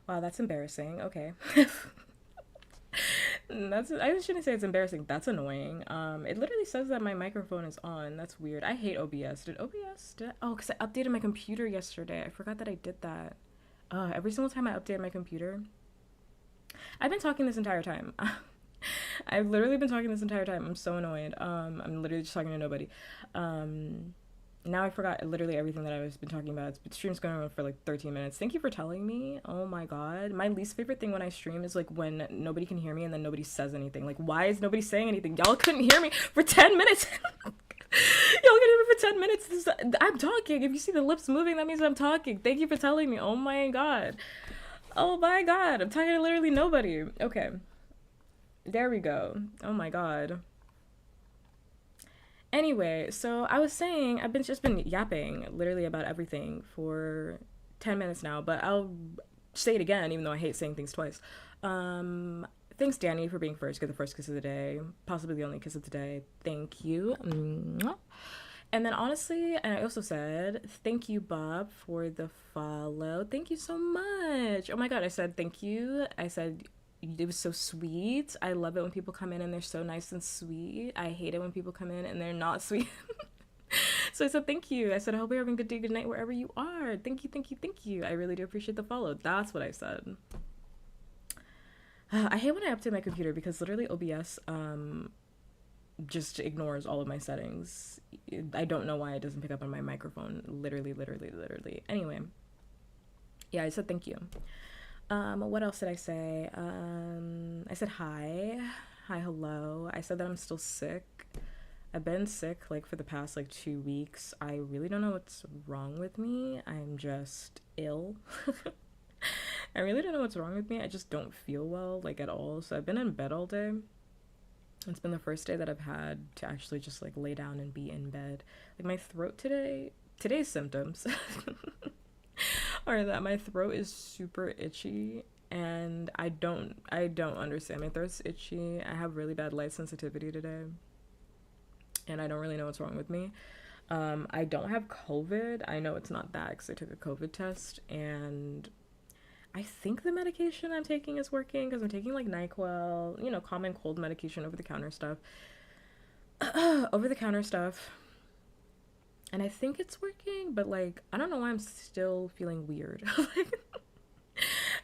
Wow, that's embarrassing. Okay. That's I shouldn't say it's embarrassing. That's annoying. It literally says that my microphone is on. That's weird. I hate OBS. Did OBS? Oh, because I updated my computer yesterday. I forgot that I did that. Every single time I update my computer, I've been talking this entire time. I've literally been talking this entire time. I'm so annoyed. I'm literally just talking to nobody. Um, Now I forgot literally everything that I've been talking about. The stream's going on for like 13 minutes. Thank you for telling me. Oh my god. My least favorite thing when I stream is like when nobody can hear me and then nobody says anything. Like, why is nobody saying anything? Y'all couldn't hear me for 10 minutes. Y'all can hear me for 10 minutes. I'm talking. If you see the lips moving, that means I'm talking. Thank you for telling me. Oh my god. Oh my god. I'm talking to literally nobody. Okay. There we go. Oh my god. Anyway, so I was saying I've been just been yapping literally about everything for 10 minutes now, but I'll say it again even though I hate saying things twice. Um Thanks Danny for being first, get the first kiss of the day, possibly the only kiss of the day. Thank you. Mwah. And then honestly, and I also said, thank you, Bob, for the follow. Thank you so much. Oh my god, I said thank you. I said it was so sweet. I love it when people come in and they're so nice and sweet. I hate it when people come in and they're not sweet. So I said thank you. I said I hope you're having a good day, good night wherever you are. Thank you, thank you, thank you. I really do appreciate the follow. That's what I said. I hate when I update my computer because literally OBS just ignores all of my settings. I don't know why it doesn't pick up on my microphone. Literally, literally, literally. Anyway, yeah, I said thank you. What else did I say? I said hi. Hi, hello. I said that I'm still sick. I've been sick like for the past like 2 weeks. I really don't know what's wrong with me. I'm just ill. I really don't know what's wrong with me. I just don't feel well like at all. So I've been in bed all day. It's been the first day that I've had to actually just like lay down and be in bed. Like my throat today's symptoms are that my throat is super itchy and I don't understand. My throat's itchy. I have really bad light sensitivity today and I don't really know what's wrong with me. I don't have COVID. I know it's not that because I took a COVID test and I think the medication I'm taking is working because I'm taking like NyQuil, common cold medication over the counter stuff. Over the counter stuff. And I think it's working, but like, I don't know why I'm still feeling weird. Like,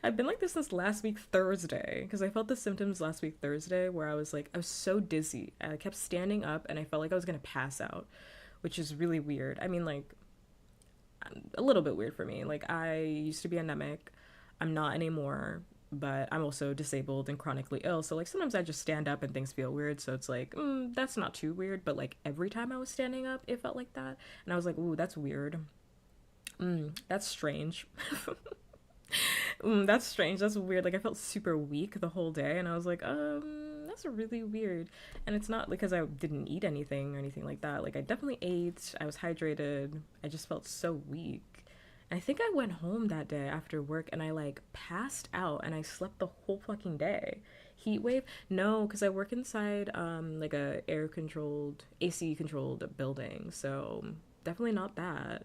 I've been like this since last week Thursday because I felt the symptoms last week Thursday where I was so dizzy. I kept standing up and I felt like I was gonna pass out, which is really weird. I mean, like, a little bit weird for me. Like, I used to be anemic. I'm not anymore, but I'm also disabled and chronically ill. So, like, sometimes I just stand up and things feel weird. So it's like, that's not too weird. But, like, every time I was standing up, it felt like that. And I was like, ooh, that's weird. That's strange. That's strange. That's weird. Like, I felt super weak the whole day. And I was like, that's really weird. And it's not because I didn't eat anything or anything like that. Like, I definitely ate. I was hydrated. I just felt so weak. I think I went home that day after work and I like passed out and I slept the whole fucking day. Heat wave? No, because I work inside like a air controlled, AC controlled building, so definitely not that.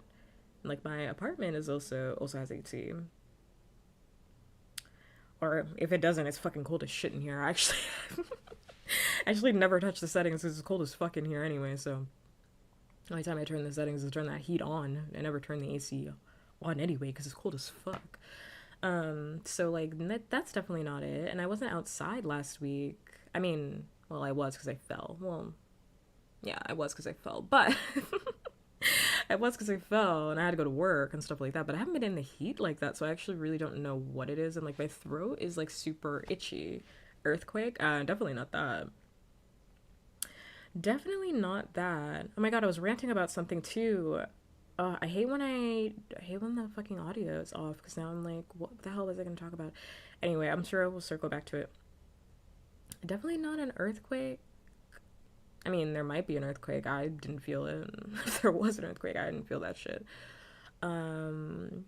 Like my apartment is also has AC. Or if it doesn't, it's fucking cold as shit in here. Actually never touch the settings because it's cold as fuck in here anyway. So the only time I turn the settings is turn that heat on. I never turn the AC on anyway because it's cold as fuck. So like that's definitely not it. And I wasn't outside last week. I mean, well, I was because I fell. Well, yeah, I was because I fell, but I was because I fell and I had to go to work and stuff like that. But I haven't been in the heat like that, so I actually really don't know what it is. And like my throat is like super itchy. Earthquake? Definitely not that. Definitely not that. Oh my god, I was ranting about something too. I hate when the fucking audio is off because now I'm like, what the hell was I gonna talk about? Anyway, I'm sure we'll circle back to it. Definitely not an earthquake. I mean, there might be an earthquake. I didn't feel it. If there was an earthquake, I didn't feel that shit. Um,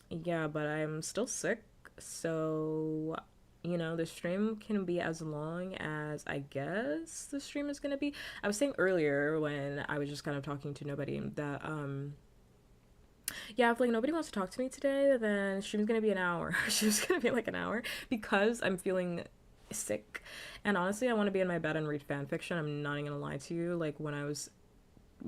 yeah, but I'm still sick, so the stream can be as long as I guess the stream is gonna be. I was saying earlier when I was just kind of talking to nobody that Yeah, if like nobody wants to talk to me today, then stream's gonna be an hour. Stream's gonna be like an hour because I'm feeling sick. And honestly, I want to be in my bed and read fan fiction. I'm not even gonna lie to you. Like when I was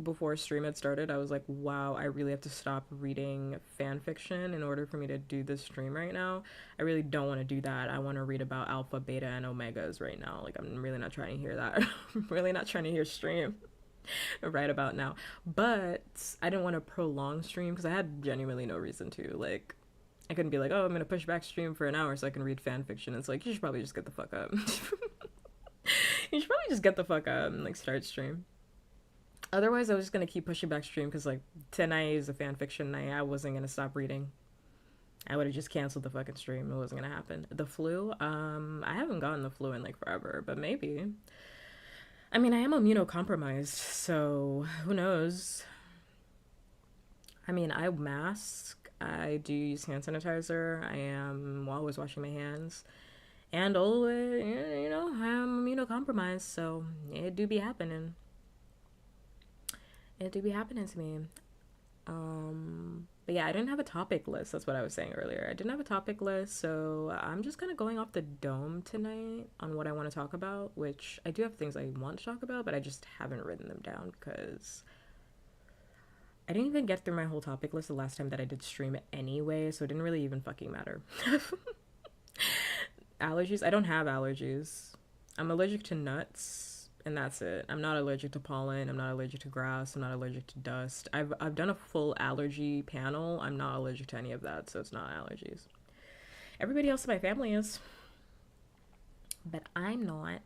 before stream had started, I was like, wow, I really have to stop reading fan fiction in order for me to do this stream right now. I really don't want to do that. I want to read about alpha, beta, and omegas right now. Like I'm really not trying to hear that. I'm really not trying to hear stream right about now. But I didn't want to prolong stream because I had genuinely no reason to. Like, I couldn't be like, oh, I'm gonna push back stream for an hour so I can read fan fiction. It's like you should probably just get the fuck up. You should probably just get the fuck up and like start stream. Otherwise, I was just gonna keep pushing back stream because like tonight is a fan fiction night. I wasn't gonna stop reading. I would have just canceled the fucking stream. It wasn't gonna happen. The flu, I haven't gotten the flu in like forever, but maybe. I mean, I am immunocompromised, so who knows? I mean, I mask. I do use hand sanitizer. I am always washing my hands. And always, you know, I'm immunocompromised, so it do be happening. It do be happening to me. But yeah, I didn't have a topic list. That's what I was saying earlier. I didn't have a topic list, so I'm just kind of going off the dome tonight on what I want to talk about, which I do have things I want to talk about, but I just haven't written them down because I didn't even get through my whole topic list the last time that I did stream it anyway, so it didn't really even fucking matter. Allergies? I don't have allergies. I'm allergic to nuts, and that's it. I'm not allergic to pollen. I'm not allergic to grass. I'm not allergic to dust. I've done a full allergy panel. I'm not allergic to any of that, so it's not allergies. Everybody else in my family is, but I'm not.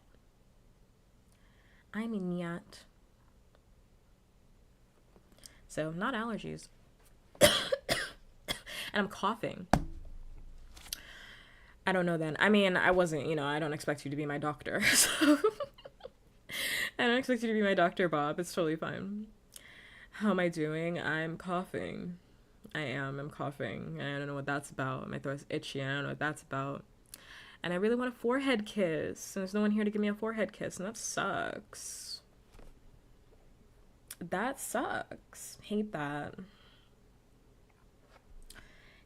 I'm not. So, not allergies. And I'm coughing. I don't know then. I mean, I wasn't, you know, I don't expect you to be my doctor. So I don't expect you to be my doctor, Bob. It's totally fine. How am I doing? I'm coughing. I am. I'm coughing. I don't know what that's about. My throat's itchy. I don't know what that's about. And I really want a forehead kiss. And there's no one here to give me a forehead kiss. And that sucks. That sucks. Hate that.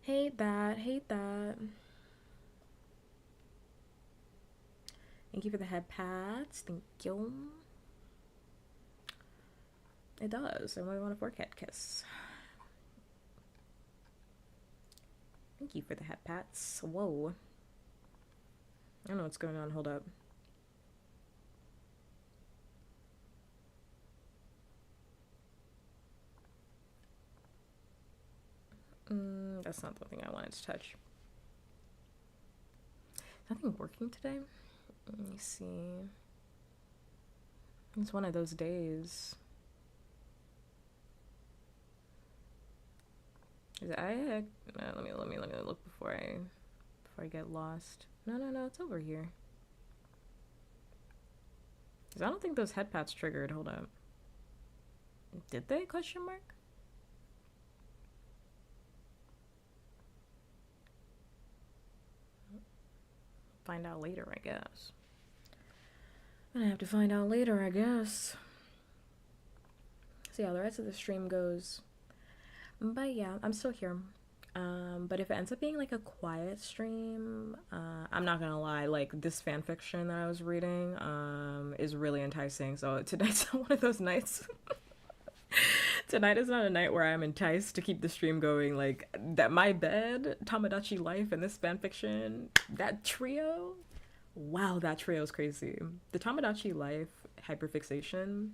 Hate that. Hate that. Thank you for the head pats. Thank you. It does. I really want a forehead kiss. Thank you for the head pats. Whoa. I don't know what's going on. Hold up. That's not the thing I wanted to touch. Is nothing working today? Let me see. It's one of those days. Let me look before I get lost. No, it's over here. 'Cause I don't think those head pats triggered. Hold up. Did they? Question mark. Find out later, I guess. I'm gonna have to find out later, I guess. See how the rest of the stream goes. But yeah, I'm still here. But if it ends up being like a quiet stream, I'm not gonna lie, like this fan fiction that I was reading is really enticing. So tonight's not one of those nights. Tonight is not a night where I'm enticed to keep the stream going. Like that, my bed, Tamagotchi life, and this fan fiction, that trio. Wow, that trio is crazy. The Tamagotchi life hyperfixation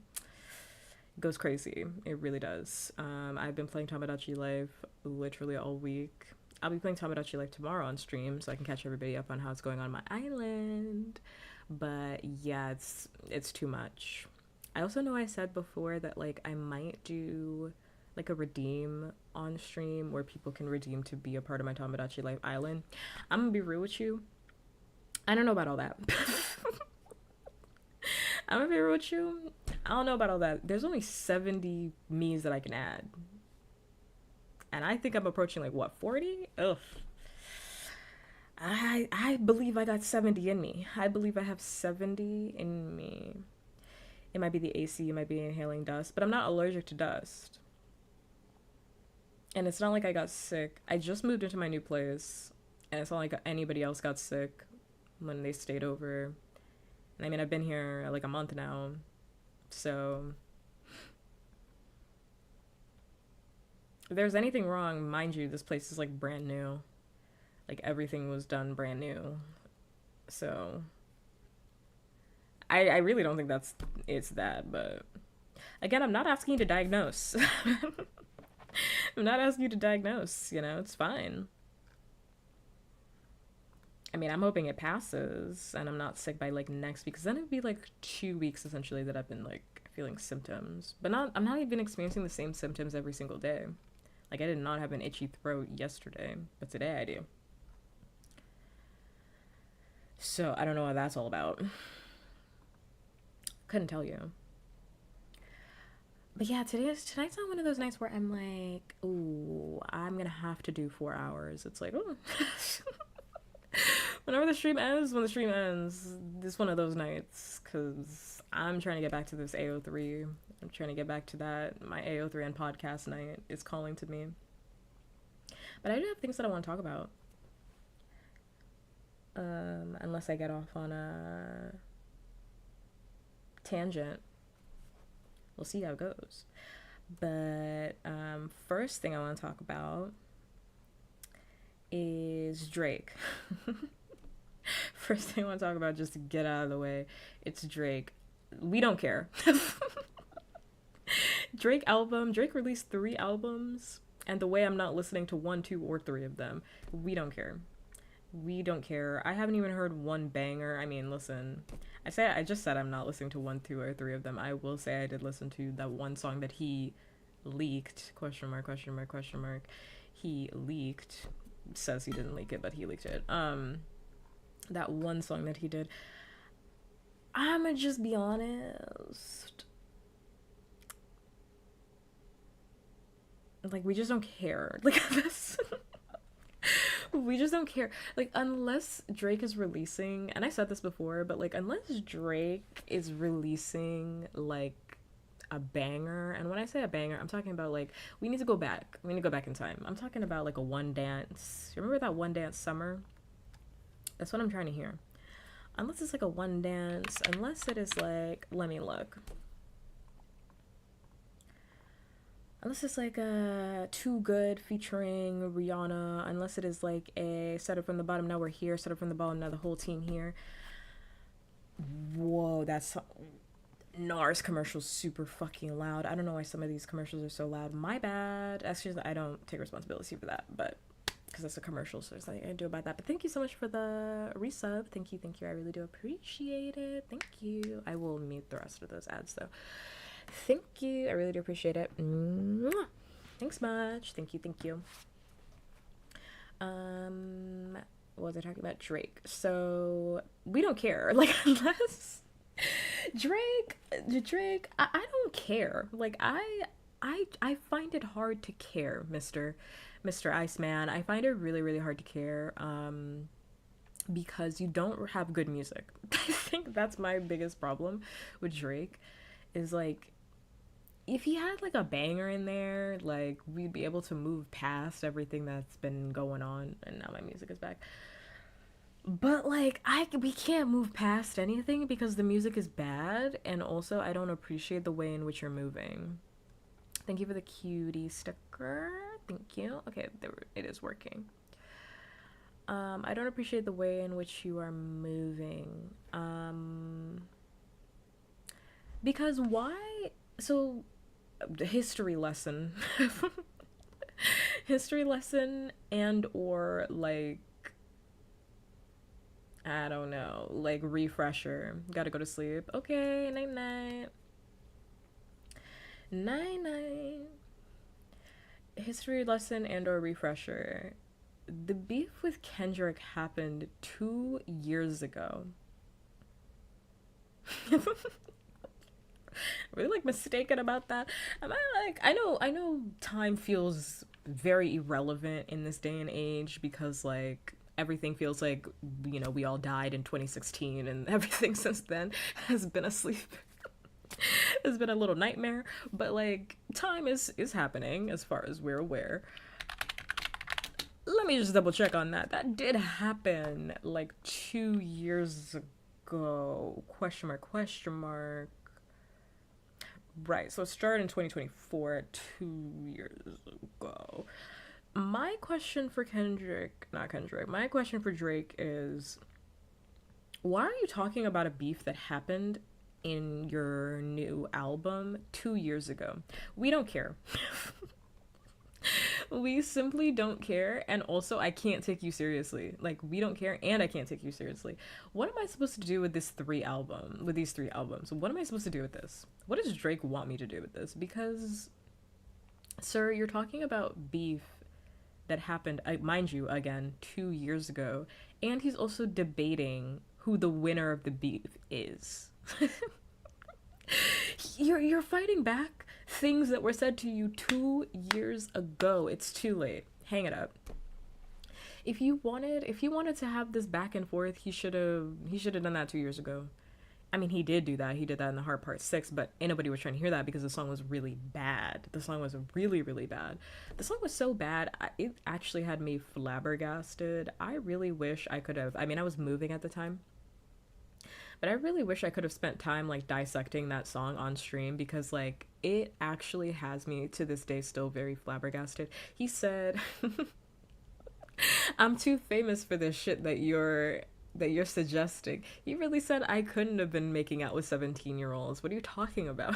goes crazy. It really does. I've been playing Tamagotchi life literally all week. I'll be playing Tamagotchi life tomorrow on stream, so I can catch everybody up on how it's going on my island. But yeah, it's too much. I also know I said before that like I might do like a redeem on stream where people can redeem to be a part of my Tamagotchi life island. I'm gonna be real with you. I don't know about all that. I'm gonna be real with you. I don't know about all that. There's only 70 me's that I can add. And I think I'm approaching like what, 40? Ugh. I believe I got 70 in me. I believe I have 70 in me. It might be the AC, it might be inhaling dust, but I'm not allergic to dust. And it's not like I got sick. I just moved into my new place, and it's not like anybody else got sick when they stayed over. And I mean, I've been here like a month now, so if there's anything wrong, mind you, this place is like brand new. Like everything was done brand new. So I really don't think it's that, but again, I'm not asking you to diagnose. I'm not asking you to diagnose, it's fine. I mean, I'm hoping it passes and I'm not sick by like next week, because then it'd be like 2 weeks essentially that I've been like feeling symptoms. But I'm not even experiencing the same symptoms every single day. Like I did not have an itchy throat yesterday, but today I do. So I don't know what that's all about. Couldn't tell you. But yeah, tonight's not one of those nights where I'm like, ooh, I'm gonna have to do 4 hours. It's like, oh. Whenever the stream ends, when the stream ends, it's one of those nights, because I'm trying to get back to this AO3. I'm trying to get back to that. My AO3 and podcast night is calling to me. But I do have things that I want to talk about. Unless I get off on a tangent. We'll see how it goes. But first thing I want to talk about is Drake. First thing I want to talk about, just to get out of the way, it's Drake. We don't care. Drake released 3 albums, and the way I'm not listening to 1, 2, or 3 of them, we don't care. We don't care. I haven't even heard one banger. I mean, listen, I just said I'm not listening to 1, 2, or 3 of them. I will say I did listen to that one song that he leaked, question mark, question mark, question mark. He leaked, says he didn't leak it, but he leaked it. That one song that he did. I'ma just be honest. Like, we just don't care. Like, this. We just don't care. Like, unless Drake is releasing, and I said this before, but like, unless Drake is releasing like a banger, and when I say a banger, I'm talking about like, we need to go back. We need to go back in time. I'm talking about like a One Dance. Remember that One Dance summer? That's what I'm trying to hear. Unless it's like a One Dance, unless it is like, let me look. Unless it's like a Too Good featuring Rihanna, unless it is like a Started From the Bottom, Now We're Here, Started From the Bottom, Now the Whole Team Here. Whoa, that's NARS commercials super fucking loud. I don't know why some of these commercials are so loud. My bad. Excuse me, I don't take responsibility for that, but because it's a commercial, so there's nothing I can do about that. But thank you so much for the resub. Thank you. I really do appreciate it. Thank you. I will mute the rest of those ads though. Thank you. I really do appreciate it. Mwah. Thanks much. Thank you. What was I talking about? Drake. So we don't care. Like, unless Drake, I don't care. Like, I find it hard to care, Mr. Iceman. I find it really, really hard to care. Because you don't have good music. I think that's my biggest problem with Drake, is like, if he had like a banger in there, like, we'd be able to move past everything that's been going on. And now my music is back. But like, we can't move past anything because the music is bad, and also I don't appreciate the way in which you're moving. Thank you for the cutie sticker. Thank you. Okay, it is working. I don't appreciate the way in which you are moving. Because why? So, history lesson. History lesson, and or like, I don't know, like refresher. Gotta go to sleep. Okay, night night. Night night. History lesson and or refresher. The beef with Kendrick happened 2 years ago. Really like mistaken about that. Am I like, I know time feels very irrelevant in this day and age, because like everything feels like, we all died in 2016 and everything since then has been asleep. It's been a little nightmare, but like time is happening as far as we're aware. Let me just double check on that. That did happen like 2 years ago. Question mark, question mark. Right, so it started in 2024, 2 years ago. My question for Kendrick, not Kendrick, my question for Drake is, why are you talking about a beef that happened in your new album 2 years ago? We don't care. We simply don't care, and also I can't take you seriously. Like, we don't care, and I can't take you seriously. What am I supposed to do with these 3 albums? What am I supposed to do with this? What does Drake want me to do with this? Because, sir, you're talking about beef that happened, mind you, again, 2 years ago, and he's also debating who the winner of the beef is. You're fighting back things that were said to you 2 years ago. It's too late. Hang it up. If you wanted to have this back and forth, he should have done that 2 years ago. I mean, he did do that. He did that in the Heart Part 6, but nobody was trying to hear that because the song was really bad. The song was really, really bad. The song was so bad, it actually had me flabbergasted. I really wish I could have. I mean, I was moving at the time, but I really wish I could have spent time like dissecting that song on stream because like it actually has me to this day still very flabbergasted. He said, "I'm too famous for this shit that you're suggesting." He really said I couldn't have been making out with 17-year-olds. What are you talking about?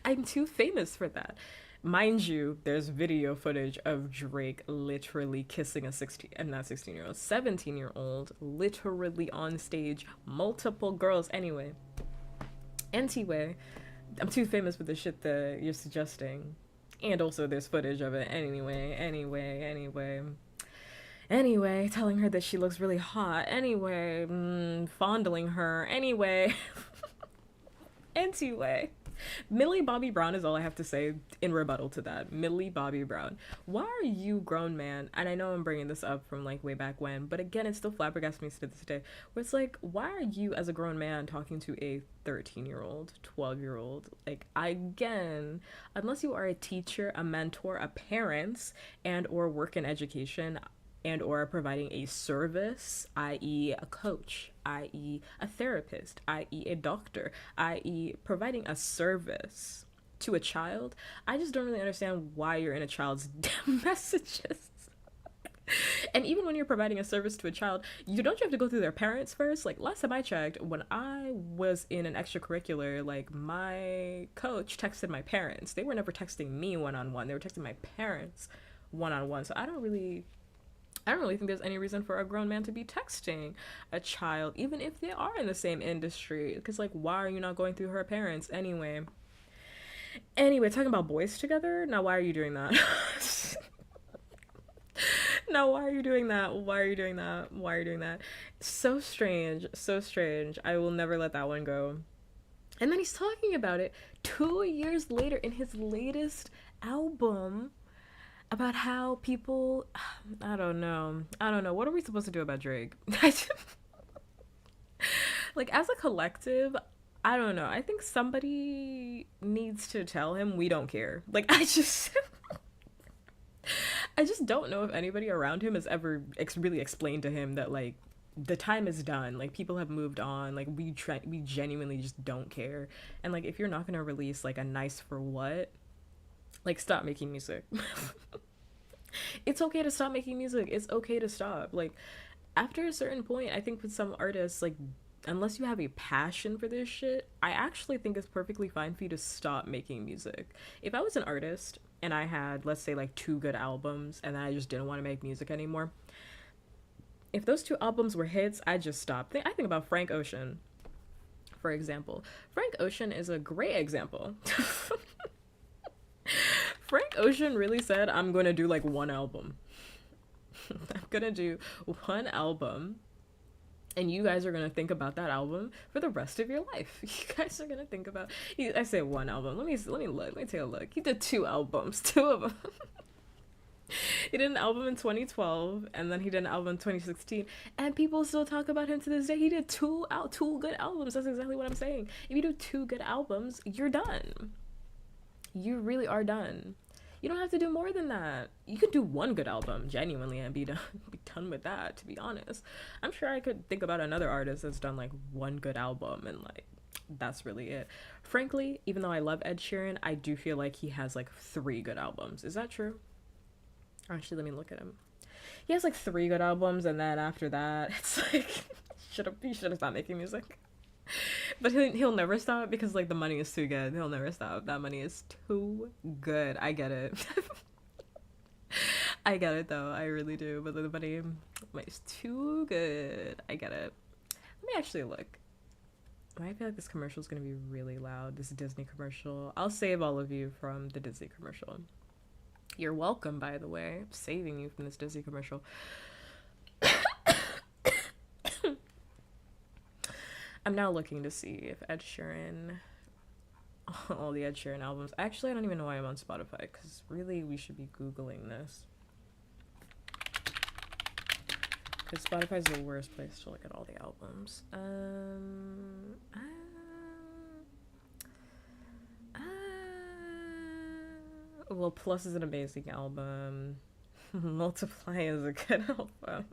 I'm too famous for that. Mind you, there's video footage of Drake literally kissing a 16-year-old, 17-year-old, literally on stage, multiple girls. Anyway, I'm too famous for the shit that you're suggesting. And also there's footage of it. Anyway, telling her that she looks really hot. Anyway, fondling her. Anyway. Millie Bobby Brown is all I have to say in rebuttal to that. Millie Bobby Brown. Why are you, grown man, and I know I'm bringing this up from like way back when, but again, it still flabbergasts me to this day, where it's like, why are you as a grown man talking to a 13-year-old, 12-year-old? Like, again, unless you are a teacher, a mentor, a parent, and or work in education, and or providing a service, i.e. a coach, i.e. a therapist, i.e. a doctor, i.e. providing a service to a child, I just don't really understand why you're in a child's messages. And even when you're providing a service to a child, you have to go through their parents first. Like last time I checked, when I was in an extracurricular, like my coach texted my parents. They were never texting me one-on-one. They were texting my parents one-on-one. So I don't really think there's any reason for a grown man to be texting a child, even if they are in the same industry. Because, like, why are you not going through her parents? Anyway, talking about boys together? Now, why are you doing that? Now, why are you doing that? Why are you doing that? So strange. I will never let that one go. And then he's talking about it 2 years later in his latest album, about how people, I don't know. What are we supposed to do about Drake? Like, as a collective, I don't know. I think somebody needs to tell him we don't care. Like, I just don't know if anybody around him has ever really explained to him that, like, the time is done. Like, people have moved on. Like, we genuinely just don't care. And, like, if you're not gonna release, like, a nice for what, like, stop making music. It's okay to stop making music. It's okay to stop. Like, after a certain point, I think with some artists, like, unless you have a passion for this shit, I actually think it's perfectly fine for you to stop making music. If I was an artist and I had, let's say, like 2 good albums and then I just didn't want to make music anymore, if those 2 albums were hits, I'd just stop. I think about Frank Ocean, for example. Frank Ocean is a great example. Frank Ocean really said, I'm gonna do like 1 album. I'm gonna do 1 album, and you guys are gonna think about that album for the rest of your life. You guys are gonna think about. I say 1 album. Let me look. Let me take a look. He did 2 albums. 2 of them. He did an album in 2012, and then he did an album in 2016, and people still talk about him to this day. He did two good albums. That's exactly what I'm saying. If you do two good albums, you're done. You really are done. You don't have to do more than that. You could do one good album genuinely and be done with that, to be honest. I'm sure I could think about another artist that's done like one good album and like that's really it. Frankly, even though I love Ed Sheeran, I do feel like he has like three good albums. Is that true? Actually, let me look at him. He has like three good albums, and then after that, it's like he should have stopped making music. But he'll never stop because like the money is too good. He'll never stop. That money is too good. I get it. I get it though. I really do. But the money is too good. I get it. Let me actually look. I feel like this commercial is gonna be really loud. This Disney commercial. I'll save all of you from the Disney commercial. You're welcome, by the way. I'm saving you from this Disney commercial. I'm now looking to see if Ed Sheeran, all the Ed Sheeran albums. Actually, I don't even know why I'm on Spotify, because really we should be Googling this. Because Spotify's the worst place to look at all the albums. Well, Plus is an amazing album. Multiply is a good album.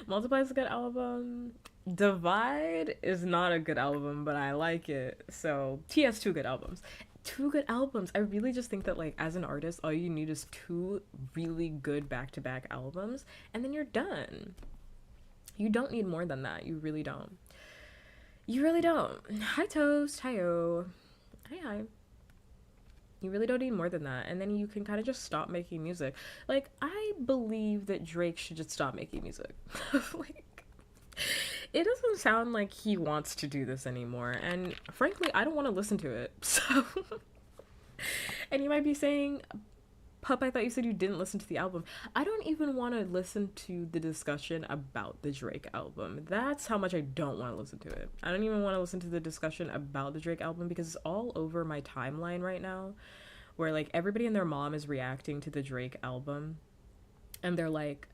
Multiply is a good album. Divide is not a good album, but I like it. So he has two good albums. Two good albums. I really just think that like as an artist, all you need is two really good back-to-back albums, and then you're done. You don't need more than that. You really don't. You really don't. Hi Toast. Hi-yo. Hi. You really don't need more than that. And then you can kind of just stop making music. Like, I believe that Drake should just stop making music. Like, it doesn't sound like he wants to do this anymore. And frankly, I don't want to listen to it. So, and you might be saying, Pup, I thought you said you didn't listen to the album. I don't even want to listen to the discussion about the Drake album. That's how much I don't want to listen to it. I don't even want to listen to the discussion about the Drake album because it's all over my timeline right now, where like everybody and their mom is reacting to the Drake album, and they're like,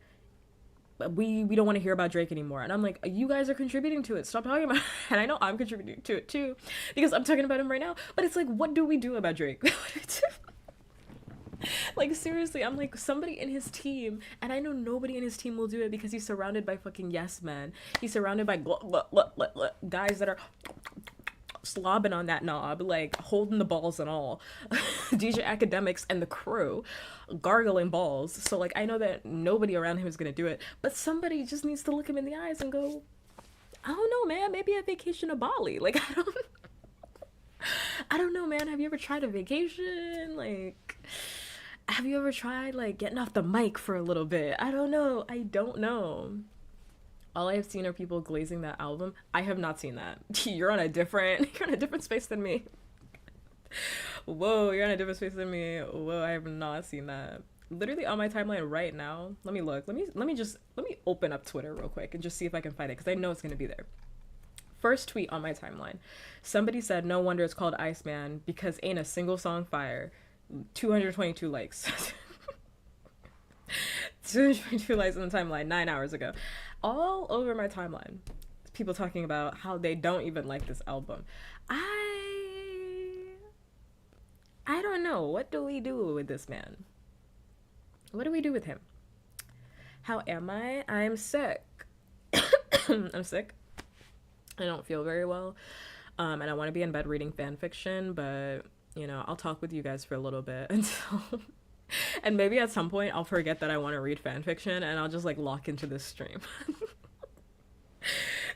we don't want to hear about Drake anymore. And I'm like, you guys are contributing to it. Stop talking about it. And I know I'm contributing to it too because I'm talking about him right now. But it's like, what do we do about Drake? Like, seriously, I'm like, somebody in his team, and I know nobody in his team will do it because he's surrounded by fucking yes men. He's surrounded by guys that are slobbing on that knob, like, holding the balls and all. DJ Academics and the crew, gargling balls. So, like, I know that nobody around him is gonna do it, but somebody just needs to look him in the eyes and go, I don't know, man, maybe a vacation to Bali. Like, I don't know, man. Have you ever tried a vacation? Like, have you ever tried like getting off the mic for a little bit? I don't know. All I have seen are people glazing that album. I have not seen that. You're on a different space than me. Whoa, you're on a different space than me. Whoa, I have not seen that. Literally on my timeline right now. Let me look. Let me open up Twitter real quick and just see if I can find it because I know it's gonna be there. First tweet on my timeline. Somebody said, no wonder it's called Iceman because ain't a single song fire. 222 likes. 222 likes on the timeline 9 hours ago. All over my timeline. People talking about how they don't even like this album. I don't know. What do we do with this man? What do we do with him? How am I? I'm sick. I'm sick. I don't feel very well. And I want to be in bed reading fan fiction, but you know, I'll talk with you guys for a little bit until and maybe at some point I'll forget that I want to read fan fiction and I'll just like lock into this stream.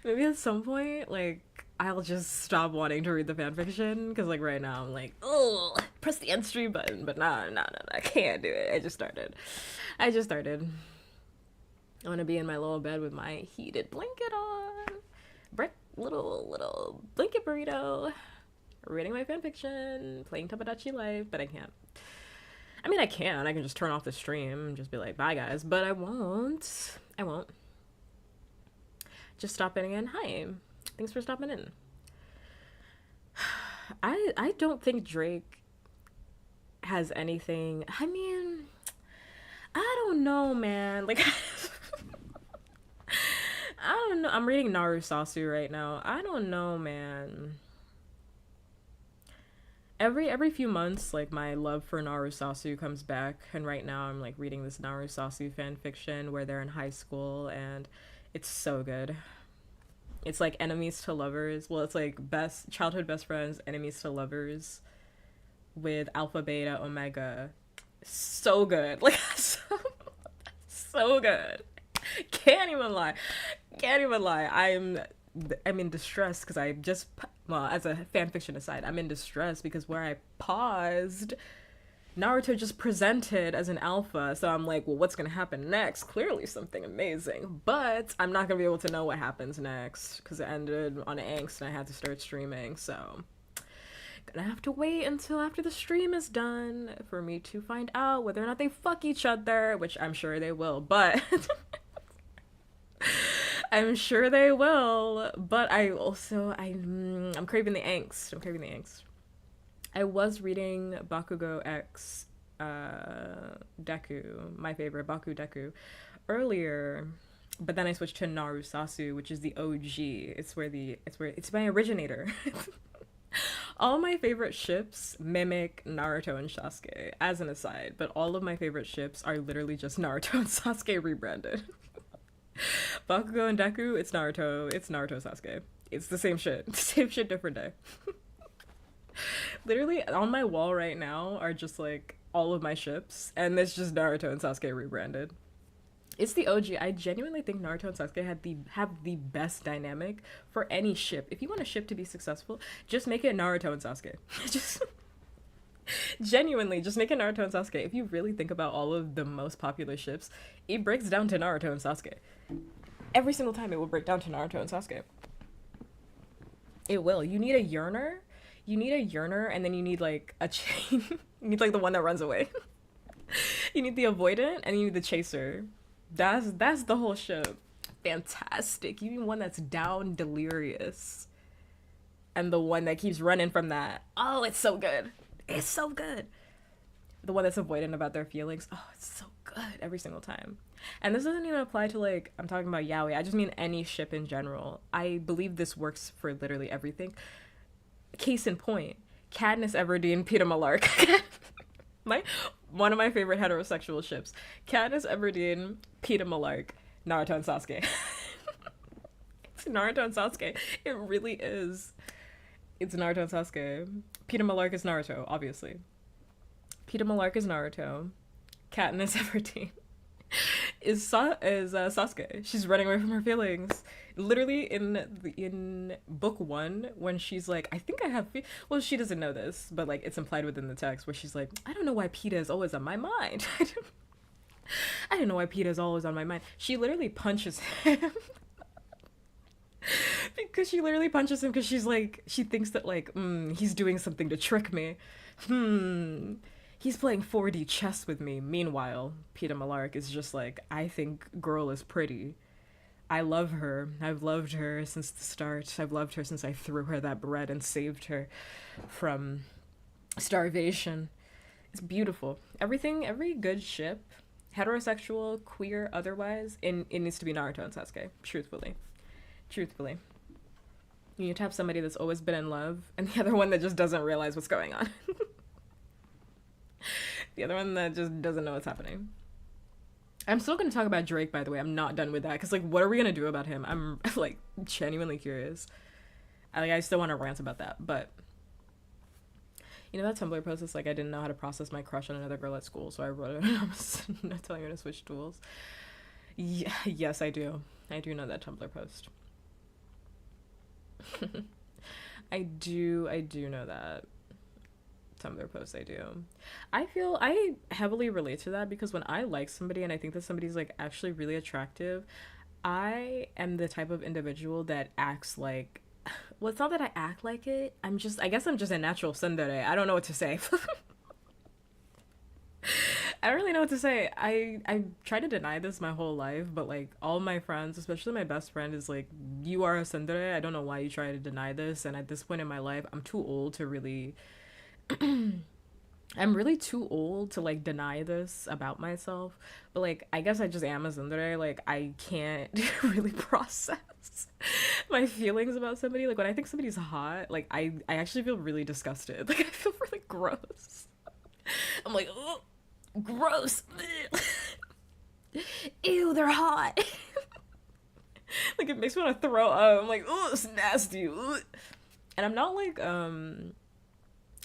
Maybe at some point like I'll just stop wanting to read the fan fiction because like right now I'm like, oh, press the end stream button, but nah, I can't do it. I just started. I want to be in my little bed with my heated blanket on, little blanket burrito, reading my fanfiction, playing Tomodachi Life, but I can't. I mean, I can just turn off the stream and just be like, bye guys, but I won't. Just stopping in. Hi, thanks for stopping in. I don't think Drake has anything. I mean, don't know, man. Like, I don't know. I'm reading Narusasu right now. I don't know, man. Every few months, like my love for Narusasu comes back, and right now I'm like reading this Narusasu fan fiction where they're in high school, and it's so good. It's like enemies to lovers. Well, it's like best childhood best friends, enemies to lovers, with alpha, beta, omega. So good, like so good. Can't even lie. Can't even lie. I'm in distress because I just, well, as a fan fiction aside, I'm in distress because where I paused, Naruto just presented as an alpha. So I'm like, well, what's gonna happen next? Clearly something amazing, but I'm not gonna be able to know what happens next because it ended on angst and I had to start streaming. So gonna have to wait until after the stream is done for me to find out whether or not they fuck each other, which I'm sure they will, but I'm sure they will, but I'm craving the angst. I'm craving the angst. I was reading Bakugo X Deku, my favorite Baku Deku, earlier, but then I switched to Narusasu, which is the OG. It's my originator. All my favorite ships mimic Naruto and Sasuke, as an aside, but all of my favorite ships are literally just Naruto and Sasuke rebranded. Bakugo and Deku, it's Naruto Sasuke. It's the same shit. Same shit, different day. Literally, on my wall right now are just like all of my ships, and it's just Naruto and Sasuke rebranded. It's the OG. I genuinely think Naruto and Sasuke have the best dynamic for any ship. If you want a ship to be successful, just make it Naruto and Sasuke. Just genuinely, just make it Naruto and Sasuke. If you really think about all of the most popular ships, it breaks down to Naruto and Sasuke. Every single time it will break down to Naruto and Sasuke. It will. You need a yearner. And then you need like a chain. You need like the one that runs away. You need the avoidant, and you need the chaser. That's the whole ship. Fantastic. You need one that's down delirious, and the one that keeps running from that. Oh, it's so good. It's so good. The one that's avoidant about their feelings. Oh, it's so good every single time. And this doesn't even apply to like, I'm talking about yaoi. I just mean any ship in general. I believe this works for literally everything. Case in point, Katniss Everdeen, Peter Malark. One of my favorite heterosexual ships. Katniss Everdeen, Peter Malark, Naruto and Sasuke. It's Naruto and Sasuke. It really is. It's Naruto and Sasuke. Peter Malark is Naruto, obviously. Peter Malark is Naruto. Katniss Everdeen is Sasuke. She's running away from her feelings. Literally in book 1, when she's like, I think I have well, she doesn't know this, but like it's implied within the text where she's like, I don't know why Peter is always on my mind. I don't know why Peter is always on my mind. She literally punches him. Because she literally punches him because she's like, she thinks that like, he's doing something to trick me. He's playing 4D chess with me. Meanwhile, Peter Malark is just like, I think girl is pretty. I love her. I've loved her since the start. I've loved her since I threw her that bread and saved her from starvation. It's beautiful. Everything, every good ship, heterosexual, queer, otherwise, it needs to be Naruto and Sasuke. Truthfully. You need to have somebody that's always been in love, and the other one that just doesn't realize what's going on. The other one that just doesn't know what's happening. I'm still going to talk about Drake, by the way. I'm not done with that, because, like, what are we going to do about him? I'm, like, genuinely curious. I still want to rant about that, but... You know that Tumblr post is like, I didn't know how to process my crush on another girl at school, so I wrote it. I'm not telling her to switch tools. Yes, I do. I do know that Tumblr post. I do know that Tumblr post. I do. I heavily relate to that because when I like somebody and I think that somebody's like actually really attractive, I am the type of individual that acts like, well, it's not that I act like it. I guess I'm just a natural tsundere. I don't know what to say. I don't really know what to say. I try to deny this my whole life, but like all my friends, especially my best friend, is like, you are a tsundere. I don't know why you try to deny this. And at this point in my life, I'm too old to really I'm really too old to like deny this about myself, but like I guess I just am a tsundere. Like I can't really process my feelings about somebody. Like when I think somebody's hot, like I actually feel really disgusted. Like I feel really gross. I'm like, oh, gross. Ew, they're hot. Like it makes me want to throw up. I'm like, oh, it's nasty. Ugh. And I'm not like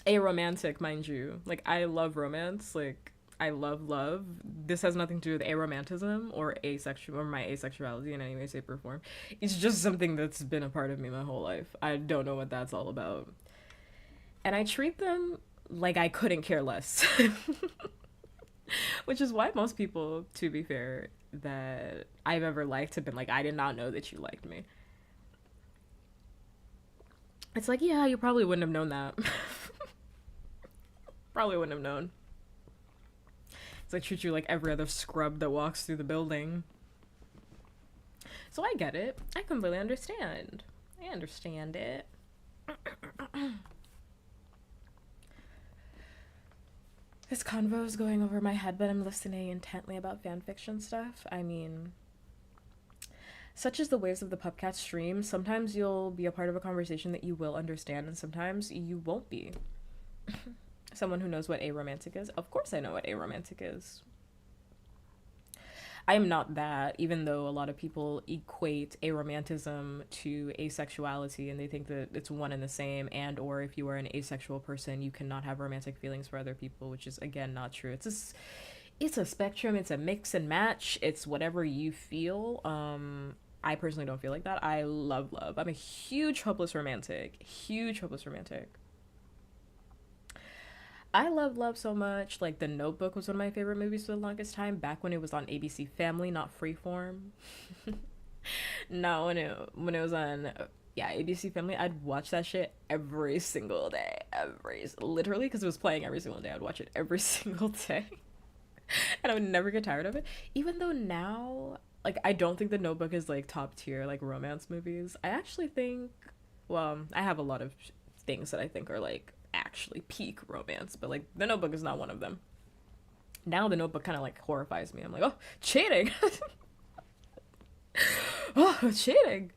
a romantic, mind you. Like I love romance. Like I love love. This has nothing to do with aromanticism or asexual or my asexuality in any way, shape, or form. It's just something that's been a part of me my whole life. I don't know what that's all about. And I treat them like I couldn't care less. Which is why most people, to be fair, that I've ever liked have been like, I did not know that you liked me. It's like, yeah, you probably wouldn't have known that. Probably wouldn't have known. It's like treat you like every other scrub that walks through the building. So I get it. I completely understand. I understand it. This convo is going over my head, but I'm listening intently about fanfiction stuff. I mean, such as the waves of the puppkat stream, sometimes you'll be a part of a conversation that you will understand, and sometimes you won't be. Someone who knows what aromantic is. Of course I know what aromantic is. I am not that, even though a lot of people equate aromantism to asexuality and they think that it's one and the same, and or if you are an asexual person, you cannot have romantic feelings for other people, which is again not true. It's a spectrum, it's a mix and match, it's whatever you feel. I personally don't feel like that. I love love. I'm a huge hopeless romantic. Huge hopeless romantic. I love love so much. Like The Notebook was one of my favorite movies for the longest time, back when it was on ABC Family, not Freeform. No, when it was on yeah, ABC Family, I'd watch that shit every single day. Literally because it was playing every single day. I'd watch it every single day. And I would never get tired of it. Even though now, like I don't think The Notebook is like top tier like romance movies. I actually think well, I have a lot of things that I think are like actually peak romance, but like The Notebook is not one of them. Now The Notebook kind of like horrifies me. I'm like, oh, cheating. Oh, cheating.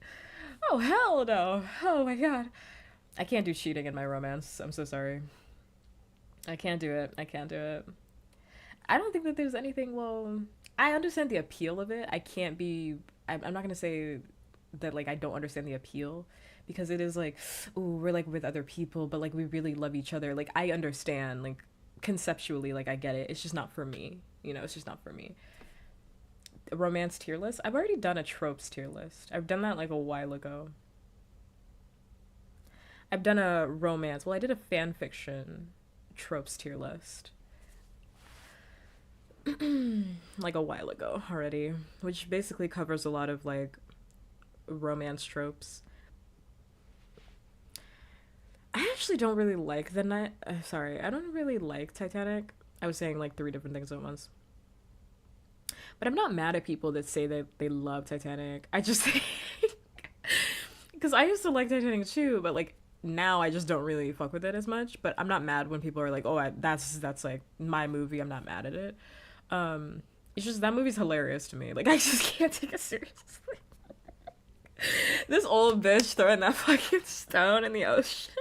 Oh, hell no. Oh my god. I can't do cheating in my romance. I'm so sorry. I can't do it. I can't do it. I don't think that there's anything, well, I understand the appeal of it. I can't be, I'm not going to say that like I don't understand the appeal, because it is like, ooh, we're like with other people, but like we really love each other. Like I understand, like conceptually, like I get it. It's just not for me. You know, it's just not for me. A romance tier list. I've already done a tropes tier list. I've done that like a while ago. I've done a romance. Well, I did a fan fiction tropes tier list like a while ago already, which basically covers a lot of like romance tropes. I actually don't really like the night. Sorry, I don't really like Titanic. I was saying like three different things at once. But I'm not mad at people that say that they love Titanic. I just think because I used to like Titanic too, but like now I just don't really fuck with it as much. But I'm not mad when people are like, "Oh, that's like my movie." I'm not mad at it. It's just that movie's hilarious to me. Like I just can't take it seriously. This old bitch throwing that fucking stone in the ocean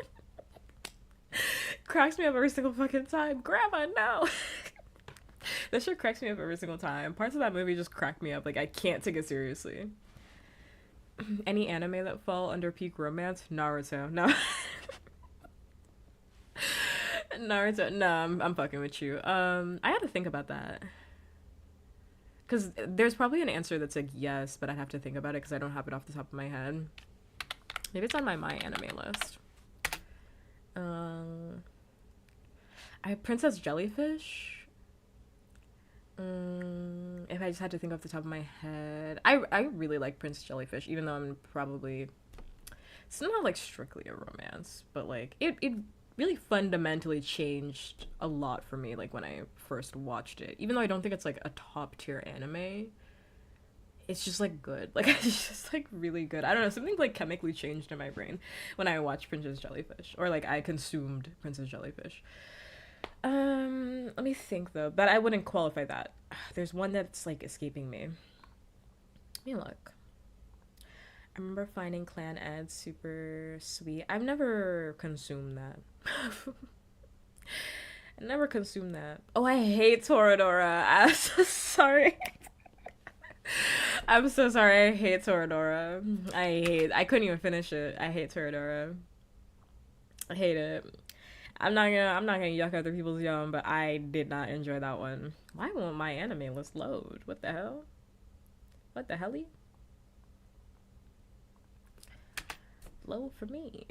cracks me up every single fucking time. Grandma, no. That shit cracks me up every single time. Parts of that movie just crack me up. Like I can't take it seriously. Any anime that fall under peak romance? Naruto. No. Naruto. No, I'm fucking with you. I had to think about that. Because there's probably an answer that's like yes, but I'd have to think about it because I don't have it off the top of my head. Maybe it's on my anime list. I have Princess Jellyfish. If I just had to think off the top of my head, I really like Prince Jellyfish, even though I'm probably, it's not like strictly a romance, but like it really fundamentally changed a lot for me, like when I first watched it. Even though I don't think it's like a top tier anime, it's just like good. Like it's just like really good. I don't know, something like chemically changed in my brain when I watched Princess Jellyfish, or like I consumed Princess Jellyfish. Let me think though, but I wouldn't qualify that. There's one that's like escaping me. Let me look. I remember finding clan ads super sweet. I've never consumed that. I never consumed that. Oh, I hate Toradora. I'm so sorry. I'm so sorry. I hate Toradora. I couldn't even finish it. I hate Toradora. I hate it. I'm not gonna yuck other people's yum, but I did not enjoy that one. Why won't my anime list load? What the hell? What the helly? Load for me.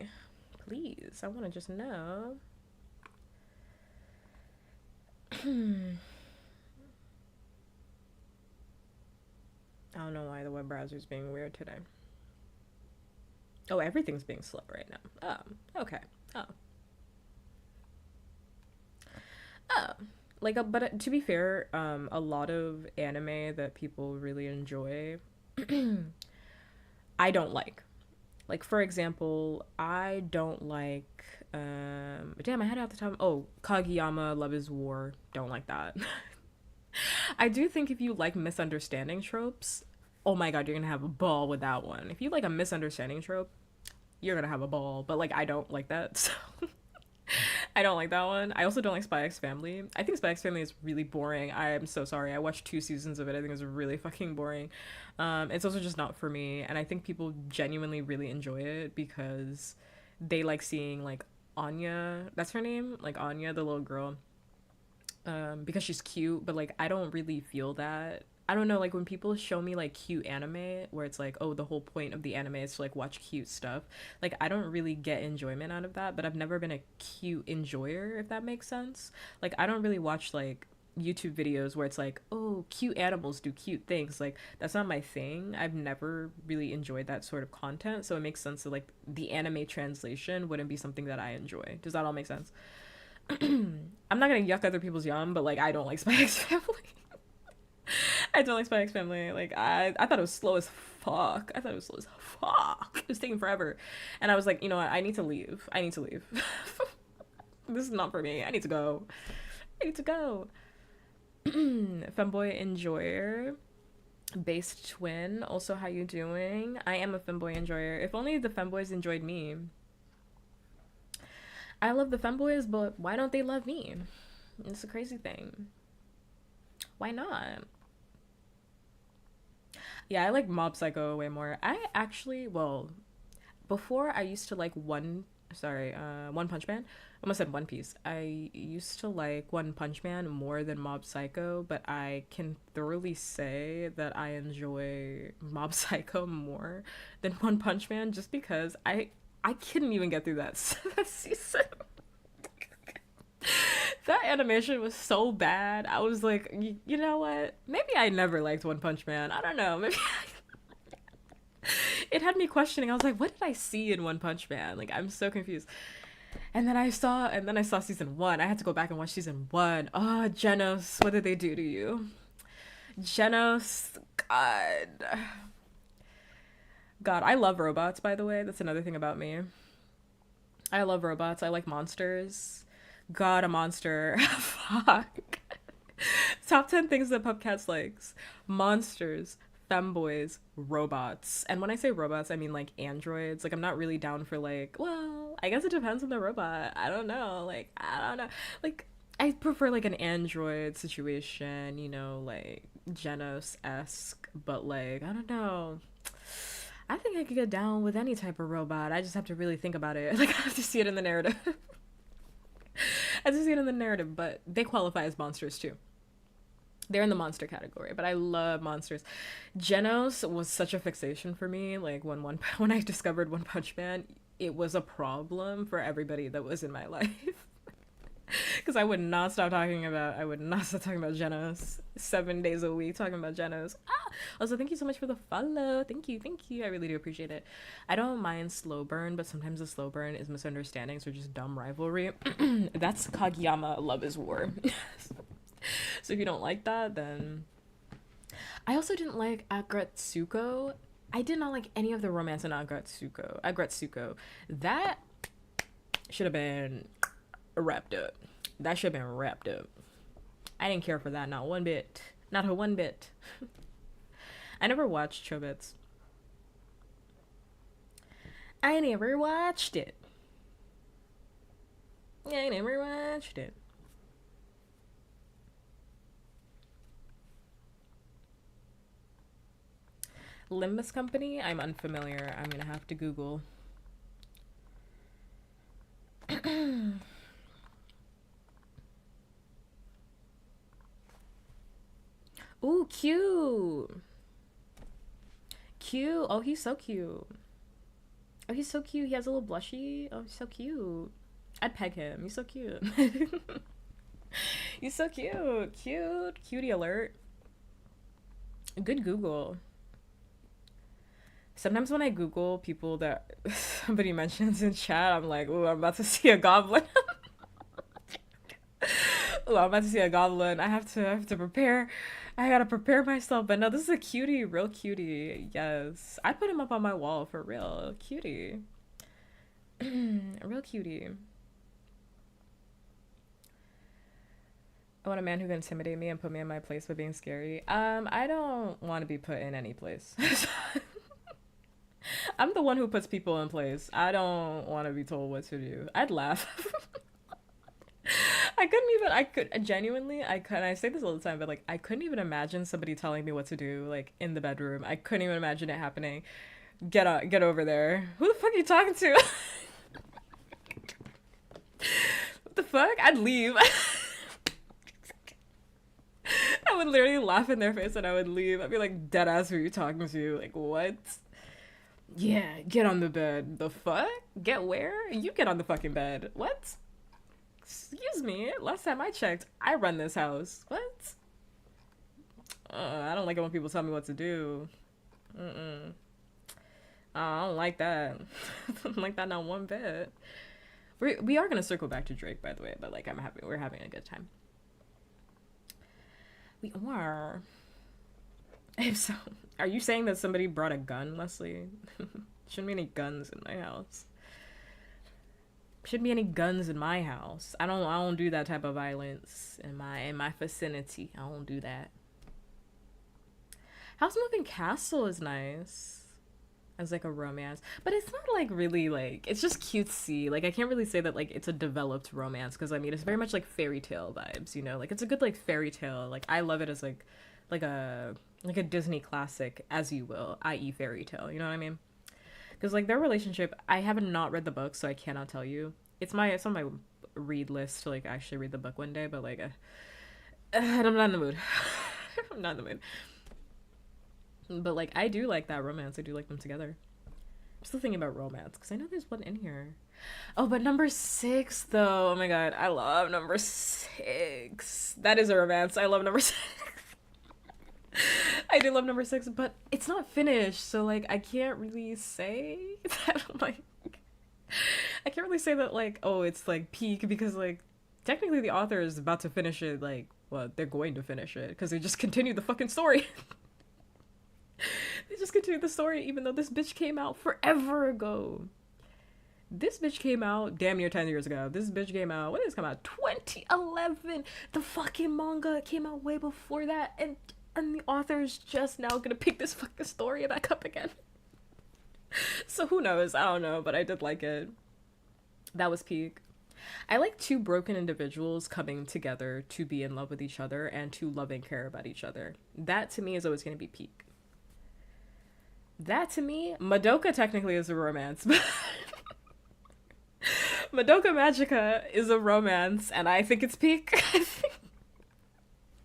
Please. I wanna just know. I don't know why the web browser's being weird today. Oh, everything's being slow right now. Oh, okay. Oh. Oh. Like, but to be fair, a lot of anime that people really enjoy, I don't like. Like, for example, I don't like, damn, I had it at the time. Oh, Kageyama, Love is War. Don't like that. I do think if you like misunderstanding tropes, oh my god, you're gonna have a ball with that one. If you like a misunderstanding trope, you're gonna have a ball. But like, I don't like that, so I don't like that one. I also don't like Spy X Family. I think Spy X Family is really boring. I'm so sorry. I watched 2 seasons of it. I think it's really fucking boring. It's also just not for me. And I think people genuinely really enjoy it because they like seeing like Anya. That's her name, like Anya, the little girl. Because she's cute, but like I don't really feel that. I don't know, like when people show me like cute anime where it's like, oh, the whole point of the anime is to like watch cute stuff. Like I don't really get enjoyment out of that, but I've never been a cute enjoyer, if that makes sense. Like I don't really watch like YouTube videos where it's like, oh, cute animals do cute things. Like that's not my thing. I've never really enjoyed that sort of content, so it makes sense that like the anime translation wouldn't be something that I enjoy. Does that all make sense? I'm not gonna yuck other people's yum, but like I don't like Spy X Family. I don't like Spy X Family. Like I thought it was slow as fuck. I thought it was slow as fuck. It was taking forever, and I was like, you know what? I need to leave. I need to leave. This is not for me. I need to go. I need to go. Femboy enjoyer. Based twin. Also, how you doing? I am a femboy enjoyer. If only the femboys enjoyed me. I love the femboys, but why don't they love me? It's a crazy thing. Why not? Yeah, I like Mob Psycho way more. I actually, well, before I used to like One Punch Man. I almost said One Piece. I used to like One Punch Man more than Mob Psycho, but I can thoroughly say that I enjoy Mob Psycho more than One Punch Man just because I couldn't even get through that season. That animation was so bad. I was like, you know what? Maybe I never liked One Punch Man. I don't know. Maybe it had me questioning. I was like, what did I see in One Punch Man? Like, I'm so confused. And then I saw season 1. I had to go back and watch season 1. Oh, Genos, what did they do to you? Genos, God, I love robots, by the way. That's another thing about me. I love robots. I like monsters. God, a monster. Fuck. Top 10 things that puppkats likes. Monsters, femboys, robots. And when I say robots, I mean like androids. Like I'm not really down for like, well, I guess it depends on the robot. I don't know. Like, I don't know. Like I prefer like an android situation, you know, like Genos-esque, but like, I don't know. I think I could get down with any type of robot. I just have to really think about it. Like I have to see it in the narrative. I have to see it in the narrative, but they qualify as monsters too. They're in the monster category, but I love monsters. Genos was such a fixation for me. Like when I discovered One Punch Man, it was a problem for everybody that was in my life. Because I would not stop talking about Genos 7 days a week talking about Genos. Also, thank you so much for the follow. Thank you. I really do appreciate it. I don't mind slow burn, but sometimes the slow burn is misunderstandings or just dumb rivalry. That's Kageyama Love is War. So if you don't like that, then I also didn't like Agretsuko. I did not like any of the romance in Agretsuko. That should have been wrapped up. That should have been wrapped up. I didn't care for that, not one bit. Not a one bit. I never watched Chobits. I never watched it. I never watched it. Limbus Company? I'm unfamiliar. I'm gonna have to Google. Ooh, cute. Cute. Oh, he's so cute. Oh, he's so cute. He has a little blushy. Oh, he's so cute. I'd peg him. He's so cute. He's so cute. Cute. Cutie alert. Good Google. Sometimes when I Google people that somebody mentions in chat, I'm like, ooh, I'm about to see a goblin. Ooh, I'm about to see a goblin. I have to prepare. I gotta prepare myself. But no, this is a cutie, real cutie. Yes. I put him up on my wall for real. Cutie. Real cutie. I want a man who can intimidate me and put me in my place by being scary. I don't want to be put in any place. I'm the one who puts people in place. I don't want to be told what to do. I'd laugh. I say this all the time, but like, I couldn't even imagine somebody telling me what to do, like, in the bedroom. I couldn't even imagine it happening. Get over there. Who the fuck are you talking to? What the fuck? I'd leave. I would literally laugh in their face and I would leave. I'd be like, dead ass, who are you talking to? Like, what? Yeah, get on the bed. The fuck? Get where? You get on the fucking bed. What? Excuse me. Last time I checked, I run this house. What? I don't like it when people tell me what to do. I don't like that. I don't like that not one bit. We are gonna circle back to Drake, by the way, but like, we're having a good time. We are. If so, are you saying that somebody brought a gun, Leslie? Shouldn't be any guns in my house. Shouldn't be any guns in my house. I don't do that type of violence in my vicinity. I don't do that. House Moving Castle is nice as like a romance, but it's not like really like, it's just cutesy. Like, I can't really say that like it's a developed romance, because I mean, it's very much like fairy tale vibes, you know? Like, it's a good like fairy tale. Like, I love it as like a Disney classic, as you will, i.e. fairy tale, you know what I mean? Because like their relationship, I haven't not read the book, so I cannot tell you. It's on my read list to like actually read the book one day, but like I'm not in the mood. I'm not in the mood. But like, I do like that romance. I do like them together. I'm still thinking about romance because I know there's one in here. Oh, but number 6 though. Oh my god, I love number 6. That is a romance. I love number 6. I do love number 6, but it's not finished, so like I can't really say that. Like, I can't really say that like, oh, it's like peak, because like technically the author is about to finish it. Like, well, they're going to finish it because they just continue the fucking story. They just continue the story, even though this bitch came out forever ago. This bitch came out damn near 10 years ago. This bitch came out, when did this come out? 2011. The fucking manga came out way before that, and the author is just now gonna pick this fucking story back up again. So who knows? I don't know, but I did like it. That was peak. I like two broken individuals coming together to be in love with each other and to love and care about each other. That to me is always gonna be peak. That to me, Madoka technically is a romance, but Madoka Magica is a romance, and I think it's peak.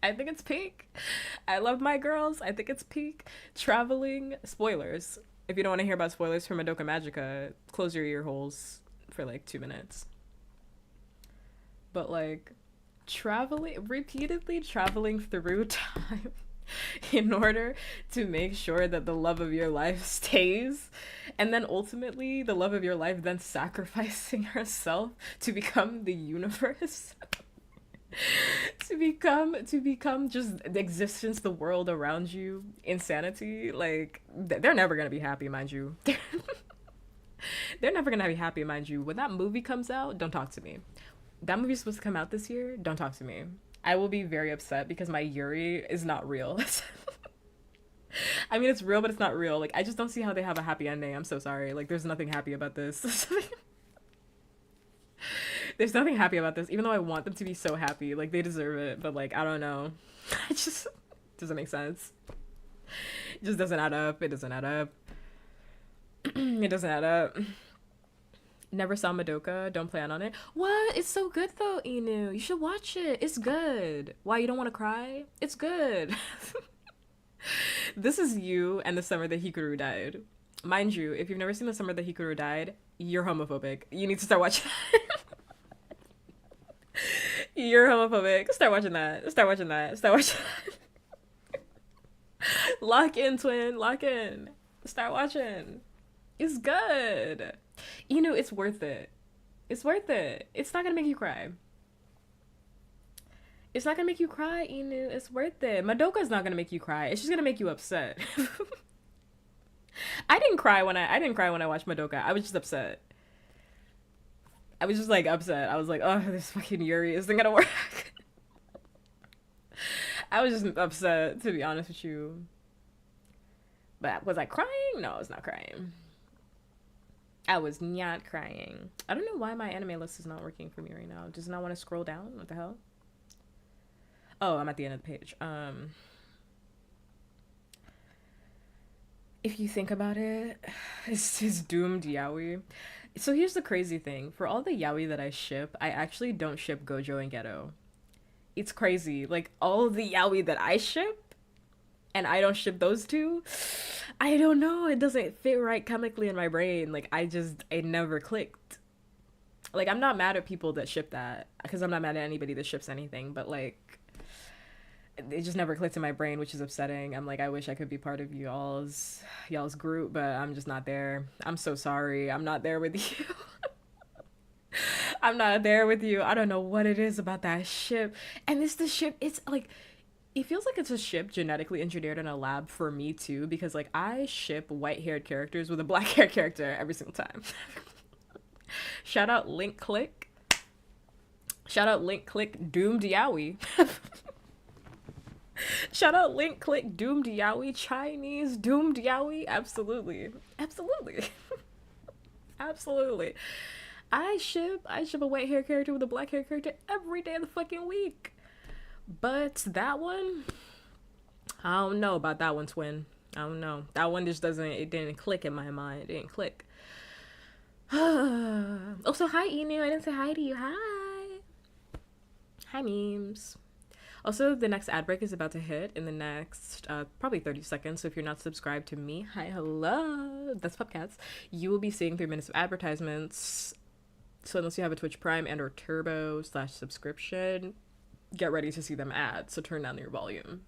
I think it's peak. I love my girls. I think it's peak. Traveling, spoilers. If you don't want to hear about spoilers for Madoka Magica, close your ear holes for like 2 minutes. But like, repeatedly traveling through time in order to make sure that the love of your life stays, and then ultimately the love of your life then sacrificing herself to become the universe. to become just the existence, the world around you, insanity. Like, they're never gonna be happy, mind you. They're never gonna be happy, mind you. When that movie comes out, don't talk to me. That movie's supposed to come out this year. Don't talk to me. I will be very upset because my Yuri is not real. I mean, it's real, but it's not real. Like, I just don't see how they have a happy ending. I'm so sorry. Like, there's nothing happy about this. There's nothing happy about this, even though I want them to be so happy. Like, they deserve it, but, like, I don't know. It just doesn't make sense. It just doesn't add up. It doesn't add up. It doesn't add up. Never saw Madoka. Don't plan on it. What? It's so good, though, Inu. You should watch it. It's good. Why, you don't want to cry? It's good. This is you and the summer that Hikaru died. Mind you, if you've never seen the summer that Hikaru died, you're homophobic. You need to start watching. You're homophobic. Start watching that. Start watching that. Start watching that. Lock in, twin. Lock in. Start watching. It's good. You know, it's worth it. It's worth it. It's not gonna make you cry. It's not gonna make you cry, Inu. It's worth it. Madoka's not gonna make you cry. It's just gonna make you upset. I didn't cry when I watched Madoka. I was just upset. I was just like upset. I was like, oh, this fucking Yuri isn't gonna work. I was just upset, to be honest with you. But was I crying? No, I was not crying. I was not crying. I don't know why my anime list is not working for me right now. Does it not want to scroll down? What the hell? Oh, I'm at the end of the page. If you think about it, it's doomed yaoi. So here's the crazy thing. For all the yaoi that I ship, I actually don't ship Gojo and Geto. It's crazy. Like, all of the yaoi that I ship, and I don't ship those two, I don't know. It doesn't fit right chemically in my brain. Like, it never clicked. Like, I'm not mad at people that ship that, because I'm not mad at anybody that ships anything, but, like, it just never clicked in my brain, which is upsetting. I'm like, I wish I could be part of y'all's group, but I'm just not there. I'm so sorry. I'm not there with you. I'm not there with you. I don't know what it is about that ship. And the ship, it's like, it feels like it's a ship genetically engineered in a lab for me too, because like I ship white-haired characters with a black-haired character every single time. Shout out Link Click. Shout out Link Click Doomed Yaoi. Shout out Link Click Doomed Yaoi, Chinese Doomed Yaoi. Absolutely. Absolutely. Absolutely. I ship a white hair character with a black hair character every day of the fucking week. But that one, I don't know about that one, twin. I don't know. That one just didn't click in my mind. It didn't click. Oh, so hi, Inu. I didn't say hi to you. Hi. Hi, memes. Also, the next ad break is about to hit in the next probably 30 seconds. So if you're not subscribed to me, hi, hello, that's Puppkats. You will be seeing 3 minutes of advertisements. So unless you have a Twitch Prime and or Turbo / subscription, get ready to see them ads. So turn down your volume.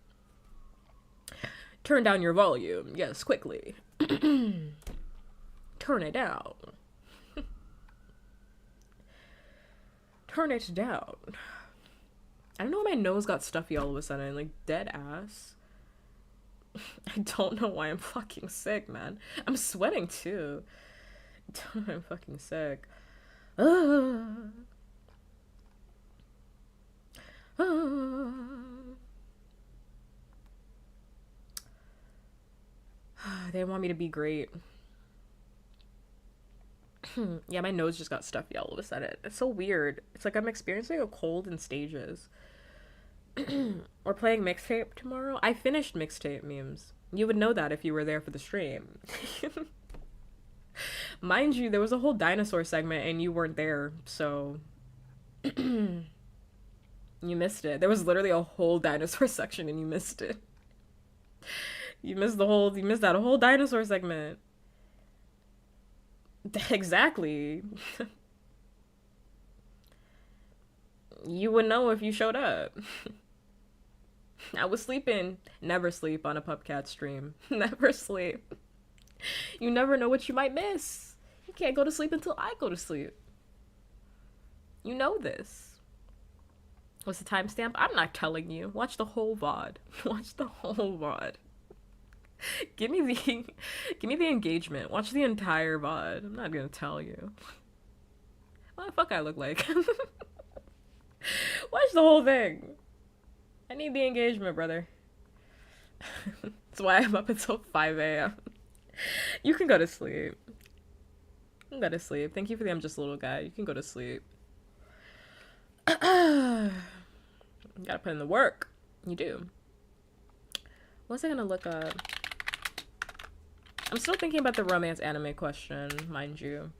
Turn down your volume. Yes, quickly. Turn it down. Turn it down. I don't know why my nose got stuffy all of a sudden, like dead ass. I don't know why I'm fucking sick, man. I'm sweating too. I'm fucking sick. They want me to be great. Yeah, my nose just got stuffy all of a sudden. It's so weird. It's like I'm experiencing a cold in stages. We're playing mixtape tomorrow. I finished mixtape memes. You would know that if you were there for the stream. Mind you, there was a whole dinosaur segment and you weren't there, so you missed it. There was literally a whole dinosaur section and you missed it. You missed that whole dinosaur segment. Exactly. You would know if you showed up. I was sleeping. Never sleep on a Puppkat stream. Never sleep. You never know what you might miss. You can't go to sleep until I go to sleep. You know this. What's the timestamp? I'm not telling you. Watch the whole VOD. Watch the whole VOD. Give me the engagement. Watch the entire VOD. I'm not gonna tell you. What the fuck I look like? Watch the whole thing. I need the engagement, brother. That's why I'm up until 5 a.m. You can go to sleep. You can go to sleep. Thank you for the I'm just a little guy. You can go to sleep. You gotta put in the work. You do. What's I gonna look up? I'm still thinking about the romance anime question, mind you.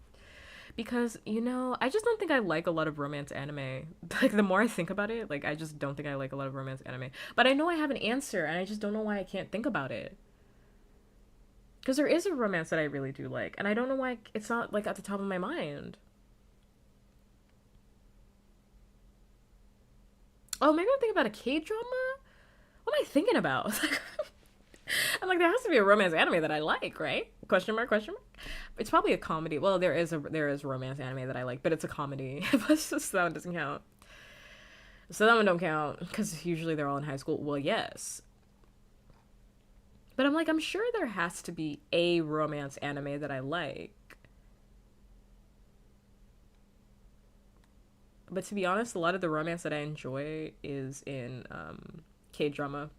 Because, you know, I just don't think I like a lot of romance anime. Like, the more I think about it, like, I just don't think I like a lot of romance anime. But I know I have an answer, and I just don't know why I can't think about it. Because there is a romance that I really do like, and I don't know why it's not, like, at the top of my mind. Oh, maybe I'm thinking about a K-drama? What am I thinking about? I'm like, there has to be a romance anime that I like, right? Question mark, question mark. It's probably a comedy. Well, there is romance anime that I like, but it's a comedy. So that one doesn't count. So that one don't count because usually they're all in high school. Well, yes, but I'm like, I'm sure there has to be a romance anime that I like. But to be honest, a lot of the romance that I enjoy is in K-drama.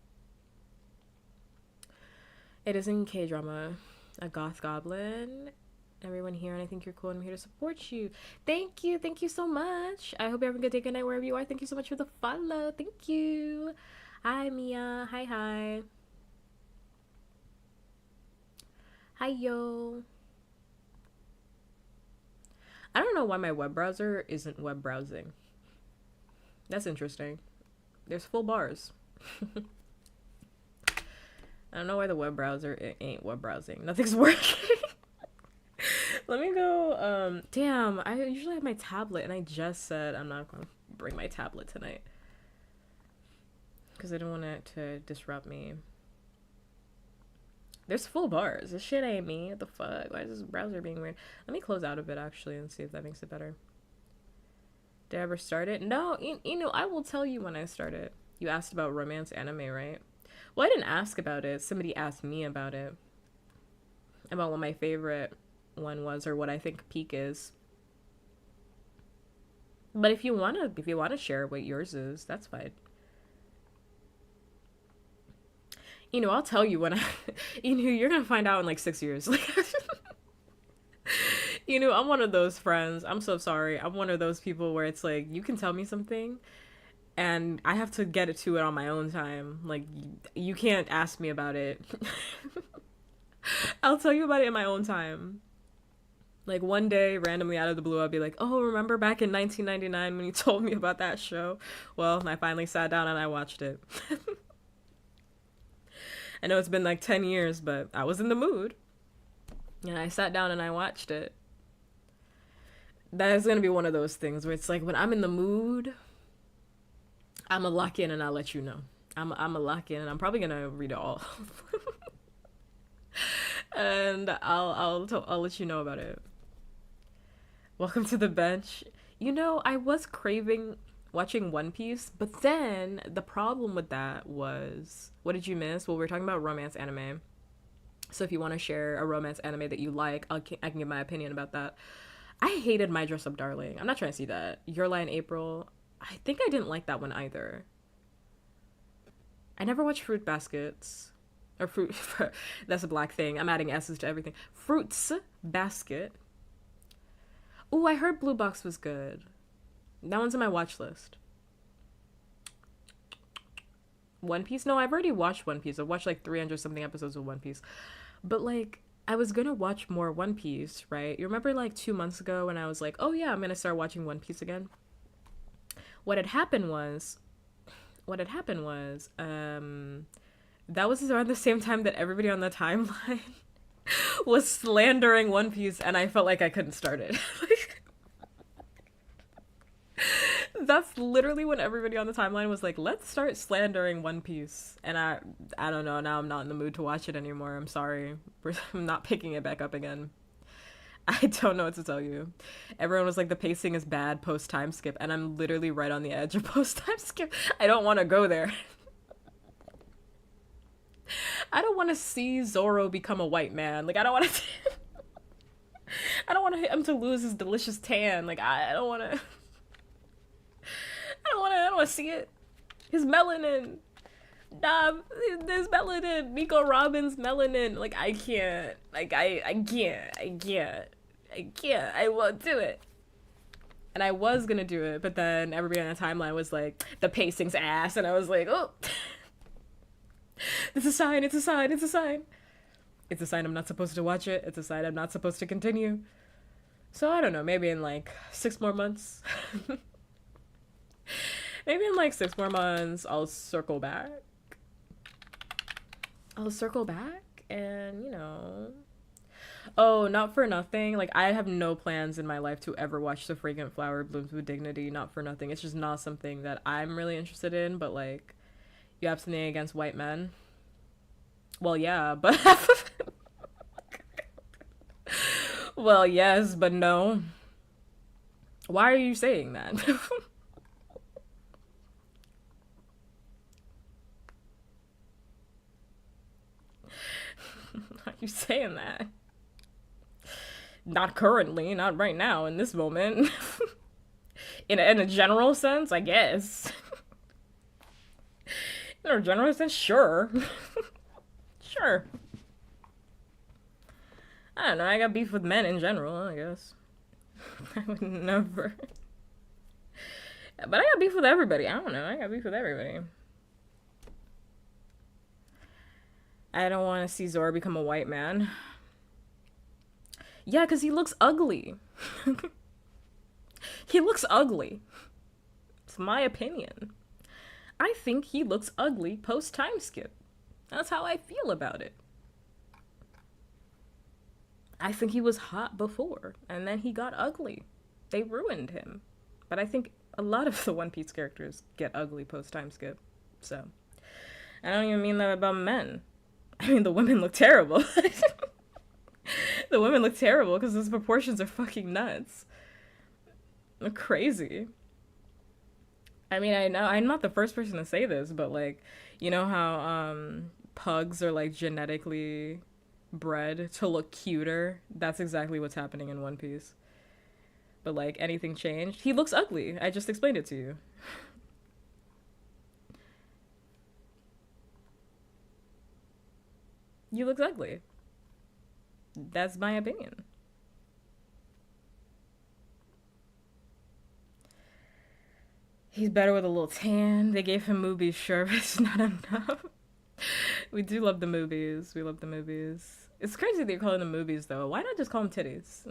It is in K-drama. A goth goblin. Everyone here, and I think you're cool, and I'm here to support you. Thank you. Thank you so much. I hope you're having a good day, good night, wherever you are. Thank you so much for the follow. Thank you. Hi, Mia. Hi, hi. Hi, yo. I don't know why my web browser isn't web browsing. That's interesting. There's full bars. I don't know why the web browser ain't web browsing. Nothing's working. Let me go. Damn, I usually have my tablet, and I just said I'm not going to bring my tablet tonight because I don't want it to disrupt me. There's full bars. This shit ain't me. What the fuck? Why is this browser being weird? Let me close out of it, actually, and see if that makes it better. Did I ever start it? No, you know, I will tell you when I start it. You asked about romance anime, right? Well, I didn't ask about it. Somebody asked me about it. About what my favorite one was, or what I think peak is. But if you wanna share what yours is, that's fine. You know, I'll tell you when I you know, you're gonna find out in like 6 years. Like you know, I'm one of those friends. I'm so sorry. I'm one of those people where it's like you can tell me something and I have to get it to it on my own time. Like you can't ask me about it. I'll tell you about it in my own time. Like one day, randomly out of the blue, I'll be like, oh, remember back in 1999 when you told me about that show? Well, I finally sat down and I watched it. I know it's been like 10 years, but I was in the mood. And I sat down and I watched it. That is going to be one of those things where it's like when I'm in the mood, I'm going to lock in and I'll let you know. I'm going to lock in and I'm probably going to read it all. And I'll let you know about it. Welcome to the bench. You know, I was craving watching One Piece, but then the problem with that was, what did you miss? Well, we were talking about romance anime. So if you want to share a romance anime that you like, I can give my opinion about that. I hated My Dress Up Darling. I'm not trying to see that. Your Lie in April. I think I didn't like that one either. I never watched Fruit Baskets. Or Fruit. That's a black thing. I'm adding S's to everything. Fruits Basket. Oh, I heard Blue Box was good. That one's on my watch list. One Piece? No, I've already watched One Piece. I've watched like 300 something episodes of One Piece. But like, I was gonna watch more One Piece, right? You remember like 2 months ago when I was like, oh yeah, I'm gonna start watching One Piece again? What had happened was, that was around the same time that everybody on the timeline was slandering One Piece, and I felt like I couldn't start it. That's literally when everybody on the timeline was like, let's start slandering One Piece. And I don't know, now I'm not in the mood to watch it anymore. I'm sorry. I'm not picking it back up again. I don't know what to tell you. Everyone was like, the pacing is bad post time skip, and I'm literally right on the edge of post time skip. I don't want to go there. I don't want to see Zoro become a white man. Like, I don't want to I don't want him to lose his delicious tan. Like, I don't want want to see it. His melanin. Nah, there's melanin. Nico Robbins melanin. Like, I can't. Like, I can't. I won't do it. And I was gonna do it, but then everybody on the timeline was like, the pacing's ass. And I was like, oh. It's a sign, it's a sign, it's a sign. It's a sign I'm not supposed to watch it. It's a sign I'm not supposed to continue. So I don't know, maybe in like 6 more months. Maybe in like 6 more months, I'll circle back. And, you know. Oh, not for nothing. Like, I have no plans in my life to ever watch The Fragrant Flower Blooms with Dignity. Not for nothing. It's just not something that I'm really interested in. But, like, you have something against white men? Well, yeah, but... Well, yes, but no. Why are you saying that? Why are you saying that? Not currently, not right now, in this moment. in a general sense, I guess. In a general sense, sure. Sure. I don't know, I got beef with men in general, I guess. I would never. But I got beef with everybody. I don't know, I got beef with everybody. I don't want to see Zora become a white man. Yeah, because he looks ugly. He looks ugly. It's my opinion. I think he looks ugly post time skip. That's how I feel about it. I think he was hot before, and then he got ugly. They ruined him. But I think a lot of the One Piece characters get ugly post time skip. So, I don't even mean that about men. I mean, the women look terrible. The women look terrible because those proportions are fucking nuts. They're crazy. I mean, I know I'm not the first person to say this, but like, you know how pugs are like genetically bred to look cuter? That's exactly what's happening in One Piece. But like, anything changed? He looks ugly. I just explained it to you. He looks ugly. That's my opinion. He's better with a little tan. They gave him movies, sure, but it's not enough. We do love the movies. We love the movies. It's crazy that you're calling them movies, though. Why not just call them titties?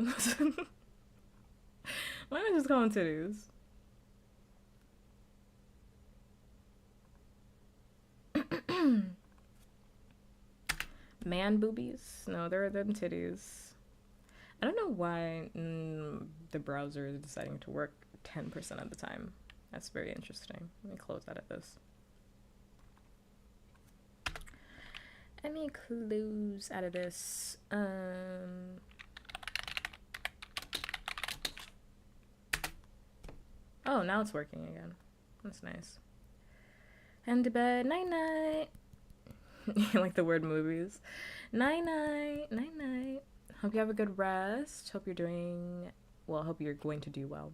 Why not just call them titties? Man boobies? No, they're them titties. I don't know why the browser is deciding to work 10% of the time. That's very interesting. Let me close out of this. Let me close out of this. Oh, now it's working again. That's nice. And to bed. Night night. You like the word movies. Night night. Night night. Hope you have a good rest. Hope you're doing well. Hope you're going to do well.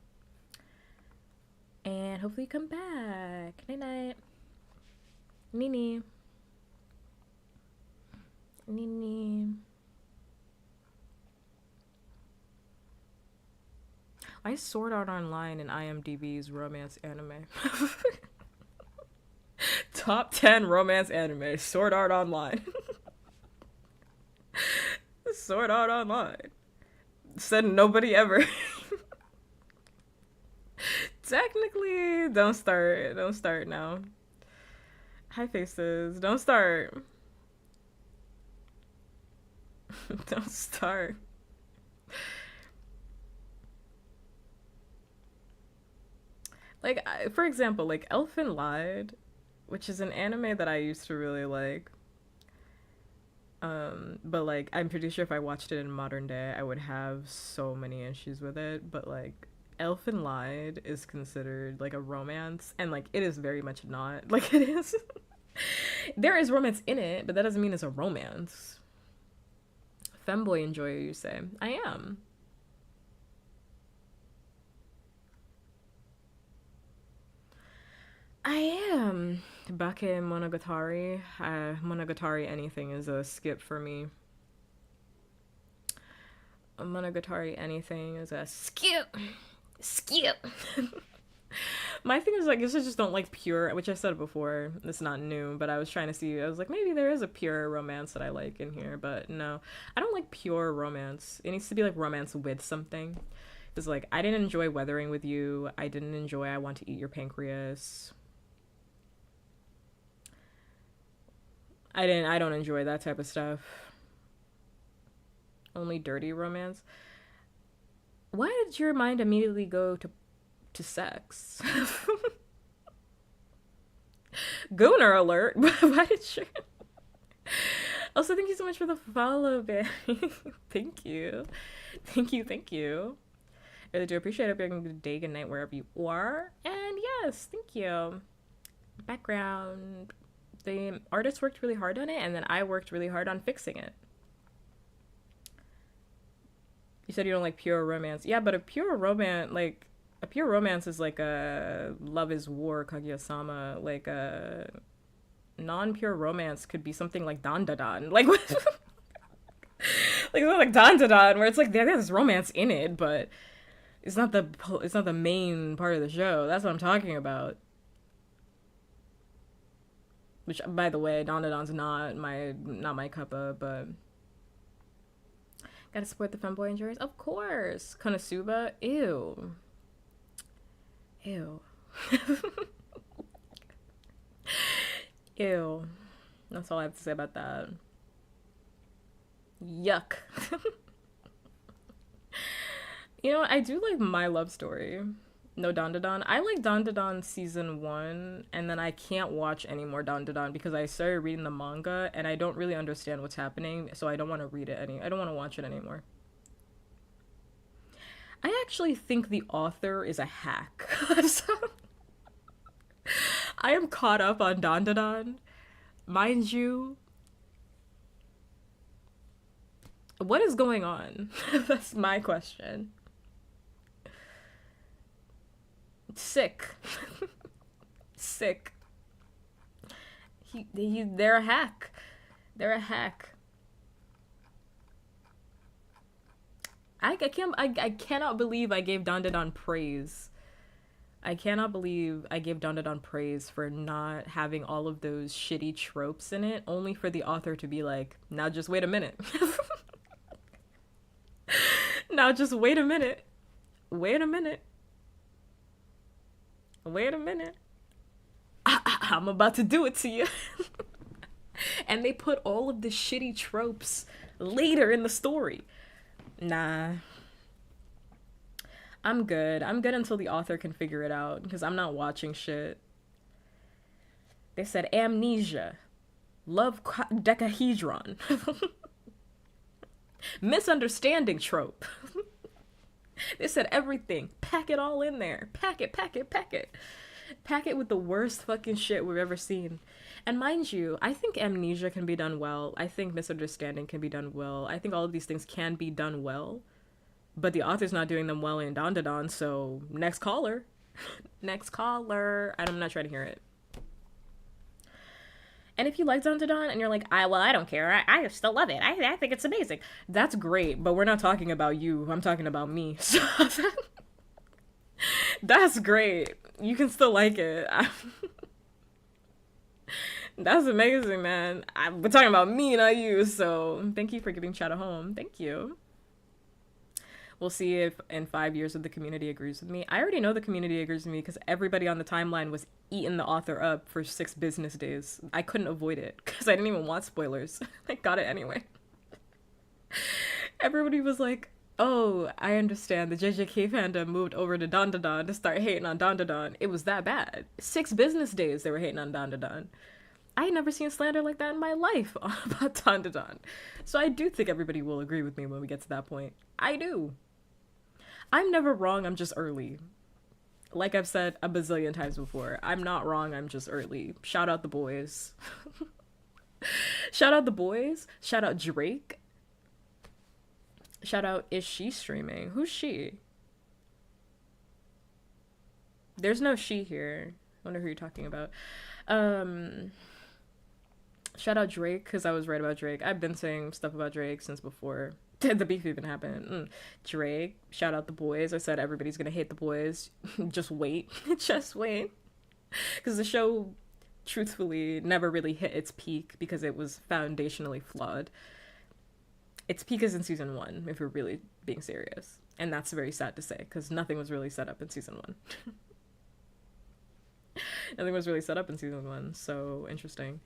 And hopefully you come back. Night night. Nini. Nini. I Sword Art Online in IMDb's romance anime. Top 10 romance anime. Sword Art Online. Sword Art Online. Said nobody ever. Technically, don't start. Don't start now. Hi, faces. Don't start. Don't start. Like, for example, like Elfen Lied, which is an anime that I used to really like. But like, I'm pretty sure if I watched it in modern day, I would have so many issues with it. But like, Elfen Lied is considered like a romance, and like, it is very much not. Like, it is. There is romance in it, but that doesn't mean it's a romance. Femboy enjoyer, you say? I am. Bake Monogatari. Monogatari anything is a skip for me. A Monogatari anything is a skip. Skip. My thing is, like, I guess I just don't like pure, which I said before, it's not new, but I was trying to see, I was like, maybe there is a pure romance that I like in here, but no. I don't like pure romance. It needs to be, like, romance with something. Because, like, I didn't enjoy Weathering with You. I didn't enjoy I Want to Eat Your Pancreas. I don't enjoy that type of stuff. Only dirty romance. Why did your mind immediately go to sex? Gooner alert. Why did you? Also, thank you so much for the follow, babe. Thank you. Thank you. I really do appreciate it. Hope you're having a good day, good night, wherever you are. And yes, thank you. Background. The artist worked really hard on it, and then I worked really hard on fixing it. You said you don't like pure romance. Yeah, but a pure romance is like a Love is War, Kaguya-sama. Like a non-pure romance could be something like Dan-da-dan. Like, like it's not like Dan-da-dan, where it's like there's romance in it, but it's not the main part of the show. That's what I'm talking about. Which, by the way, Dan-da-dan's not my cuppa, but gotta support the femboy enjoyers, of course. Konosuba, ew. Ew. That's all I have to say about that. Yuck. You know, I do like My Love Story. No Dan-da-dan. I like Dan-da-dan season 1, and then I can't watch any more Dan-da-dan because I started reading the manga and I don't really understand what's happening, so I don't want to read it I don't want to watch it anymore. I actually think the author is a hack. I am caught up on Dan-da-dan. Mind you, what is going on? That's my question. Sick. Sick. They're a hack. They're a hack. I cannot believe I gave Dan-da-dan praise. I cannot believe I gave Dan-da-dan praise for not having all of those shitty tropes in it, only for the author to be like, now just wait a minute. Now just wait a minute. Wait a minute. Wait a minute. I'm about to do it to you. And they put all of the shitty tropes later in the story. Nah. I'm good. I'm good until the author can figure it out, because I'm not watching shit. They said amnesia. Love decahedron. Misunderstanding trope. They said everything. Pack it all in there. Pack it. Pack it with the worst fucking shit we've ever seen. And mind you, I think amnesia can be done well. I think misunderstanding can be done well. I think all of these things can be done well. But the author's not doing them well in Dan-da-dan, so next caller. Next caller. I'm not trying to hear it. And if you like Dan-da-dan and you're like, I don't care. I still love it. I think it's amazing. That's great, but we're not talking about you. I'm talking about me. So that's great. You can still like it. That's amazing, man. We're talking about me, not you. So thank you for giving chat a home. Thank you. We'll see if in 5 years if the community agrees with me. I already know the community agrees with me because everybody on the timeline was eating the author up for 6 business days. I couldn't avoid it because I didn't even want spoilers. I got it anyway. Everybody was like, oh, I understand. The JJK fandom moved over to Dan-da-dan to start hating on Dan-da-dan. It was that bad. 6 business days they were hating on Dan-da-dan. I had never seen slander like that in my life about Dan-da-dan. So I do think everybody will agree with me when we get to that point. I do. I'm never wrong, I'm just early. Like I've said a bazillion times before, I'm not wrong, I'm just early. Shout out the boys. Shout out the boys. Shout out Drake. Shout out, is she streaming? Who's she? There's no she here. Wonder who you're talking about. Um, Shout out Drake, because I was right about Drake. I've been saying stuff about Drake since before the beef even happened. Drake, shout out the boys. I said everybody's gonna hate the boys. Just wait. Just wait. Because the show, truthfully, never really hit its peak because it was foundationally flawed. Its peak is in season 1, if we're really being serious. And that's very sad to say, because nothing was really set up in season 1. Nothing was really set up in season 1, so interesting.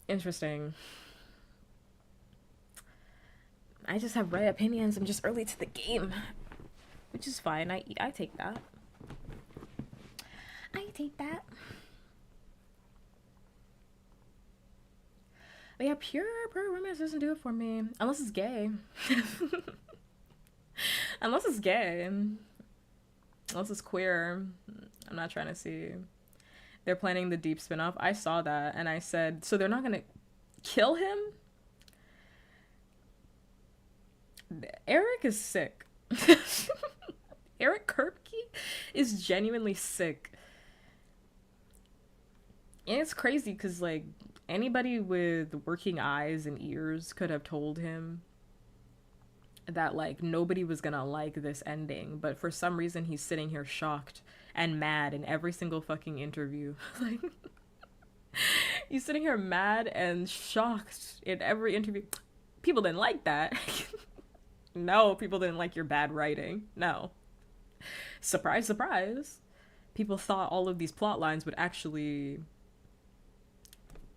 Interesting. I just have right opinions. I'm just early to the game, which is fine. I take that. I take that. But yeah, pure romance doesn't do it for me. Unless it's gay. Unless it's gay. Unless it's queer. I'm not trying to see. They're planning the deep spin-off. I saw that and I said, so they're not gonna kill him? Eric is sick. Eric Kripke is genuinely sick. And it's crazy because, like, anybody with working eyes and ears could have told him that, like, nobody was gonna like this ending. But for some reason, he's sitting here shocked and mad in every single fucking interview. Like, he's sitting here mad and shocked in every interview. People didn't like that. No, people didn't like your bad writing. No. Surprise, surprise. People thought all of these plot lines would actually,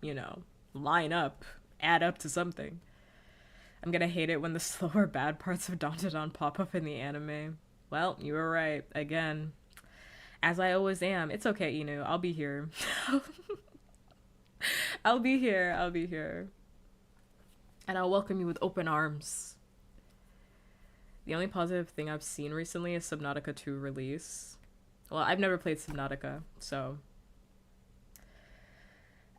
you know, line up, add up to something. I'm gonna hate it when the slower bad parts of Dandadan pop up in the anime. Well, you were right. Again. As I always am. It's okay, Inu. I'll be here. I'll be here. I'll be here. And I'll welcome you with open arms. The only positive thing I've seen recently is Subnautica 2 release. Well, I've never played Subnautica, so...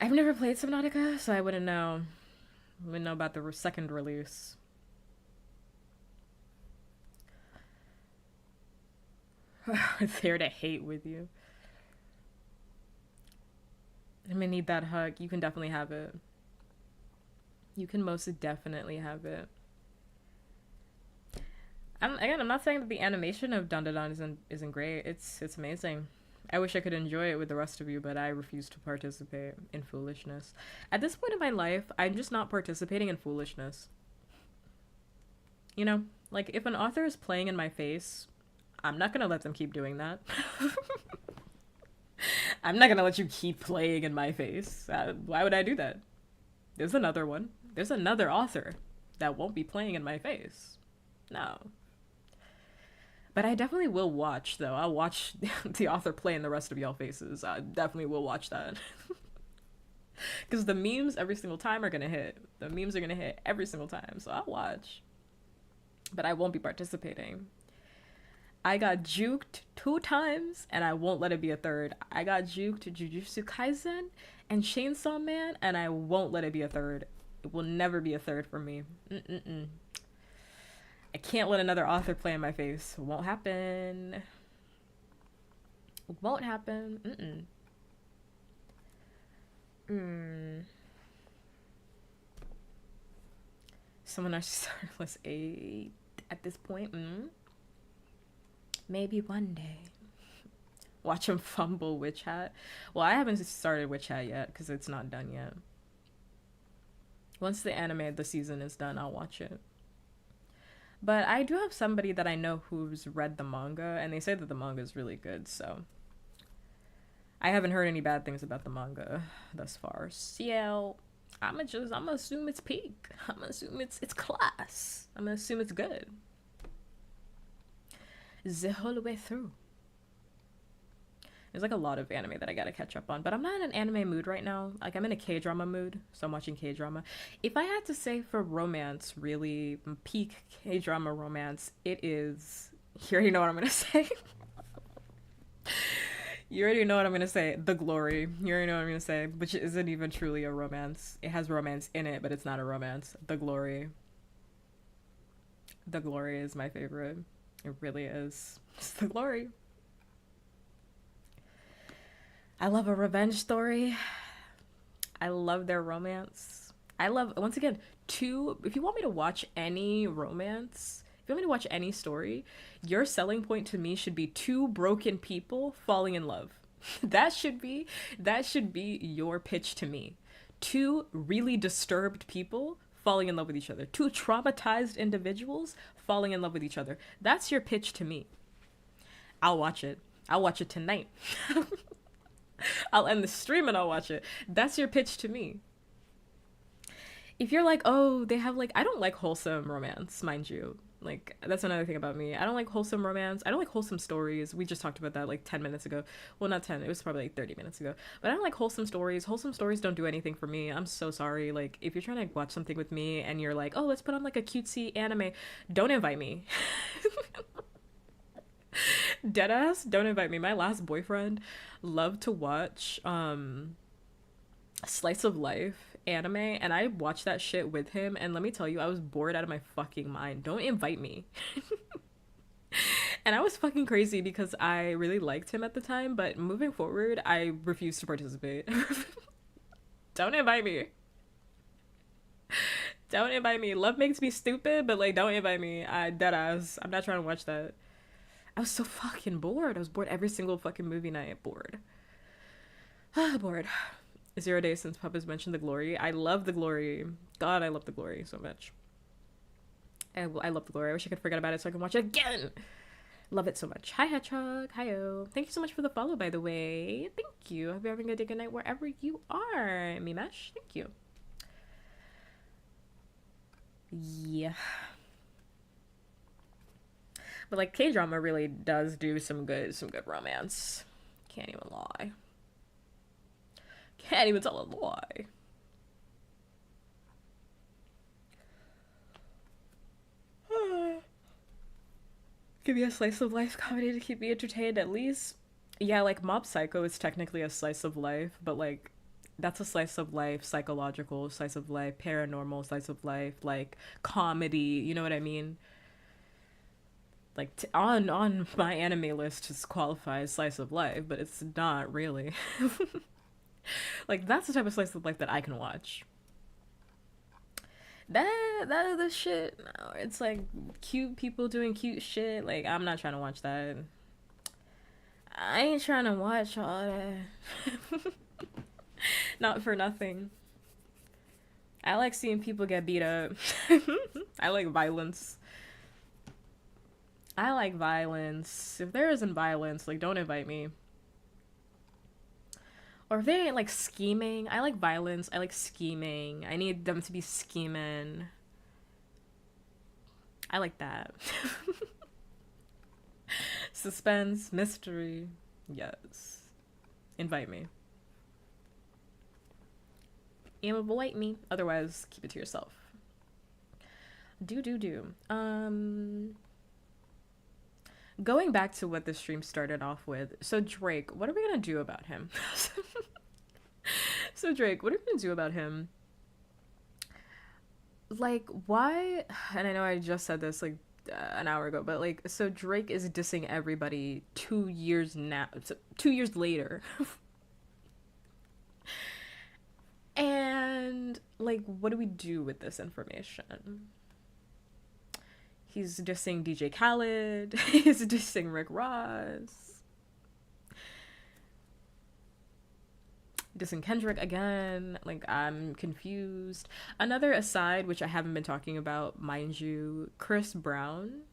I've never played Subnautica, so I wouldn't know. I wouldn't know about the second release. There to hate with you. I'm gonna need that hug. You can definitely have it. You can most definitely have it. I'm not saying that the animation of Dandadan isn't great. It's amazing. I wish I could enjoy it with the rest of you, but I refuse to participate in foolishness. At this point in my life, I'm just not participating in foolishness. You know, like, if an author is playing in my face, I'm not gonna let them keep doing that. I'm not gonna let you keep playing in my face. Why would I do that? There's another one. There's another author that won't be playing in my face. No. But I definitely will watch, though. I'll watch the author play in the rest of y'all faces. I definitely will watch that. Because the memes every single time are gonna hit. The memes are gonna hit every single time, so I'll watch. But I won't be participating. I got juked 2 times, and I won't let it be a third. I got juked Jujutsu Kaisen and Chainsaw Man, and I won't let it be a third. It will never be a third for me. I can't let another author play in my face. It won't happen. It won't happen. Someone I started was 8 at this point. Maybe one day. Watch him fumble Witch Hat. Well, I haven't started Witch Hat yet because it's not done yet. Once the anime, the season is done, I'll watch it. But I do have somebody that I know who's read the manga, and they say that the manga is really good, so... I haven't heard any bad things about the manga thus far. So, I'm gonna assume it's peak. I'm gonna assume it's class. I'm gonna assume it's good. The whole way through. There's like a lot of anime that I gotta catch up on, but I'm not in an anime mood right now. Like, I'm in a K-drama mood, so I'm watching K-drama. If I had to say for romance, really, peak K-drama romance, it is... You already know what I'm gonna say. You already know what I'm gonna say. The Glory. You already know what I'm gonna say, which isn't even truly a romance. It has romance in it, but it's not a romance. The Glory. The Glory is my favorite. It really is. It's The Glory. I love a revenge story. I love their romance. I love, once again, two, if you want me to watch any romance, if you want me to watch any story, your selling point to me should be two broken people falling in love. that should be that should be your pitch to me. Two really disturbed people falling in love with each other. Two traumatized individuals falling in love with each other. That's your pitch to me. I'll watch it. I'll watch it tonight. I'll end the stream and I'll watch it. That's your pitch to me. If you're like, oh, they have like, I don't like wholesome romance, mind you. Like, that's another thing about me. I don't like wholesome romance. I don't like wholesome stories. We just talked about that like 10 minutes ago. Well, not 10, it was probably like 30 minutes ago. But I don't like wholesome stories. Wholesome stories don't do anything for me. I'm so sorry. Like, if you're trying to watch something with me and you're like, oh, let's put on like a cutesy anime, don't invite me. Deadass, don't invite me. My last boyfriend loved to watch slice of life anime, and I watched that shit with him, and let me tell you, I was bored out of my fucking mind. Don't invite me. And I was fucking crazy because I really liked him at the time, but moving forward, I refuse to participate. Don't invite me. Don't invite me. Love makes me stupid, but like, don't invite me. I dead ass. I'm not trying to watch that. I was so fucking bored. I was bored every single fucking movie night. Bored. Bored. 0 days since Papa's mentioned The Glory. I love The Glory. God, I love The Glory so much. I love The Glory. I wish I could forget about it so I can watch it again. Love it so much. Hi, Hedgehog. Hi-yo. Thank you so much for the follow, by the way. Thank you. Hope you're having a good night wherever you are. Mimesh, thank you. Yeah. But like K-drama really does do some good romance. Can't even lie. Can't even tell a lie. Give me a slice of life comedy to keep me entertained at least. Yeah, like Mob Psycho is technically a slice of life, but like that's a slice of life, psychological slice of life, paranormal slice of life, like comedy, you know what I mean? Like on my anime list just qualifies slice of life, but it's not really. Like that's the type of slice of life that I can watch. That other shit, no, it's like cute people doing cute shit. Like I'm not trying to watch that. I ain't trying to watch all that. Not for nothing. I like seeing people get beat up. I like violence. I like violence. If there isn't violence, like don't invite me. Or if they ain't like scheming, I like violence. I like scheming. I need them to be scheming. I like that. Suspense, mystery. Yes. Invite me. Invite me. Otherwise, keep it to yourself. Do. Going back to what the stream started off with. So Drake, what are we gonna do about him? So Drake, what are we gonna do about him? Like, why? And I know I just said this like an hour ago, but like, so Drake is dissing everybody 2 years now, 2 years later. And like, what do we do with this information? He's dissing DJ Khaled. He's dissing Rick Ross. Dissing Kendrick again. Like, I'm confused. Another aside, which I haven't been talking about, mind you, Chris Brown.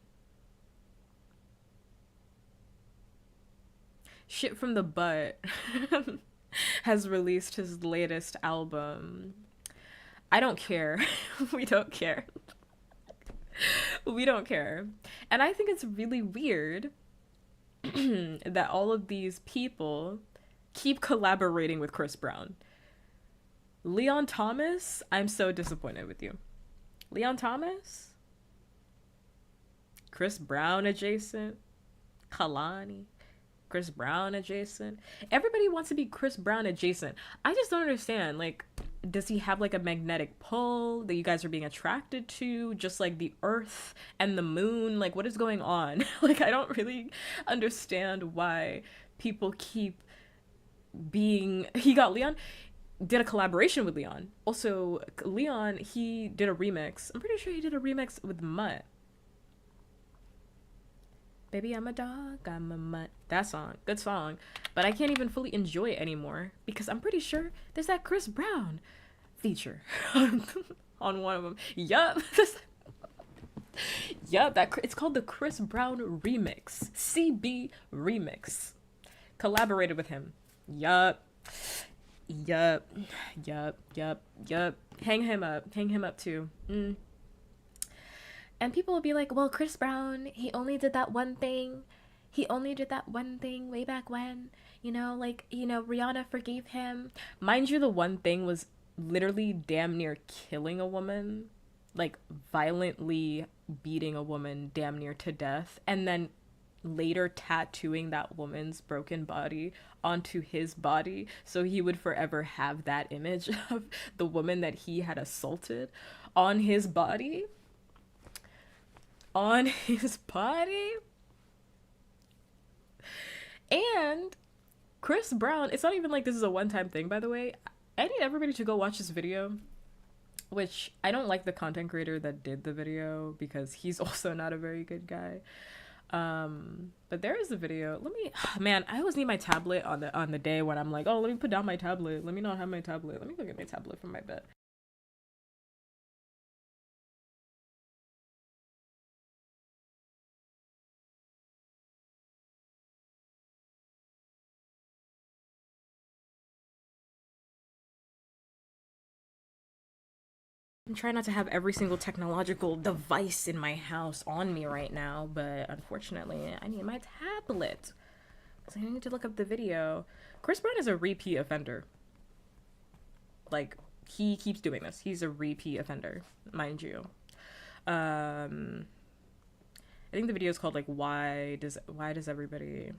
Shit from the Butt has released his latest album. I don't care. We don't care. We don't care. And I think it's really weird that all of these people keep collaborating with Chris Brown. Leon Thomas, I'm so disappointed with you. Leon Thomas? Chris Brown adjacent? Kalani? Chris Brown adjacent? Everybody wants to be Chris Brown adjacent. I just don't understand. Like, does he have like a magnetic pull that you guys are being attracted to, just like the earth and the moon? Like, what is going on? Like, I don't really understand why people keep he got Leon did a collaboration with Leon. Also, Leon, he did a remix. I'm pretty sure he did a remix with Mutt. Baby, I'm a dog, I'm a mutt. That song, good song. But I can't even fully enjoy it anymore because I'm pretty sure there's that Chris Brown feature on one of them. Yup. Yup, it's called the Chris Brown Remix. CB Remix. Collaborated with him. Yup. Yup. Yup. Yup. Yup. Hang him up too. And people will be like, well, Chris Brown, he only did that one thing. He only did that one thing way back when. Rihanna forgave him. Mind you, the one thing was literally damn near killing a woman. Like, violently beating a woman damn near to death. And then later tattooing that woman's broken body onto his body. So he would forever have that image of the woman that he had assaulted on his body. On his body. And Chris Brown, it's not even like this is a one-time thing, by the way. I need everybody to go watch this video, which I don't like the content creator that did the video because he's also not a very good guy. But there is a video. Man, I always need my tablet on the day when I'm like, oh, let me put down my tablet. Let me not have my tablet. Let me go get my tablet from my bed. I'm trying not to have every single technological device in my house on me right now, but unfortunately, I need my tablet. So I need to look up the video. Chris Brown is a repeat offender. Like, he keeps doing this. He's a repeat offender, mind you. I think the video is called, like, why does everyone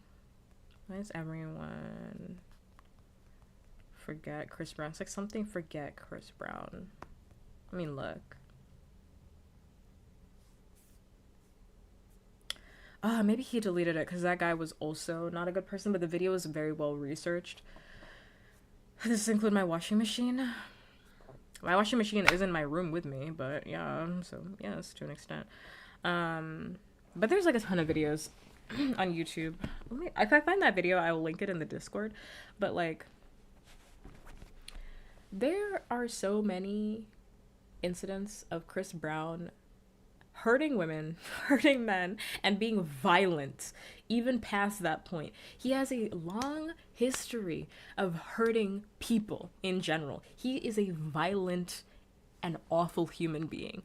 forget Chris Brown? It's like something forget Chris Brown. I mean, look. Maybe he deleted it because that guy was also not a good person, but the video was very well researched. Does this include my washing machine? My washing machine is in my room with me, but yeah, so yes, to an extent. But there's like a ton of videos on YouTube. If I find that video, I will link it in the Discord. But like, there are so many incidents of Chris Brown hurting women, hurting men, and being violent, even past that point. He has a long history of hurting people in general. He is a violent and awful human being.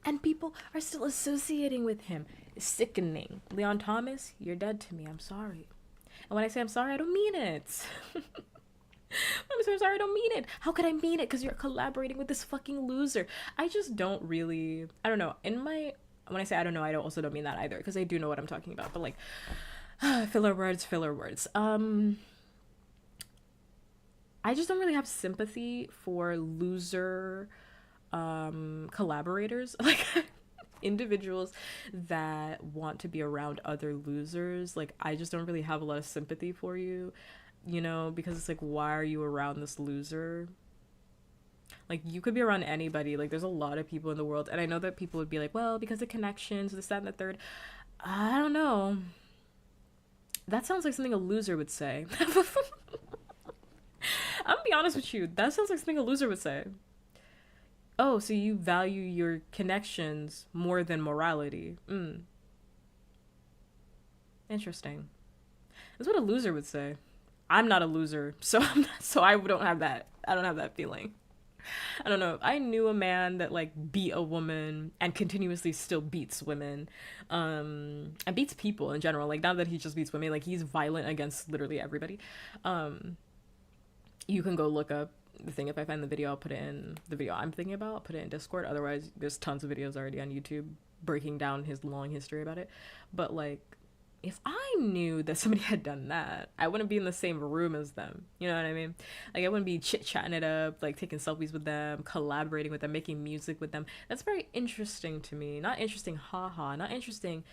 And people are still associating with him. Sickening. Leon Thomas, you're dead to me. I'm sorry. And when I say I'm sorry, I don't mean it. I'm so sorry, I don't mean it. How could I mean it? Because you're collaborating with this fucking loser. I just don't really, I don't know. When I say I don't know, I also don't mean that either. Because I do know what I'm talking about. But like, filler words. I just don't really have sympathy for loser collaborators. Like, individuals that want to be around other losers. Like, I just don't really have a lot of sympathy for you. You know, because it's like, why are you around this loser? Like, you could be around anybody. Like, there's a lot of people in the world. And I know that people would be like, well, because of connections, this, that, and the third. I don't know. That sounds like something a loser would say. I'm gonna be honest with you. That sounds like something a loser would say. Oh, so you value your connections more than morality. Interesting. That's what a loser would say. I'm not a loser, so I don't have that. I don't have that feeling. I don't know. I knew a man that like beat a woman and continuously still beats women, and beats people in general. Like, not that he just beats women. Like, he's violent against literally everybody. You can go look up the thing. If I find the video, I'll put it in the video I'm thinking about. I'll put it in Discord. Otherwise, there's tons of videos already on YouTube breaking down his long history about it. But like, if I knew that somebody had done that, I wouldn't be in the same room as them. You know what I mean? Like, I wouldn't be chit-chatting it up, like taking selfies with them, collaborating with them, making music with them. That's very interesting to me. Not interesting, haha. Not interesting,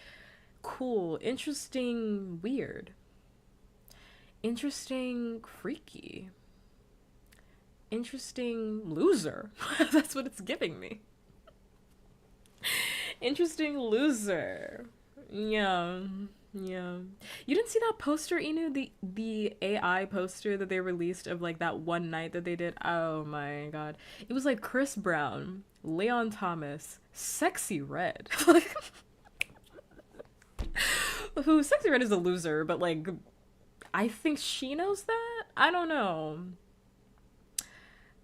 cool. Interesting, weird. Interesting freaky. Interesting loser. That's what it's giving me. Interesting loser. Yeah. Yeah. You didn't see that poster, Inu? The AI poster that they released of like that one night that they did? Oh my god. It was like Chris Brown, Leon Thomas, Sexy Red. Like who Sexy Red is a loser, but like I think she knows that? I don't know.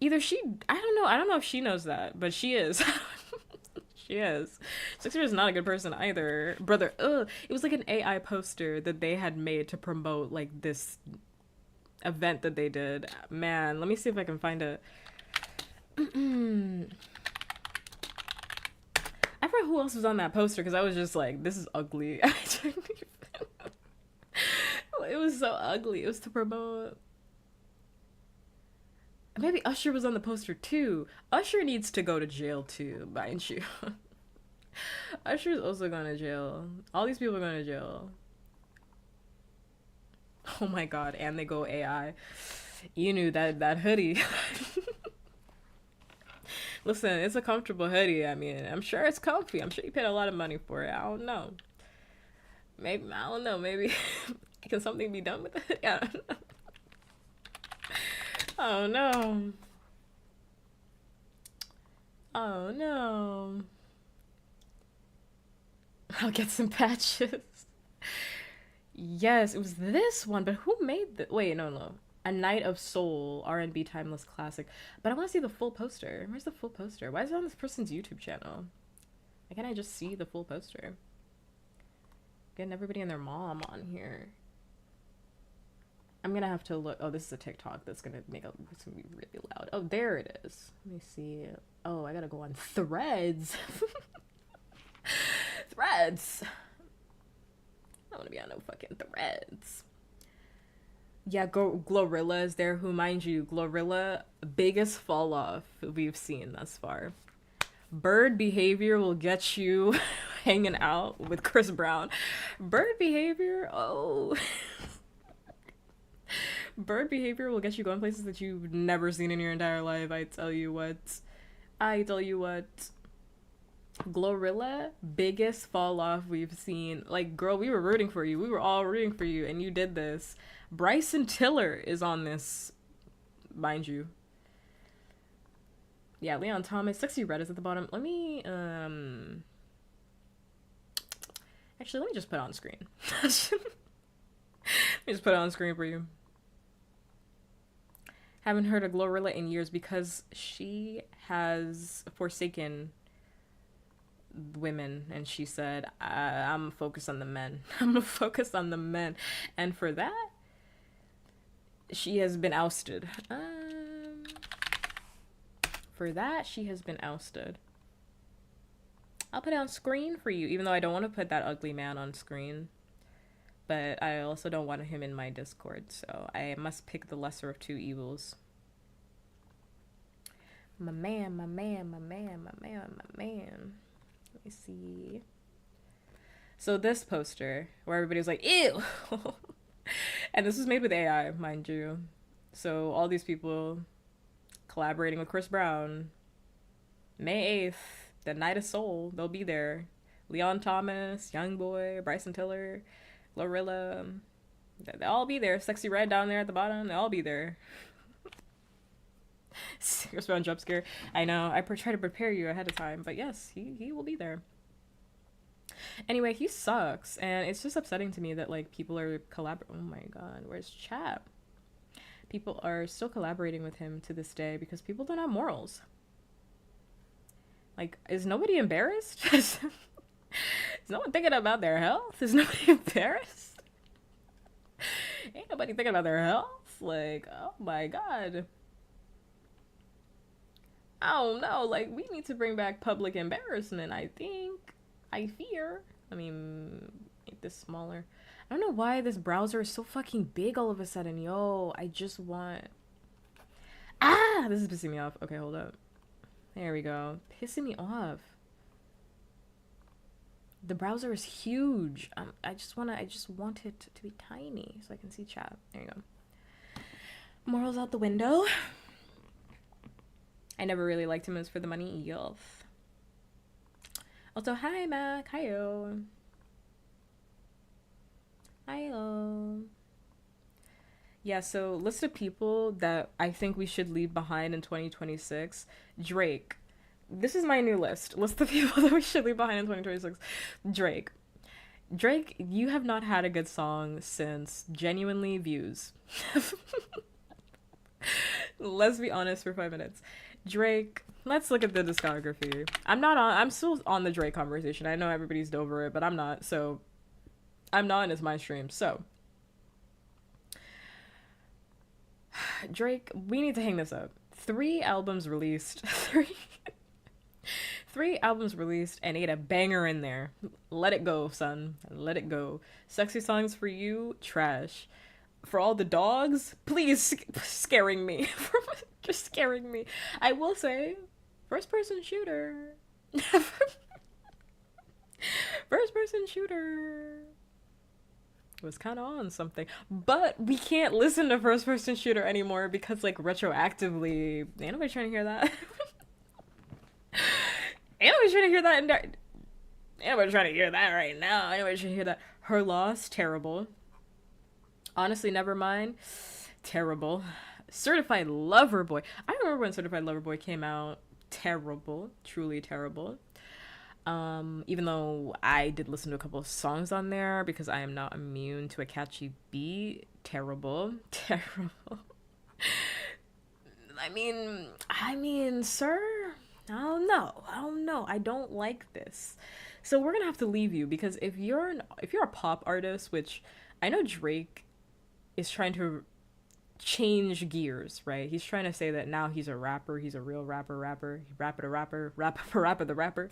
Either she I don't know if she knows that, but she is. She is. Sixer is not a good person either. Brother, ugh. It was like an AI poster that they had made to promote like this event that they did. Man, let me see if I can find it. I forgot who else was on that poster because I was just like, this is ugly. It was so ugly. It was to promote. Maybe Usher was on the poster too. Usher needs to go to jail too, mind you. Usher's also going to jail. All these people are going to jail. Oh my god, and they go AI. You knew that hoodie. Listen, it's a comfortable hoodie. I mean, I'm sure it's comfy. I'm sure you paid a lot of money for it. I don't know. Maybe, I don't know. Maybe can something be done with it? Yeah. Oh no. Oh no. I'll get some patches. Yes, it was this one, but who made the wait, no. A Night of Soul, R&B Timeless Classic. But I want to see the full poster. Where's the full poster? Why is it on this person's YouTube channel? Why can't I just see the full poster? Getting everybody and their mom on here. I'm gonna have to look. Oh, this is a TikTok that's gonna it's gonna be really loud. Oh, there it is. Let me see. Oh, I gotta go on Threads. Threads. I don't wanna be on no fucking Threads. Yeah, Glorilla is there, who, mind you, Glorilla, biggest fall off we've seen thus far. Bird behavior will get you hanging out with Chris Brown. Bird behavior, oh. Bird behavior will get you going places that you've never seen in your entire life. I tell you what. Glorilla, biggest fall off we've seen. Like, girl, we were rooting for you. We were all rooting for you, and you did this. Bryson Tiller is on this, mind you. Yeah, Leon Thomas. Sexy Red is at the bottom. Let me, actually, let me just put it on screen. Let me just put it on screen for you. Haven't heard of Glorilla in years because she has forsaken women, and she said, I'm focused on the men. I'm gonna focus on the men. And for that, she has been ousted. For that, she has been ousted. I'll put it on screen for you, even though I don't want to put that ugly man on screen. But I also don't want him in my Discord, so I must pick the lesser of two evils. My man. Let me see. So this poster, where everybody was like, ew! And this was made with AI, mind you. So all these people collaborating with Chris Brown. May 8th, the Night of Soul, they'll be there. Leon Thomas, Youngboy, Bryson Tiller, Glorilla, they'll all be there. Sexy Red down there at the bottom, they'll all be there. Chris Brown jump scare. I know, I try to prepare you ahead of time, but yes, he will be there. Anyway, he sucks, and it's just upsetting to me that like people are oh my god, where's chat? People are still collaborating with him to this day because people don't have morals. Like, is nobody embarrassed? Is no one thinking about their health? Is nobody embarrassed? Ain't nobody thinking about their health? Like, oh my god. I don't know. Like, we need to bring back public embarrassment, I think. I fear. I mean, make this smaller. I don't know why this browser is so fucking big all of a sudden. Yo, I just want... Ah! This is pissing me off. Okay, hold up. There we go. Pissing me off. The browser is huge. I just want it to be tiny so I can see chat. There you go. Morals out the window. I never really liked him as for the money. Yuff. Also, hi Mac. Hiyo. Hiyo. Yeah, so list of people that I think we should leave behind in 2026. Drake. This is my new list. List of people that we should leave behind in 2026. Drake. Drake, you have not had a good song since Genuinely Views. Let's be honest for 5 minutes. Drake, let's look at the discography. I'm still on the Drake conversation. I know everybody's over it, but I'm not, so I'm not, and it's my stream. So Drake, we need to hang this up. 3 albums released. Three albums released and ate a banger in there. Let it go, son. Let it go. Sexy songs for you, trash. For all the dogs, please scaring me. Just scaring me. I will say, first person shooter. First person shooter was kind of on something, but we can't listen to first person shooter anymore because like retroactively, ain't nobody trying to hear that. Ain't nobody trying to hear that. Ain't nobody trying to hear that right now. Ain't nobody trying to hear that. Her Loss, terrible. Honestly, never mind. Terrible. Certified Lover Boy. I remember when Certified Lover Boy came out. Terrible. Truly terrible. Even though I did listen to a couple of songs on there because I am not immune to a catchy beat. Terrible. Terrible. I mean, sir, I don't know. I don't like this. So we're gonna have to leave you because if you're a pop artist, which I know Drake is trying to change gears, right? He's trying to say that now he's a rapper, he's a real rapper, rapper the rapper.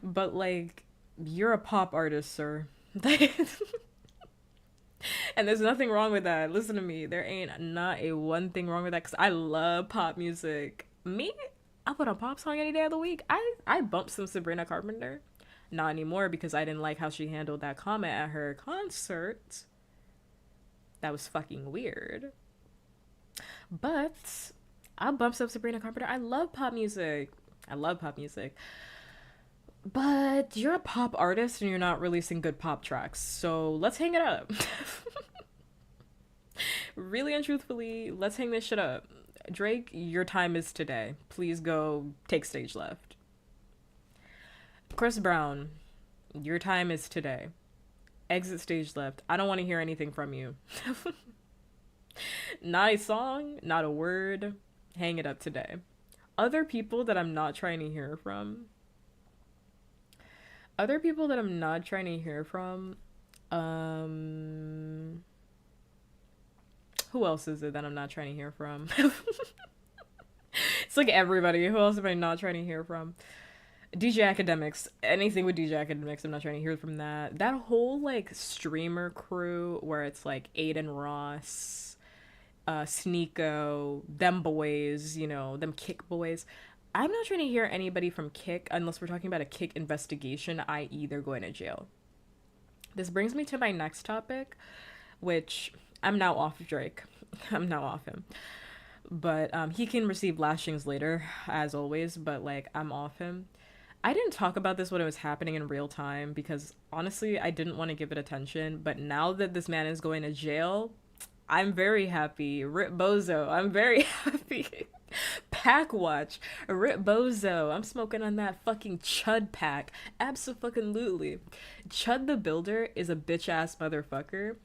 But like, you're a pop artist, sir. And there's nothing wrong with that. Listen to me. There ain't not a one thing wrong with that because I love pop music. Me, I put a pop song any day of the week. I bumped some Sabrina Carpenter. Not anymore because I didn't like how she handled that comment at her concert. That was fucking weird. But I bumped up Sabrina Carpenter. I love pop music. But you're a pop artist and you're not releasing good pop tracks. So let's hang it up. Really and truthfully, let's hang this shit up. Drake, your time is today. Please go take stage left. Chris Brown, your time is today. Exit stage left. I don't want to hear anything from you. Not a song, not a word. Hang it up today. Other people that I'm not trying to hear from. Who else is it that I'm not trying to hear from? It's like everybody. Who else am I not trying to hear from? DJ Academics. Anything with DJ Academics, I'm not trying to hear from that. That whole like streamer crew where it's like Aiden Ross, Sneeko, them boys, you know, them Kick boys. I'm not trying to hear anybody from Kick unless we're talking about a Kick investigation, i.e. they're going to jail. This brings me to my next topic, which I'm now off Drake. I'm now off him. But he can receive lashings later, as always, but like I'm off him. I didn't talk about this when it was happening in real time because honestly, I didn't want to give it attention. But now that this man is going to jail, I'm very happy. Rip Bozo, I'm very happy. Pack watch, Rip Bozo. I'm smoking on that fucking Chud pack. Abso-fucking-lutely. Chud the Builder is a bitch ass motherfucker.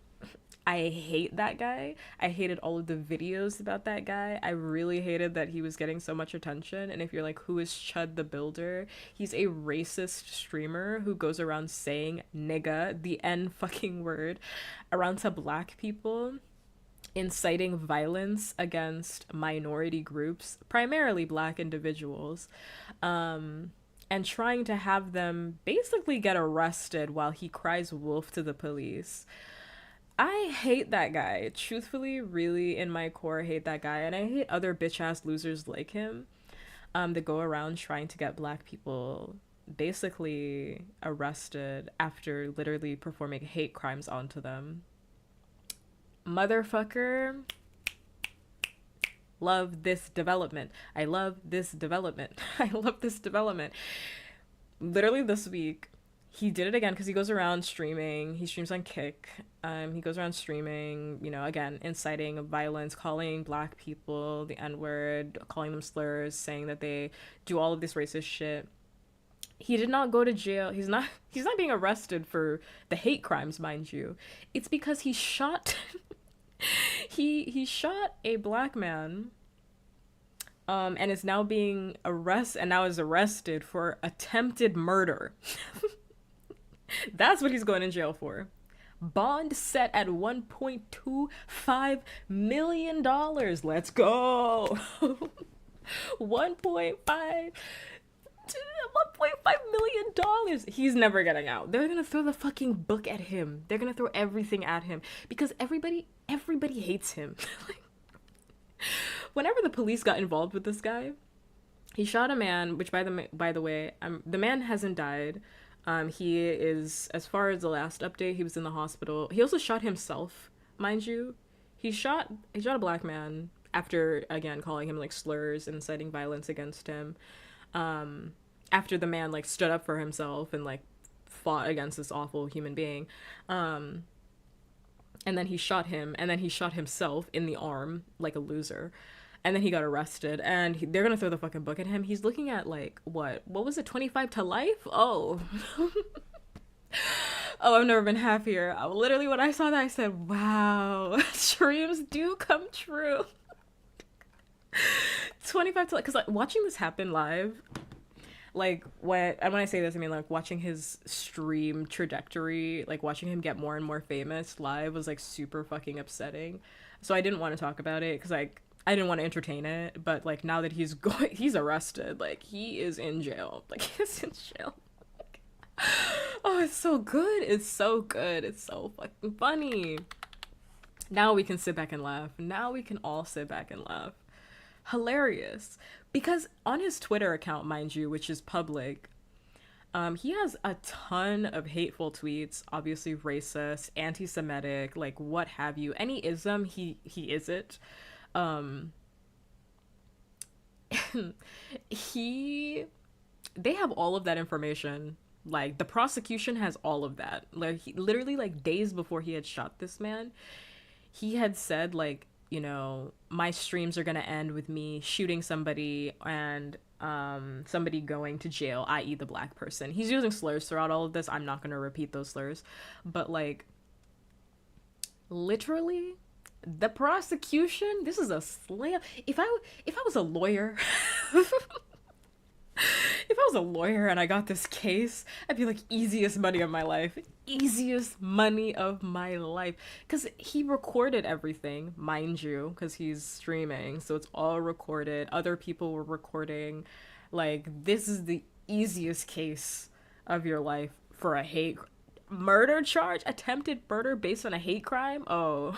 I hate that guy. I hated all of the videos about that guy. I really hated that he was getting so much attention. And if you're like, who is Chud the Builder? He's a racist streamer who goes around saying nigga, the N fucking word, around to black people, inciting violence against minority groups, primarily black individuals, and trying to have them basically get arrested while he cries wolf to the police. I hate that guy. Truthfully, really, in my core, hate that guy. And I hate other bitch-ass losers like him that go around trying to get black people basically arrested after literally performing hate crimes onto them. Motherfucker, love this development. I love this development. I love this development. Literally this week, he did it again because he goes around streaming. He streams on Kick. He goes around streaming, you know, again, inciting violence, calling black people the N-word, calling them slurs, saying that they do all of this racist shit. He did not go to jail. He's not being arrested for the hate crimes, mind you. It's because he shot he shot a black man, and is now being arrested for attempted murder. That's what he's going in jail for. Bond set at $1.25 million. Let's go. 1.5 $1.5 million. He's never getting out. They're gonna throw the fucking book at him. They're gonna throw everything at him because everybody hates him. Whenever the police got involved with this guy, he shot a man, which by the way, the man hasn't died. He is, as far as the last update, he was in the hospital. He also shot himself, mind you. He shot a black man after, again, calling him like slurs and inciting violence against him. After the man like stood up for himself and like fought against this awful human being. And then he shot him, and then he shot himself in the arm like a loser. And then he got arrested, and they're gonna throw the fucking book at him. He's looking at like what was it, 25 to life? Oh. Oh, I've never been happier. Literally, when I saw that, I said, wow, dreams do come true. 25 to life, because like watching this happen live, like when I say this, I mean like watching his stream trajectory, like watching him get more and more famous live was like super fucking upsetting. So I didn't want to talk about it because like I didn't want to entertain it, but like now that he's arrested, like he is in jail. Like he's in jail. Oh, it's so good. It's so good. It's so fucking funny. Now we can sit back and laugh. Now we can all sit back and laugh. Hilarious. Because on his Twitter account, mind you, which is public, he has a ton of hateful tweets, obviously racist, anti-Semitic, like what have you. Any ism, he is it. They have all of that information. Like the prosecution has all of that. Like literally like days before he had shot this man, he had said like, you know, my streams are gonna end with me shooting somebody and somebody going to jail, i.e. the black person. He's using slurs throughout all of this. I'm not gonna repeat those slurs, but like literally the prosecution, this is a slam. If I was a lawyer if I was a lawyer and I got this case, I'd be like, easiest money of my life. Easiest money of my life. Because he recorded everything, mind you, because he's streaming. So it's all recorded. Other people were recording. Like, this is the easiest case of your life for a hate murder charge. Attempted murder based on a hate crime. Oh.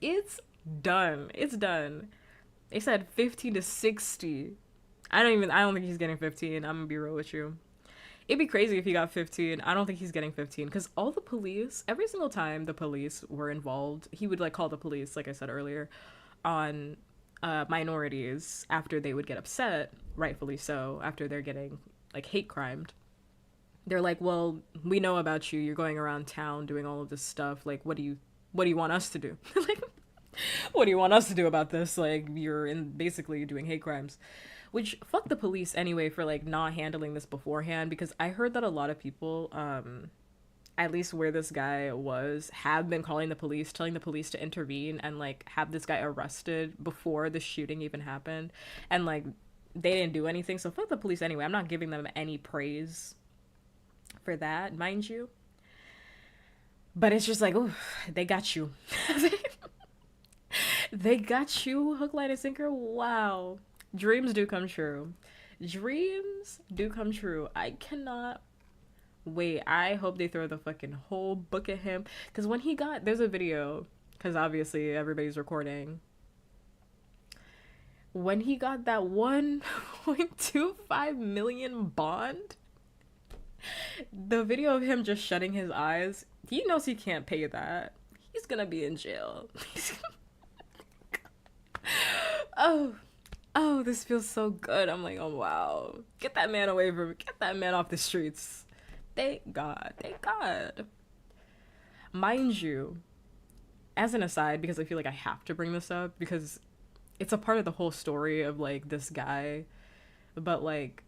It's done. It's done. They said 15 to 60. I don't think he's getting 15. I'm gonna be real with you. It'd be crazy if he got 15. I don't think he's getting 15 because all the police, every single time the police were involved, he would like call the police, like I said earlier, on minorities after they would get upset, rightfully so, after they're getting like hate crimed. They're like, well, we know about you. You're going around town doing all of this stuff. Like, what do you want us to do? Like, what do you want us to do about this? Like, you're in basically doing hate crimes. Which, fuck the police anyway for, like, not handling this beforehand. Because I heard that a lot of people, at least where this guy was, have been calling the police, telling the police to intervene and, like, have this guy arrested before the shooting even happened. And, like, they didn't do anything. So fuck the police anyway. I'm not giving them any praise for that, mind you. But it's just like, oh, they got you. They got you hook, line, and sinker. Wow. Dreams do come true. Dreams do come true. I cannot wait. I hope they throw the fucking whole book at him. Because when he got, there's a video, because obviously everybody's recording. when he got that 1.25 million bond, the video of him just shutting his eyes, he knows he can't pay that. He's gonna be in jail. Oh, oh, this feels so good. I'm like, oh wow. Get that man away from me. Get that man off the streets. Thank God. Thank God. Mind you, as an aside, because I feel like I have to bring this up because it's a part of the whole story of like this guy, but like,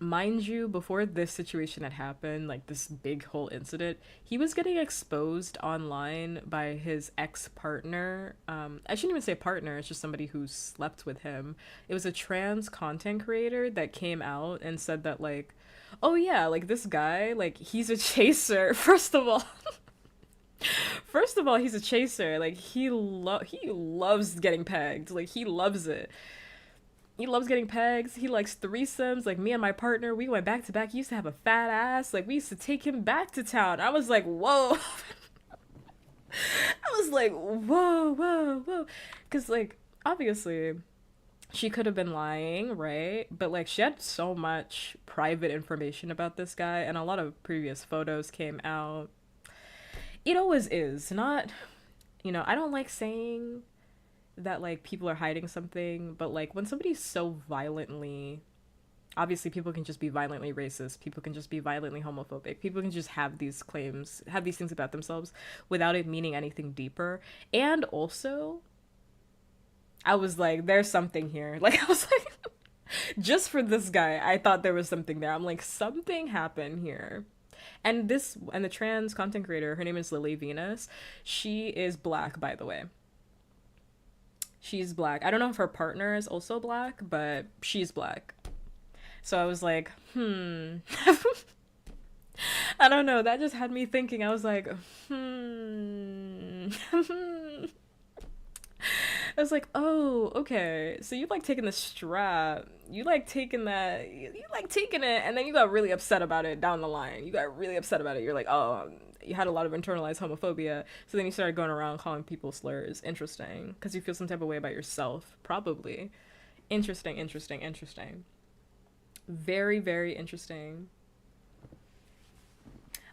mind you, before this situation had happened, like this big whole incident, he was getting exposed online by his ex-partner. I shouldn't even say partner, it's just somebody who slept with him. It was a trans content creator that came out and said that like, oh yeah, like this guy, like he's a chaser. First of all, he's a chaser. Like he loves getting pegged. Like he loves it. He loves getting pegs. He likes threesomes. Like me and my partner, we went back to back. He used to have a fat ass. Like we used to take him back to town. I was like, whoa. I was like, whoa, whoa, whoa. Because like obviously she could have been lying, right? But like she had so much private information about this guy, and a lot of previous photos came out. It always is. Not, I don't like saying that like people are hiding something, but like when somebody's so violently, obviously people can just be violently racist, people can just be violently homophobic, people can just have these claims, have these things about themselves without it meaning anything deeper. And also I was like, there's something here. Like I was like, just for this guy I thought there was something there. I'm like, something happened here. And the trans content creator, her name is Lily Venus. She is black, by the way. She's black. I don't know if her partner is also black, but she's black. So I was like, I don't know. That just had me thinking. I was like, I was like, oh, okay. So you like taking the strap. You like taking that. You like taking it, and then you got really upset about it down the line. You got really upset about it. You're like, oh, you had a lot of internalized homophobia. So then you started going around calling people slurs. Interesting. Because you feel some type of way about yourself. Probably. Interesting, interesting, interesting. Very, very interesting.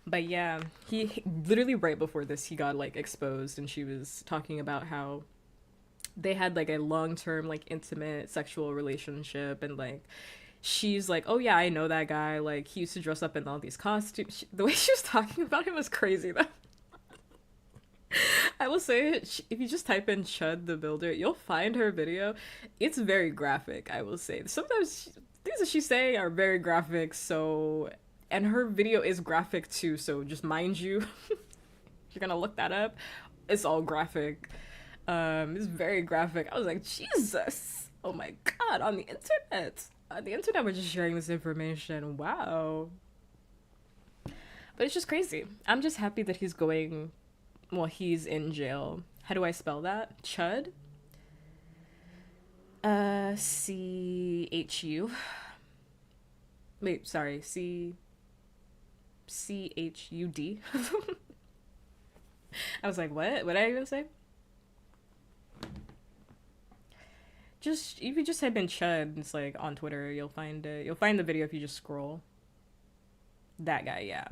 But yeah, he literally right before this, he got like exposed, and she was talking about how they had like a long-term like intimate sexual relationship, and like she's like, oh yeah, I know that guy, like he used to dress up in all these costumes. The way she was talking about him was crazy though. I will say, if you just type in Chud the Builder, you'll find her video. It's very graphic, I will say. Sometimes things that she's saying are very graphic, so, and her video is graphic too, so just mind you, if you're gonna look that up, it's all graphic. It's very graphic. I was like, Jesus, oh my God, on the internet. On the internet, we're just sharing this information. Wow. But it's just crazy. I'm just happy that he's going, well, he's in jail. How do I spell that? Chud? C-H-U. Wait, sorry, C-H-U-D. I was like, what? What did I even say? Just, if you just type in Chud, it's like on Twitter, you'll find it. You'll find the video if you just scroll. That guy, yeah.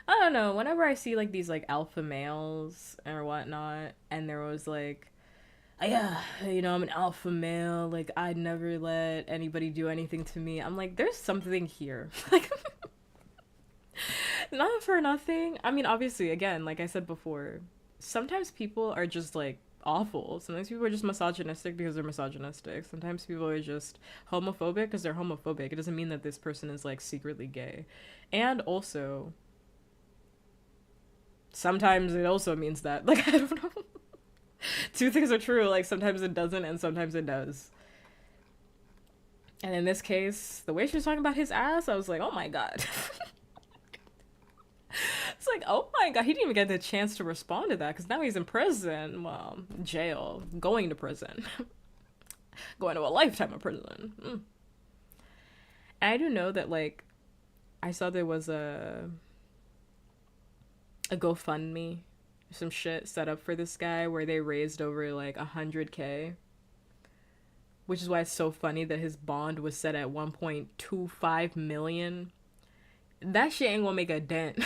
I don't know, whenever I see like these like alpha males or whatnot, and there was like, yeah, I'm an alpha male, like I'd never let anybody do anything to me. I'm like, there's something here. Like, not for nothing. I mean, obviously, again, like I said before, sometimes people are just like awful. Sometimes people are just misogynistic because they're misogynistic. Sometimes people are just homophobic because they're homophobic. It doesn't mean that this person is like secretly gay. And also, sometimes it also means that, like, I don't know. Two things are true. Like, sometimes it doesn't and sometimes it does. And in this case, the way she was talking about his ass, I was like, oh my God. It's like, oh my God, he didn't even get the chance to respond to that because now he's in prison. Well, jail, going to prison. Going to a lifetime of prison. And I do know that, like, I saw there was a GoFundMe some shit set up for this guy where they raised over like 100K, which is why it's so funny that his bond was set at 1.25 million. That shit ain't gonna make a dent.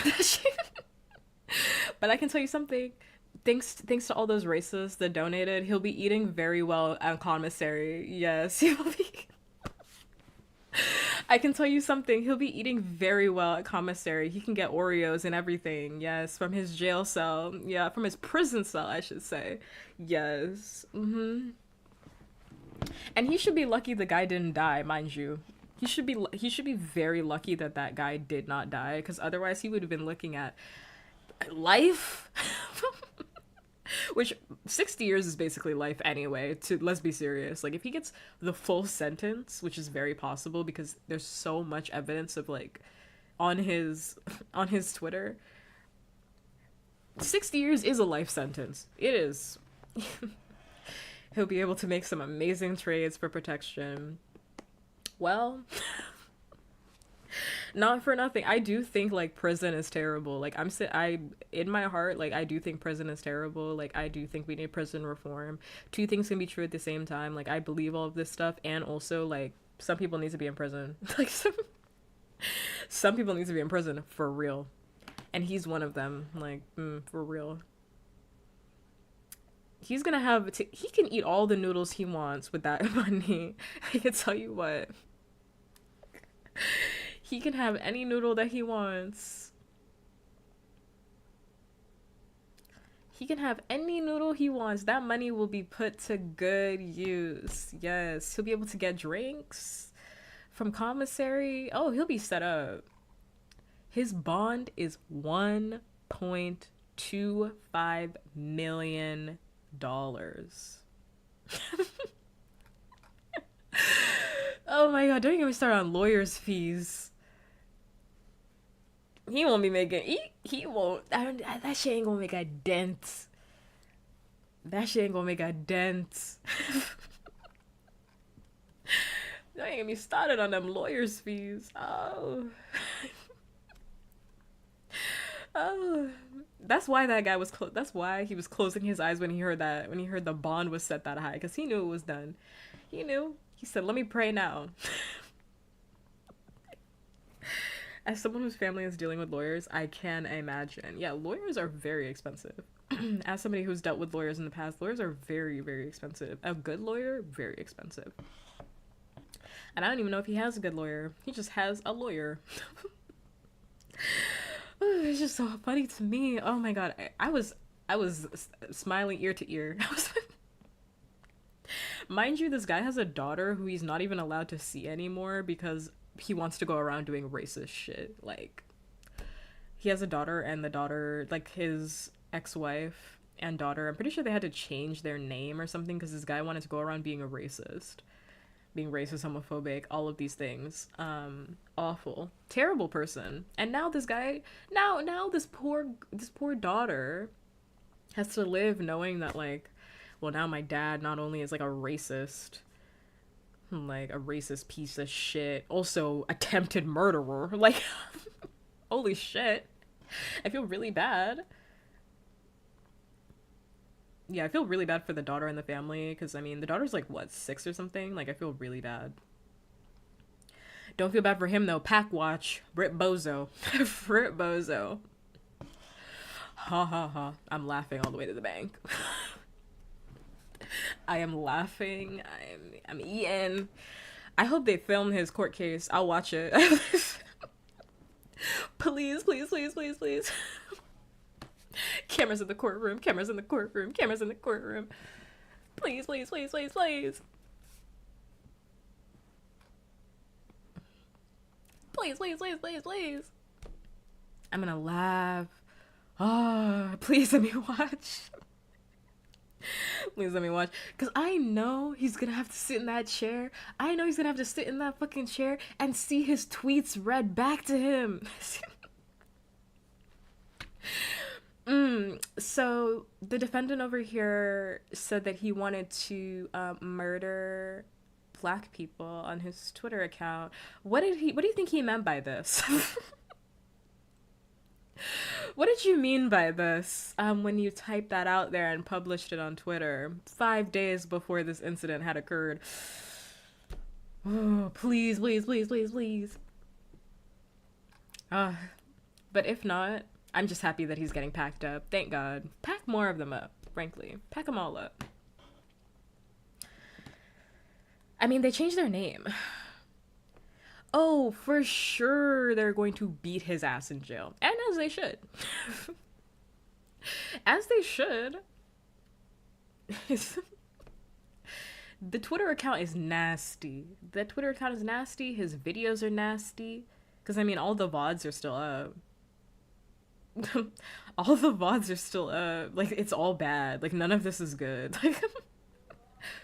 But I can tell you something. Thanks to all those racists that donated, he'll be eating very well at commissary. Yes, he'll be. I can tell you something. He'll be eating very well at commissary. He can get Oreos and everything. Yes, from his jail cell. Yeah, from his prison cell, I should say. Yes. And he should be lucky the guy didn't die, mind you. He should be very lucky that that guy did not die, because otherwise he would have been looking at life. Which 60 years is basically life anyway. Let's be serious. Like if he gets the full sentence, which is very possible because there's so much evidence of like on his Twitter, 60 years is a life sentence. It is. He'll be able to make some amazing trades for protection. Well, not for nothing. I do think like prison is terrible. Like I in my heart, like I do think prison is terrible. Like I do think we need prison reform. Two things can be true at the same time. Like I believe all of this stuff, and also like some people need to be in prison. Like some people need to be in prison for real, and he's one of them. Like for real. He's gonna he can eat all the noodles he wants with that money. I can tell you what. He can have any noodle that he wants. He can have any noodle he wants. That money will be put to good use. Yes, he'll be able to get drinks from commissary. Oh, he'll be set up. His bond is $1.25 million. Oh my god, don't even get me started on lawyers' fees. He won't be making he won't that shit ain't gonna make a dent. That shit ain't gonna make a dent. Don't even get me started on them lawyers' fees. Oh. Oh, that's why that guy was that's why he was closing his eyes when he heard the bond was set that high, because he knew it was done. He knew. He said, let me pray now. As someone whose family is dealing with lawyers, I can imagine. Yeah, lawyers are very expensive. As somebody who's dealt with lawyers in the past, lawyers are very, very expensive. A good lawyer, very expensive. And I don't even know if he has a good lawyer. He just has a lawyer. It's just so funny to me. Oh my god, I was smiling ear to ear. Mind you, this guy has a daughter who he's not even allowed to see anymore because he wants to go around doing racist shit. Like, he has a daughter, and the daughter, like his ex-wife and daughter, I'm pretty sure they had to change their name or something because this guy wanted to go around being racist, homophobic, all of these things. Awful, terrible person. And now this guy, now this poor daughter has to live knowing that, like, well, now my dad not only is like a racist piece of shit, also attempted murderer. Like, holy shit. I feel really bad. Yeah, I feel really bad for the daughter and the family, because, I mean, the daughter's like, what, 6 or something? Like, I feel really bad. Don't feel bad for him, though. Pack watch. Rip Bozo. Rip Bozo. Ha ha ha. I'm laughing all the way to the bank. I am laughing. I'm eating. I hope they film his court case. I'll watch it. Please, please, please, please, please. Cameras in the courtroom. Cameras in the courtroom. Cameras in the courtroom. Please, please, please, please, please. Please, please, please, please, please. I'm gonna laugh. Oh, please let me watch. Please let me watch. Because I know he's gonna have to sit in that chair. I know he's gonna have to sit in that fucking chair and see his tweets read back to him. So the defendant over here said that he wanted to murder black people on his Twitter account. What do you think he meant by this? What did you mean by this when you typed that out there and published it on Twitter 5 days before this incident had occurred? Oh, please, please, please, please, please. Uh, but if not, I'm just happy that he's getting packed up. Thank God. Pack more of them up, frankly. Pack them all up. I mean, they changed their name. Oh, for sure they're going to beat his ass in jail. And as they should. As they should. The Twitter account is nasty. The Twitter account is nasty. His videos are nasty. Because, I mean, all the VODs are still up. All the VODs are still up. Like, it's all bad. Like, none of this is good. Like,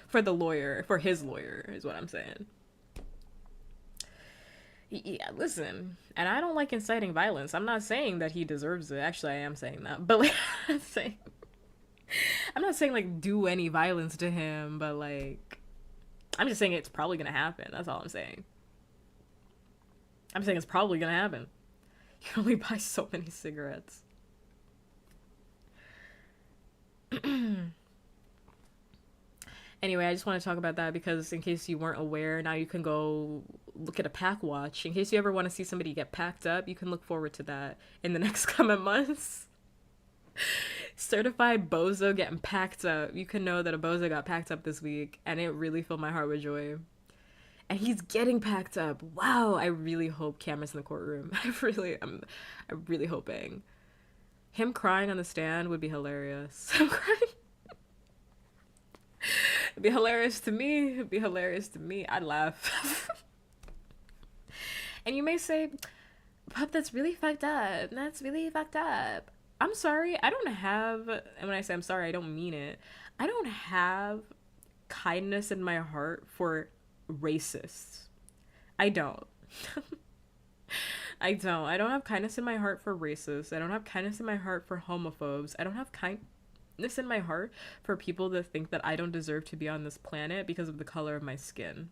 for the lawyer. For his lawyer, is what I'm saying. Yeah, listen. And I don't like inciting violence. I'm not saying that he deserves it. Actually, I am saying that. But, like, I'm not saying, like, do any violence to him. But, like, I'm just saying it's probably going to happen. That's all I'm saying. I'm saying it's probably going to happen. You can only buy so many cigarettes. Anyway, I just want to talk about that because in case you weren't aware, now you can go look at a pack watch. In case you ever want to see somebody get packed up, you can look forward to that in the next coming months. Certified bozo getting packed up. You can know that a bozo got packed up this week, and it really filled my heart with joy. And he's getting packed up. Wow, I really hope cameras in the courtroom. I'm really hoping. Him crying on the stand would be hilarious. Him crying. It'd be hilarious to me. It'd be hilarious to me. I'd laugh. And you may say, Pup, that's really fucked up. That's really fucked up. I'm sorry. I don't have, and when I say I'm sorry, I don't mean it. I don't have kindness in my heart for racists. I don't. I don't. I don't have kindness in my heart for racists. I don't have kindness in my heart for homophobes. I don't have kindness in my heart for people that think that I don't deserve to be on this planet because of the color of my skin.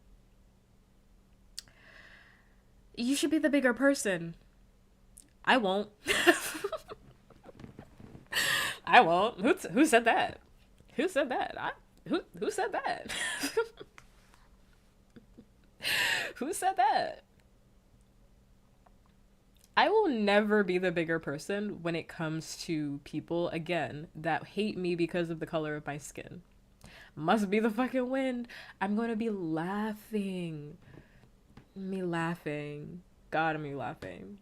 You should be the bigger person. I won't. I won't. Who said that? Who said that? Who said that? Who said that? I will never be the bigger person when it comes to people, again, that hate me because of the color of my skin. Must be the fucking wind. I'm gonna be laughing. Me laughing. God, I'm me laughing.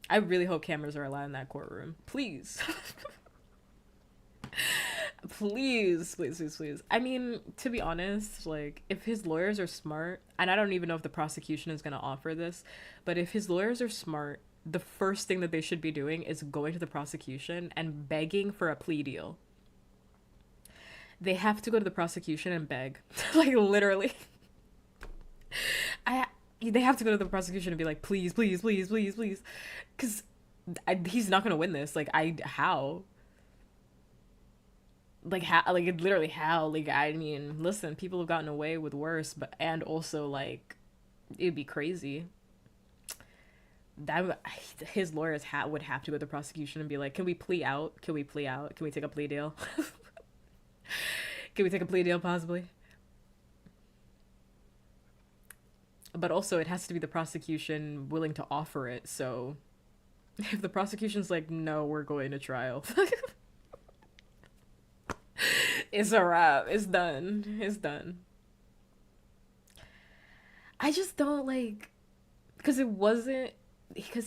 I really hope cameras are allowed in that courtroom. Please. Please, please, please, please. I mean, to be honest, like, if his lawyers are smart, and I don't even know if the prosecution is going to offer this, but if his lawyers are smart, the first thing that they should be doing is going to the prosecution and begging for a plea deal. They have to go to the prosecution and beg. Like, literally. They have to go to the prosecution and be like, please, please, please, please, please. Because he's not going to win this. Like, how? Like, how? Like, literally, how? Like, I mean, listen, people have gotten away with worse, but, and also, like, it'd be crazy. His lawyers would have to go to the prosecution and be like, can we plea out? Can we plea out? Can we take a plea deal? Can we take a plea deal, possibly? But also, it has to be the prosecution willing to offer it, so if the prosecution's like, no, we're going to trial, it's a wrap. It's done. It's done. I just don't like, because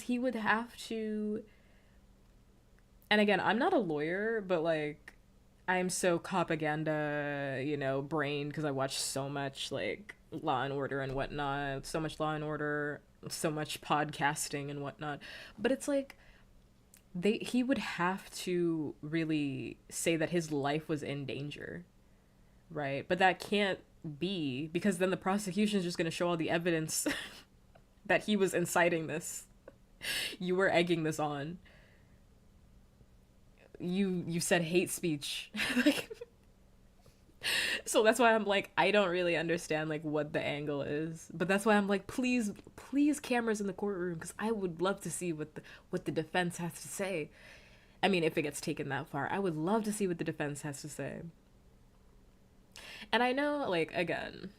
he would have to, and again, I'm not a lawyer, but like, I'm so propaganda, brained, because I watch so much like Law and Order and whatnot, so much Law and Order, so much podcasting and whatnot, but it's like, he would have to really say that his life was in danger, right? But that can't be, because then the prosecution is just going to show all the evidence that he was inciting this. You were egging this on. You said hate speech. Like, So that's why I'm like, I don't really understand like what the angle is. But that's why I'm like, please, please, cameras in the courtroom, because I would love to see what the defense has to say. I mean, if it gets taken that far, I would love to see what the defense has to say. And I know, like, again,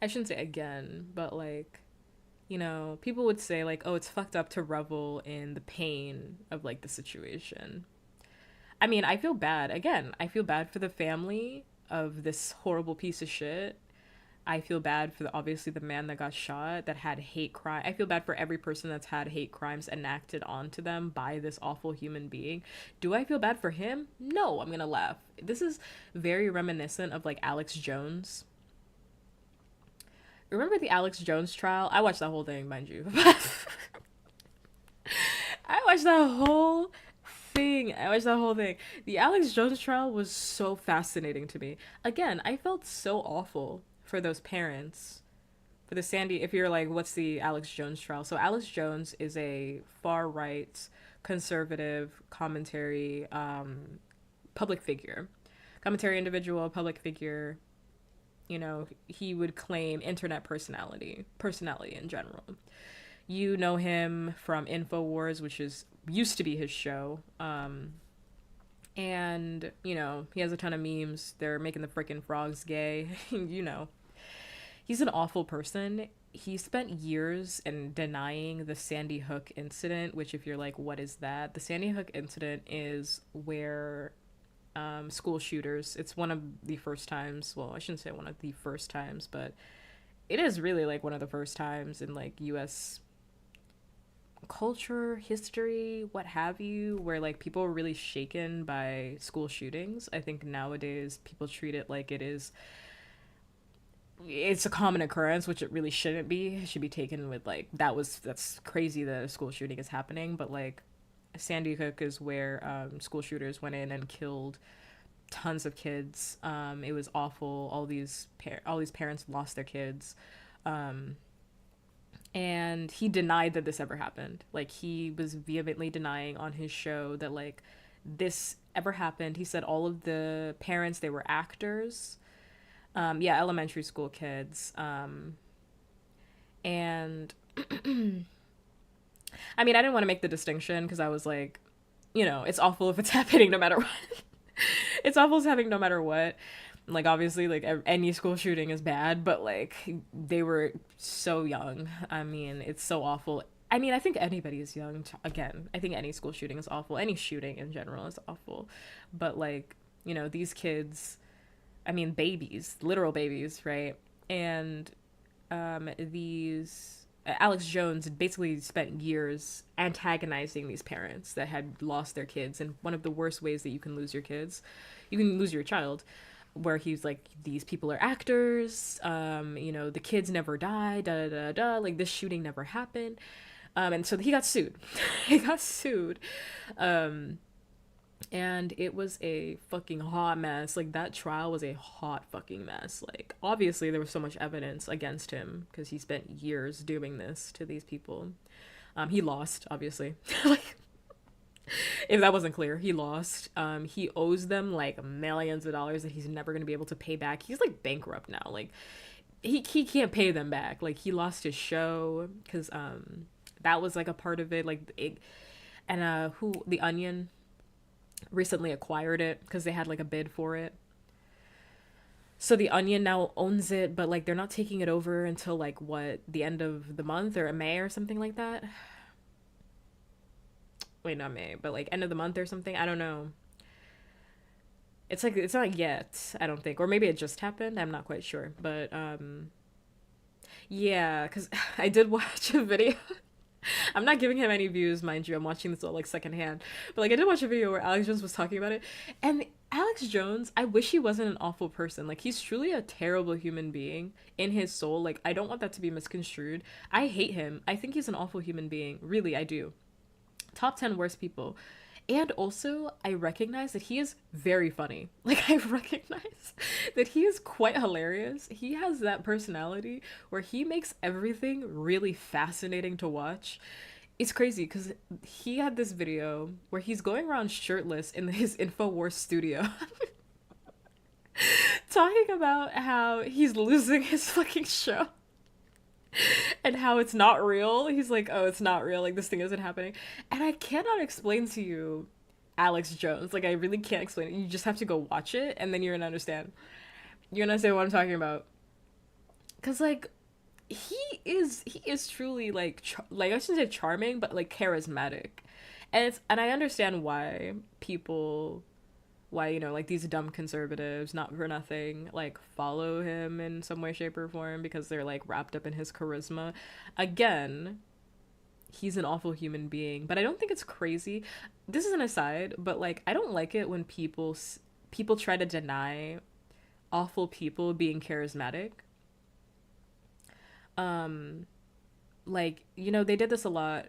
I shouldn't say again, but like, you know, people would say like, oh, it's fucked up to revel in the pain of like the situation. I mean, I feel bad. Again, I feel bad for the family of this horrible piece of shit. I feel bad for obviously the man that got shot, that had hate crime. I feel bad for every person that's had hate crimes enacted onto them by this awful human being. Do I feel bad for him? No, I'm gonna laugh. This is very reminiscent of like Alex Jones. Remember the Alex Jones trial? I watched that whole thing, mind you. I watched that whole thing. The Alex Jones trial was so fascinating to me. Again, I felt so awful for those parents. For the Sandy, if you're like, what's the Alex Jones trial? So Alex Jones is a far right conservative commentary public figure. Commentary individual, public figure. You know, he would claim internet personality in general. You know him from InfoWars, which is used to be his show. And, you know, he has a ton of memes. They're making the freaking frogs gay. You know, he's an awful person. He spent years in denying the Sandy Hook incident, which, if you're like, what is that? The Sandy Hook incident is where school shooters, it's one of the first times, well, I shouldn't say one of the first times, but it is really like one of the first times in like US culture, history, what have you, where like people are really shaken by school shootings. I think nowadays people treat it like it's a common occurrence, which it really shouldn't be. It should be taken with like, that's crazy that a school shooting is happening, but like Sandy Hook is where school shooters went in and killed tons of kids. It was awful. All these parents lost their kids, and he denied that this ever happened. Like, he was vehemently denying on his show that like this ever happened. He said all of the parents, they were actors. Yeah, elementary school kids. And I mean, I didn't want to make the distinction because I was like, you know, it's awful if it's happening no matter what. It's awful if it's happening no matter what. Like, obviously, like, any school shooting is bad, but, like, they were so young. I mean, it's so awful. I mean, I think anybody is young. Again, I think any school shooting is awful. Any shooting in general is awful. But, like, you know, these kids, I mean, babies, literal babies, right? And these Alex Jones basically spent years antagonizing these parents that had lost their kids. And one of the worst ways that you can lose your kids, you can lose your child, where he's like, these people are actors, you know, the kids never die, da da da da, like this shooting never happened. And so he got sued. He got sued. And it was a fucking hot mess. Like, that trial was a hot fucking mess. Like, obviously there was so much evidence against him because he spent years doing this to these people. He lost, obviously. Like, if that wasn't clear, he lost. He owes them like millions of dollars that he's never going to be able to pay back. He's like bankrupt now. Like, he can't pay them back. Like, he lost his show because that was like a part of it. Like, The Onion recently acquired it because they had like a bid for it. So The Onion now owns it, but like they're not taking it over until like what, the end of the month or May or something like that. Wait, not May, but like end of the month or something. I don't know. It's like, it's not yet, I don't think, or maybe it just happened. I'm not quite sure, but yeah, because I did watch a video. I'm not giving him any views, mind you. I'm watching this all like secondhand. But like, I did watch a video where Alex Jones was talking about it. And Alex Jones, I wish he wasn't an awful person. Like, he's truly a terrible human being in his soul. Like, I don't want that to be misconstrued. I hate him. I think he's an awful human being. Really, I do. Top 10 worst people. And also, I recognize that he is very funny. Like, I recognize that he is quite hilarious. He has that personality where he makes everything really fascinating to watch. It's crazy because he had this video where he's going around shirtless in his InfoWars studio. talking about how he's losing his fucking show and how it's not real. He's like, oh, it's not real. Like, this thing isn't happening. And I cannot explain to you Alex Jones. Like, I really can't explain it. You just have to go watch it, and then you're gonna understand. You're gonna understand what I'm talking about. Cause like, he is truly like like I shouldn't say charming, but like charismatic, and I understand why people like these dumb conservatives, not for nothing, like follow him in some way, shape, or form because they're like wrapped up in his charisma. Again, he's an awful human being, but I don't think it's crazy. This is an aside, but like I don't like it when people try to deny awful people being charismatic. Um, like they did this a lot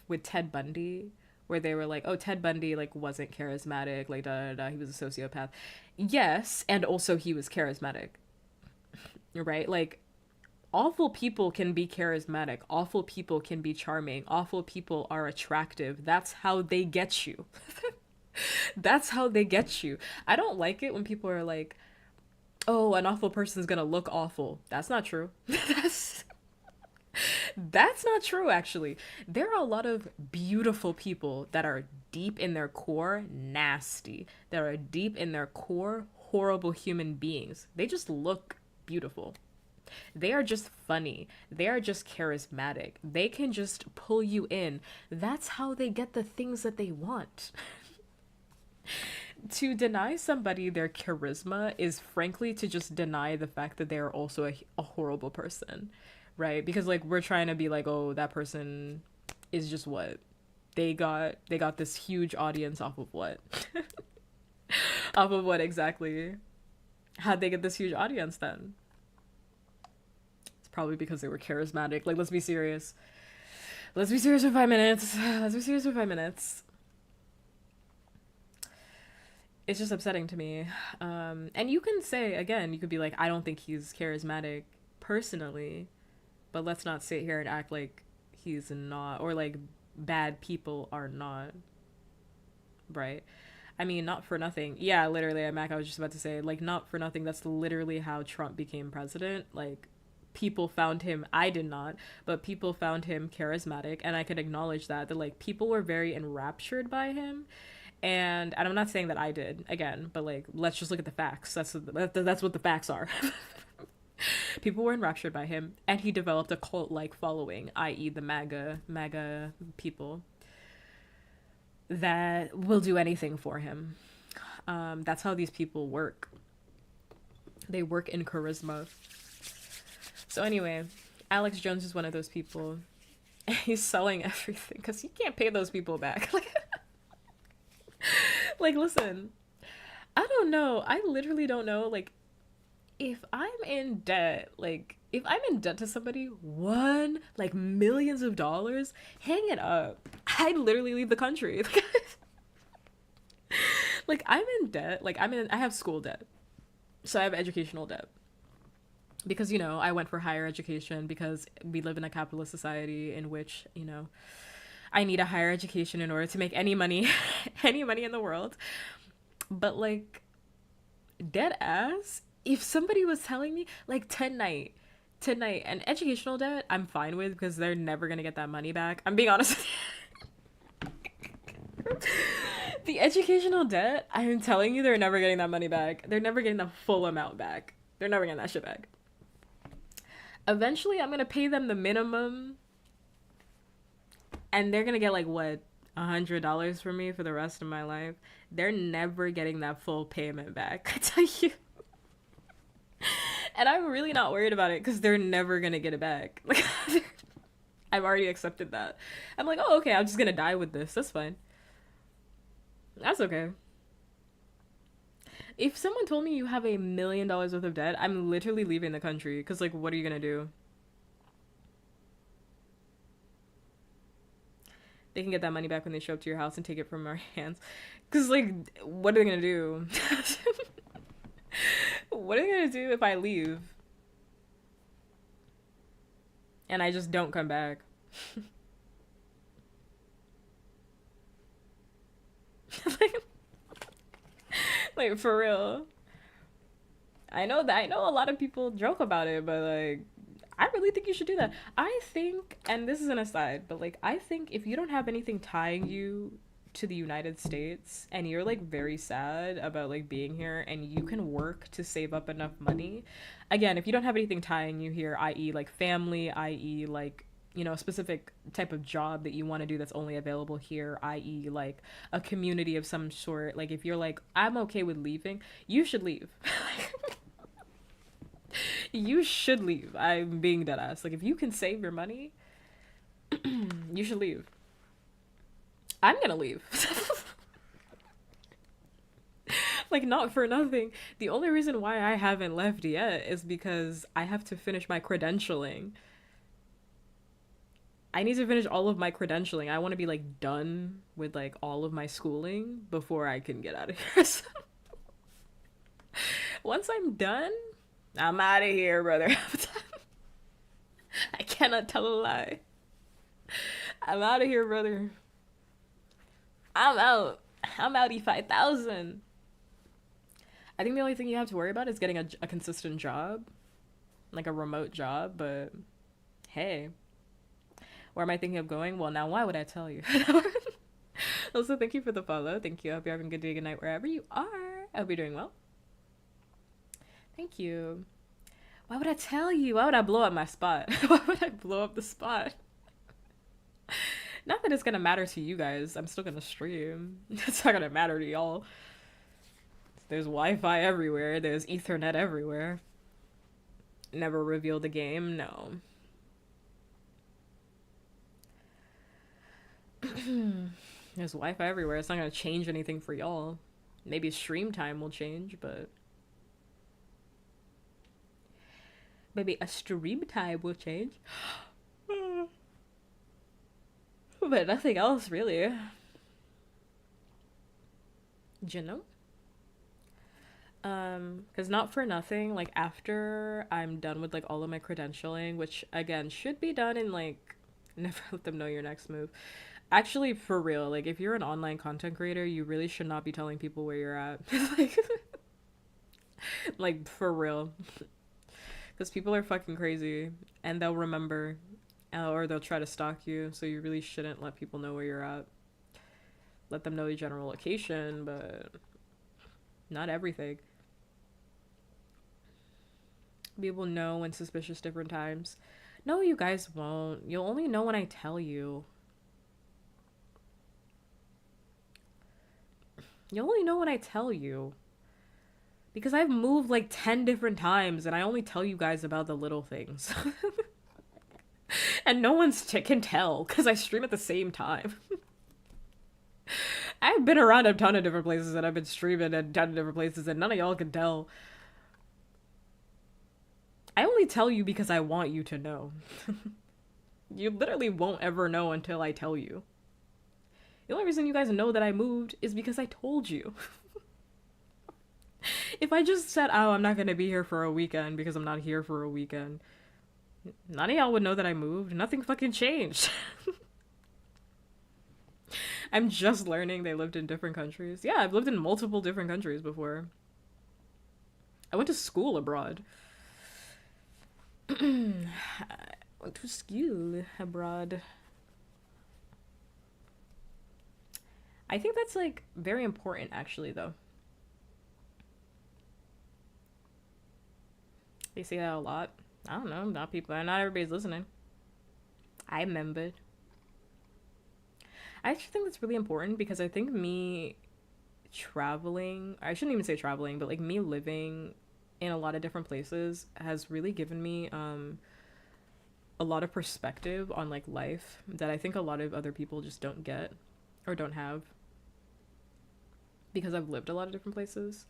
with Ted Bundy, where they were like, "Oh, Ted Bundy like wasn't charismatic, like da da da, he was a sociopath." Yes, and also he was charismatic, right? Like awful people can be charismatic, awful people can be charming, awful people are attractive. That's how they get you. That's how they get you. I don't like it when people are like, "Oh, an awful person's gonna look awful." That's not true. That's not true, actually. There are a lot of beautiful people that are deep in their core nasty, that are deep in their core horrible human beings. They just look beautiful. They are just funny. They are just charismatic. They can just pull you in. That's how they get the things that they want. To deny somebody their charisma is frankly to just deny the fact that they are also a horrible person, right? Because like we're trying to be like, oh, that person is just what they got this huge audience off of what off of what exactly. How'd they get this huge audience then? It's probably because they were charismatic. Like, let's be serious. Let's be serious for 5 minutes. Let's be serious for 5 minutes. It's just upsetting to me. And you can say, again, you could be like, I don't think he's charismatic personally, but let's not sit here and act like he's not, or like bad people are not, right? I mean, not for nothing. Yeah, literally, Mac, I was just about to say, like, not for nothing. That's literally how Trump became president. Like, people found him, I did not, but people found him charismatic, and I could acknowledge that like, people were very enraptured by him. And I'm not saying that I did, again, but like, let's just look at the facts. That's what the facts are. People were enraptured by him, and he developed a cult-like following, i.e., the MAGA people that will do anything for him. That's how these people work. They work in charisma. So anyway, Alex Jones is one of those people. He's selling everything because he can't pay those people back. Like, listen, I don't know. I literally don't know. Like, if I'm in debt, like, if I'm in debt to somebody, like, millions of dollars, hang it up. I'd literally leave the country. Like, I'm in debt. Like, I have school debt. So I have educational debt. Because, I went for higher education because we live in a capitalist society in which, I need a higher education in order to make any money, any money in the world. But like, dead ass, if somebody was telling me like tonight, and educational debt, I'm fine with because they're never gonna get that money back. I'm being honest. The educational debt, I'm telling you, they're never getting that money back. They're never getting the full amount back. They're never getting that shit back. Eventually, I'm gonna pay them the minimum, and they're gonna get like what, $100 from me for the rest of my life. They're never getting that full payment back, I tell you. And I'm really not worried about it because they're never gonna get it back. Like, I've already accepted that. I'm like, oh, okay, I'm just gonna die with this. That's fine. That's okay. If someone told me you have $1 million worth of debt, I'm literally leaving the country because, like, what are you gonna do? They can get that money back when they show up to your house and take it from our hands. Because, like, what are they gonna do? What are they gonna do if I leave? And I just don't come back? like, like, for real. I know a lot of people joke about it, but like I really think you should do that. I think, and this is an aside, but like I think if you don't have anything tying you to the United States and you're like very sad about like being here and you can work to save up enough money. Again, if you don't have anything tying you here, i.e. like family, i.e. like you know, a specific type of job that you want to do that's only available here, i.e., like a community of some sort. Like, if you're like, I'm okay with leaving, you should leave. You should leave. I'm being dead ass. Like, if you can save your money, you should leave. I'm gonna leave. Like, not for nothing. The only reason why I haven't left yet is because I have to finish my credentialing. I need to finish all of my credentialing. I want to be like done with like all of my schooling before I can get out of here. So, once I'm done, I'm out of here, brother. I cannot tell a lie. I'm out of here, brother. I'm out. I'm out E5000. I think the only thing you have to worry about is getting a consistent job, like a remote job, but hey, where am I thinking of going? Well, now why would I tell you? Also, thank you for the follow. Thank you. I hope you're having a good day, good night, wherever you are. I hope you're doing well. Thank you. Why would I tell you? Why would I blow up my spot? Why would I blow up the spot? Not that it's gonna matter to you guys. I'm still gonna stream. It's not gonna matter to y'all. There's Wi-Fi everywhere. There's Ethernet everywhere. Never reveal the game? No. There's Wi-Fi everywhere. It's not gonna change anything for y'all. Maybe stream time will change, but maybe a stream time will change. But nothing else really. You know? Because not for nothing, like after I'm done with like all of my credentialing, which again should be done in like never let them know your next move. Actually, for real, like if you're an online content creator, you really should not be telling people where you're at. Like for real. Because people are fucking crazy and they'll remember or they'll try to stalk you, so you really shouldn't let people know where you're at. Let them know your general location, but not everything. People know when suspicious different times. No, you guys won't. You'll only know when I tell you. You'll only know when I tell you. Because I've moved like 10 different times and I only tell you guys about the little things. And no one's can tell because I stream at the same time. I've been around a ton of different places and I've been streaming at a ton of different places and none of y'all can tell. I only tell you because I want you to know. You literally won't ever know until I tell you. The only reason you guys know that I moved is because I told you. If I just said, oh, I'm not going to be here for a weekend because I'm not here for a weekend, none of y'all would know that I moved. Nothing fucking changed. I'm just learning they lived in different countries. Yeah, I've lived in multiple different countries before. I went to school abroad. I went to school abroad. I think that's like very important actually though. They say that a lot. I don't know, not everybody's listening. I remembered. I actually think that's really important because I think me traveling, I shouldn't even say traveling, but like me living in a lot of different places has really given me a lot of perspective on like life that I think a lot of other people just don't get or don't have because I've lived a lot of different places,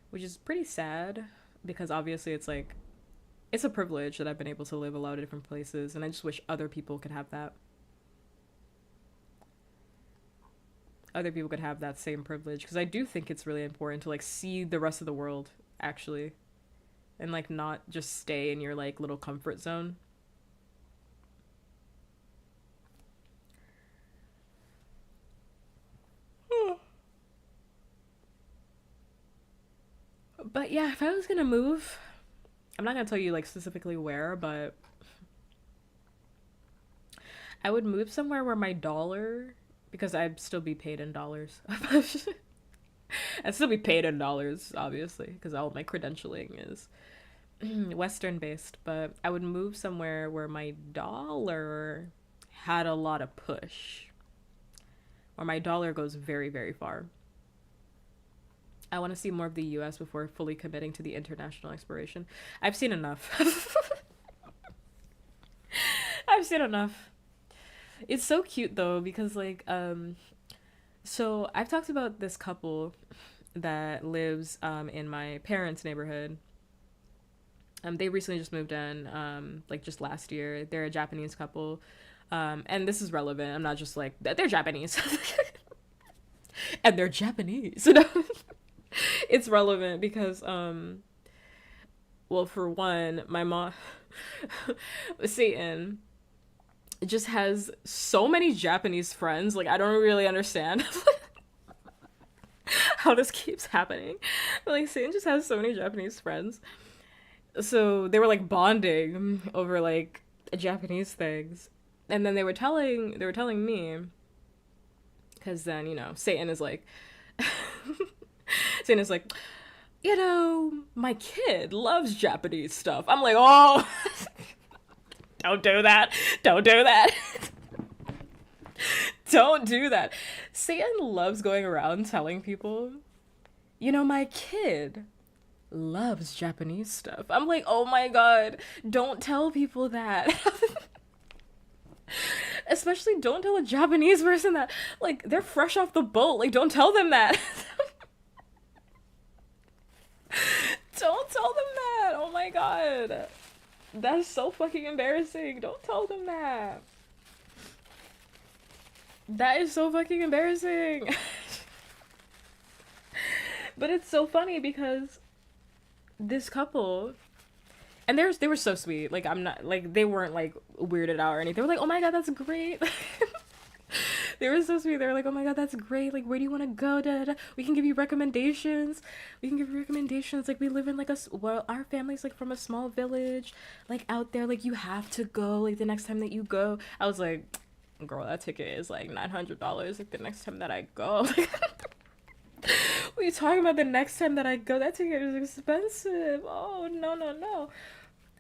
which is pretty sad because obviously it's like it's a privilege that I've been able to live a lot of different places and I just wish other people could have that. Other people could have that same privilege because I do think it's really important to like see the rest of the world actually and like not just stay in your like little comfort zone. But yeah, if I was gonna move, I'm not gonna tell you like specifically where, but I would move somewhere where my dollar, because I'd still be paid in dollars. I'd still be paid in dollars, obviously, because all my credentialing is Western based. But I would move somewhere where my dollar had a lot of push, where my dollar goes very, very far. I want to see more of the US before fully committing to the international exploration. I've seen enough. I've seen enough. It's so cute though because like so I've talked about this couple that lives in my parents' neighborhood. They recently just moved in like just last year. They're a Japanese couple. And this is relevant. I'm not just like they're Japanese. And they're Japanese. It's relevant because well, for one, my mom Satan just has so many Japanese friends. Like I don't really understand how this keeps happening. But, like Satan just has so many Japanese friends. So they were like bonding over like Japanese things. And then they were telling me, because then, you know, Satan is like Satan is like, you know, my kid loves Japanese stuff. I'm like, oh, don't do that. Don't do that. Don't do that. Satan loves going around telling people, you know, my kid loves Japanese stuff. I'm like, oh my god, don't tell people that. Especially don't tell a Japanese person that. Like, they're fresh off the boat. Like, don't tell them that. Don't tell them that. Oh my god. That's so fucking embarrassing. Don't tell them that. That is so fucking embarrassing. But it's so funny because this couple, and they were so sweet. Like I'm not like they weren't like weirded out or anything. They were like, "Oh my god, that's great." They were so sweet. They were like, "Oh my god, that's great. Like, where do you want to go? Da, da, da. We can give you recommendations. We can give you recommendations. Like, we live in like well, our family's like from a small village, like out there. Like, you have to go. Like, the next time that you go." I was like, "Girl, that ticket is like $900. Like, the next time that I go." What are you talking about? The next time that I go, that ticket is expensive. Oh no, no, no.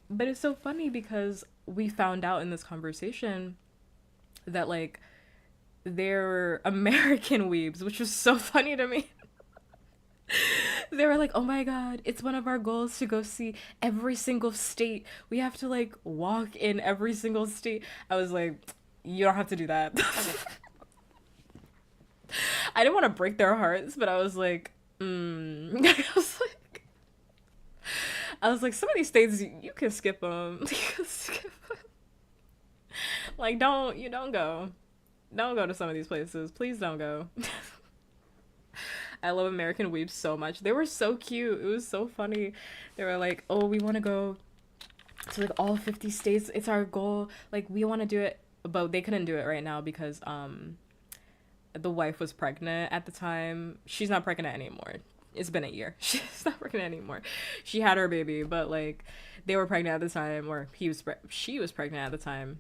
But it's so funny because we found out in this conversation that like they're American weebs, which was so funny to me. They were like, "Oh my god, it's one of our goals to go see every single state. We have to like walk in every single state." I was like, "You don't have to do that." I didn't want to break their hearts, but I was like, I was like, some of these states you can skip them. You can skip them. Like, don't go. Don't go to some of these places. Please don't go. I love American Weebs so much. They were so cute. It was so funny. They were like, "Oh, we want to go to like all 50 states. It's our goal. Like, we want to do it." But they couldn't do it right now because the wife was pregnant at the time. She's not pregnant anymore. It's been a year. She's not pregnant anymore. She had her baby, but like they were pregnant at the time, or she was pregnant at the time.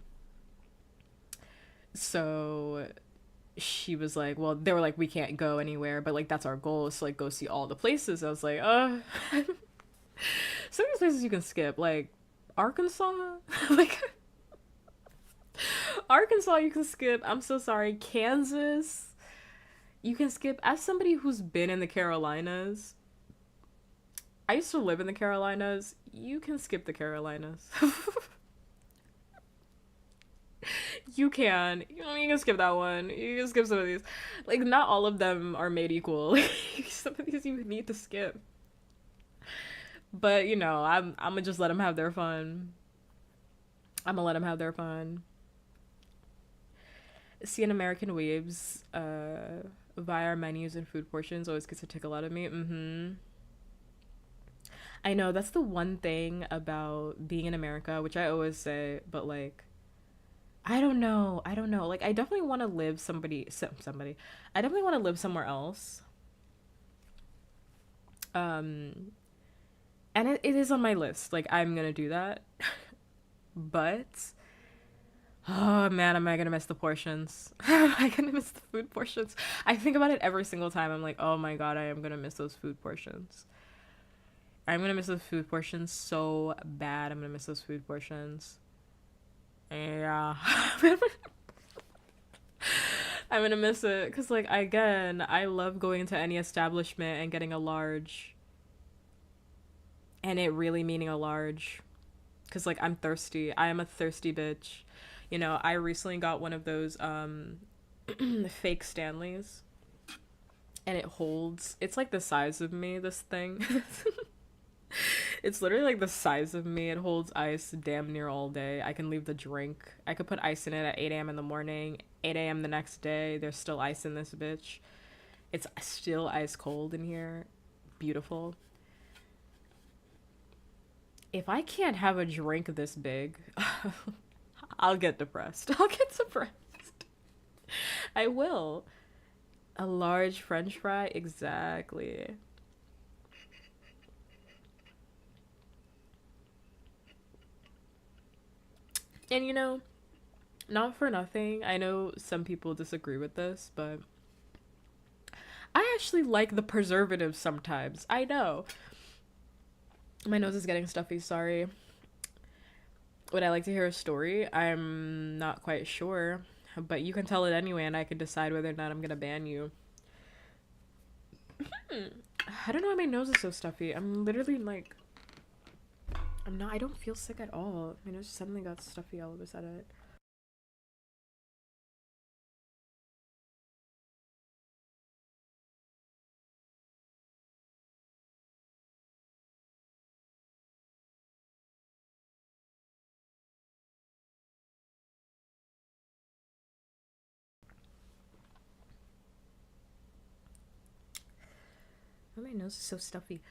So she was like, well, they were like, we can't go anywhere, but like that's our goal, so like go see all the places. I was like, some of these places you can skip, like Arkansas, like Arkansas you can skip. I'm so sorry. Kansas you can skip. As somebody who's been in the Carolinas, I used to live in the Carolinas. You can skip the Carolinas. You can. You can skip that one. You can skip some of these. Like, not all of them are made equal. Some of these you need to skip. But, you know, I'm gonna just let them have their fun. I'm gonna let them have their fun. Seeing American Waves via our menus and food portions always gets a tickle out of me. I know, that's the one thing about being in America, which I always say, but like, I don't know. Like, I definitely want to live somebody. I definitely want to live somewhere else. And it is on my list. Like, I'm gonna do that. But, oh man, am I gonna miss the portions? Am I gonna miss the food portions? I think about it every single time. I'm like, oh my god, I am gonna miss those food portions. I'm gonna miss those food portions so bad. I'm gonna miss those food portions. Yeah. I'm gonna miss it. Because, like, again, I love going to any establishment and getting a large. And it really meaning a large. Because, like, I'm thirsty. I am a thirsty bitch. You know, I recently got one of those fake Stanleys. And it holds. It's like the size of me, this thing. It's literally like the size of me. It holds ice damn near all day. I can leave the drink. I could put ice in it at 8 a.m. in the morning. 8 a.m. the next day. There's still ice in this bitch. It's still ice cold in here. Beautiful. If I can't have a drink this big, I'll get depressed. I'll get depressed. I will. A large French fry? Exactly. And you know, not for nothing, I know some people disagree with this, but I actually like the preservatives sometimes. I know. My nose is getting stuffy, sorry. Would I like to hear a story? I'm not quite sure, but you can tell it anyway, and I can decide whether or not I'm gonna ban you. I don't know why my nose is so stuffy. I'm literally like, I don't feel sick at all. My nose suddenly got stuffy all of a sudden. Oh, my nose is so stuffy.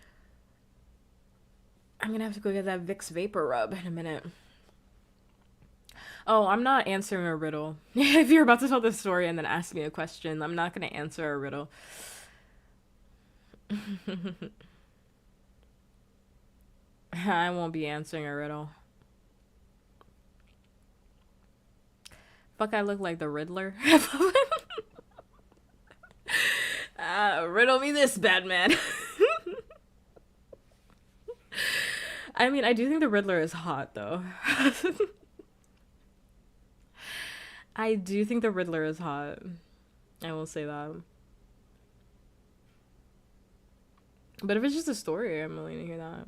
I'm gonna have to go get that Vicks Vapor Rub in a minute. Oh, I'm not answering a riddle. If you're about to tell this story and then ask me a question, I'm not gonna answer a riddle. I won't be answering a riddle. Fuck, I look like the Riddler. Riddle me this, Batman. I mean, I do think the Riddler is hot, though. I do think the Riddler is hot. I will say that. But if it's just a story, I'm willing to hear that.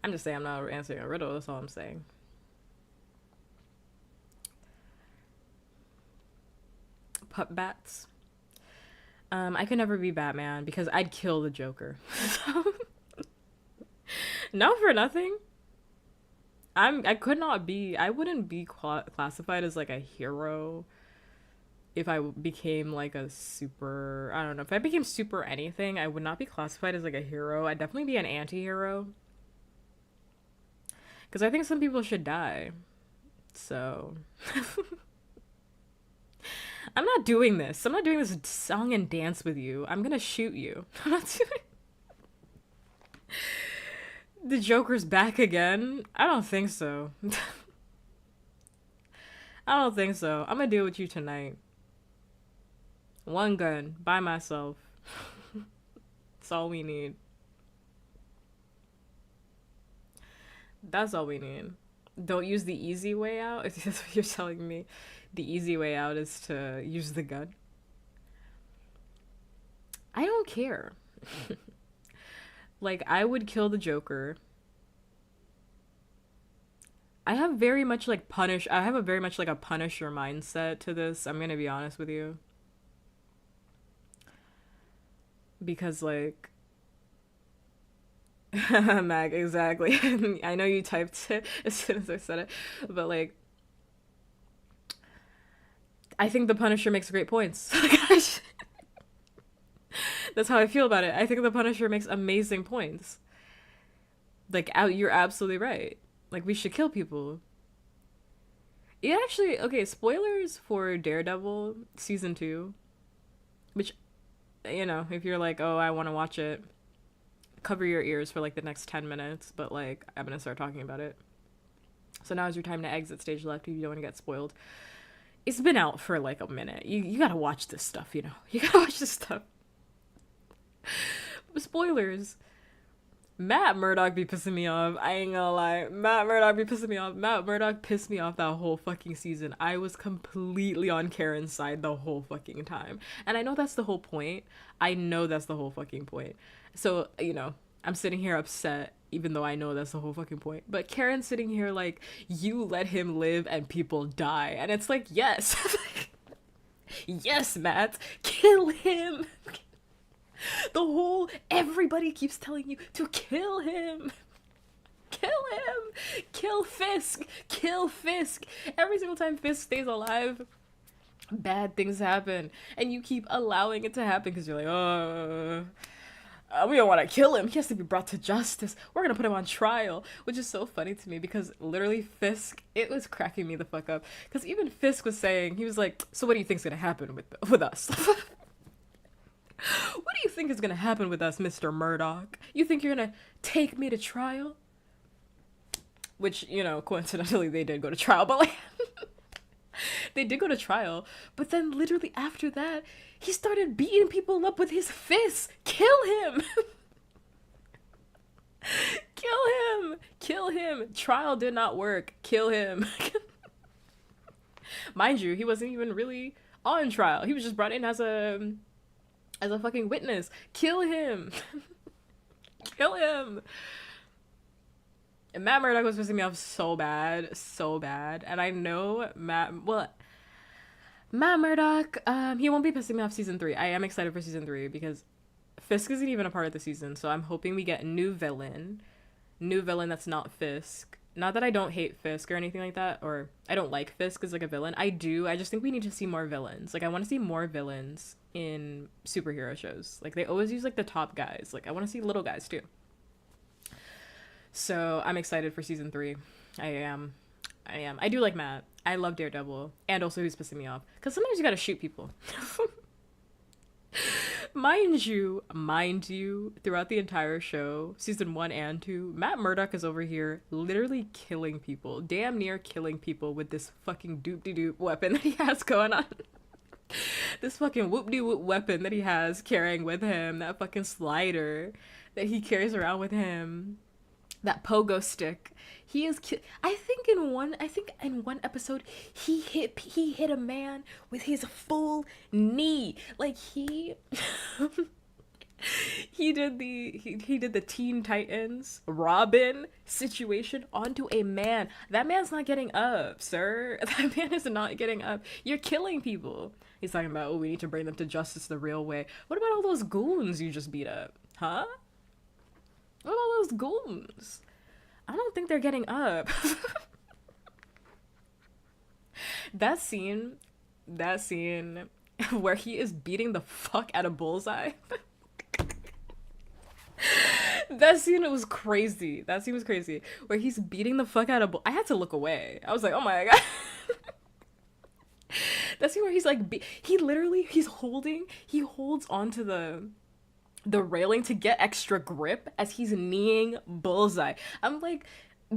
I'm just saying I'm not answering a riddle, that's all I'm saying. Puppkats. I could never be Batman because I'd kill the Joker. No, for nothing. I could not be. I wouldn't be classified as like a hero if I became like a super. I don't know. If I became super anything, I would not be classified as like a hero. I'd definitely be an anti-hero. Because I think some people should die. So. I'm not doing this. I'm not doing this song and dance with you. I'm gonna shoot you. I'm not doing. The Joker's back again? I don't think so. I don't think so. I'm gonna deal with you tonight. One gun, by myself. That's all we need. That's all we need. Don't use the easy way out. If that's what you're telling me, the easy way out is to use the gun. I don't care. Like, I would kill the Joker. I have very much like I have a very much like a Punisher mindset to this. I'm gonna be honest with you. Because like Mag, exactly. I know you typed it as soon as I said it, but like I think the Punisher makes great points. That's how I feel about it. I think the Punisher makes amazing points. Like, you're absolutely right. Like, we should kill people. It actually, okay, spoilers for Daredevil season 2, which, you know, if you're like, oh, I want to watch it, cover your ears for like the next 10 minutes, but like I'm gonna start talking about it. So now is your time to exit stage left if you don't want to get spoiled. It's been out for like a minute. You gotta watch this stuff, you know. You gotta watch this stuff. Spoilers. Matt Murdock be pissing me off. I ain't gonna lie. Matt Murdock be pissing me off. Matt Murdock pissed me off that whole fucking season. I was completely on Karen's side the whole fucking time. And I know that's the whole point. I know that's the whole fucking point. So, you know, I'm sitting here upset, even though I know that's the whole fucking point. But Karen's sitting here like, you let him live and people die. And it's like, yes. Yes, Matt. Kill him. Everybody keeps telling you to kill him. Kill him. Kill Fisk. Kill Fisk. Every single time Fisk stays alive, bad things happen. And you keep allowing it to happen because you're like, oh, we don't want to kill him. He has to be brought to justice. We're going to put him on trial, which is so funny to me because literally Fisk, it was cracking me the fuck up. Because even Fisk was saying, he was like, so what do you think's going to happen with us? What do you think is going to happen with us, Mr. Murdoch? You think you're going to take me to trial? Which, you know, coincidentally, they did go to trial, but like, they did go to trial. But then literally after that, he started beating people up with his fists. Kill him! Kill him! Kill him! Trial did not work. Kill him. Mind you, he wasn't even really on trial. He was just brought in as a fucking witness. Kill him. Kill him. And Matt Murdock was pissing me off so bad. And I know Matt Murdock, he won't be pissing me off season 3. I am excited for season 3 because Fisk isn't even a part of the season. So I'm hoping we get a new villain that's not Fisk. Not that I don't hate Fisk or anything like that, or I don't like Fisk as like a villain. I do. I just think we need to see more villains. Like I want to see more villains in superhero shows. Like they always use like the top guys. Like I want to see little guys too. So I'm excited for season 3. I am. I do like Matt. I love Daredevil. And also he's pissing me off. Because sometimes you gotta shoot people. Mind you, throughout the entire show, season 1 and 2, Matt Murdock is over here literally killing people. Damn near killing people with this fucking doop-de-doop weapon that he has going on. This fucking whoop-de-whoop weapon that he has carrying with him. That fucking slider that he carries around with him. That pogo stick. He is I think in one episode he hit a man with his full knee. Like he he did the Teen Titans Robin situation onto a man. That man's not getting up, sir. That man is not getting up. You're killing people. He's talking about, oh, we need to bring them to justice the real way. What about all those goons you just beat up? Huh? What about all those goons? I don't think they're getting up. That scene where he is beating the fuck out of Bullseye. That scene was crazy. Where he's beating the fuck out of I had to look away. I was like, oh my god. That scene where he's like, he holds onto the railing to get extra grip as he's kneeing Bullseye. I'm like,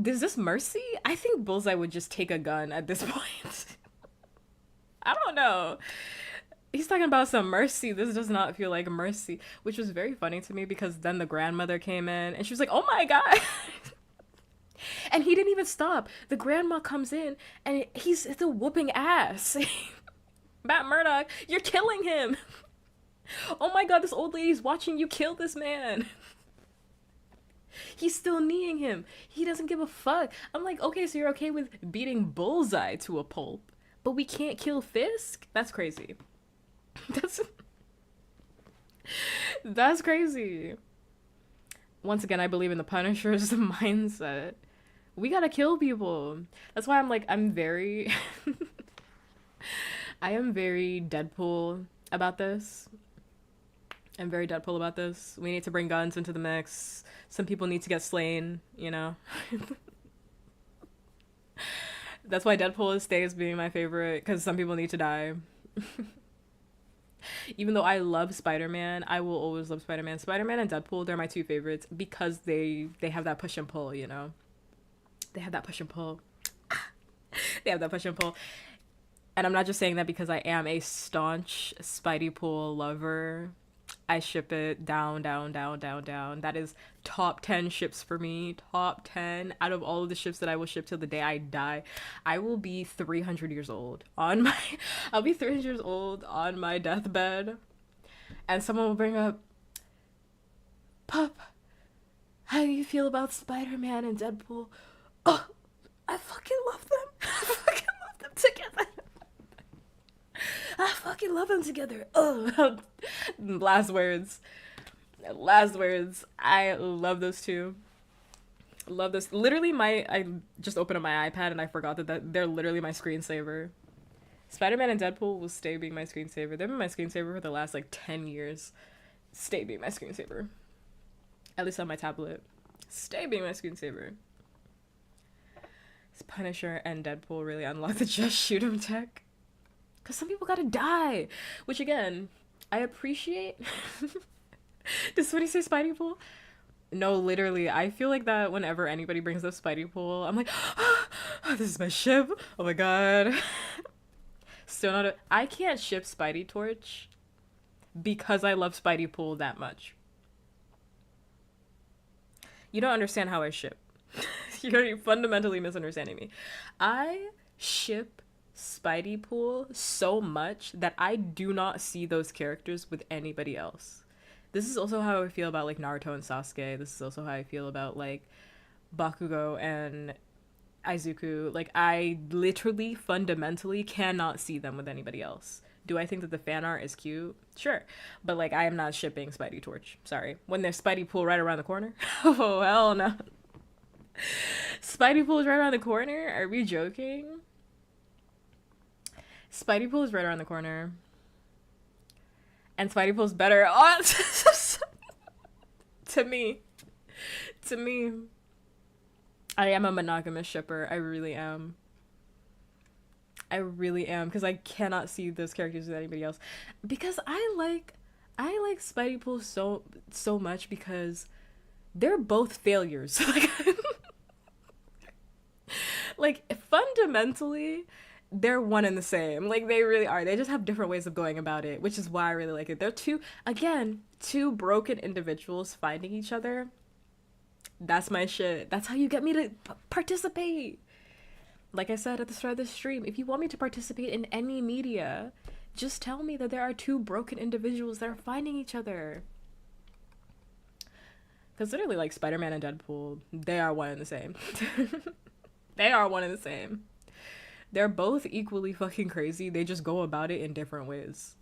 is this mercy? I think Bullseye would just take a gun at this point. I don't know. He's talking about some mercy. This does not feel like mercy, which was very funny to me because then the grandmother came in and she was like, oh my god. And he didn't even stop. The grandma comes in and he's still whooping ass. Matt Murdock, you're killing him. Oh my god, this old lady's watching you kill this man. He's still kneeing him. He doesn't give a fuck. I'm like, okay, so you're okay with beating Bullseye to a pulp, but we can't kill Fisk? That's crazy. That's crazy. Once again, I believe in the Punisher's mindset. We gotta kill people. That's why I'm like, I am very Deadpool about this. I'm very Deadpool about this. We need to bring guns into the mix. Some people need to get slain, you know? That's why Deadpool stays being my favorite, because some people need to die. Even though I love Spider-Man, I will always love Spider-Man. Spider-Man and Deadpool, they're my two favorites because they have that push and pull, you know? They have that push and pull. They have that push and pull. And I'm not just saying that because I am a staunch Spidey Pool lover. I ship it down, down, down, down, down. That is top 10 ships for me. Top 10 out of all of the ships that I will ship till the day I die. I will be 300 years old on my I'll be 300 years old on my deathbed. And someone will bring up, Pup, how do you feel about Spider-Man and Deadpool? Oh, I fucking love them. I fucking love them together. I fucking love them together. Oh, last words. Last words. I love those two. Love this. Literally, I just opened up my iPad and I forgot that they're literally my screensaver. Spider-Man and Deadpool will stay being my screensaver. They've been my screensaver for the last like 10 years. Stay being my screensaver. At least on my tablet. Stay being my screensaver. Punisher and Deadpool really unlock the just shoot 'em tech. Because some people gotta die. Which, again, I appreciate. Does somebody say Spidey Pool? No, literally. I feel like that whenever anybody brings up Spidey Pool, I'm like, oh, this is my ship. Oh my god. Still not a... I can't ship Spidey Torch because I love Spidey Pool that much. You don't understand how I ship. You're fundamentally misunderstanding me. I ship Spidey Pool so much that I do not see those characters with anybody else. This is also how I feel about like Naruto and Sasuke. This is also how I feel about like Bakugo and Aizuku. Like, I literally fundamentally cannot see them with anybody else. Do I think that the fan art is cute? Sure. But like, I am not shipping Spidey Torch. Sorry. When there's Spidey Pool right around the corner? Oh, hell no. Spidey Pool is right around the corner? Are we joking? Spidey Pool is right around the corner. And Spidey Pool's better. Oh, to me. To me. I am a monogamous shipper. I really am. I really am. Because I cannot see those characters with anybody else. Because I like Spidey Pool so much because they're both failures. Like, fundamentally, they're one and the same. Like, they really are. They just have different ways of going about it, which is why I really like it. They're two broken individuals finding each other. That's my shit. That's how you get me to participate. Like I said at the start of this stream, if you want me to participate in any media, just tell me that there are two broken individuals that are finding each other. Because literally, like, Spider-Man and Deadpool, they are one and the same. They are one and the same. They're both equally fucking crazy. They just go about it in different ways.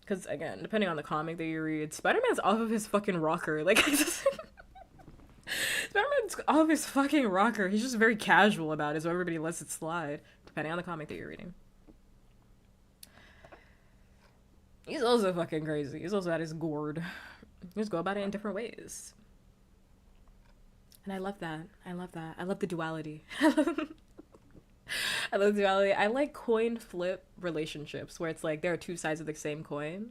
Because, again, depending on the comic that you read, Spider-Man's off of his fucking rocker. Like, Spider-Man's off of his fucking rocker. He's just very casual about it, so everybody lets it slide, depending on the comic that you're reading. He's also fucking crazy. He's also at his gourd. You just go about it in different ways. And I love that. I love that. I love the duality. I love the duality. I like coin flip relationships where it's like there are two sides of the same coin.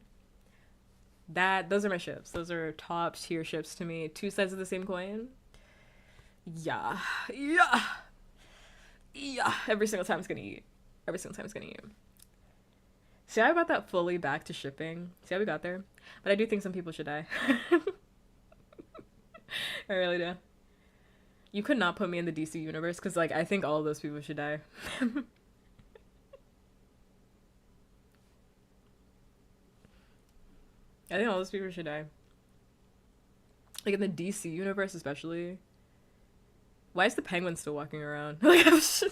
Those are my ships. Those are top tier ships to me. Two sides of the same coin. Yeah. Yeah. Yeah. Every single time it's gonna eat. Every single time it's gonna eat. See how I brought that fully back to shipping? See how we got there? But I do think some people should die. I really do. You could not put me in the DC universe because, like, I think all of those people should die. I think all those people should die. Like, in the DC universe especially. Why is the Penguin still walking around? Like, that's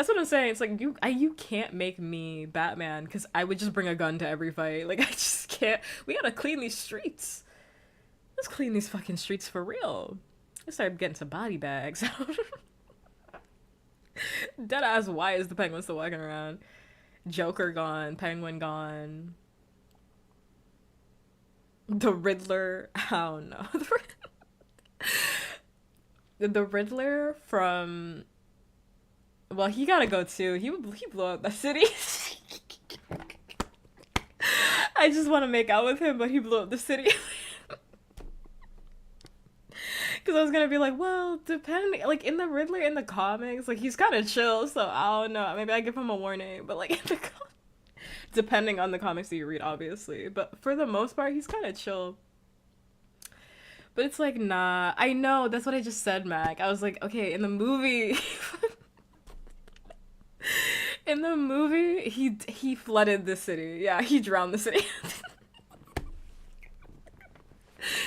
what I'm saying. It's like, you can't make me Batman because I would just bring a gun to every fight. Like, I just can't. We gotta clean these streets. Let's clean these fucking streets for real. Let's start getting some body bags. Deadass, why is the Penguin still walking around? Joker gone. Penguin gone. The Riddler. Oh no. The Riddler from... Well, he gotta go too. He blew up the city. I just want to make out with him, but he blew up the city. Because I was gonna be like, well, depending, like in the Riddler in the comics, like he's kind of chill, so I don't know. Maybe I give him a warning, but like in the depending on the comics that you read, obviously. But for the most part, he's kind of chill. But it's like, nah. I know, that's what I just said, Mac. I was like, okay, in the movie, in the movie, he flooded the city. Yeah, he drowned the city.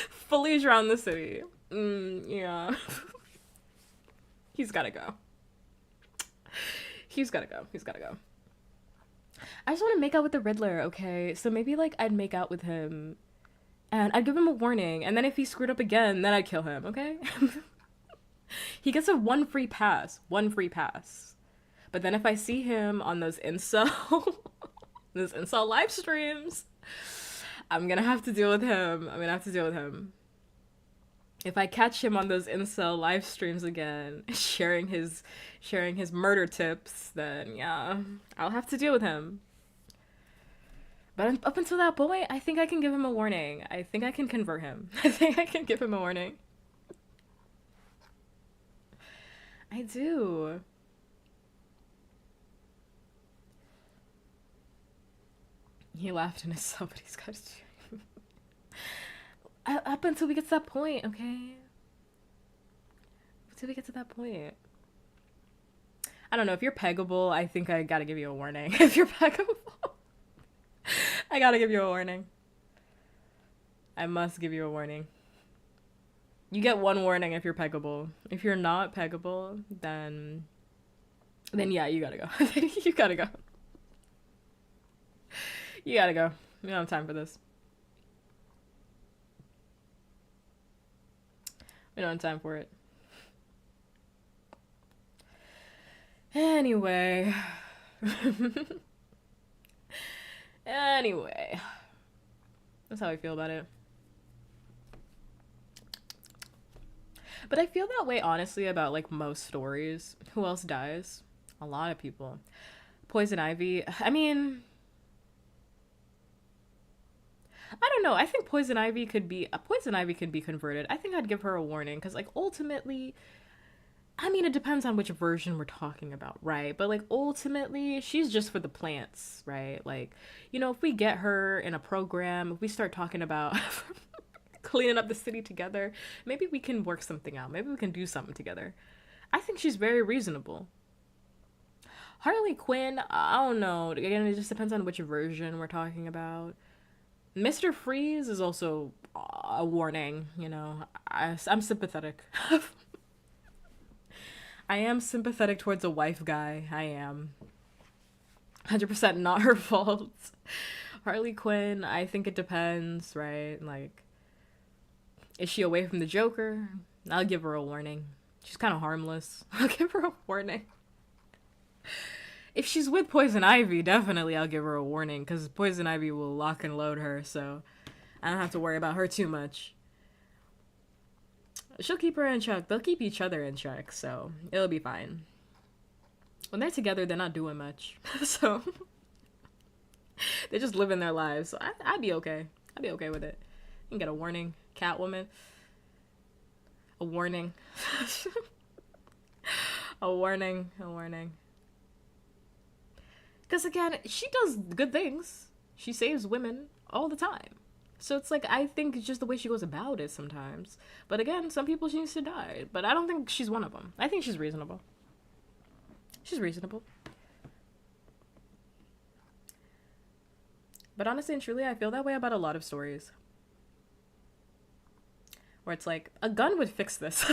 Fully drowned the city. Yeah. He's gotta go. He's gotta go. He's gotta go. I just want to make out with the Riddler, okay? So maybe, like, I'd make out with him, and I'd give him a warning, and then if he screwed up again, then I'd kill him, okay? He gets a one free pass. One free pass. But then if I see him on those those incel live streams, I'm gonna have to deal with him. I'm gonna have to deal with him. If I catch him on those incel live streams again, sharing his murder tips, then yeah, I'll have to deal with him. But up until that point, I think I can give him a warning. I think I can convert him. I think I can give him a warning. I do. He laughed and it's somebody's got to do. Up until we get to that point, okay? Until we get to that point. I don't know, if you're peggable, I think I gotta give you a warning. If you're peggable, I gotta give you a warning. I must give you a warning. You get one warning if you're peggable. If you're not peggable, then yeah, you gotta go. You gotta go. You gotta go. We don't have time for this. We don't have time for it. Anyway. Anyway. That's how I feel about it. But I feel that way, honestly, about, like, most stories. Who else dies? A lot of people. Poison Ivy. I mean, I don't know. I think Poison Ivy could be converted. I think I'd give her a warning because, like, ultimately, I mean, it depends on which version we're talking about, right? But, like, ultimately, she's just for the plants, right? Like, you know, if we get her in a program, if we start talking about cleaning up the city together, maybe we can work something out. Maybe we can do something together. I think she's very reasonable. Harley Quinn, I don't know. Again, it just depends on which version we're talking about. Mr. Freeze is also a warning, you know. I'm sympathetic. I am sympathetic towards a wife guy. I am. 100% not her fault. Harley Quinn, I think it depends, right? Like, is she away from the Joker? I'll give her a warning. She's kind of harmless. I'll give her a warning. If she's with Poison Ivy, definitely I'll give her a warning, because Poison Ivy will lock and load her, so I don't have to worry about her too much. She'll keep her in check. They'll keep each other in check, so it'll be fine. When they're together, they're not doing much, so they're just living their lives. So I'd be okay. I'd be okay with it. You can get a warning. Catwoman. A warning. A warning. A warning. Because again, she does good things. She saves women all the time. So it's like, I think it's just the way she goes about it sometimes. But again, some people she needs to die. But I don't think she's one of them. I think she's reasonable. She's reasonable. But honestly and truly, I feel that way about a lot of stories. Where it's like, a gun would fix this.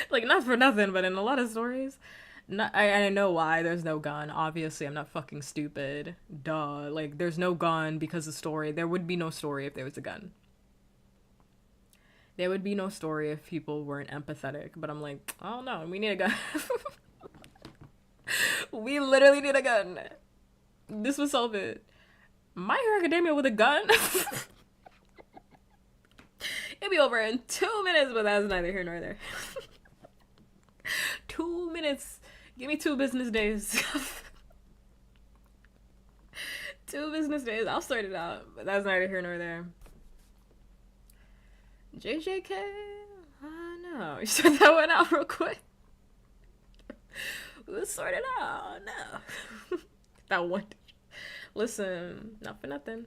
Like, not for nothing, but in a lot of stories... I know why there's no gun. Obviously, I'm not fucking stupid. Duh. Like, there's no gun because of story. There would be no story if there was a gun. There would be no story if people weren't empathetic. But I'm like, oh no, we need a gun. We literally need a gun. This would solve it. My Hero Academia with a gun? It'd be over in 2 minutes, but that's neither here nor there. 2 minutes. Give me 2 business days. 2 business days. I'll sort it out, but that's neither here nor there. JJK? I don't know. You sort that one out real quick. Let's sort it out. No. That one. Listen, not for nothing.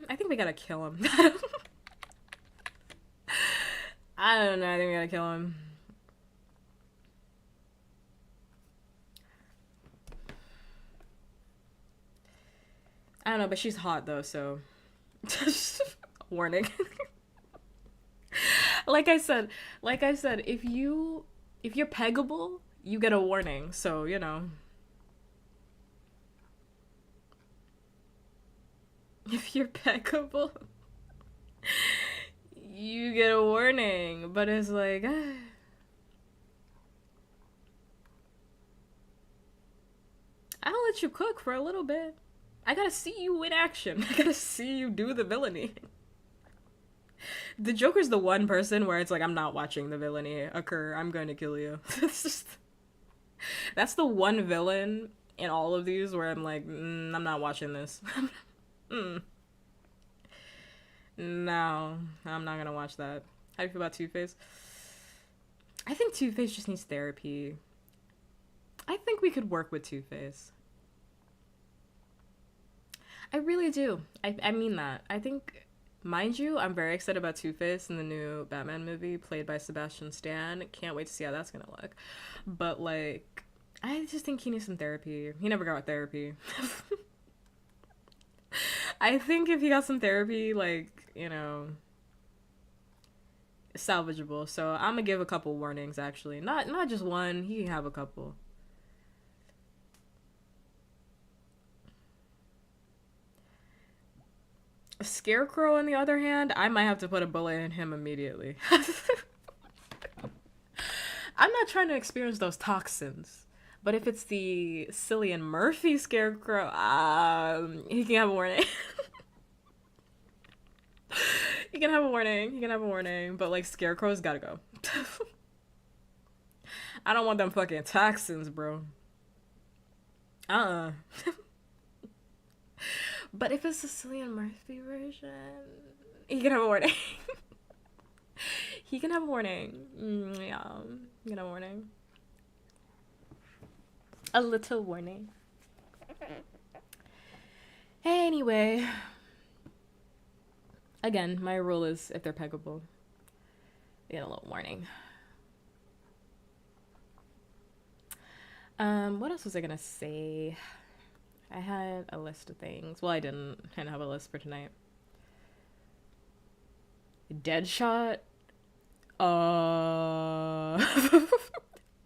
I think we gotta kill him. I don't know. I think we gotta kill him. I don't know, but she's hot though, so warning. like I said, if you're peggable, you get a warning. So, you know. If you're peggable, you get a warning. But it's like, I'll let you cook for a little bit. I gotta see you in action. I gotta see you do the villainy. The Joker's the one person where it's like, I'm not watching the villainy occur. I'm going to kill you. That's the one villain in all of these where I'm like, I'm not watching this. No, I'm not gonna watch that. How do you feel about Two-Face? I think Two-Face just needs therapy. I think we could work with Two-Face. I really do. I mean that. I think, mind you, I'm very excited about Two-Face in the new Batman movie played by Sebastian Stan. Can't wait to see how that's gonna look. But, like, I just think he needs some therapy. He never got therapy. I think if he got some therapy, like, you know, salvageable. So I'm gonna give a couple warnings, actually. Not just one. He can have a couple. Scarecrow, on the other hand, I might have to put a bullet in him immediately. I'm not trying to experience those toxins. But if it's the Cillian Murphy Scarecrow, he can have a warning. He can have a warning. But, like, Scarecrow's gotta go. I don't want them fucking toxins, bro. But if it's the Cillian Murphy version, he can have a warning. He can have a warning. Yeah, he can have a warning. A little warning. Anyway. Again, my rule is if they're peggable, they get a little warning. What else was I gonna say? I had a list of things. Well, I didn't have a list for tonight. Deadshot.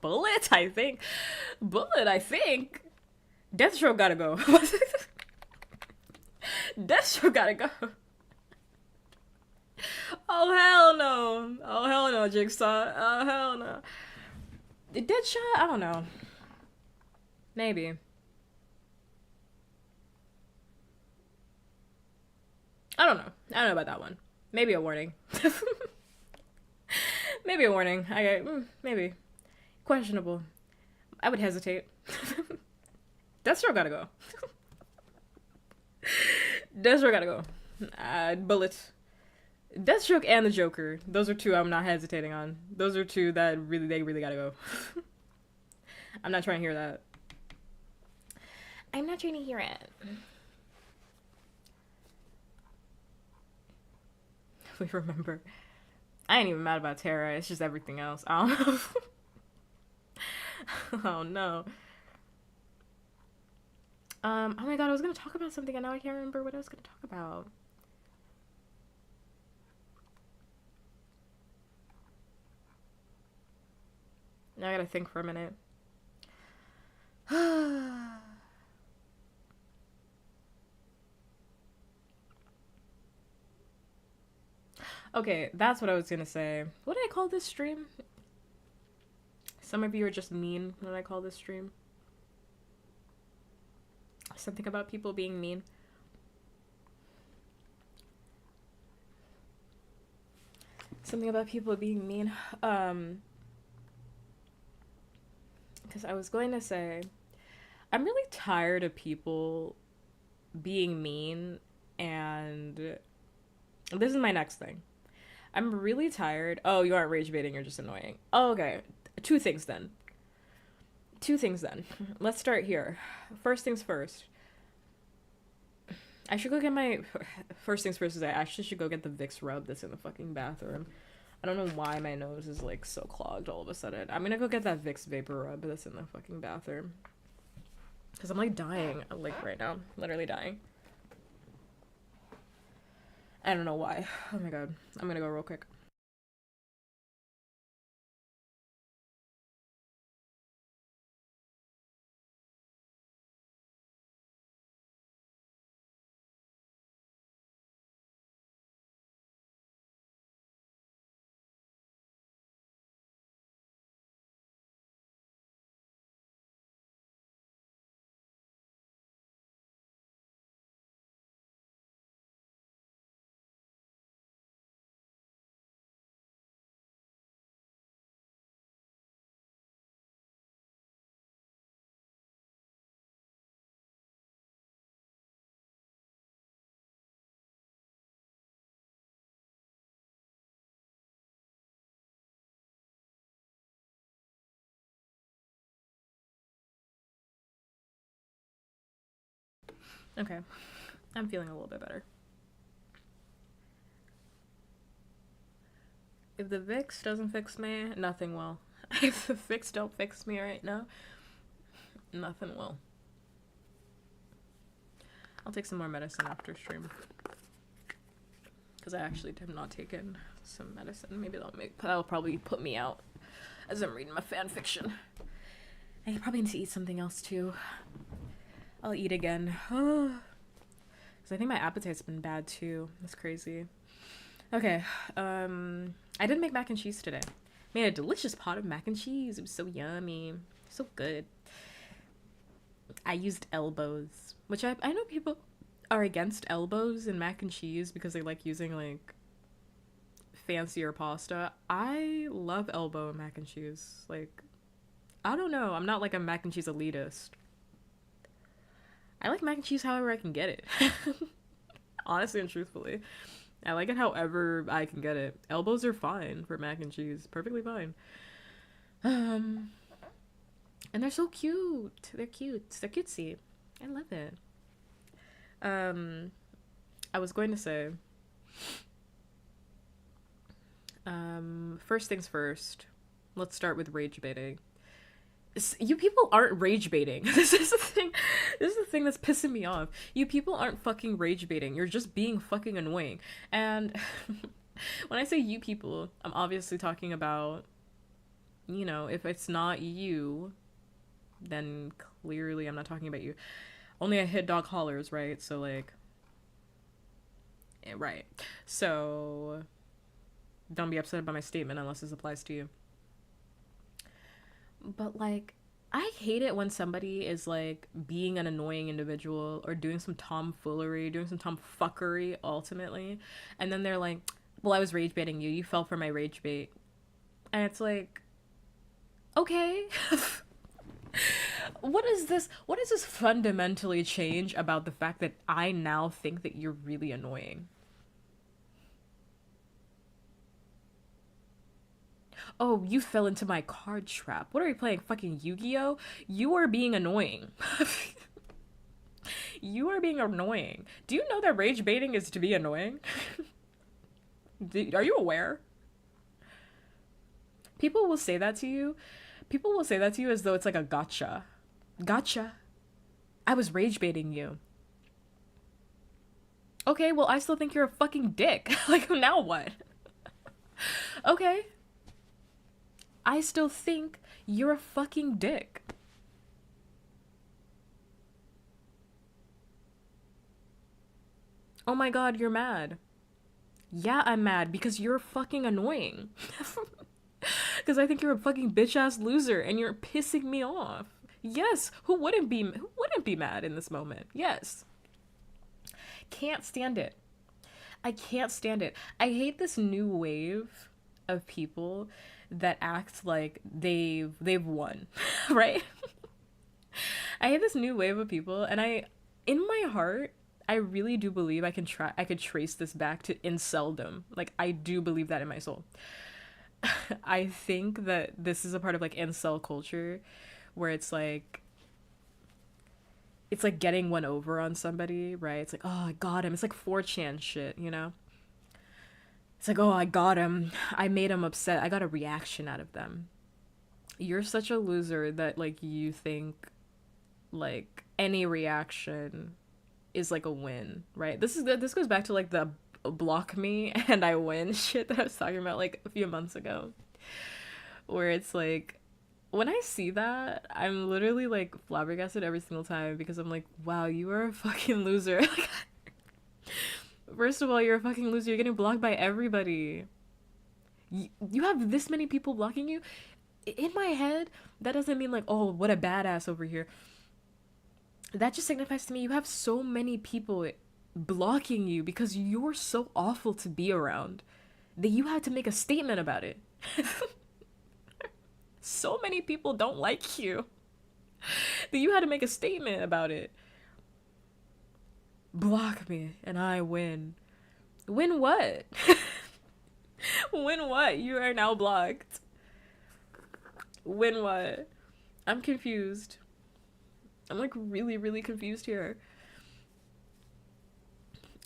Bullet, I think. Deathstroke gotta go. Deathstroke gotta go. Oh, hell no. Oh, hell no, Jigsaw. Oh, hell no. Deadshot? I don't know. Maybe. I don't know about that one. Maybe a warning. Maybe a warning. Maybe. Questionable. I would hesitate. Deathstroke gotta go. Deathstroke gotta go. Bullet. Deathstroke and the Joker. Those are two I'm not hesitating on. Those are two that they really gotta go. I'm not trying to hear that. I'm not trying to hear it. We remember. I ain't even mad about Tara. It's just everything else. I don't know. Oh no. Oh my god, I was gonna talk about something and now I can't remember what I was gonna talk about. Now I gotta think for a minute. Okay, that's what I was gonna say. What did I call this stream? Some of you are just mean when I call this stream. Something about people being mean. Something about people being mean. Because I was going to say, I'm really tired of people being mean, and this is my next thing. I'm really tired. Oh, you aren't rage baiting, you're just annoying. Oh, okay. Two things then. Two things then. Let's start here. First things first. I should go get my. First things first is I actually should go get the Vicks rub that's in the fucking bathroom. I don't know why my nose is like so clogged all of a sudden. I'm gonna go get that Vicks vapor rub that's in the fucking bathroom. Because I'm like dying, like right now. Literally dying. I don't know why. Oh my god. I'm gonna go real quick. Okay. I'm feeling a little bit better. If the Vicks doesn't fix me, nothing will. If the Vicks don't fix me right now, nothing will. I'll take some more medicine after stream. Because I actually have not taken some medicine. Maybe that'll probably put me out as I'm reading my fan fiction. I probably need to eat something else too. I'll eat again. Because I think my appetite's been bad too. That's crazy. Okay. I did make mac and cheese today. Made a delicious pot of mac and cheese. It was so yummy. So good. I used elbows, which I know people are against elbows in mac and cheese because they like using like fancier pasta. I love elbow in mac and cheese. Like, I don't know. I'm not like a mac and cheese elitist. I like mac and cheese however I can get it. Honestly and truthfully. I like it however I can get it. Elbows are fine for mac and cheese. Perfectly fine. And they're so cute. They're cute. They're cutesy. I love it. I was going to say, first things first. Let's start with rage baiting. You people aren't rage baiting. This is the thing. This is the thing that's pissing me off. You people aren't fucking rage baiting. You're just being fucking annoying. And when I say you people, I'm obviously talking about, you know, if it's not you, then clearly I'm not talking about you. Only a hit dog hollers, right? So like, right. So don't be upset about my statement unless this applies to you. But like, I hate it when somebody is like being an annoying individual or doing some tomfoolery, doing some tomfuckery ultimately, and then they're like, well, I was rage baiting you, you fell for my rage bait. And it's like, okay. What is this? What does this fundamentally change about the fact that I now think that you're really annoying? Oh, you fell into my card trap. What are we playing? Fucking Yu-Gi-Oh? You are being annoying. You are being annoying. Do you know that rage baiting is to be annoying? Are you aware? People will say that to you. People will say that to you as though it's like a gotcha. Gotcha. I was rage baiting you. Okay, well, I still think you're a fucking dick. Like, now what? Okay. I still think you're a fucking dick. Oh my god, you're mad. Yeah, I'm mad because you're fucking annoying. Because I think you're a fucking bitch ass loser and you're pissing me off. Yes, who wouldn't be mad in this moment? Yes. Can't stand it. I can't stand it. I hate this new wave of people that act like they've won, right? I hate this new wave of people, and in my heart, I really do believe I could trace this back to inceldom. Like, I do believe that in my soul. I think that this is a part of like incel culture, where it's like getting one over on somebody, right? It's like, oh, I got him. It's like 4chan shit, you know? It's like, oh, I got him. I made him upset. I got a reaction out of them. You're such a loser that like you think like any reaction is like a win, right? This goes back to like the block me and I win shit that I was talking about like a few months ago, where it's like when I see that, I'm literally like flabbergasted every single time because I'm like, wow, you are a fucking loser. First of all, you're a fucking loser. You're getting blocked by everybody. You have this many people blocking you. In my head, that doesn't mean like, oh, what a badass over here. That just signifies to me you have so many people blocking you because you're so awful to be around that you had to make a statement about it. So many people don't like you that you had to make a statement about it. Block me and I win. Win what? Win what? You are now blocked. Win what? I'm confused. I'm like really, really confused here.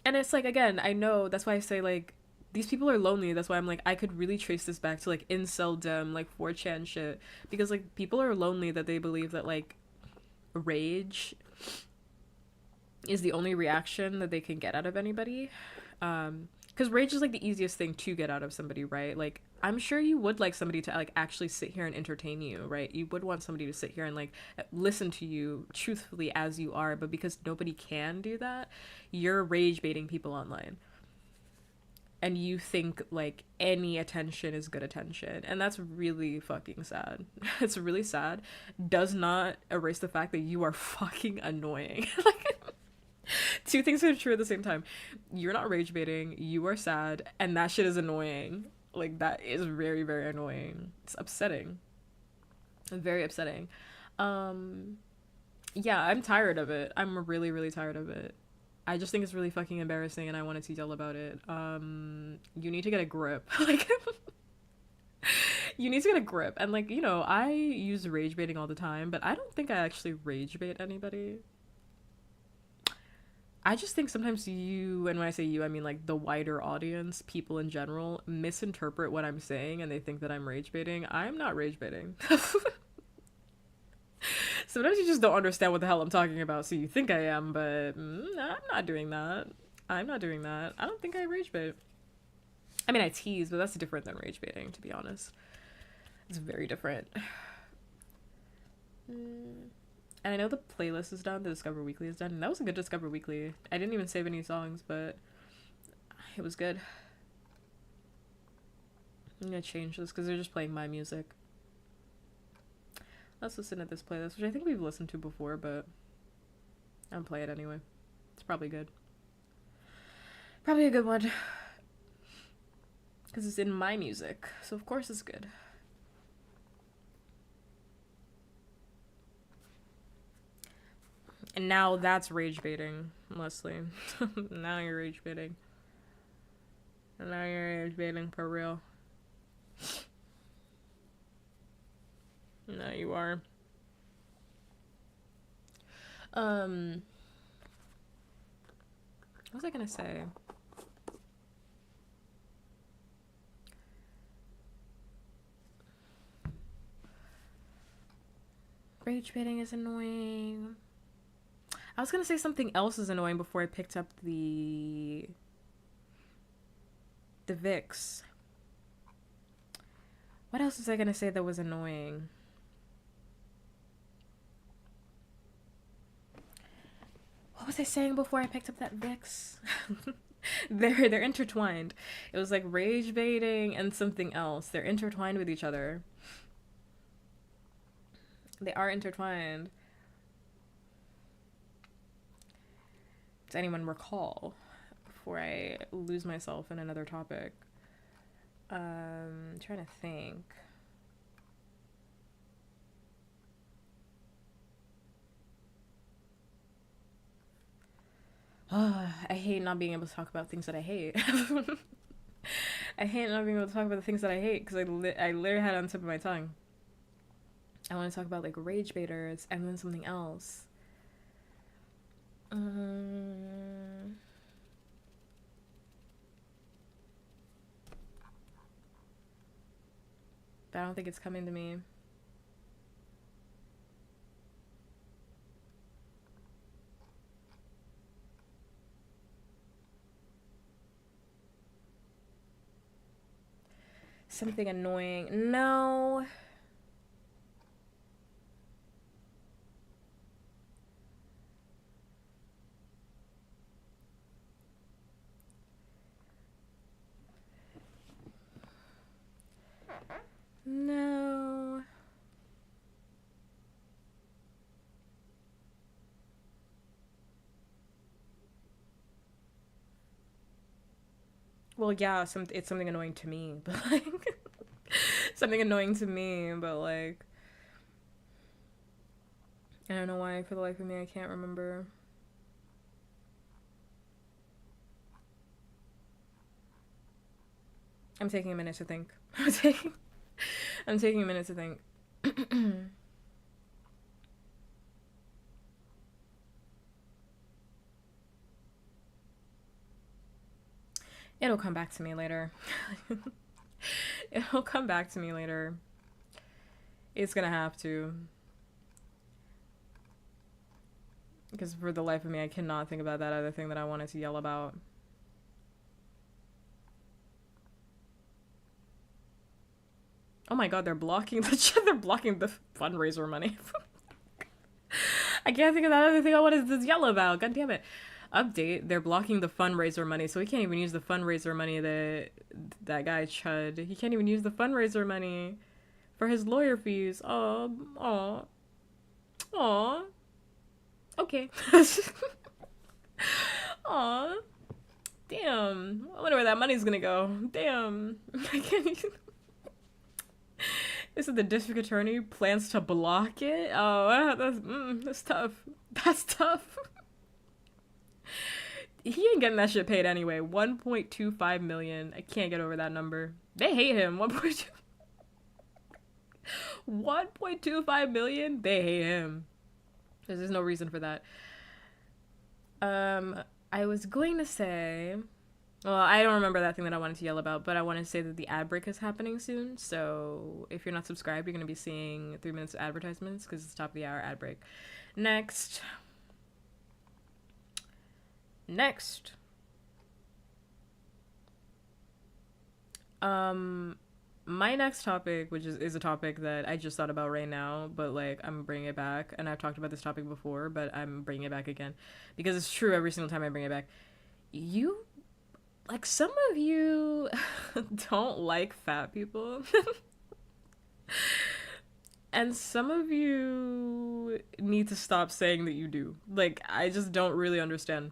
And it's like, again, I know that's why I say like these people are lonely. That's why I'm like, I could really trace this back to like inceldom, like 4chan shit. Because like people are lonely that they believe that like rage is the only reaction that they can get out of anybody. Because rage is like the easiest thing to get out of somebody, right? Like, I'm sure you would like somebody to like actually sit here and entertain you, right? You would want somebody to sit here and like listen to you truthfully as you are, but because nobody can do that, you're rage baiting people online. And you think like any attention is good attention. And that's really fucking sad. It's really sad. Does not erase the fact that you are fucking annoying. Like, two things are true at the same time. You're not rage baiting, you are sad, and that shit is annoying. Like, that is very, very annoying. It's upsetting. Very upsetting. Yeah, I'm tired of it. I'm really, really tired of it. I just think it's really fucking embarrassing and I wanted to yell about it. You need to get a grip. Like, you need to get a grip. And like, you know, I use rage baiting all the time, but I don't think I actually rage bait anybody. I just think sometimes you, and when I say you, I mean like the wider audience, people in general, misinterpret what I'm saying and they think that I'm rage baiting. I'm not rage baiting. Sometimes you just don't understand what the hell I'm talking about, so you think I am, but I'm not doing that. I'm not doing that. I don't think I rage bait. I mean, I tease, but that's different than rage baiting, to be honest. It's very different. And I know the playlist is done, the Discover Weekly is done, and that was a good Discover Weekly. I didn't even save any songs, but it was good. I'm gonna change this because they're just playing my music. Let's listen to this playlist, which I think we've listened to before, but I'll play it anyway. It's probably good. Probably a good one. Because it's in my music, so of course it's good. And now that's rage baiting, Leslie. Now you're rage baiting. Now you're rage baiting for real. No, you are. What was I gonna say? Rage baiting is annoying. I was gonna say something else is annoying before I picked up the Vicks. What else was I gonna say that was annoying? What was I saying before I picked up that Vicks? They're intertwined. It was like rage baiting and something else. They're intertwined with each other. They are intertwined. Does anyone recall before I lose myself in another topic? Trying to think. I hate not being able to talk about things that I hate. I hate not being able to talk about the things that I hate because I literally had it on the tip of my tongue. I want to talk about like rage baiters and then something else. But I don't think it's coming to me. Something annoying. No. No. Well, yeah, it's something annoying to me, but like something annoying to me, but like I don't know why for the life of me I can't remember. I'm taking a minute to think. I'm taking a minute to think. It'll come back to me later. It'll come back to me later. It's gonna have to. Because for the life of me, I cannot think about that other thing that I wanted to yell about. Oh my god, they're blocking the fundraiser money. I can't think of that other thing I wanted to yell about. God damn it. Update, they're blocking the fundraiser money, so he can't even use the fundraiser money that guy Chud. He can't even use the fundraiser money for his lawyer fees. Oh. Okay. Aw. Damn. I wonder where that money's gonna go. Damn. I can't even... This is the district attorney plans to block it? Oh, that's tough. That's tough. He ain't getting that shit paid anyway. 1.25 million. I can't get over that number. They hate him. 1.25 million? They hate him. There's no reason for that. I was going to say... Well, I don't remember that thing that I wanted to yell about, but I want to say that the ad break is happening soon. So if you're not subscribed, you're going to be seeing 3 minutes of advertisements because it's top of the hour ad break. Next. My next topic, which is a topic that I just thought about right now, but like I'm bringing it back, and I've talked about this topic before, but I'm bringing it back again because it's true every single time I bring it back. Some of you don't like fat people. And some of you need to stop saying that you do. Like, I just don't really understand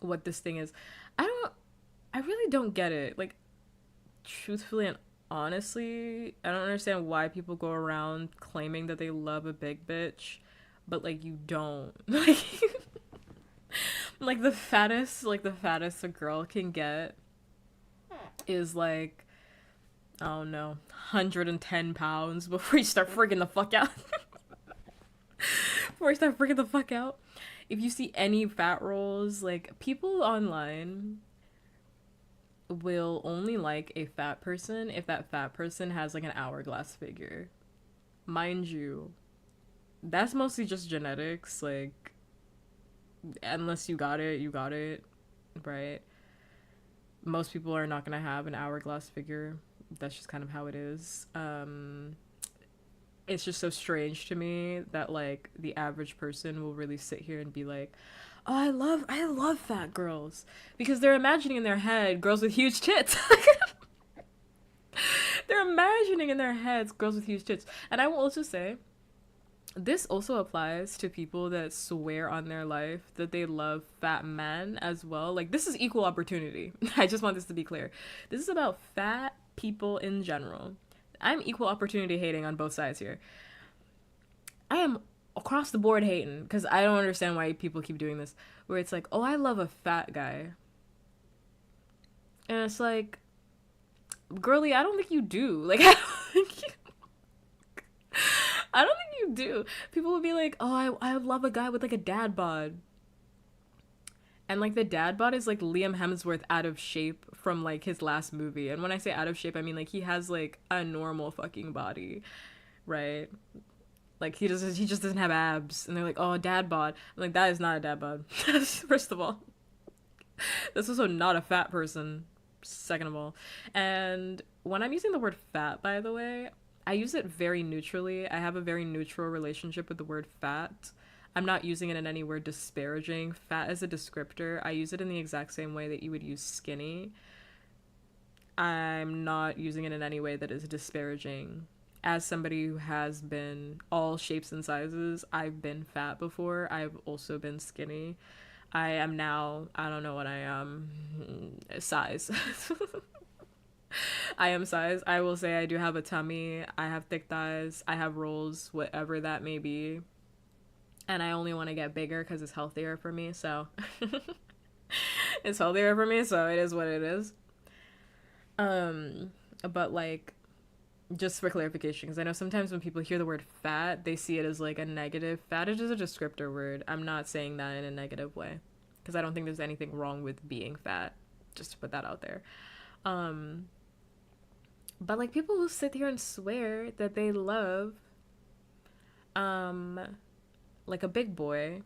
what this thing is. I really don't get it. Like, truthfully and honestly, I don't understand why people go around claiming that they love a big bitch, but like you don't. Like the fattest a girl can get is like, oh no, 110 pounds before you start freaking the fuck out. If you see any fat rolls, like people online will only like a fat person if that fat person has like an hourglass figure. Mind you, that's mostly just genetics, like unless you got it, right? Most people are not gonna have an hourglass figure. That's just kind of how it is. It's just so strange to me that like the average person will really sit here and be like, oh, I love fat girls, because they're imagining in their head girls with huge tits. They're imagining in their heads girls with huge tits. And I will also say, This also applies to people that swear on their life that they love fat men as well. Like, this is equal opportunity. I just want this to be clear. This is about fat people in general. I'm equal opportunity hating on both sides here. I am across the board hating because I don't understand why people keep doing this. Where it's like, oh, I love a fat guy. And it's like, girly, I don't think you do. Like, I don't think you do. People would be like, oh, I love a guy with like a dad bod. And like the dad bod is like Liam Hemsworth out of shape from like his last movie. And when I say out of shape, I mean like he has like a normal fucking body, right? Like he just doesn't have abs. And they're like, oh, dad bod. I'm like, that is not a dad bod. First of all, that's also not a fat person. Second of all, and when I'm using the word fat, by the way, I use it very neutrally. I have a very neutral relationship with the word fat. I'm not using it in any word disparaging. Fat is a descriptor. I use it in the exact same way that you would use skinny. I'm not using it in any way that is disparaging. As somebody who has been all shapes and sizes, I've been fat before. I've also been skinny. I am now, I don't know what I am, size. I am size. I will say I do have a tummy. I have thick thighs. I have rolls, whatever that may be. And I only want to get bigger because it's healthier for me. So it's healthier for me. So it is what it is. But like, just for clarification, because I know sometimes when people hear the word fat, they see it as like a negative. Fat is just a descriptor word. I'm not saying that in a negative way because I don't think there's anything wrong with being fat. Just to put that out there. But like people who sit here and swear that they love like a big boy.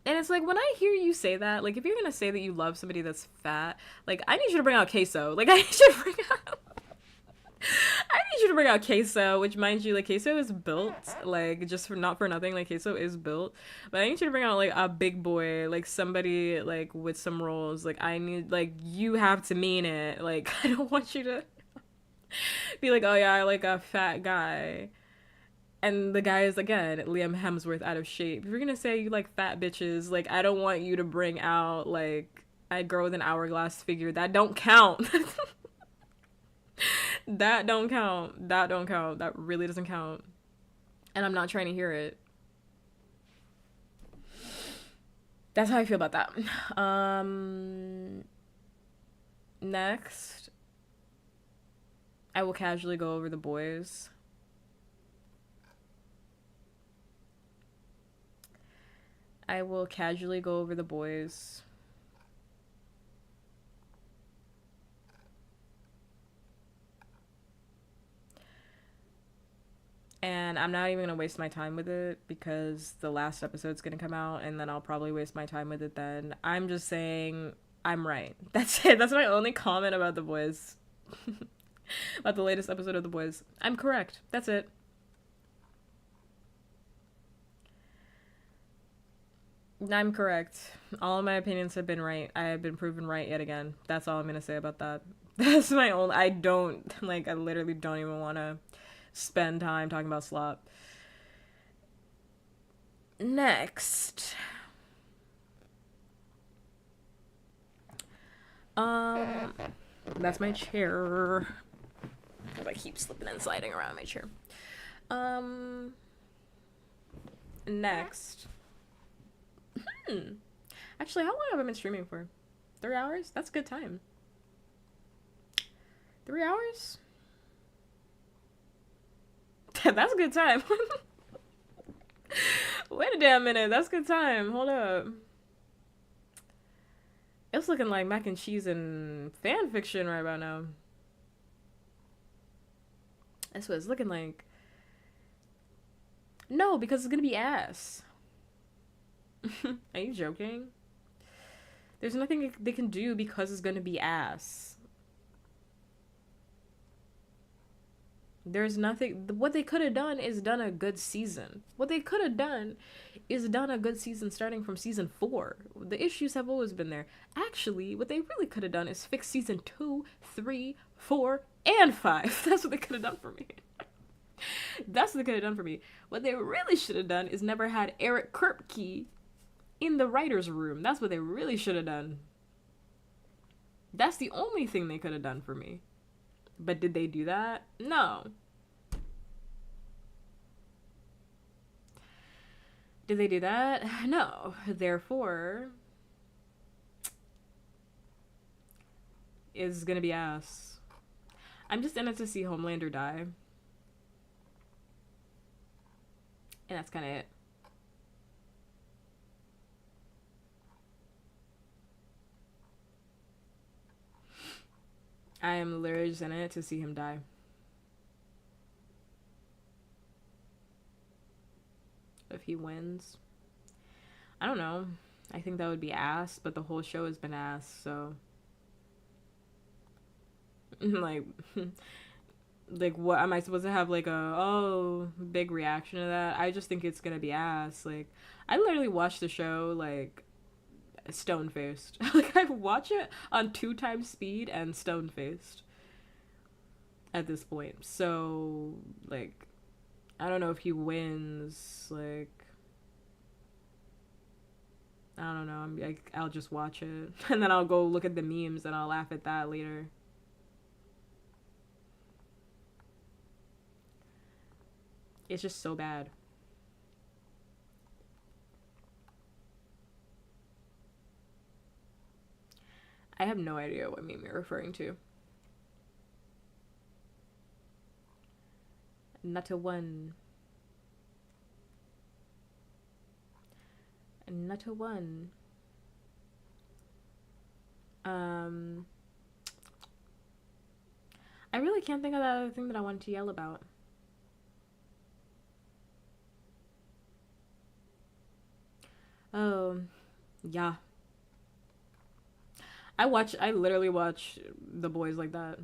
And it's like when I hear you say that, like if you're gonna say that you love somebody that's fat, like I need you to bring out queso. Like I need you to bring out queso, which mind you, like queso is built, like just for not for nothing, like queso is built. But I need you to bring out like a big boy, like somebody like with some rolls. Like I need like you have to mean it. Like I don't want you to be like, oh yeah, I like a fat guy. And the guy is again Liam Hemsworth out of shape. If you're gonna say you like fat bitches, like I don't want you to bring out like a girl with an hourglass figure. That don't count. That don't count. That don't count. That really doesn't count. And I'm not trying to hear it. That's how I feel about that. Next, I will casually go over the boys. I will casually go over the boys. And I'm not even going to waste my time with it because the last episode's going to come out and then I'll probably waste my time with it then. I'm just saying I'm right. That's it. That's my only comment about the boys. About the latest episode of The Boys. I'm correct. That's it. I'm correct. All of my opinions have been right. I have been proven right yet again. That's all I'm going to say about that. That's my only... I literally don't even want to spend time talking about slop. Next. That's my chair. I keep slipping and sliding around my chair. Next. Actually, how long have I been streaming for? 3 hours? That's a good time. 3 hours? That's a good time. Wait a damn minute. That's a good time. Hold up. It's looking like mac and cheese and fan fiction right about now. That's what it's looking like. No, because it's gonna be ass. Are you joking? There's nothing they can do because it's gonna be ass. There's nothing. What they could have done is done a good season. What they could have done is done a good season starting from season 4. The issues have always been there. Actually, what they really could have done is fix season 2, 3, 4, and 5. That's what they could have done for me. That's what they could have done for me. What they really should have done is never had Eric Kripke in the writer's room. That's what they really should have done. That's the only thing they could have done for me. But did they do that? No. Did they do that? No. Therefore, is gonna be ass. I'm just in it to see Homelander die. And that's kind of it. I am literally just in it to see him die. If he wins, I don't know. I think that would be ass, but the whole show has been ass, so like like what am I supposed to have, like a big reaction to that? I just think it's gonna be ass. Like I literally watched the show like stone faced. Like I watch it on 2 times speed and stone faced at this point. So like I don't know if he wins. Like I don't know. I'll just watch it and then I'll go look at the memes and I'll laugh at that later. It's just so bad. I have no idea what meme you're referring to. Not a one. Not a one. I really can't think of that other thing that I wanted to yell about. Oh, yeah. I literally watch The Boys like that.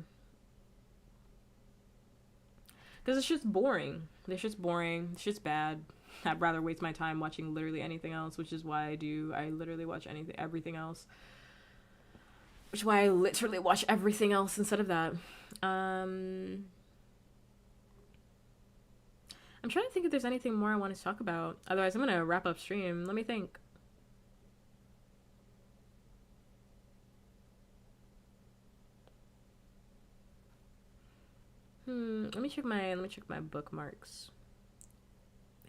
Because it's just boring. It's just boring. It's just bad. I'd rather waste my time watching literally anything else, which is why I literally watch everything else. Which is why I literally watch everything else instead of that. I'm trying to think if there's anything more I want to talk about. Otherwise, I'm going to wrap up stream. Let me think. Let me check my bookmarks.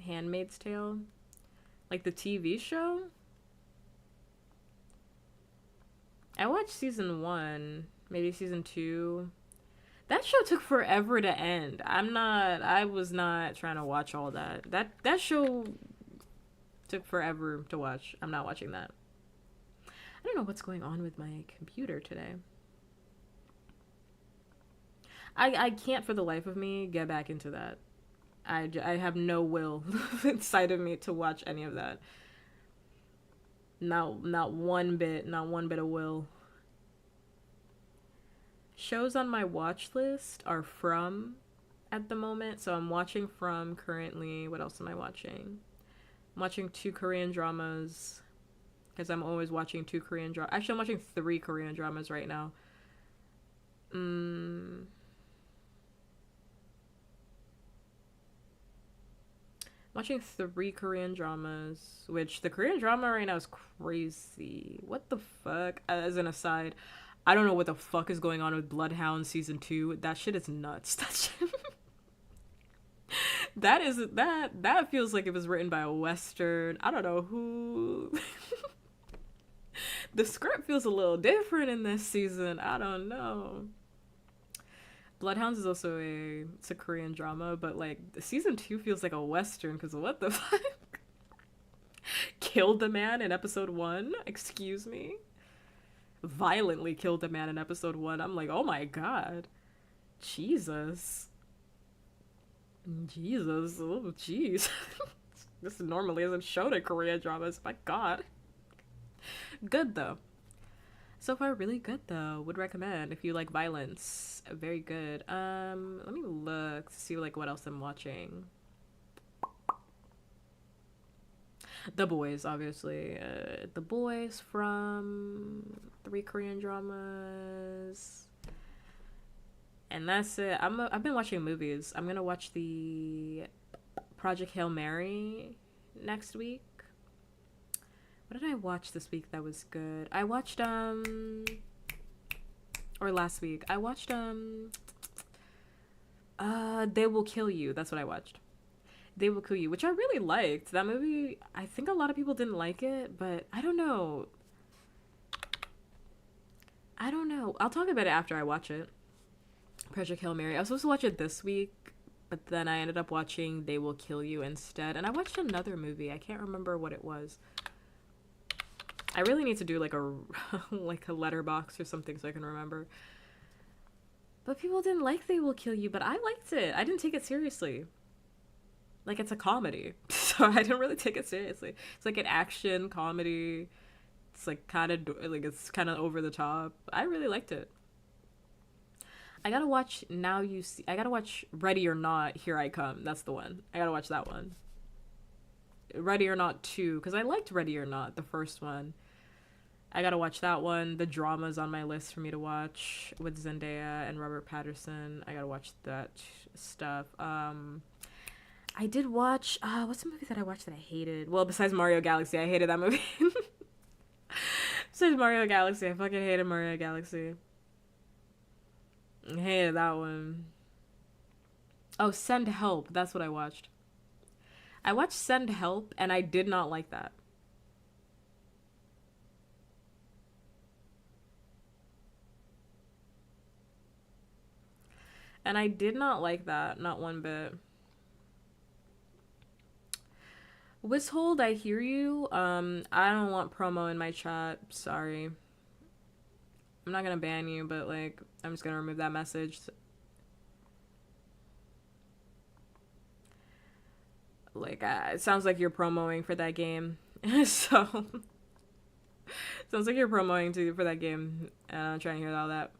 Handmaid's Tale? Like the TV show? I watched season 1, maybe season 2. That show took forever to end. I was not trying to watch all that. That show took forever to watch. I'm not watching that. I don't know what's going on with my computer today. I can't for the life of me get back into that. I have no will inside of me to watch any of that. Not one bit of will. Shows on my watch list are From at the moment. So I'm watching From currently. What else am I watching? I'm watching 2 Korean dramas. Because I'm always watching 2 Korean dramas. Actually, I'm watching 3 Korean dramas right now. Watching 3 Korean dramas, which the Korean drama right now is crazy. What the fuck? As an aside, I don't know what the fuck is going on with Bloodhound season 2. That shit is nuts. That shit that feels like it was written by a Western. I don't know who. The script feels a little different in this season. I don't know. Bloodhounds is also it's a Korean drama, but like season 2 feels like a Western because what the fuck? Killed the man in episode 1? Excuse me? Violently killed the man in episode 1. I'm like, oh my god. Jesus. Oh jeez. This normally isn't shown in Korean dramas. My god. Good though. So far, really good though. Would recommend if you like violence. Very good. Let me look to see like what else I'm watching. The Boys, obviously. The Boys, From 3 Korean dramas. And that's it. I've been watching movies. I'm gonna watch the Project Hail Mary next week. What did I watch this week that was good? I watched or last week. I watched They Will Kill You. That's what I watched. They Will Kill You, which I really liked. That movie, I think a lot of people didn't like it, but I don't know. I'll talk about it after I watch it. Project Hail Mary. I was supposed to watch it this week, but then I ended up watching They Will Kill You instead. And I watched another movie. I can't remember what it was. I really need to do like a like a letterbox or something so I can remember. But people didn't like They Will Kill You, but I liked it. I didn't take it seriously. Like, it's a comedy. So I didn't really take it seriously. It's like an action comedy. It's like kind of like it's kind of over the top. I really liked it. I gotta watch Now You See. I gotta watch Ready or Not, Here I Come. That's the one. I gotta watch that one. Ready or Not 2, because I liked Ready or Not, the first one. I gotta watch that one. The drama's on my list for me to watch with Zendaya and Robert Pattinson. I gotta watch that stuff. I did watch, what's the movie that I watched that I hated? Well, besides Mario Galaxy, I hated that movie. Besides Mario Galaxy, I fucking hated Mario Galaxy. I hated that one. Oh, Send Help. That's what I watched. I watched Send Help, and I did not like that. And I did not like that, not one bit. Whishold, I hear you. I don't want promo in my chat. Sorry. I'm not gonna ban you, but like, I'm just gonna remove that message. Like, it sounds like you're promoting for that game. So, sounds like you're promoting for that game. I'm trying to hear all that.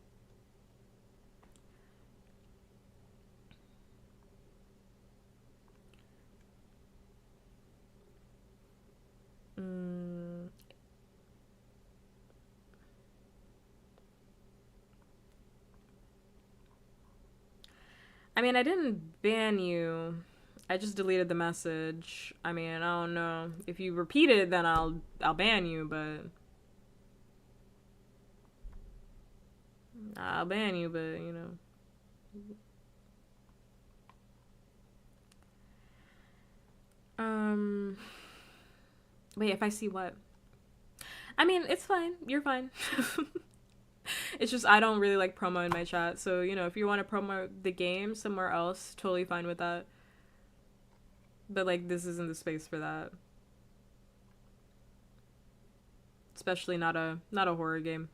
I mean, I didn't ban you. I just deleted the message. I mean, I don't know. If you repeat it, then I'll ban you, but I'll ban you, but you know. Wait, if I see what? I mean, it's fine. You're fine. It's just I don't really like promo in my chat. So, you know, if you want to promote the game somewhere else, totally fine with that. But like, this isn't the space for that. Especially not a horror game.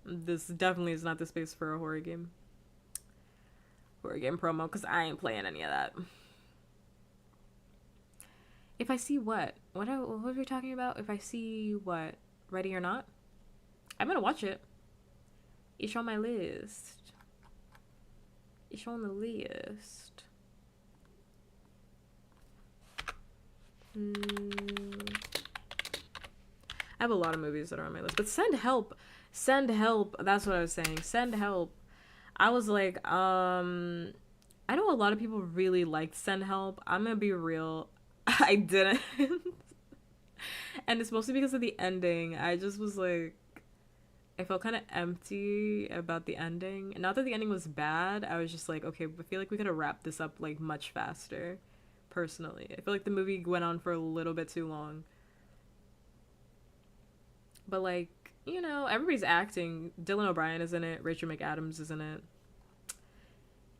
This definitely is not the space for a horror game. Horror game promo, because I ain't playing any of that. If I see what? What are we talking about? If I see what? Ready or Not? I'm gonna watch it. It's on my list. It's on the list. I have a lot of movies that are on my list, but Send Help. That's what I was saying. Send Help. I was like, I know a lot of people really liked Send Help. I'm gonna be real. I didn't. And it's mostly because of the ending. I just was like, I felt kind of empty about the ending. Not that the ending was bad. I was just like, okay, I feel like we could have wrapped this up like much faster. Personally, I feel like the movie went on for a little bit too long. But like, you know, everybody's acting. Dylan O'Brien is in it. Rachel McAdams is in it.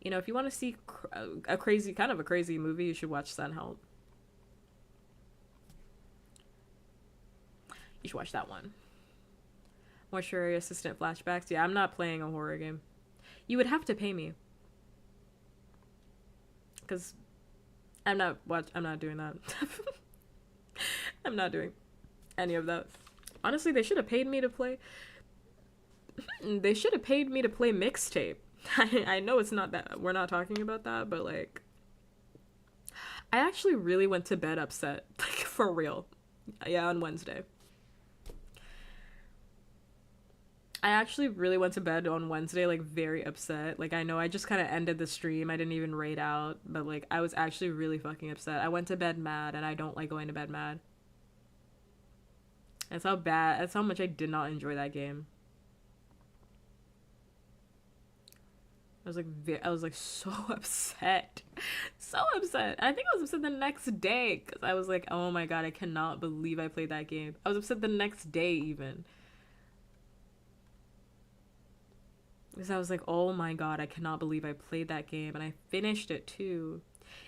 You know, if you want to see a crazy movie, you should watch Send Help. You should watch that one. Mortuary Assistant flashbacks. Yeah, I'm not playing a horror game. You would have to pay me. Because I'm not doing that. I'm not doing any of that. Honestly, they should have paid me to play. They should have paid me to play Mixtape. I know it's not that. We're not talking about that, but like, I actually really went to bed upset. Like, for real. Yeah, on Wednesday. I actually really went to bed on Wednesday, like, very upset. Like, I know I just kind of ended the stream. I didn't even raid out, but, like, I was actually really fucking upset. I went to bed mad, and I don't like going to bed mad. That's how much I did not enjoy that game. I was like so upset. So upset. I think I was upset the next day because I was like, oh my god, I cannot believe I played that game. I was upset the next day even. Because I was like, oh my god, I cannot believe I played that game, and I finished it too.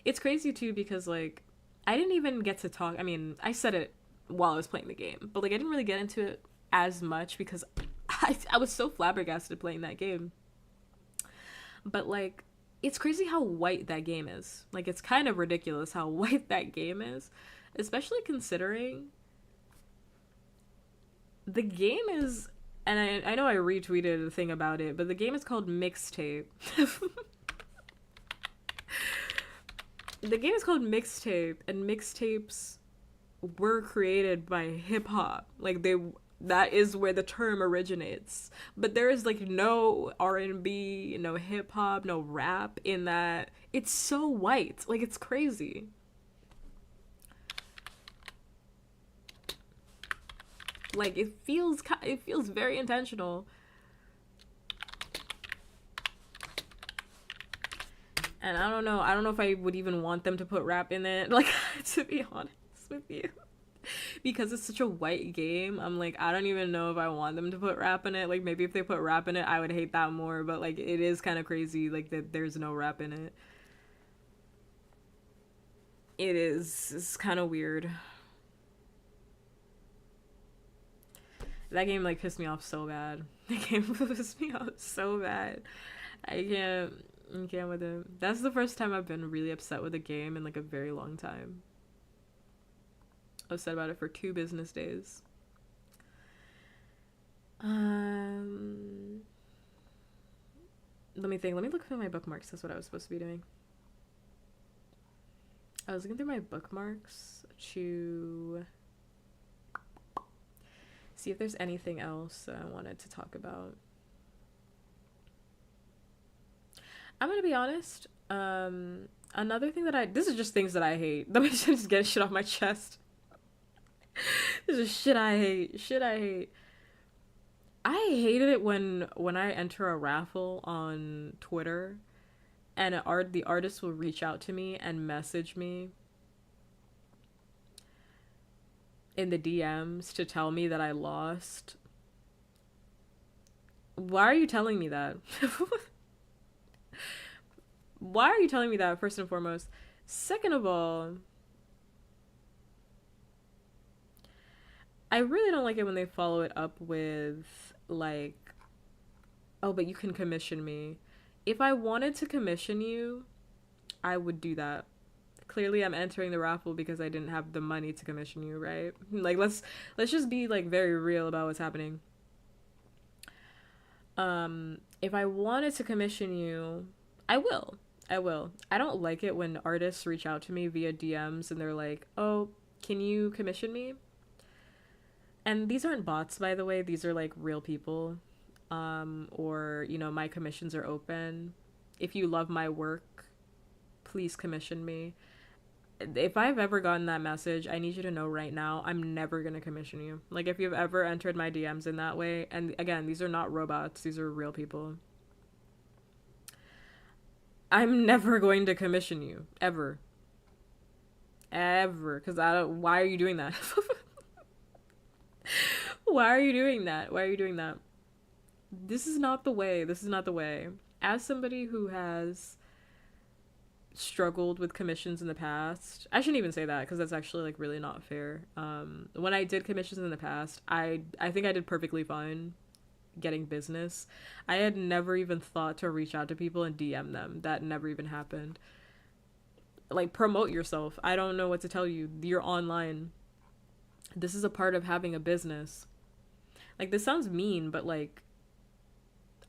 It's crazy too because, like, I didn't even get to talk. I mean, I said it while I was playing the game, but, like, I didn't really get into it as much because I was so flabbergasted playing that game. But, like, it's crazy how white that game is. Like, it's kind of ridiculous how white that game is, especially considering the game is, and I know I retweeted a thing about it, but the game is called Mixtape. The game is called Mixtape, and mixtapes were created by hip hop. Like, that is where the term originates. But there is, like, no R&B, no hip hop, no rap in that. It's so white. Like, it's crazy. Like, it feels very intentional. And I don't know if I would even want them to put rap in it, like, to be honest with you. Because it's such a white game, I'm like, I don't even know if I want them to put rap in it. Like, maybe if they put rap in it, I would hate that more, but, like, it is kind of crazy, like, that there's no rap in it. It's kind of weird. That game, like, pissed me off so bad. The game pissed me off so bad. I can't. I can't with it. That's the first time I've been really upset with a game in, like, a very long time. Upset about it for 2 business days. Let me think. Let me look through my bookmarks. That's what I was supposed to be doing. I was looking through my bookmarks to see if there's anything else that I wanted to talk about. I'm gonna be honest. Another thing that this is just things that I hate. Let me just get shit off my chest. This is shit I hate. Shit I hate. I hated it when I enter a raffle on Twitter, and the artist will reach out to me and message me in the DMs to tell me that I lost. Why are you telling me that? Why are you telling me that, first and foremost? Second of all, I really don't like it when they follow it up with, like, oh, but you can commission me. If I wanted to commission you, I would do that. Clearly I'm entering the raffle because I didn't have the money to commission you, right? Like, let's just be, like, very real about what's happening. If I wanted to commission you, I will. I don't like it when artists reach out to me via DMs and they're like, oh, can you commission me? And these aren't bots, by the way. These are, like, real people. Or, you know, my commissions are open. If you love my work, please commission me. If I've ever gotten that message, I need you to know right now, I'm never gonna commission you. Like, if you've ever entered my DMs in that way, and again, these are not robots, these are real people, I'm never going to commission you. Ever. Because why are you doing that? Why are you doing that? Why are you doing that? This is not the way. This is not the way. As somebody who has struggled with commissions in the past, I shouldn't even say that because that's actually, like, really not fair. When I did commissions in the past, I think I did perfectly fine getting business. I had never even thought to reach out to people and DM them. That never even happened. Like, promote yourself. I don't know what to tell you. You're online. This is a part of having a business. Like, this sounds mean, but, like,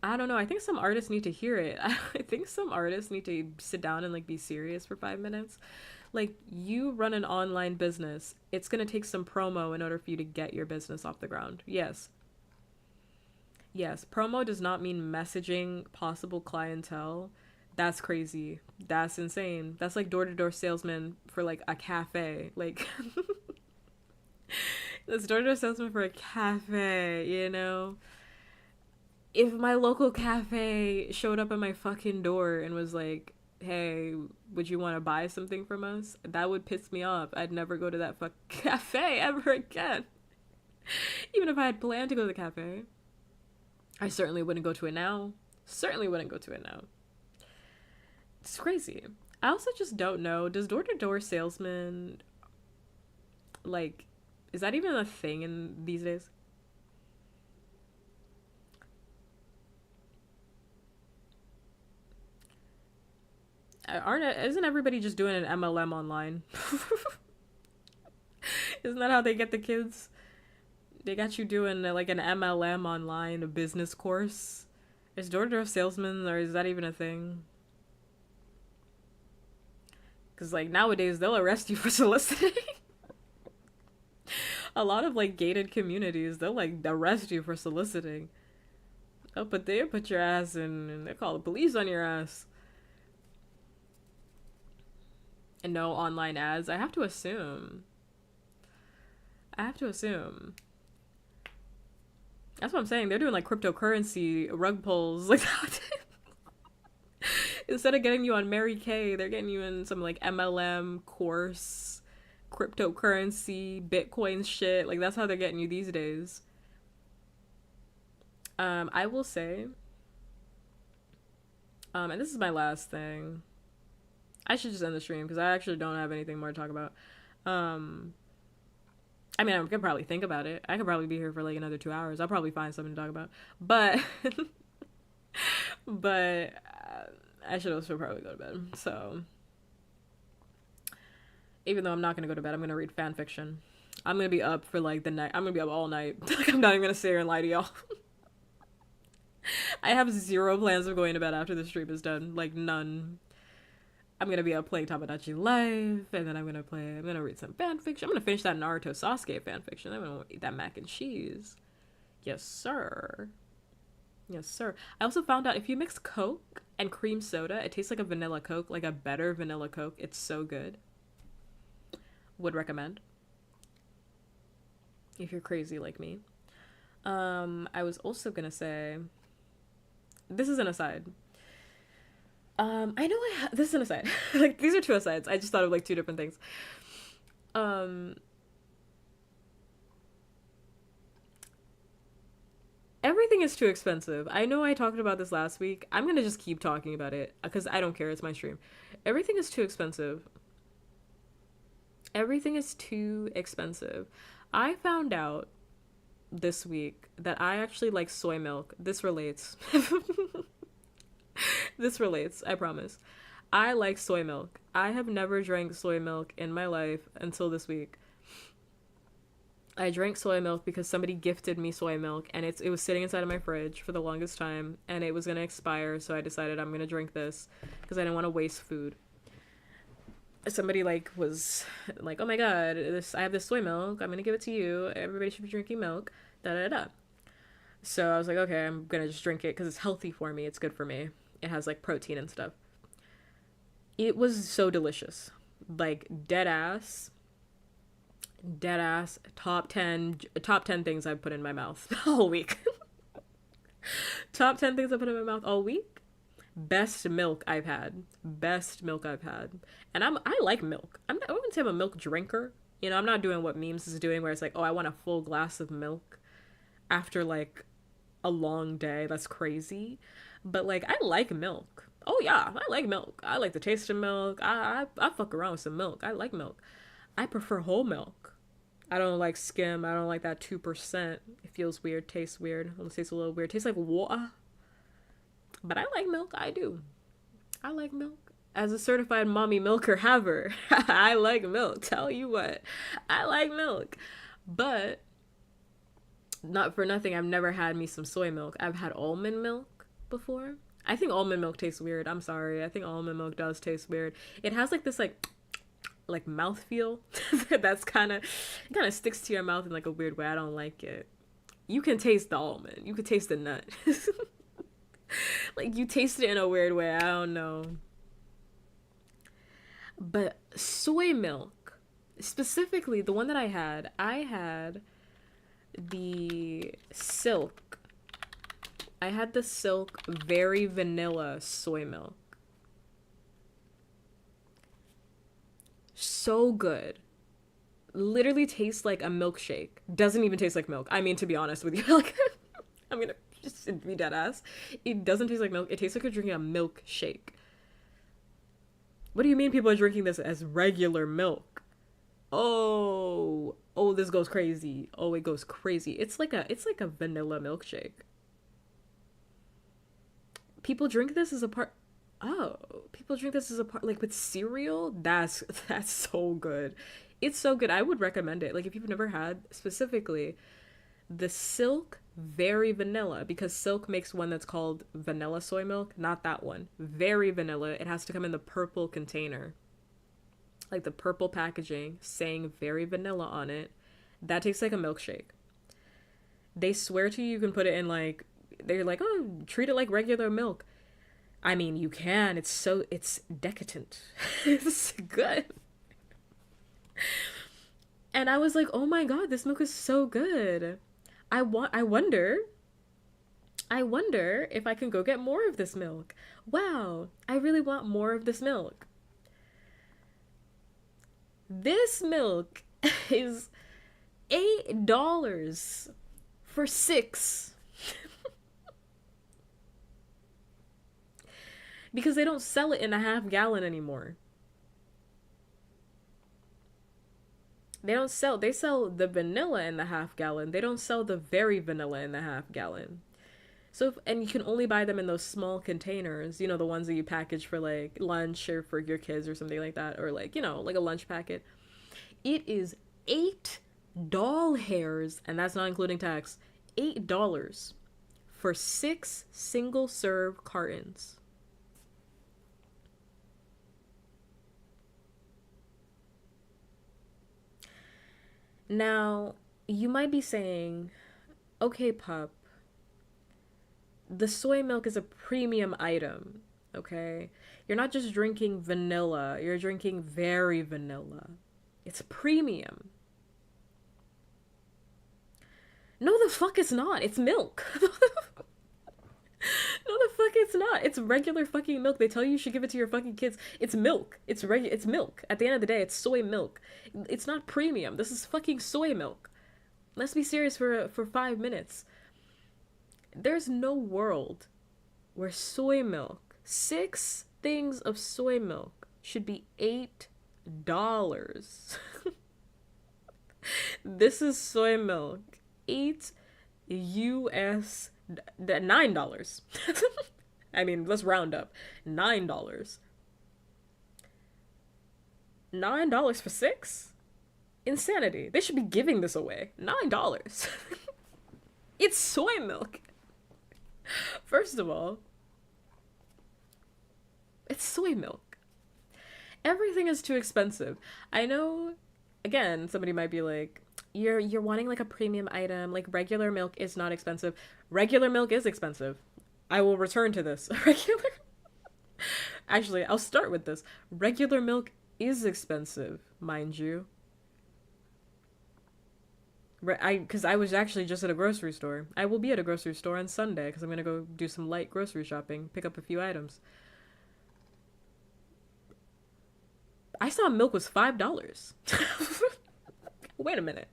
I don't know. I think some artists need to hear it. I think some artists need to sit down and, like, be serious for 5 minutes. Like, you run an online business. It's going to take some promo in order for you to get your business off the ground. Yes. Yes, promo does not mean messaging possible clientele. That's crazy. That's insane. That's like door to door salesman for like a cafe. Like, that's door to door salesman for a cafe, you know? If my local cafe showed up at my fucking door and was like, hey, would you want to buy something from us? That would piss me off. I'd never go to that fuck cafe ever again. Even if I had planned to go to the cafe, I certainly wouldn't go to it now. Certainly wouldn't go to it now. It's crazy. I also just don't know. Does door to door salesman, like, is that even a thing in these days? Isn't everybody just doing an MLM online? Isn't that how they get the kids? They got you doing like an MLM online, a business course. Is door to door salesman, or is that even a thing? Because like nowadays they'll arrest you for soliciting. A lot of like gated communities, they'll like arrest you for soliciting. They put your ass in, and they call the police on your ass. And no online ads. I have to assume. I have to assume. That's what I'm saying. They're doing like cryptocurrency rug pulls. Like, instead of getting you on Mary Kay, they're getting you in some like MLM course, cryptocurrency, Bitcoin shit. Like, that's how they're getting you these days. I will say, and this is my last thing. I should just end the stream because I actually don't have anything more to talk about. I mean, I could probably think about it. I could probably be here for like another 2 hours. I'll probably find something to talk about. But, I should also probably go to bed. So, even though I'm not gonna go to bed, I'm gonna read fan fiction. I'm gonna be up for like the night. I'm gonna be up all night. Like, I'm not even gonna sit here and lie to y'all. I have zero plans of going to bed after the stream is done. Like, none. I'm gonna be up playing Tamagotchi Live, and then I'm gonna read some fan fiction. I'm gonna finish that Naruto Sasuke fan fiction. I'm gonna eat that mac and cheese. Yes, sir. Yes, sir. I also found out if you mix Coke and cream soda, it tastes like a vanilla Coke, like a better vanilla Coke. It's so good. Would recommend. If you're crazy like me. I was also gonna say, this is an aside. I know this is an aside. Like, these are two asides. I just thought of like two different things. Everything is too expensive. I know I talked about this last week. I'm gonna just keep talking about it because I don't care. It's my stream. Everything is too expensive. Everything is too expensive. I found out this week that I actually like soy milk. This relates. This relates, I promise. I like soy milk. I have never drank soy milk in my life until this week. I drank soy milk because somebody gifted me soy milk, and it was sitting inside of my fridge for the longest time, and it was going to expire, so I decided I'm going to drink this because I didn't want to waste food. Somebody like was like, oh my god, I have this soy milk, I'm going to give it to you, everybody should be drinking milk, da da da. So I was like, okay, I'm going to just drink it because it's healthy for me, it's good for me. It has like protein and stuff. It was so delicious. Like, dead ass top 10 things I've put in my mouth all week. Top 10 things I put in my mouth all week. Best milk I've had. And I like milk. I wouldn't say I'm a milk drinker. You know, I'm not doing what memes is doing where it's like, oh, I want a full glass of milk after like a long day. That's crazy. But like, I like milk. Oh yeah, I like milk. I like the taste of milk. I fuck around with some milk. I like milk. I prefer whole milk. I don't like skim. I don't like that 2%. It feels weird, tastes weird. It tastes a little weird. It tastes like water. But I like milk. I do. I like milk. As a certified mommy milker haver, I like milk. Tell you what. I like milk. But not for nothing, I've never had me some soy milk. I've had almond milk before. I think almond milk tastes weird. I'm sorry. I think almond milk does taste weird. It has like this like mouthfeel that's kind of sticks to your mouth in like a weird way. I don't like it. You can taste the almond. You can taste the nut. Like, you taste it in a weird way. I don't know. But soy milk, specifically the one that I had the silk. I had the silk very vanilla soy milk. So good. Literally tastes like a milkshake. Doesn't even taste like milk. I mean, to be honest with you, like, I'm gonna just be dead ass. It doesn't taste like milk. It tastes like you're drinking a milkshake. What do you mean people are drinking this as regular milk? Oh, this goes crazy. Oh, it goes crazy. It's like a vanilla milkshake. People drink this as a part. Oh, people drink this as a part, like with cereal. That's so good. It's so good. I would recommend it. Like, if you've never had specifically the silk very vanilla, because silk makes one that's called vanilla soy milk, not that one. Very vanilla. It has to come in the purple container, like the purple packaging saying very vanilla on it. That tastes like a milkshake. They swear to you you can put it in, like, they're like, oh, treat it like regular milk. I mean, you can. It's decadent. It's good. And I was like, oh my god, this milk is so good. I wonder if I can go get more of this milk. Wow, I really want more of this milk. This milk is $8 for 6. Because they don't sell it in a half gallon anymore. They sell the vanilla in the half gallon. They don't sell the very vanilla in the half gallon. And you can only buy them in those small containers, the ones that you package for like lunch or for your kids or something like that, or like, like a lunch packet. It is $8 hairs, and that's not including tax. $8 for 6 single serve cartons. Now, you might be saying, okay, pup, the soy milk is a premium item, okay? You're not just drinking vanilla, you're drinking very vanilla. It's premium. No, the fuck it's not. It's milk. No, the fuck it's not. It's regular fucking milk. They tell you should give it to your fucking kids. It's milk. It's milk. At the end of the day, it's soy milk. It's not premium. This is fucking soy milk. Let's be serious for 5 minutes. There's no world where soy milk, 6 things of soy milk, should be $8. This is soy milk. $9. I mean, let's round up. $9. $9 for 6? Insanity. They should be giving this away. $9. It's soy milk. First of all, it's soy milk. Everything is too expensive. I know, again, somebody might be like, you're wanting like a premium item, like regular milk is not expensive. Regular milk is expensive. I will return to this. Actually, I'll start with this. Regular milk is expensive, mind you. Because I was actually just at a grocery store. I will be at a grocery store on Sunday because I'm going to go do some light grocery shopping, pick up a few items. I saw milk was $5. Wait a minute.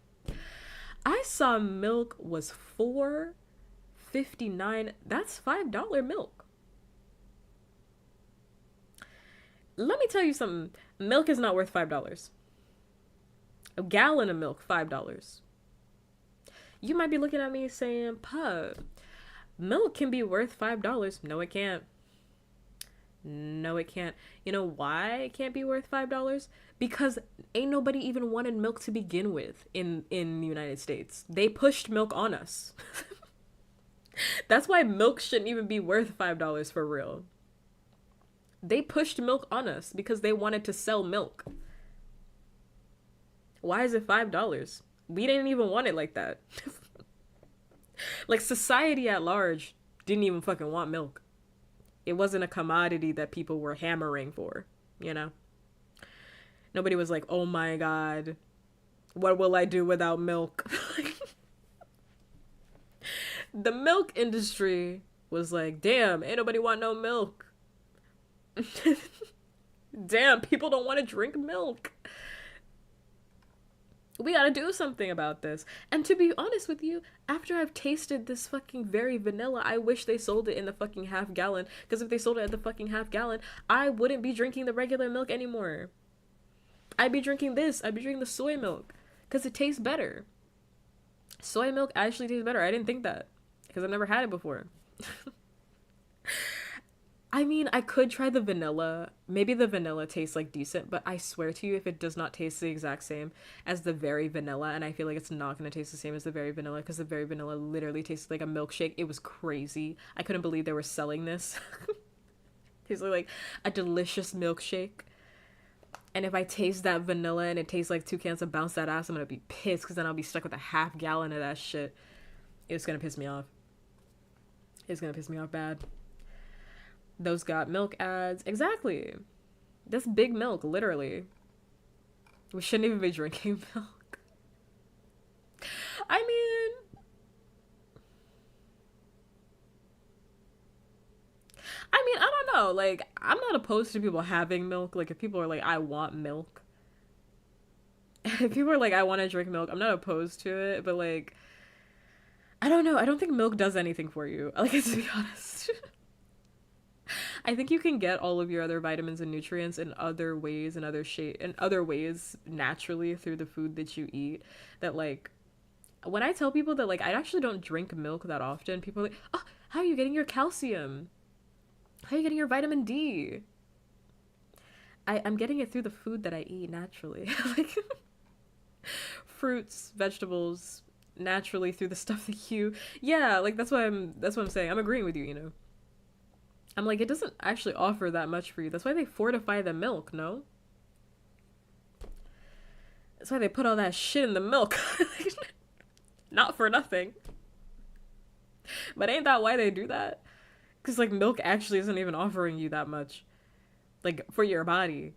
I saw milk was $4.59. That's $5 milk. Let me tell you something. Milk is not worth $5. A gallon of milk, $5. You might be looking at me saying, "Pup, milk can be worth $5. No, it can't. No, it can't. You know why it can't be worth $5? Because ain't nobody even wanted milk to begin with in the United States. They pushed milk on us. That's why milk shouldn't even be worth $5 for real. They pushed milk on us because they wanted to sell milk. Why is it $5? We didn't even want it like that. Like society at large didn't even fucking want milk. It wasn't a commodity that people were hammering for, you know? Nobody was like, oh my god, what will I do without milk? The milk industry was like, damn, ain't nobody want no milk. Damn, people don't want to drink milk. We gotta do something about this. And to be honest with you, after I've tasted this fucking very vanilla, I wish they sold it in the fucking half gallon. Because if they sold it at the fucking half gallon, I wouldn't be drinking the regular milk anymore. I'd be drinking this. I'd be drinking the soy milk. Because it tastes better. Soy milk actually tastes better. I didn't think that. Because I've never had it before. I mean, I could try the vanilla. Maybe the vanilla tastes like decent, but I swear to you, if it does not taste the exact same as the very vanilla, and I feel like it's not going to taste the same as the very vanilla, because the very vanilla literally tastes like a milkshake. It was crazy. I couldn't believe they were selling this. Tastes like a delicious milkshake. And if I taste that vanilla and it tastes like two cans of Bounce That Ass, I'm going to be pissed, because then I'll be stuck with a half gallon of that shit. It's going to piss me off. It's going to piss me off bad. Those got milk ads. Exactly. That's big milk, literally. We shouldn't even be drinking milk. I mean, I don't know. Like, I'm not opposed to people having milk. Like, if people are like, I want milk. If people are like, I want to drink milk, I'm not opposed to it. But, like, I don't know. I don't think milk does anything for you. Like, to be honest. I think you can get all of your other vitamins and nutrients in other ways and other ways naturally through the food that you eat. That, like, when I tell people that, like, I actually don't drink milk that often, people are like, oh, how are you getting your calcium? How are you getting your vitamin D? I'm getting it through the food that I eat naturally. Like, fruits, vegetables, naturally through the stuff that you, yeah, like, that's what I'm saying. I'm agreeing with you, you know. I'm like, it doesn't actually offer that much for you. That's why they fortify the milk, no? That's why they put all that shit in the milk. Not for nothing. But ain't that why they do that? Because, like, milk actually isn't even offering you that much. Like, for your body.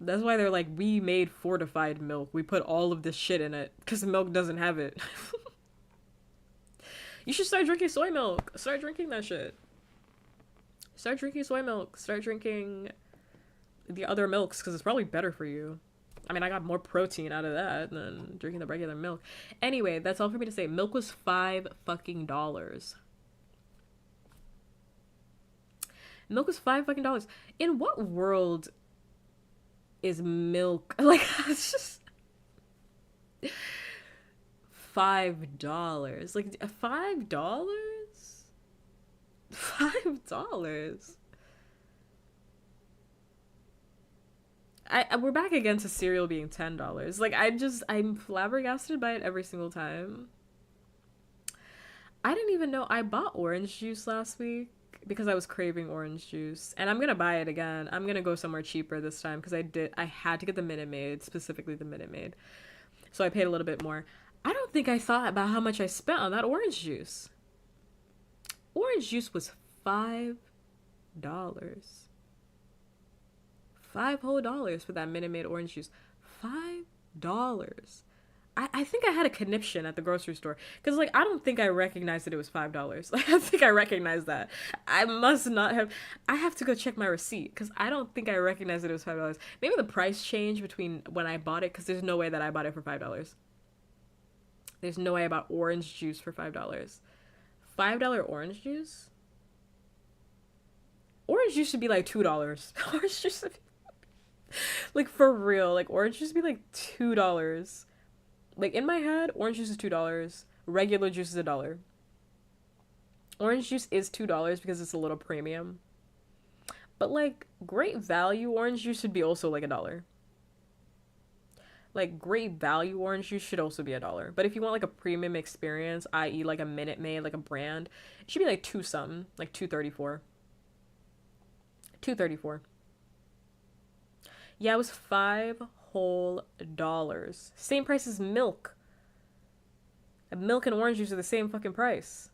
That's why they're like, we made fortified milk. We put all of this shit in it. Because milk doesn't have it. You should start drinking soy milk. Start drinking that shit. Start drinking soy milk. Start drinking the other milks, because it's probably better for you. I mean, I got more protein out of that than drinking the regular milk. Anyway, that's all for me to say. Milk was $5 fucking dollars. Milk was $5 fucking dollars. In what world is milk? Like, it's just $5. Like, $5? $5. We're back again to cereal being $10. Like, I'm flabbergasted by it every single time. I didn't even know I bought orange juice last week because I was craving orange juice, and I'm gonna buy it again. I'm gonna go somewhere cheaper this time because I had to get the Minute Maid, specifically the Minute Maid, so I paid a little bit more. I don't think I thought about how much I spent on that orange juice. Orange juice was $5. $5 for that Minute Maid orange juice. $5. I think I had a conniption at the grocery store because, like, I don't think I recognized that it was $5. Like, I think I recognized that. I must not have. I have to go check my receipt because I don't think I recognized that it was $5. Maybe the price changed between when I bought it, because there's no way that I bought it for $5. There's no way I bought orange juice for $5. $5 orange juice? Orange juice should be like $2. Orange juice should be, like, for real. Like, orange juice should be like $2. Like, in my head, orange juice is $2. Regular juice is $1. Orange juice is $2 because it's a little premium. But, like, great value orange juice should be also like $1. Like, great value orange juice should also be $1. But if you want, like, a premium experience, i.e. like a Minute Maid, like a brand, it should be like two something, like $2.34. $2.34. Yeah, it was $5 whole dollars. Same price as milk. Milk and orange juice are the same fucking price.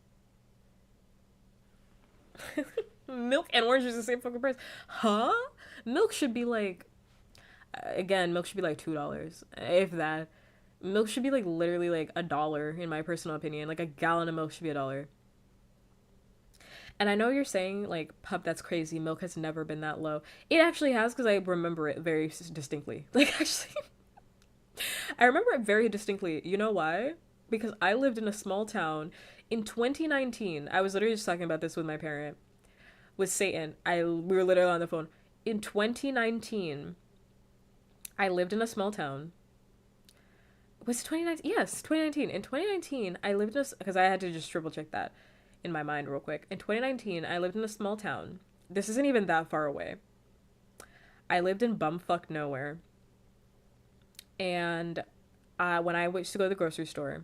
Milk and orange juice are the same fucking price. Huh? Milk should be like, again, milk should be like $2, if that. Milk should be like literally like $1, in my personal opinion. Like a gallon of milk should be $1. And I know you're saying like, pup, that's crazy. Milk has never been that low. It actually has, because I remember it very distinctly. Like actually, I remember it very distinctly. You know why? Because I lived in a small town in 2019. I was literally just talking about this with my parent, with Satan. We were literally on the phone. In 2019, I lived in a small town. Was it 2019? Yes, 2019. In 2019, I lived in a, because I had to just triple check that in my mind real quick. In 2019, I lived in a small town. This isn't even that far away. I lived in bumfuck nowhere. And when I used to go to the grocery store,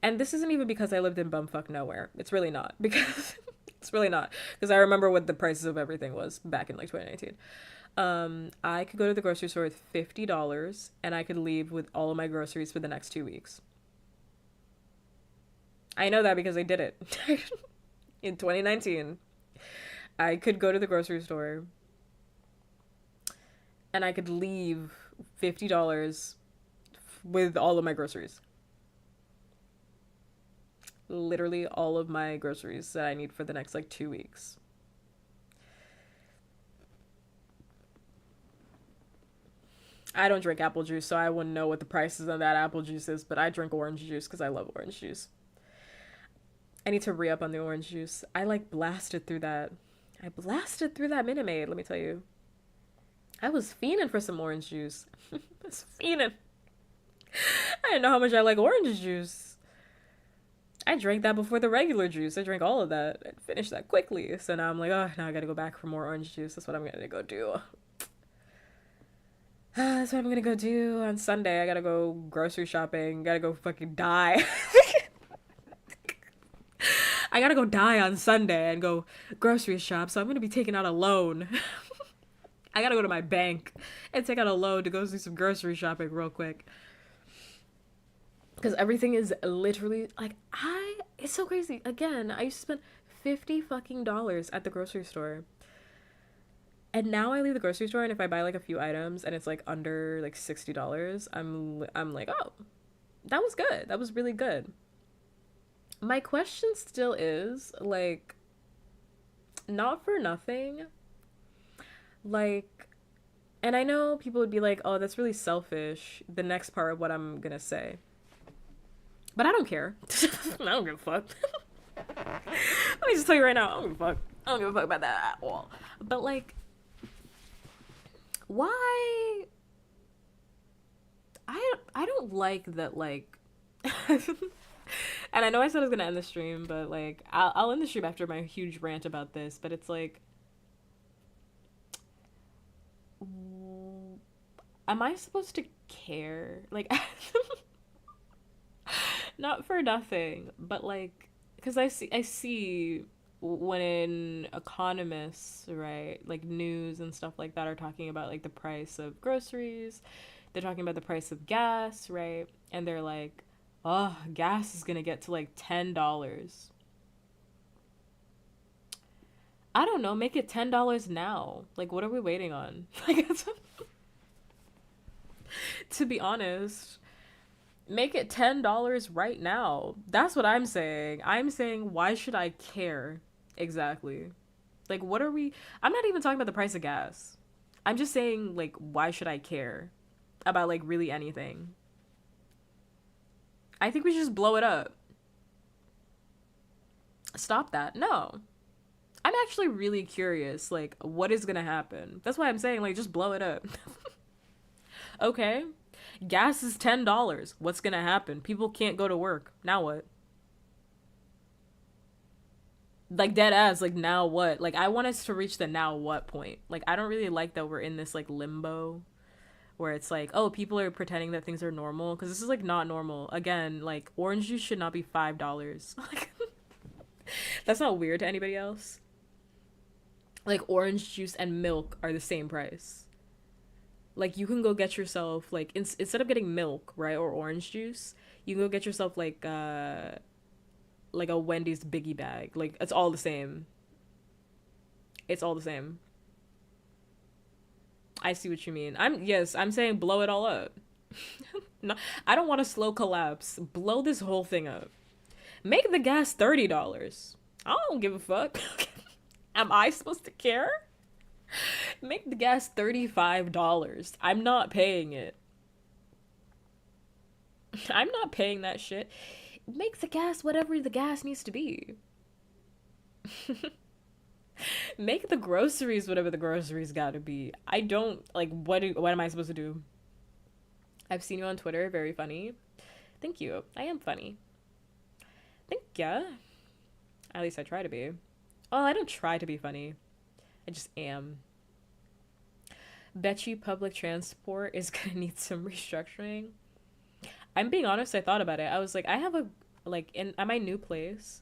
and this isn't even because I lived in bumfuck nowhere. It's really not, because it's really not, because I remember what the prices of everything was back in like 2019. I could go to the grocery store with $50 and I could leave with all of my groceries for the next 2 weeks. I know that because I did it. In 2019, I could go to the grocery store and I could leave $50 with all of my groceries. Literally all of my groceries that I need for the next like 2 weeks. I don't drink apple juice, so I wouldn't know what the prices of that apple juice is, but I drink orange juice because I love orange juice. I need to re-up on the orange juice. I like blasted through that. I blasted through that Minute Maid, let me tell you. I was fiending for some orange juice. I was fiending. I didn't know how much I like orange juice. I drank that before the regular juice. I drank all of that and finished that quickly. So now I'm like, oh, now I gotta go back for more orange juice. That's what I'm gonna go do. That's what I'm gonna go do on Sunday. I gotta go grocery shopping. Gotta go fucking die. I gotta go die on Sunday and go grocery shop. So I'm gonna be taking out a loan. I gotta go to my bank and take out a loan to go do some grocery shopping real quick. Because everything is literally like, it's so crazy. Again, I used to spend $50 at the grocery store. And now I leave the grocery store, and if I buy like a few items and it's like under like $60, I'm like, oh, that was good. That was really good. My question still is like, not for nothing. Like, and I know people would be like, oh, that's really selfish, the next part of what I'm gonna say. But I don't care. I don't give a fuck. Let me just tell you right now, I don't give a fuck. I don't give a fuck about that at all. But like, why? I don't like that, like. And I know I said I was gonna end the stream, but like, I'll end the stream after my huge rant about this. But it's like, am I supposed to care? Like, not for nothing, but like, because I see when economists, right, like news and stuff like that, are talking about like the price of groceries, they're talking about the price of gas, right, and they're like, oh, gas is gonna get to like $10. I don't know, make it $10 now. Like, what are we waiting on? Like, to be honest, make it $10 right now. That's what I'm saying. I'm saying, why should I care? Exactly. Like, what are we? I'm not even talking about the price of gas. I'm just saying, like, why should I care about, like, really anything? I think we should just blow it up. Stop that. No. I'm actually really curious, like, what is gonna happen? That's why I'm saying, like, just blow it up. Okay. Gas is $10. What's gonna happen? People can't go to work. Now what? Like, dead ass, like, now what? Like, I want us to reach the now what point. Like, I don't really like that we're in this, like, limbo where it's like, oh, people are pretending that things are normal, because this is, like, not normal. Again, like, orange juice should not be $5. Like, that's not weird to anybody else. Like, orange juice and milk are the same price. Like you can go get yourself like instead of getting milk, right, or orange juice, you can go get yourself like a Wendy's biggie bag. Like it's all the same. It's all the same. I see what you mean. I'm saying blow it all up. No, I don't want a slow collapse. Blow this whole thing up. Make the gas $30. I don't give a fuck. Am I supposed to care? Make the gas $35. I'm not paying it. I'm not paying that shit. Make the gas whatever the gas needs to be. Make the groceries whatever the groceries gotta be. I don't like what am I supposed to do? I've seen you on Twitter, very funny. Thank you. I am funny. Thank ya. At least I try to be. Well, I don't try to be funny. I just am. Bet you public transport is gonna need some restructuring. I'm being honest, I thought about it. I was like, I have a like in at my new place,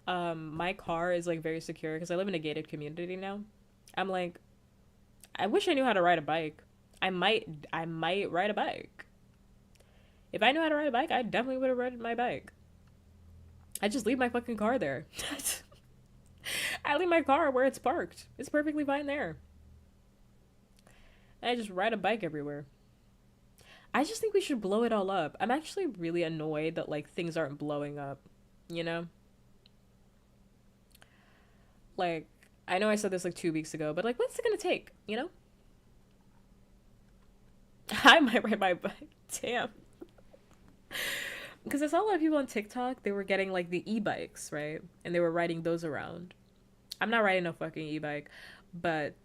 my car is like very secure because I live in a gated community now. I'm like, I wish I knew how to ride a bike. I might ride a bike. If I knew how to ride a bike, I definitely would have ridden my bike. I just leave my fucking car there. I leave my car where it's parked. It's perfectly fine there. And I just ride a bike everywhere. I just think we should blow it all up. I'm actually really annoyed that like things aren't blowing up, you know? Like I know I said this like 2 weeks ago, but like what's it gonna take, you know? I might ride my bike. Damn. Because I saw a lot of people on TikTok, they were getting like the e-bikes, right? And they were riding those around. I'm not riding no fucking e-bike, but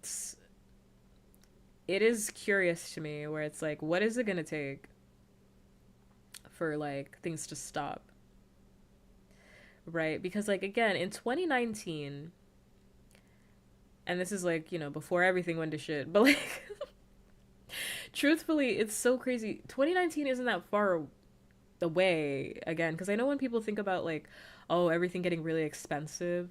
it is curious to me where it's like, what is it gonna take for like things to stop? Right? Because like again, in 2019, and this is like, you know, before everything went to shit, but like truthfully, it's so crazy. 2019 isn't that far away again, because I know when people think about like, oh, everything getting really expensive,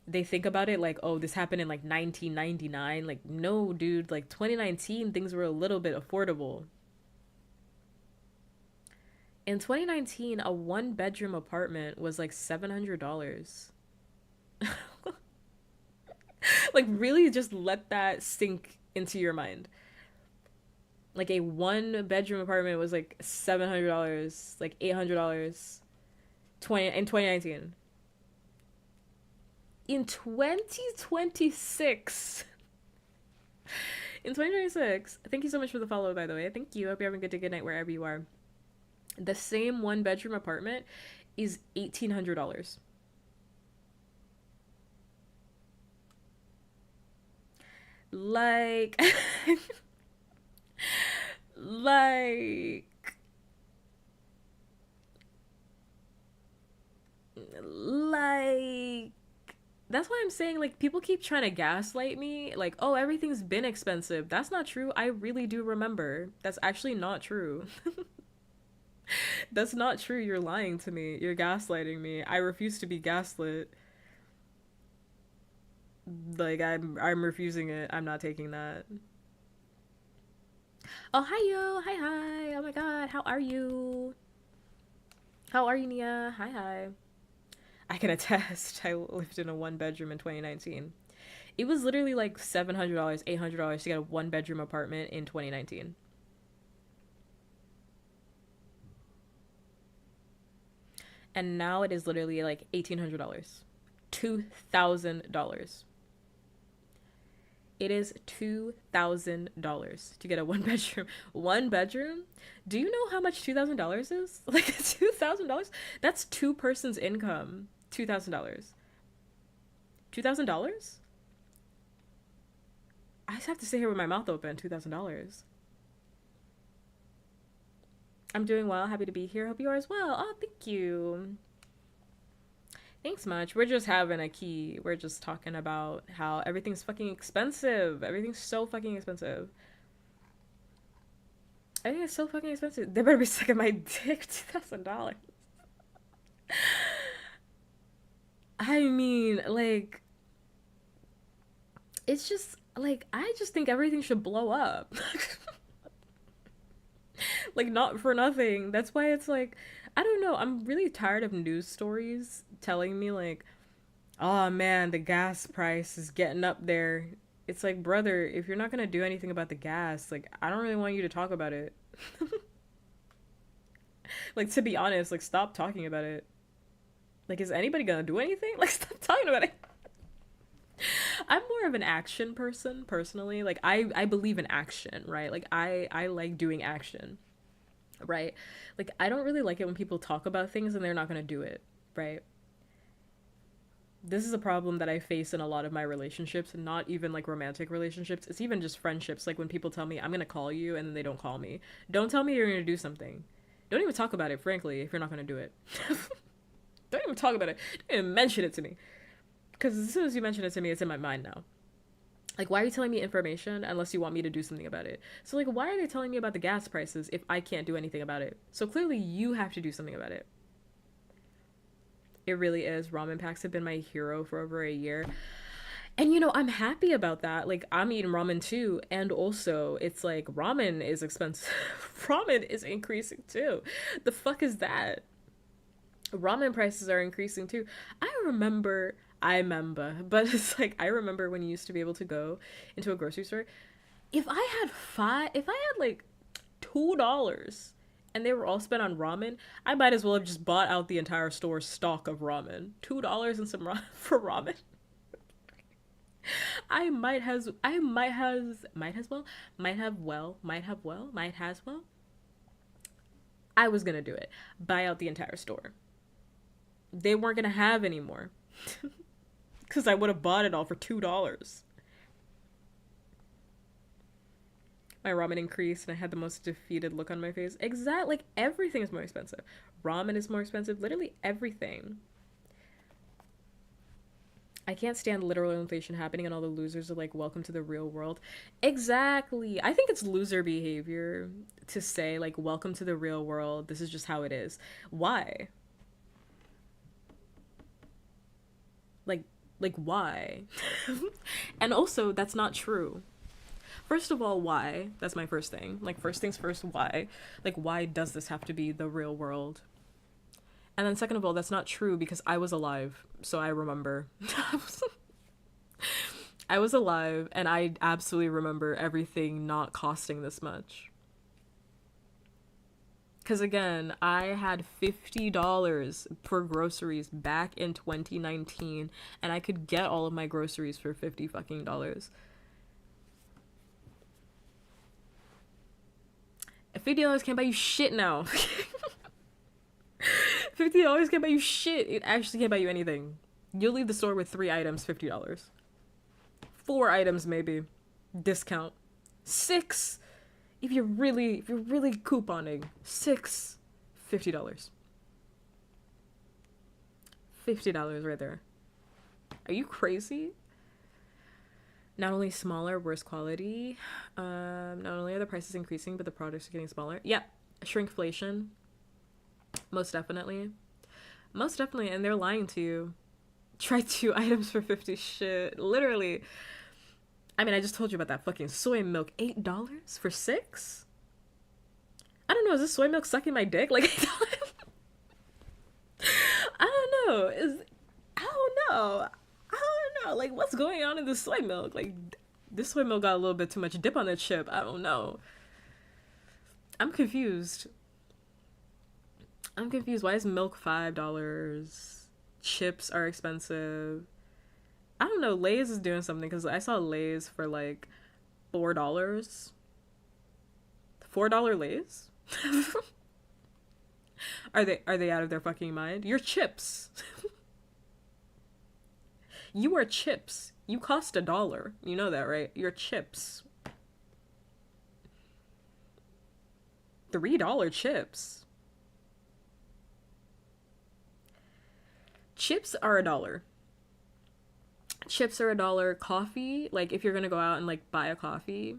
they think about it like, oh, this happened in like 1999. Like, no, dude, like 2019, things were a little bit affordable. In 2019, a one bedroom apartment was like $700. Like, really just let that sink into your mind. Like, a one bedroom apartment was like $700, like $800 in 2019. In 2026, in 2026, thank you so much for the follow, by the way. Thank you. Hope you're having a good day, good night, wherever you are. The same one bedroom apartment is $1,800. Like, like, like, that's why I'm saying, like, people keep trying to gaslight me. Like, oh, everything's been expensive. That's not true. I really do remember. That's actually not true. That's not true. You're lying to me. You're gaslighting me. I refuse to be gaslit. Like, I'm refusing it. I'm not taking that. Oh, hi, yo. Hi, hi. Oh my god. How are you? How are you, Nia? Hi, hi. I can attest. I lived in a one bedroom in 2019. It was literally like $700, $800 to get a one bedroom apartment in 2019. And now it is literally like $1,800. $2,000. It is $2,000 to get a one bedroom. One bedroom? Do you know how much $2,000 is? Like $2,000? That's two persons' income. $2,000. $2,000? I just have to sit here with my mouth open. $2,000. I'm doing well. Happy to be here. Hope you are as well. Oh, thank you. Thanks much. We're just having a key. We're just talking about how everything's fucking expensive. Everything's so fucking expensive. Everything is so fucking expensive. They better be sucking my dick. $2,000. I mean, like, it's just like I just think everything should blow up. Like, not for nothing. That's why it's like, I don't know. I'm really tired of news stories telling me, like, oh man, the gas price is getting up there. It's like, brother, if you're not gonna do anything about the gas, like, I don't really want you to talk about it. Like, to be honest, like, stop talking about it. Like, is anybody gonna do anything? Like, stop talking about it. I'm more of an action person, personally. Like, I believe in action, right? Like, I like doing action, right? Like, I don't really like it when people talk about things and they're not gonna do it, right? This is a problem that I face in a lot of my relationships, and not even like romantic relationships. It's even just friendships. Like when people tell me I'm gonna call you and then they don't call me. Don't tell me you're gonna do something. Don't even talk about it, frankly, if you're not gonna do it. Don't even talk about it. Don't even mention it to me. Because as soon as you mention it to me, it's in my mind now. Like, why are you telling me information unless you want me to do something about it? So, like, why are they telling me about the gas prices if I can't do anything about it? So clearly you have to do something about it. It really is. Ramen packs have been my hero for over a year. And you know, I'm happy about that. Like, I'm eating ramen too. And also, it's like ramen is expensive. Ramen is increasing too. The fuck is that? Ramen prices are increasing too. I remember, but it's like, I remember when you used to be able to go into a grocery store. If I had like $2 and they were all spent on ramen, I might as well have just bought out the entire store's stock of ramen. $2 and some for ramen. Might has well. I was gonna do it. Buy out the entire store. They weren't gonna have any more. Because I would have bought it all for $2. My ramen increased and I had the most defeated look on my face. Exactly. Like, everything is more expensive. Ramen is more expensive. Literally everything. I can't stand literal inflation happening and all the losers are like, welcome to the real world. Exactly. I think it's loser behavior to say, like, welcome to the real world. This is just how it is. Why? Like, why? And also, that's not true. First of all, why? That's my first thing. Like, first things first, why? Like, why does this have to be the real world? And then second of all, that's not true because I was alive, so I remember. I was alive and I absolutely remember everything not costing this much. Because again, I had $50 for groceries back in 2019 and I could get all of my groceries for $50 fucking dollars. $50 can't buy you shit now. $50 can't buy you shit. It actually can't buy you anything. You'll leave the store with 3 items, $50. 4 items maybe. Discount. 6. If you're really couponing. 6. $50. $50 right there. Are you crazy? Not only smaller, worse quality. Not only are the prices increasing, but the products are getting smaller. Yeah, shrinkflation. Most definitely. Most definitely, and they're lying to you. Try 2 items for 50 shit. Literally. I mean, I just told you about that fucking soy milk. $8 for 6? I don't know, is this soy milk sucking my dick? Like, I don't know. I don't know. Like, what's going on in this soy milk? Like, this soy milk got a little bit too much dip on the chip. I don't know. I'm confused. Why is milk $5? Chips are expensive. I don't know. Lay's is doing something because I saw Lay's for like $4. $4 Lay's? Are they out of their fucking mind? You're chips. You are chips. You cost $1. You know that, right? You're chips. $3 chips. Chips are $1. Chips are $1. Coffee, like if you're gonna go out and like buy a coffee,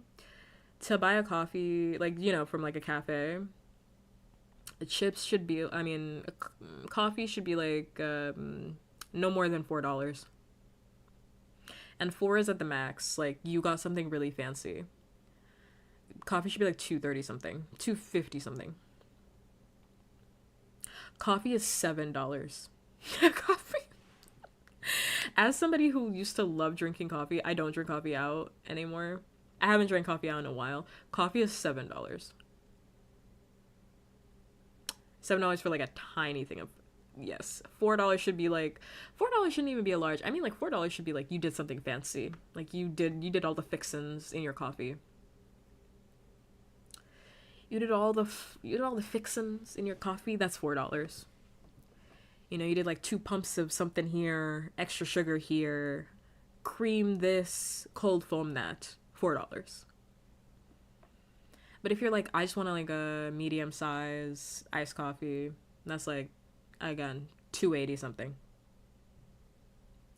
like, you know, from like a cafe, chips should be, I mean, coffee should be like no more than $4. And 4 is at the max. Like, you got something really fancy. Coffee should be like 230 something, 250 something. Coffee is $7. Coffee. As somebody who used to love drinking coffee, I don't drink coffee out anymore. I haven't drank coffee out in a while. Coffee is $7. $7 for like a tiny thing of, yes. $4 should be like, $4 shouldn't even be a large. I mean, like $4 should be like you did something fancy. Like you did all the fixins in your coffee. You did all the fixins in your coffee. That's $4. You know, you did like 2 pumps of something here, extra sugar here, cream this, cold foam that. $4. But if you're like, I just want like a medium size iced coffee, that's like, again, 280 something.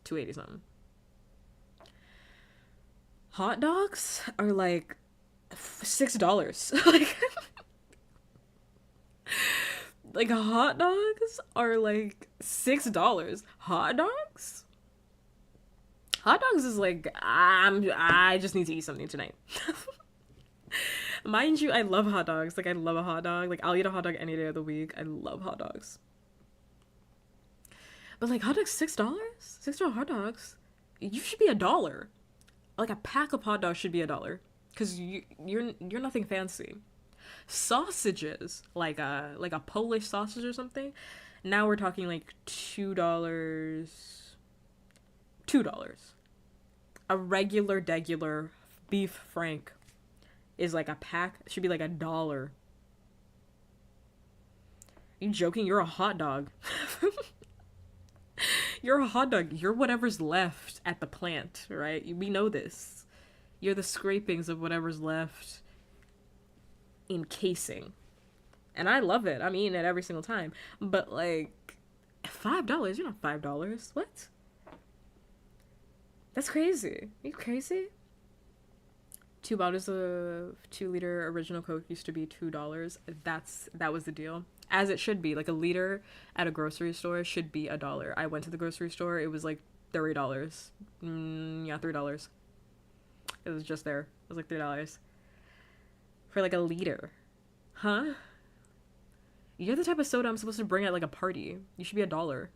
280 something. Hot dogs are like $6. Like hot dogs are like $6. Hot dogs? Hot dogs is like, I just need to eat something tonight. Mind you, I love hot dogs. Like, I love a hot dog. Like, I'll eat a hot dog any day of the week. I love hot dogs. But like, hot dogs, $6? $6 hot dogs? You should be $1. Like, a pack of hot dogs should be $1. Because you're nothing fancy. Sausages, like a Polish sausage or something, now we're talking like $2. A regular beef frank is like a pack, should be like $1. Are you joking? You're a hot dog. You're a hot dog. You're whatever's left at the plant, right? We know this. You're the scrapings of whatever's left in casing. And I love it. I'm eating it every single time. But like, $5? You're not $5. What? That's crazy. Are you crazy? 2 bottles of 2-liter original Coke used to be $2. That was the deal. As it should be. Like a liter at a grocery store should be $1. I went to the grocery store. It was like $30. Yeah, $3. It was just there. It was like $3. For like a liter. Huh? You're the type of soda I'm supposed to bring at like a party. You should be $1.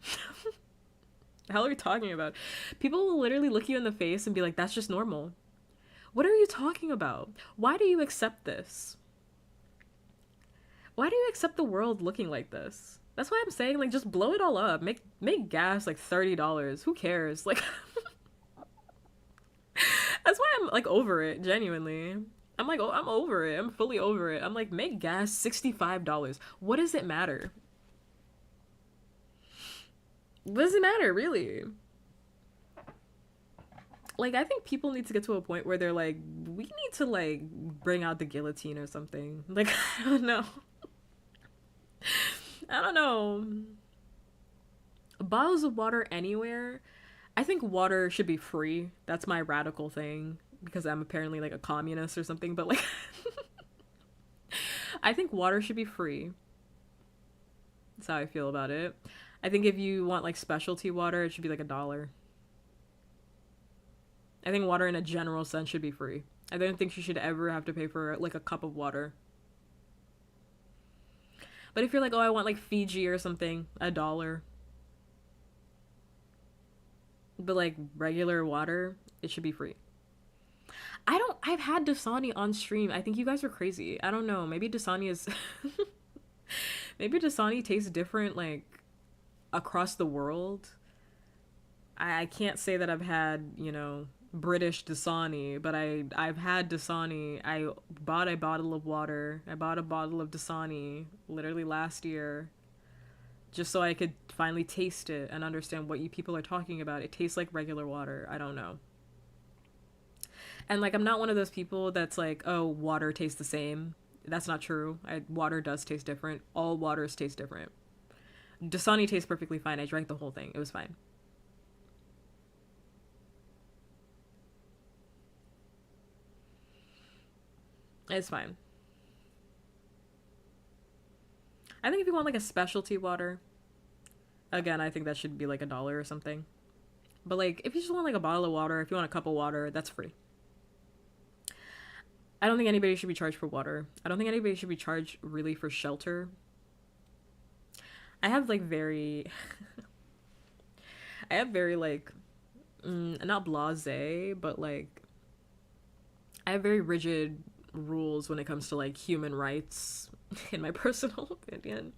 The hell are we talking about? People will literally look you in the face and be like, that's just normal. What are you talking about? Why do you accept this? Why do you accept the world looking like this? That's why I'm saying, like, just blow it all up. Make gas like $30. Who cares? Like, that's why I'm like over it, genuinely. I'm like, oh, I'm over it. I'm fully over it. I'm like, make gas $65. What does it matter? What does it matter, really? Like, I think people need to get to a point where they're like, we need to, like, bring out the guillotine or something. Like, I don't know. I don't know. Bottles of water anywhere. I think water should be free. That's my radical thing. Because I'm apparently, like, a communist or something. But, like, I think water should be free. That's how I feel about it. I think if you want, like, specialty water, it should be, like, $1. I think water in a general sense should be free. I don't think you should ever have to pay for, like, a cup of water. But if you're like, oh, I want, like, Fiji or something, $1. But, like, regular water, it should be free. I've had Dasani on stream. I think you guys are crazy. I don't know. Maybe Dasani is... Maybe Dasani tastes different, like, across the world. I can't say that I've had, you know, British Dasani, but I've had Dasani. I bought a bottle of water. I bought a bottle of Dasani literally last year just so I could finally taste it and understand what you people are talking about. It tastes like regular water. I don't know. And, like, I'm not one of those people that's like, oh, water tastes the same. That's not true. Water does taste different. All waters taste different. Dasani tastes perfectly fine. I drank the whole thing. It was fine. It's fine. I think if you want, like, a specialty water, again, I think that should be, like, $1 or something. But, like, if you just want, like, a bottle of water, if you want a cup of water, that's free. I don't think anybody should be charged for water. I don't think anybody should be charged really for shelter. I have like very I have very like not blasé, but like I have very rigid rules when it comes to like human rights in my personal opinion.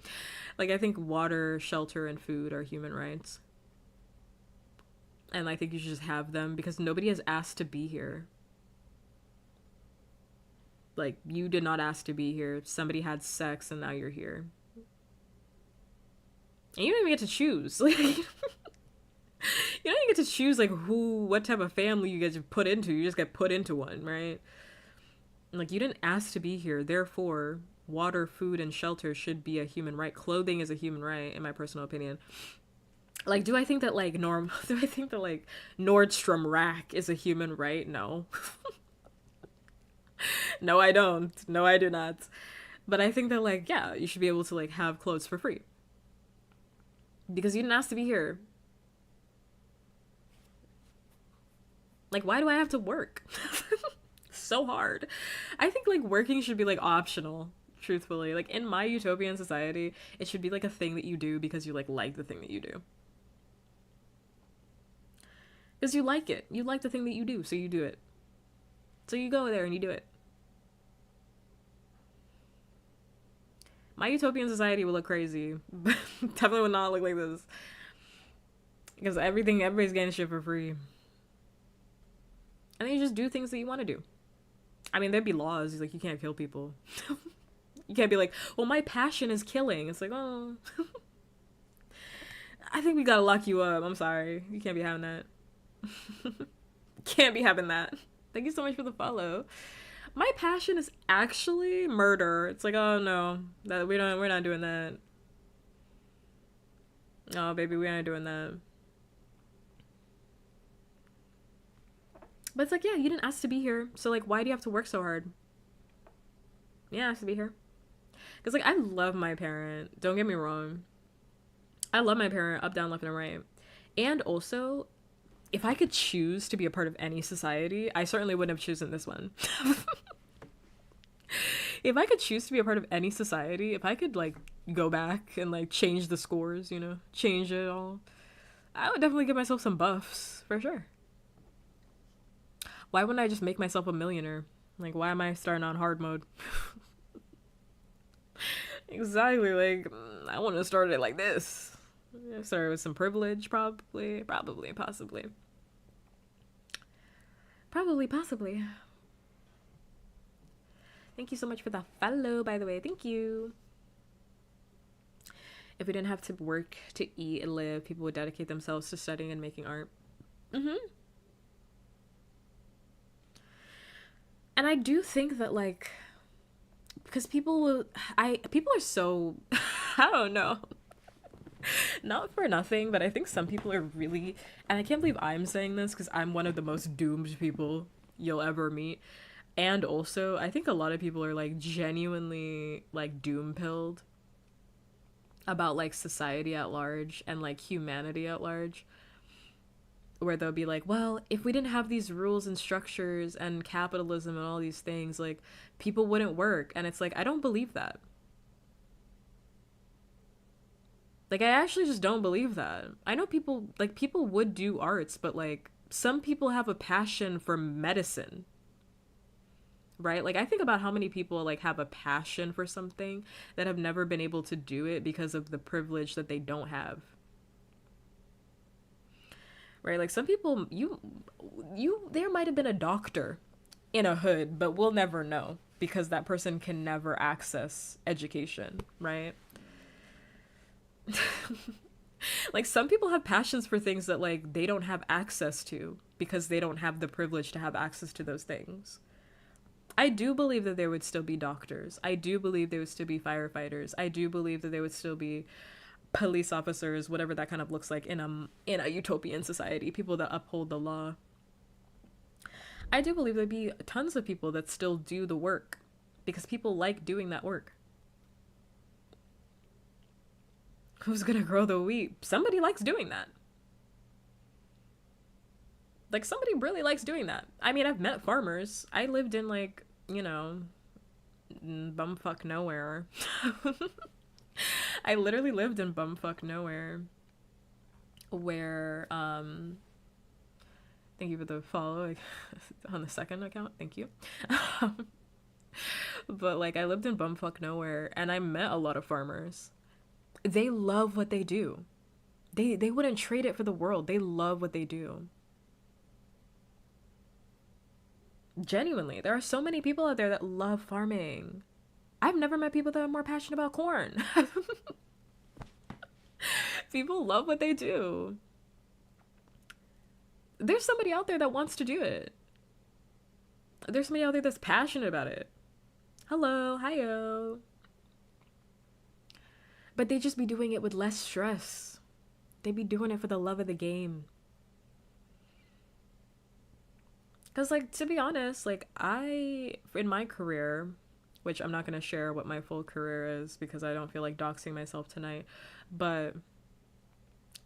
Like I think water, shelter, and food are human rights. And I think you should just have them because nobody has asked to be here. Like you did not ask to be here. Somebody had sex and now you're here. And you don't even get to choose. Like you don't even get to choose like what type of family you get put into. You just get put into one, right? Like you didn't ask to be here. Therefore, water, food, and shelter should be a human right. Clothing is a human right, in my personal opinion. Like, do I think that like Nordstrom Rack is a human right? No. No, I don't. No, I do not. But I think that like, yeah, you should be able to like have clothes for free. Because you didn't ask to be here. Like, why do I have to work? So hard. I think like working should be like optional, truthfully. Like in my utopian society, it should be like a thing that you do because you like the thing that you do. Because you like it. You like the thing that you do, so you do it. So you go there and you do it. My utopian society will look crazy. Definitely would not look like this. Because everybody's getting shit for free. And then you just do things that you want to do. I mean, there'd be laws. Like, you can't kill people. You can't be like, well, my passion is killing. It's like, oh. I think we gotta lock you up. I'm sorry. You can't be having that. Can't be having that. Thank you so much for the follow. My passion is actually murder. It's like, oh no, that we're not doing that. Oh baby, we aren't doing that. But it's like, yeah, you didn't ask to be here, so like, why do you have to work so hard? You didn't ask to be here. Because like, I love my parent. Don't get me wrong. I love my parent up, down, left, and right. And also, if I could choose to be a part of any society, I certainly wouldn't have chosen this one. If I could choose to be a part of any society, if I could like go back and like change the scores, you know, change it all, I would definitely give myself some buffs for sure. Why wouldn't I just make myself a millionaire? Like, why am I starting on hard mode? Exactly, like, I want to start it like this. Start with some privilege, possibly. Thank you so much for the follow, by the way. Thank you. If we didn't have to work to eat and live, people would dedicate themselves to studying and making art. And I do think that, like, because people are so, I don't know. Not for nothing, but I think some people are really, and I can't believe I'm saying this because I'm one of the most doomed people you'll ever meet. And also, I think a lot of people are like genuinely like doom pilled about like society at large and like humanity at large. Where they'll be like, well, if we didn't have these rules and structures and capitalism and all these things, like people wouldn't work. And it's like, I don't believe that. Like, I actually just don't believe that. I know people would do arts, but like some people have a passion for medicine. Right? Like, I think about how many people like have a passion for something that have never been able to do it because of the privilege that they don't have. Right? Like, some people, there might have been a doctor in a hood, but we'll never know because that person can never access education, right? Like, some people have passions for things that like they don't have access to because they don't have the privilege to have access to those things. I do believe that there would still be doctors. I do believe there would still be firefighters. I do believe that there would still be police officers, whatever that kind of looks like in a utopian society, people that uphold the law. I do believe there'd be tons of people that still do the work because people like doing that work. Who's gonna grow the wheat? Somebody likes doing that. Like, somebody really likes doing that. I mean, I've met farmers. I lived in like you know, bumfuck nowhere. I literally lived in bumfuck nowhere where thank you for the follow on the second account. Thank you. But like I lived in bumfuck nowhere and I met a lot of farmers. They love what they do. They wouldn't trade it for the world. They love what they do. Genuinely, there are so many people out there that love farming. I've never met people that are more passionate about corn. People love what they do. There's somebody out there that wants to do it. There's somebody out there that's passionate about it. Hello, hiyo. But they just be doing it with less stress. They be doing it for the love of the game. Because, like, to be honest, like, in my career, which I'm not going to share what my full career is because I don't feel like doxing myself tonight, but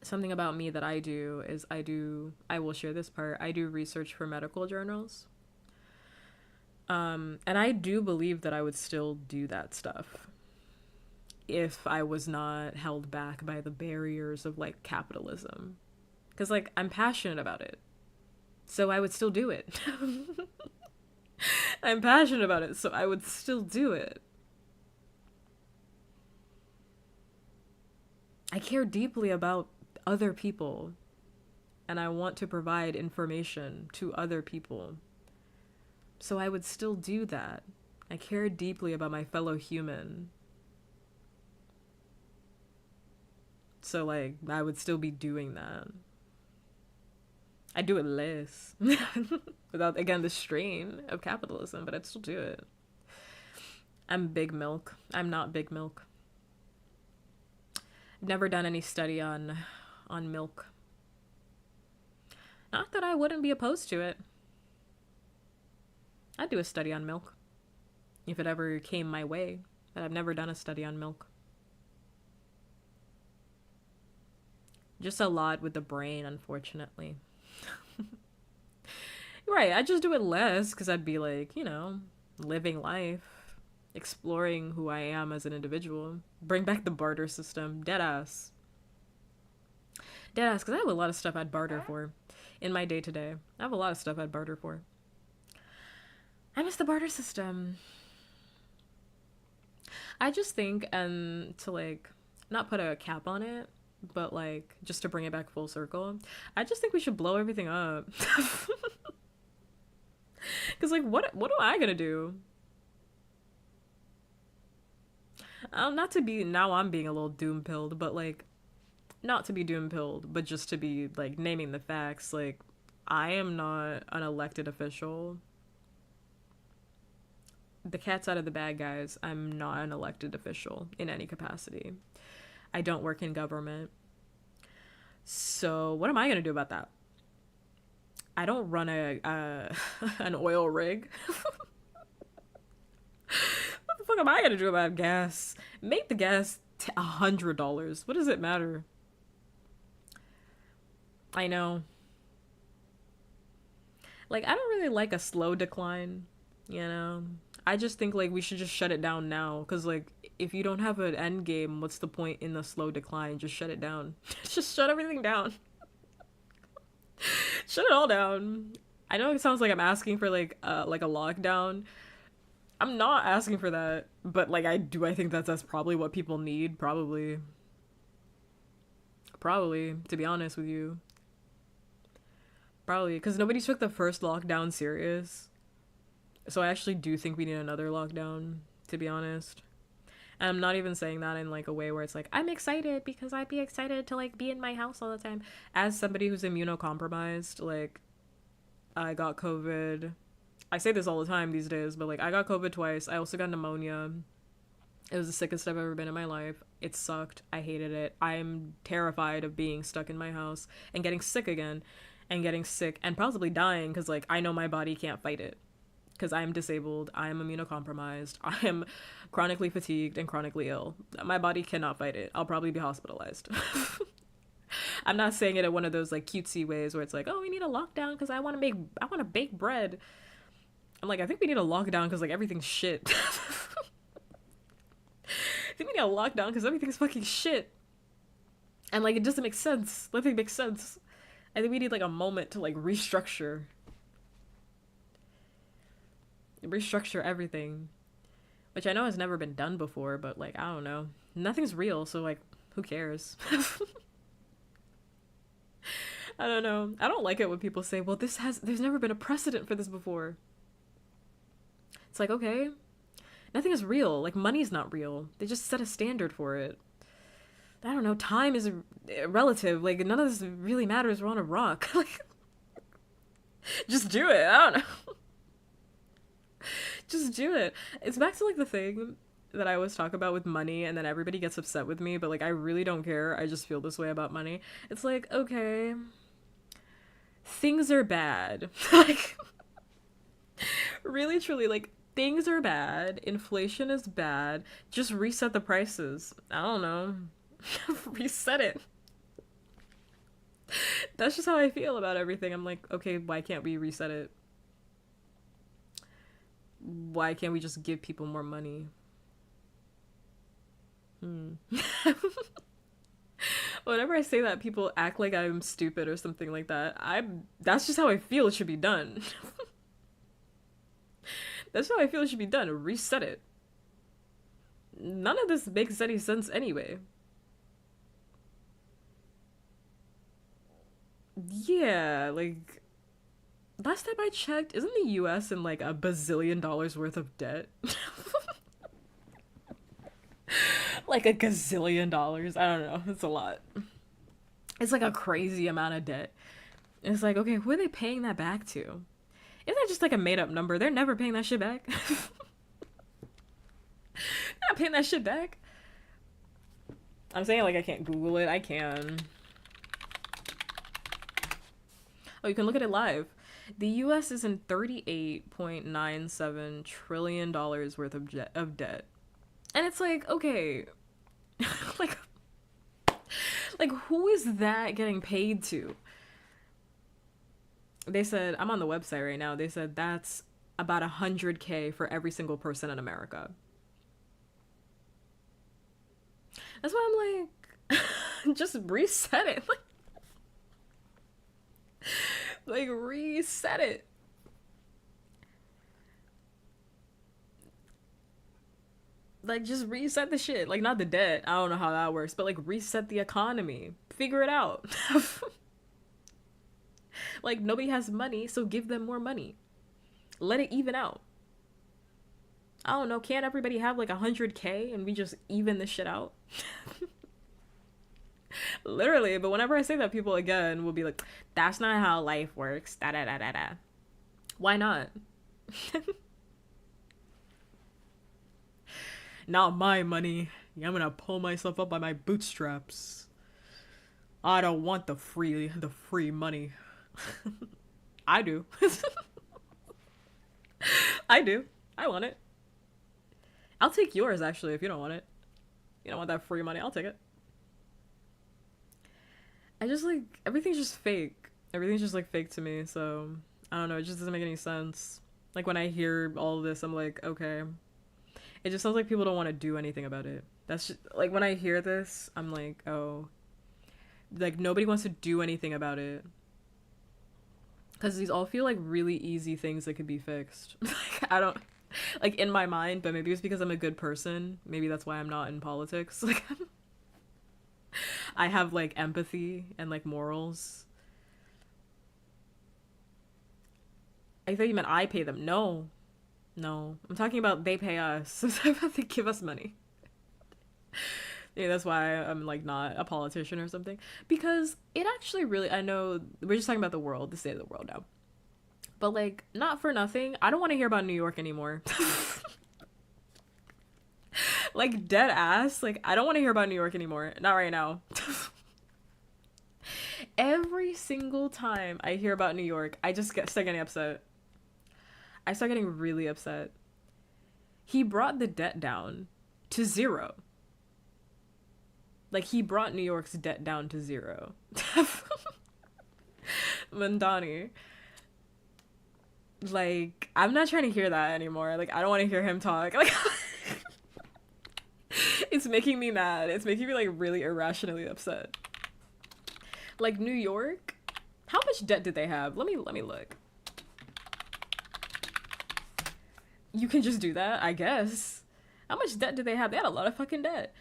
something about me that I do is I will share this part. I do research for medical journals. And I do believe that I would still do that stuff if I was not held back by the barriers of like capitalism. Because like I'm passionate about it. So I would still do it. I'm passionate about it, so I would still do it. I care deeply about other people, and I want to provide information to other people. So I would still do that. I care deeply about my fellow human. So, like, I would still be doing that. I'd do it less. Without, again, the strain of capitalism, but I'd still do it. I'm big milk. I'm not big milk. I've never done any study on milk. Not that I wouldn't be opposed to it. I'd do a study on milk. If it ever came my way. But I've never done a study on milk. Just a lot with the brain, unfortunately. Right, I'd just do it less because I'd be like, you know, living life, exploring who I am as an individual. Bring back the barter system. Deadass. Deadass, because I have a lot of stuff I'd barter for in my day-to-day. I have a lot of stuff I'd barter for. I miss the barter system. I just think, and to like, not put a cap on it, but like, just to bring it back full circle, I just think we should blow everything up. Because like, what am I gonna do? Not to be, now I'm being a little doom-pilled, but like, not to be doom-pilled, but just to be like, naming the facts. Like, I am not an elected official. The cat's out of the bag, guys. I'm not an elected official in any capacity. I don't work in government. So what am I going to do about that? I don't run an oil rig. What the fuck am I going to do about gas? Make the gas $100. What does it matter? I know. Like, I don't really like a slow decline, you know? I just think, like, we should just shut it down now. Because, like, if you don't have an end game, what's the point in the slow decline? Just shut it down. Just shut everything down. Shut it all down. I know it sounds like I'm asking for, like a lockdown. I'm not asking for that. But, like, I think that's probably what people need. Probably. Probably, to be honest with you. Probably. Because nobody took the first lockdown serious. So I actually do think we need another lockdown, to be honest. And I'm not even saying that in like a way where it's like, I'm excited because I'd be excited to like be in my house all the time. As somebody who's immunocompromised, like I got COVID. I say this all the time these days, but like I got COVID twice. I also got pneumonia. It was the sickest I've ever been in my life. It sucked. I hated it. I'm terrified of being stuck in my house and getting sick again and getting sick and possibly dying because like I know my body can't fight it. Because I am disabled, I am immunocompromised, I am chronically fatigued and chronically ill. My body cannot fight it. I'll probably be hospitalized. I'm not saying it in one of those like cutesy ways where it's like, oh, we need a lockdown because I want to bake bread. I'm like, I think we need a lockdown because like everything's shit. I think we need a lockdown because everything's fucking shit. And like it doesn't make sense. Nothing makes sense. I think we need like a moment to like restructure everything, which I know has never been done before, but like I don't know, nothing's real, so like who cares? I don't know. I don't like it when people say, well, there's never been a precedent for this before. It's like, okay, nothing is real. Like money's not real. They just set a standard for it. I don't know. Time is relative. Like none of this really matters. We're on a rock. Like, just do it. I don't know. Just do it. It's back to like the thing that I always talk about with money, and then everybody gets upset with me, but like I really don't care. I just feel this way about money. It's like, okay, things are bad. Like, really, truly, like, things are bad. Inflation is bad. Just reset the prices. I don't know. Reset it. That's just how I feel about everything. I'm like, okay, why can't we reset it? Why can't we just give people more money? Whenever I say that, people act like I'm stupid or something like that. That's just how I feel it should be done. That's how I feel it should be done. Reset it. None of this makes any sense anyway. Yeah, like last time I checked, isn't the US in like $1 bazillion worth of debt? Like $1 gazillion. I don't know. It's a lot. It's like a crazy amount of debt. It's like, okay, who are they paying that back to? Isn't that just like a made up number? They're never paying that shit back. They're not paying that shit back. I'm saying like I can't Google it. I can. Oh, you can look at it live. The US is in $38.97 trillion worth of debt. And it's like, okay, like, who is that getting paid to? They said, I'm on the website right now. They said that's about 100K for every single person in America. That's why I'm like, just reset it. Like reset it. Like just reset the shit. Like not the debt. I don't know how that works, but like reset the economy. Figure it out. Like nobody has money, so give them more money. Let it even out. I don't know. Can't everybody have like 100K and we just even this shit out? Literally. But whenever I say that, people again will be like, "That's not how life works." Da da da da da. Why not? Not my money. I'm gonna pull myself up by my bootstraps. I don't want the free money. I do. I do. I want it. I'll take yours actually if you don't want it. You don't want that free money, I'll take it. I just like everything's just fake. Everything's just like fake to me, so I don't know, it just doesn't make any sense. Like when I hear all of this, I'm like, okay. It just sounds like people don't want to do anything about it. That's just, like when I hear this, I'm like, oh, like nobody wants to do anything about it. Because these all feel like really easy things that could be fixed. Like I don't, like in my mind, but maybe it's because I'm a good person. Maybe that's why I'm not in politics. Like I have like empathy and like morals. I thought you meant I pay them. No. No. I'm talking about they pay us. I'm talking about they give us money. Yeah, that's why I'm like not a politician or something. Because it actually really, I know we're just talking about the world, the state of the world now. But like, not for nothing, I don't want to hear about New York anymore. Like dead ass, like I don't want to hear about New York anymore. Not right now. Every single time I hear about New York, I just start getting upset. I start getting really upset. He brought the debt down to zero. Like he brought New York's debt down to zero. Mandani. Like, I'm not trying to hear that anymore. Like, I don't want to hear him talk. Like, it's making me mad. It's making me like really irrationally upset. Like New York, how much debt did they have? Let me look. You can just do that, I guess. How much debt did they have? They had a lot of fucking debt.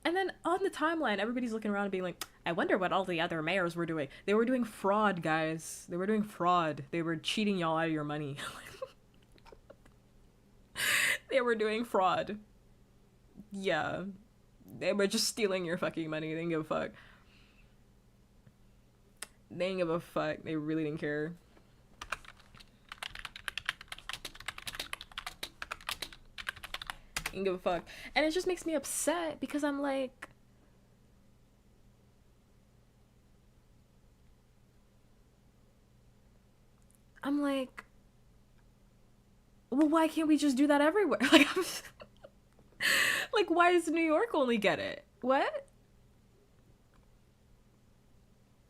And then on the timeline, everybody's looking around and being like, I wonder what all the other mayors were doing. They were doing fraud, guys. They were doing fraud. They were cheating y'all out of your money. They were doing fraud. Yeah. They were just stealing your fucking money. They didn't give a fuck. They didn't give a fuck. They really didn't care. Didn't give a fuck. And it just makes me upset because I'm like, well, why can't we just do that everywhere? Like, like, why does New York only get it? What?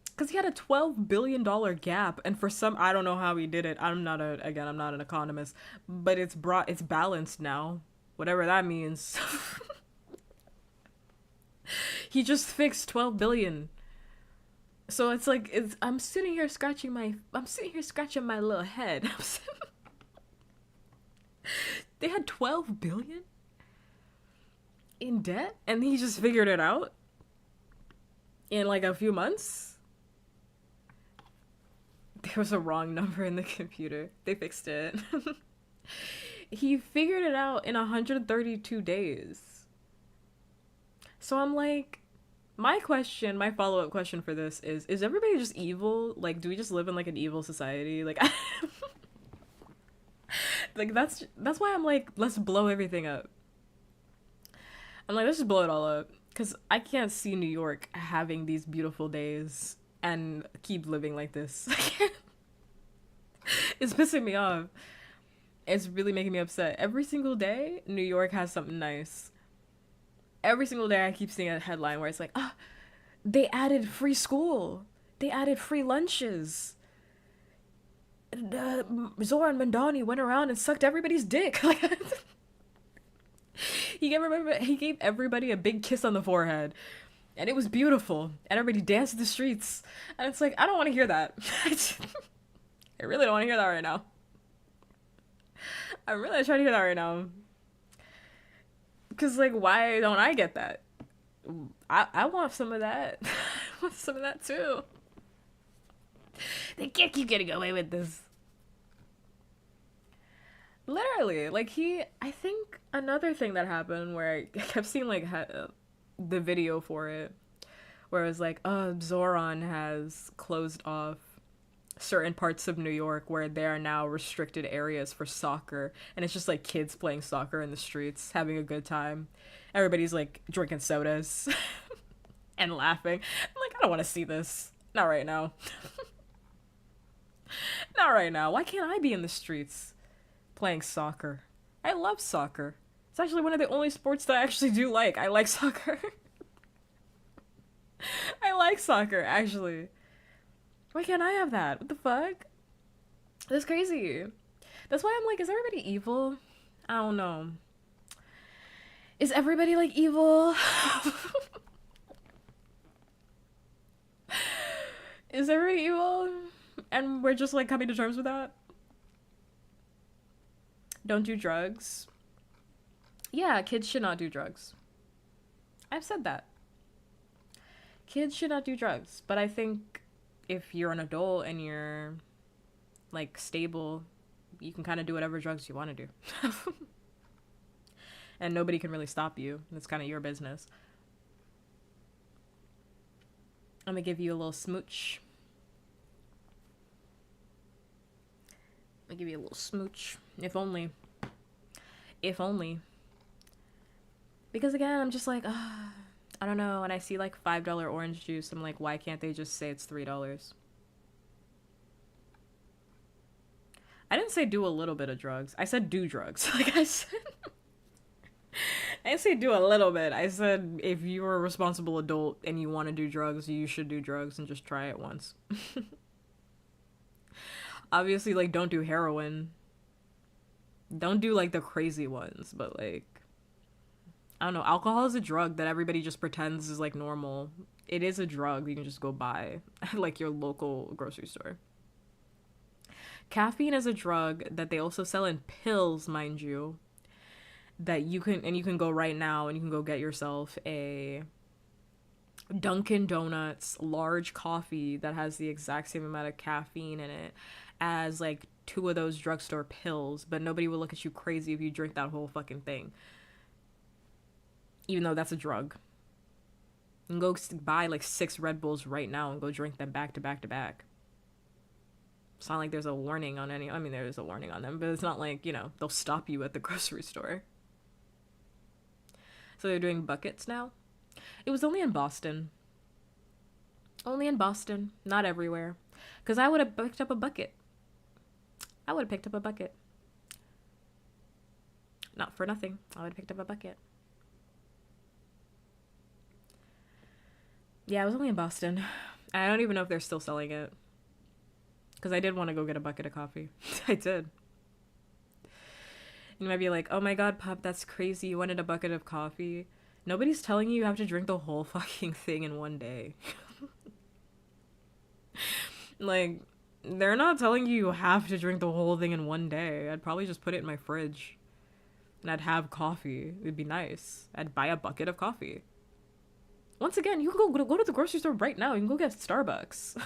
Because he had a $12 billion gap, and for some, I don't know how he did it. I'm not an economist, but it's balanced now, whatever that means. He just fixed 12 billion. So it's like I'm sitting here scratching my little head. They had 12 billion in debt, and he just figured it out in like a few months. There was a wrong number in the computer. They fixed it. He figured it out in 132 days. So I'm like, my follow-up question for this is everybody just evil? Like, do we just live in like an evil society? Like, like that's why I'm like, let's blow everything up. I'm like, let's just blow it all up. Because I can't see New York having these beautiful days and keep living like this. It's pissing me off. It's really making me upset. Every single day, New York has something nice. Every single day, I keep seeing a headline where it's like, they added free school. They added free lunches. Zoran Mandani went around and sucked everybody's dick. Like, he gave everybody a big kiss on the forehead. And it was beautiful. And everybody danced in the streets. And it's like, I don't want to hear that. I really don't want to hear that right now. I'm really trying to hear that right now. Because, like, why don't I get that? I want some of that. I want some of that, too. They can't keep getting away with this. Literally. Like, I think another thing that happened where I kept seeing, like, the video for it, where it was like, Zoran has closed off certain parts of New York where there are now restricted areas for soccer, and it's just like kids playing soccer in the streets, having a good time. Everybody's like drinking sodas and laughing. I'm like, I don't want to see this. Not right now. Not right now. Why can't I be in the streets playing soccer? I love soccer. It's actually one of the only sports that I actually do like. I like soccer. I like soccer, actually. Why can't I have that? What the fuck? That's crazy. That's why I'm like, is everybody evil? I don't know. Is everybody like evil? Is everybody evil? And we're just like coming to terms with that? Don't do drugs. Yeah, kids should not do drugs. I've said that. Kids should not do drugs. But I think if you're an adult and you're like stable, you can kind of do whatever drugs you want to do. And nobody can really stop you. It's kind of your business. I'm gonna give you a little smooch. I'm gonna give you a little smooch. If only. If only. Because again, I'm just like, I don't know. And I see like $5 orange juice. I'm like, why can't they just say it's $3? I didn't say do a little bit of drugs. I said do drugs. Like I said, I didn't say do a little bit. I said if you're a responsible adult and you want to do drugs, you should do drugs and just try it once. Obviously, like, don't do heroin. Don't do, like, the crazy ones, but, like, I don't know. Alcohol is a drug that everybody just pretends is, like, normal. It is a drug you can just go buy at, like, your local grocery store. Caffeine is a drug that they also sell in pills, mind you, that you can go right now and you can go get yourself a Dunkin' Donuts large coffee that has the exact same amount of caffeine in it as like 2 of those drugstore pills, but nobody will look at you crazy if you drink that whole fucking thing. Even though that's a drug. You can go buy like 6 Red Bulls right now and go drink them back to back to back. It's not like there's a warning on any. I mean, there is a warning on them, but it's not like, they'll stop you at the grocery store. So they're doing buckets now. It was only in Boston. Only in Boston, not everywhere. Because I would have picked up a bucket. Not for nothing. I would have picked up a bucket. Yeah, it was only in Boston. I don't even know if they're still selling it. Because I did want to go get a bucket of coffee. I did. You might be like, oh my god, Pup, that's crazy. You wanted a bucket of coffee. Nobody's telling you have to drink the whole fucking thing in one day. Like, they're not telling you have to drink the whole thing in one day. I'd probably just put it in my fridge. And I'd have coffee. It'd be nice. I'd buy a bucket of coffee. Once again, you can go to the grocery store right now. You can go get Starbucks.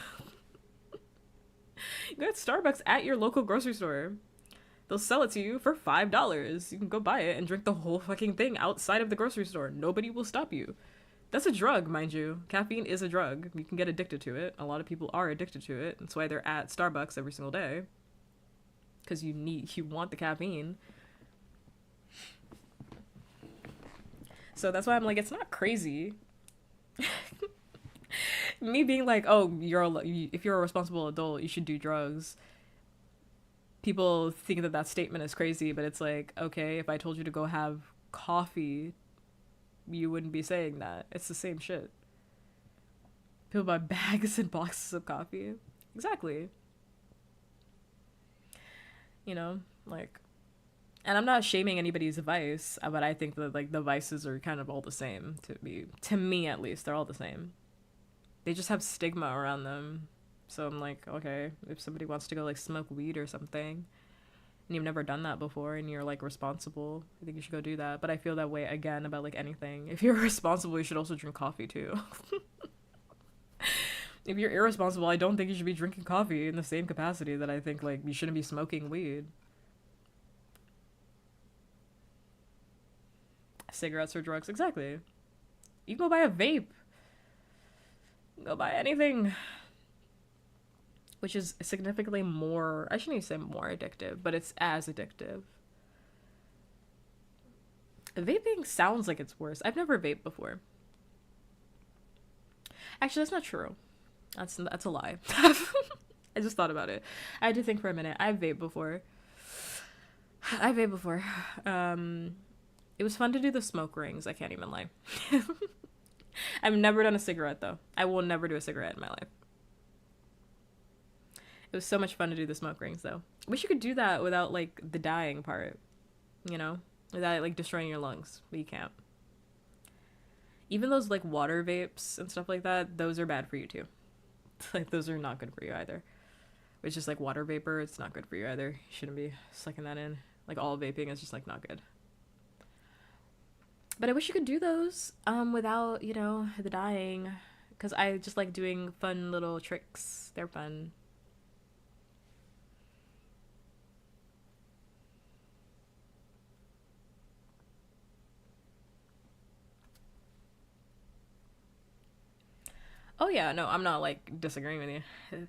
You get Starbucks at your local grocery store. They'll sell it to you for $5. You can go buy it and drink the whole fucking thing outside of the grocery store. Nobody will stop you. That's a drug, mind you. Caffeine is a drug. You can get addicted to it. A lot of people are addicted to it. That's why they're at Starbucks every single day. Because you want the caffeine. So that's why I'm like, it's not crazy. Me being like, oh, if you're a responsible adult, you should do drugs. People think that statement is crazy, but it's like, okay, if I told you to go have coffee, you wouldn't be saying that. It's the same shit. People buy bags and boxes of coffee. Exactly. Like, and I'm not shaming anybody's vice, but I think that, like, the vices are kind of all the same to me at least. They're all the same. They just have stigma around them. So I'm like, okay, if somebody wants to go, like, smoke weed or something, and you've never done that before, and you're, like, responsible, I think you should go do that. But I feel that way, again, about, like, anything. If you're responsible, you should also drink coffee, too. If you're irresponsible, I don't think you should be drinking coffee in the same capacity that I think, like, you shouldn't be smoking weed. Cigarettes or drugs, exactly. You can go buy a vape. Go buy anything. Which is significantly more, I shouldn't even say more addictive, but it's as addictive. Vaping sounds like it's worse. I've never vaped before. Actually, that's not true. That's a lie. I just thought about it. I had to think for a minute. I've vaped before. It was fun to do the smoke rings. I can't even lie. I've never done a cigarette, though. I will never do a cigarette in my life. It was so much fun to do the smoke rings, though. Wish you could do that without, like, the dying part, without, like, destroying your lungs, but you can't. Even those, like, water vapes and stuff like that, those are bad for you, too. Like, those are not good for you either. It's just, like, water vapor, it's not good for you either. You shouldn't be sucking that in. Like, all vaping is just, like, not good. But I wish you could do those without, the dying. Because I just like doing fun little tricks. They're fun. Oh yeah, no, I'm not, like, disagreeing with you.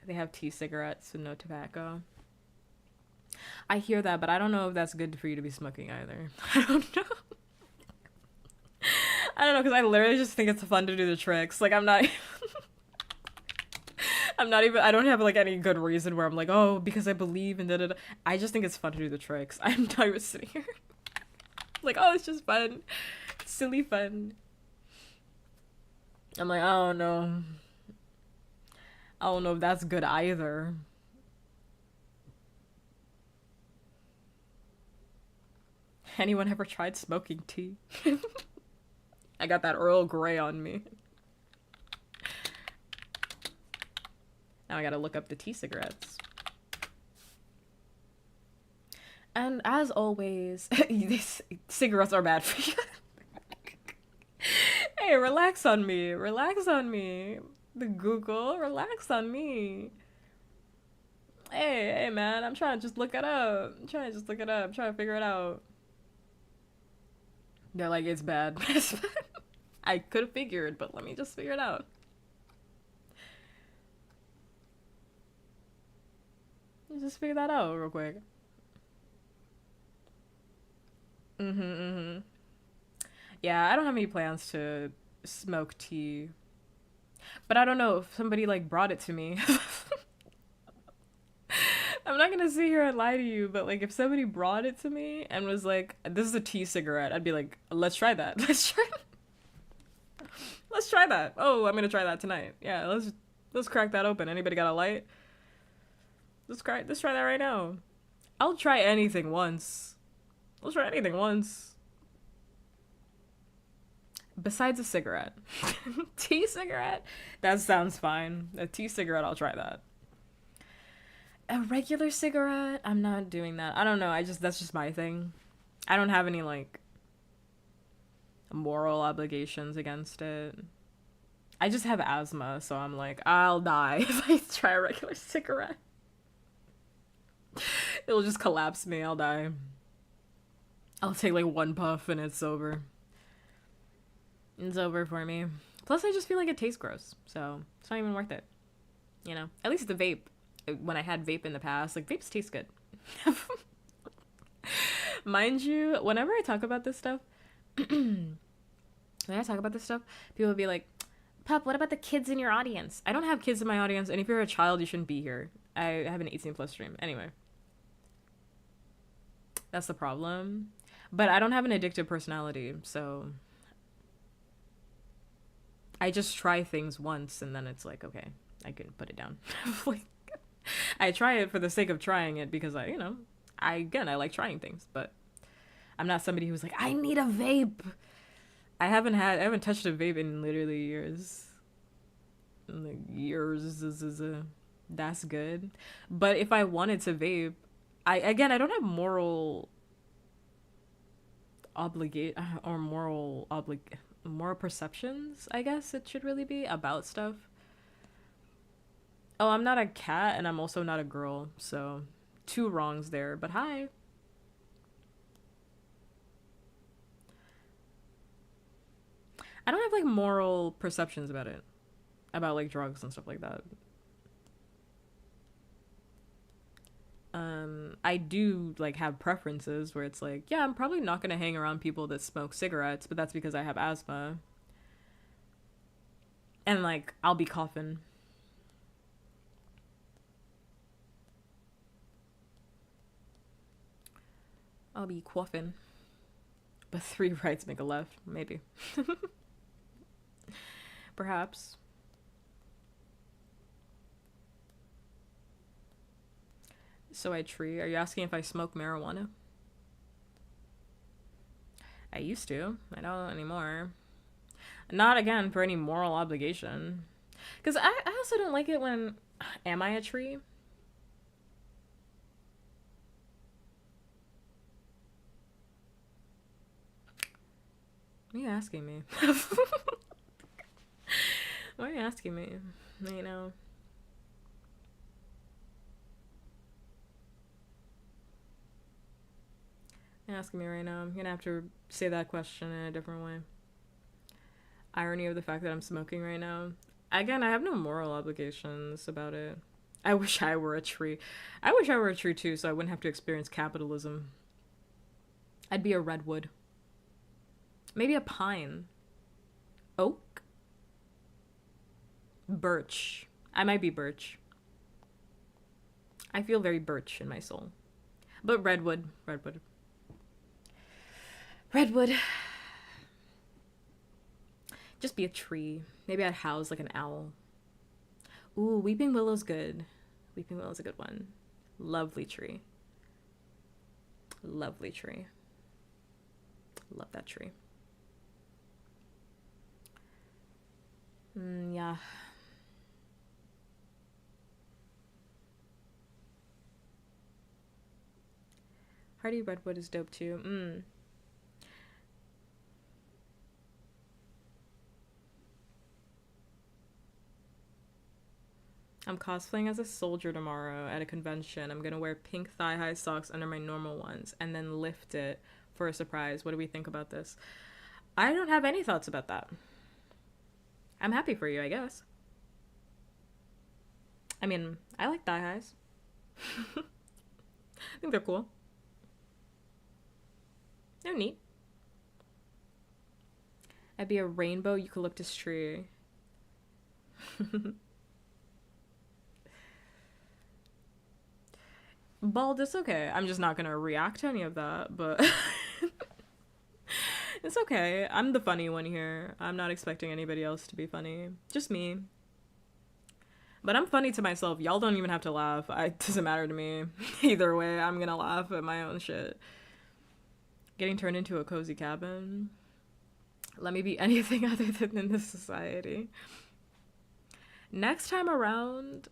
They have tea cigarettes with no tobacco. I hear that, but I don't know if that's good for you to be smoking either. I don't know. I don't know, because I literally just think it's fun to do the tricks. Like, I don't have, like, any good reason where I'm like, oh, because I believe in da-da-da. I just think it's fun to do the tricks. I'm not even sitting here. Like, oh, it's just fun. It's silly fun. I'm like, I don't know if that's good either. Anyone ever tried smoking tea? I got that Earl Grey on me. Now I gotta look up the tea cigarettes. And as always, these cigarettes are bad for you. Hey, relax on me. Relax on me. The Google, relax on me. Hey, man, I'm trying to just look it up. I'm trying to figure it out. They're like, it's bad. I could have figured, but let me just figure it out. Let's just figure that out real quick. Yeah, I don't have any plans to smoke tea. But I don't know if somebody like brought it to me. I'm not gonna sit here and lie to you, but like if somebody brought it to me and was like, "This is a tea cigarette," I'd be like, "Let's try that. Let's try that. Oh, I'm gonna try that tonight. Yeah, let's crack that open. Anybody got a light? Let's try that right now. I'll try anything once. Let's try anything once. Besides a cigarette. Tea cigarette? That sounds fine. A tea cigarette, I'll try that. A regular cigarette? I'm not doing that. I don't know. That's just my thing. I don't have any like moral obligations against it. I just have asthma, so I'm like, I'll die if I try a regular cigarette. It'll just collapse me. I'll die. I'll take like one puff and it's over. It's over for me. Plus, I just feel like it tastes gross, so it's not even worth it. You know? At least the vape. When I had vape in the past, like, vapes taste good. Mind you, whenever I talk about this stuff, people will be like, Pup, what about the kids in your audience? I don't have kids in my audience, and if you're a child, you shouldn't be here. I have an 18 plus stream. Anyway. That's the problem. But I don't have an addictive personality, so I just try things once, and then it's like, okay, I can put it down. Like, I try it for the sake of trying it because I like trying things, but I'm not somebody who's like, I need a vape. I haven't touched a vape in literally years. Like years. That's good. But if I wanted to vape, I don't have moral perceptions, I guess it should really be, about stuff. Oh, I'm not a cat, and I'm also not a girl, so 2 wrongs there, but hi. I don't have, like, moral perceptions about it. About, like, drugs and stuff like that. I do, like, have preferences where it's like, yeah, I'm probably not gonna hang around people that smoke cigarettes, but that's because I have asthma. And, like, I'll be coughing. I'll be coughing. But 3 rights make a left, maybe. Perhaps. So I tree. Are you asking if I smoke marijuana? I used to. I don't anymore. Not again for any moral obligation. Because I also don't like it when... Am I a tree? What are you asking me? Why are you asking me? You know... You're asking me right now. I'm gonna have to say that question in a different way. Irony of the fact that I'm smoking right now. Again, I have no moral obligations about it. I wish I were a tree. I wish I were a tree too, so I wouldn't have to experience capitalism. I'd be a redwood. Maybe a pine. Oak? Birch. I might be birch. I feel very birch in my soul. But redwood. Redwood. Redwood. Just be a tree. Maybe I'd house like an owl. Ooh, weeping willow's good. Weeping willow's a good one. Lovely tree. Lovely tree. Love that tree. Yeah. Hardy Redwood is dope too. I'm cosplaying as a soldier tomorrow at a convention. I'm gonna wear pink thigh-high socks under my normal ones and then lift it for a surprise. What do we think about this? I don't have any thoughts about that. I'm happy for you, I guess. I mean, I like thigh-highs. I think they're cool. They're neat. I'd be a rainbow eucalyptus tree. Bald, it's okay. I'm just not gonna react to any of that, but it's okay. I'm the funny one here. I'm not expecting anybody else to be funny. Just me. But I'm funny to myself. Y'all don't even have to laugh. It doesn't matter to me. Either way, I'm gonna laugh at my own shit. Getting turned into a cozy cabin. Let me be anything other than in this society. Next time around,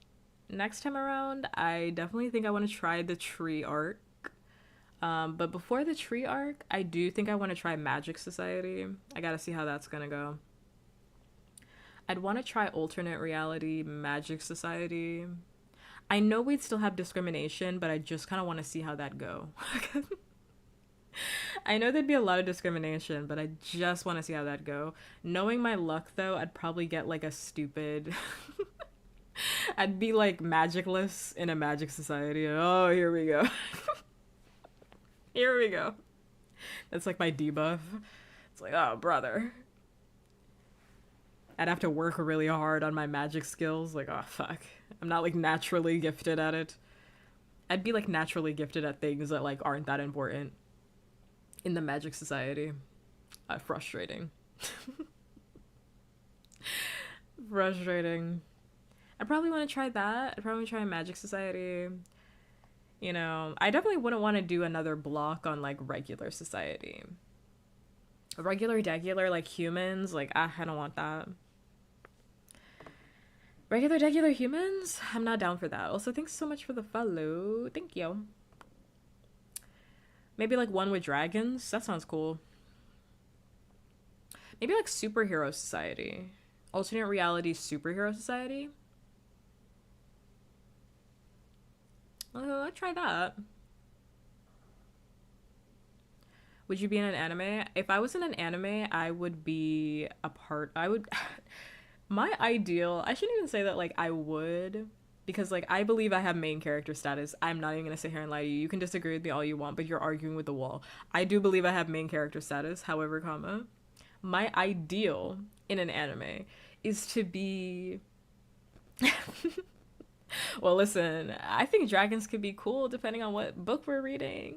I definitely think I want to try the tree arc. But before the tree arc, I do think I want to try Magic Society. I gotta see how that's gonna go. I'd want to try alternate reality Magic Society. I know we'd still have discrimination, but I just kind of want to see how that go. I know there'd be a lot of discrimination, but I just want to see how that go. Knowing my luck, though, I'd probably get like a stupid... I'd be like magicless in a magic society. Oh, here we go. Here we go. That's like my debuff. It's like, oh, brother. I'd have to work really hard on my magic skills. Like, oh, fuck. I'm not like naturally gifted at it. I'd be like naturally gifted at things that like aren't that important in the magic society. Frustrating. Frustrating. I probably want to try that. I'd probably try Magic Society. You know, I definitely wouldn't want to do another block on like regular society. Regular, like humans, like I don't want that. Regular humans? I'm not down for that. Also, thanks so much for the follow. Thank you. Maybe like one with dragons. That sounds cool. Maybe like superhero society. Alternate reality superhero society. I'll try that. Would you be in an anime? If I was in an anime, I would be a part. I would. My ideal. I shouldn't even say that. Like I would, because like I believe I have main character status. I'm not even gonna sit here and lie to you. You can disagree with me all you want, but you're arguing with the wall. I do believe I have main character status. However, my ideal in an anime is to be. Well, listen, I think dragons could be cool depending on what book we're reading.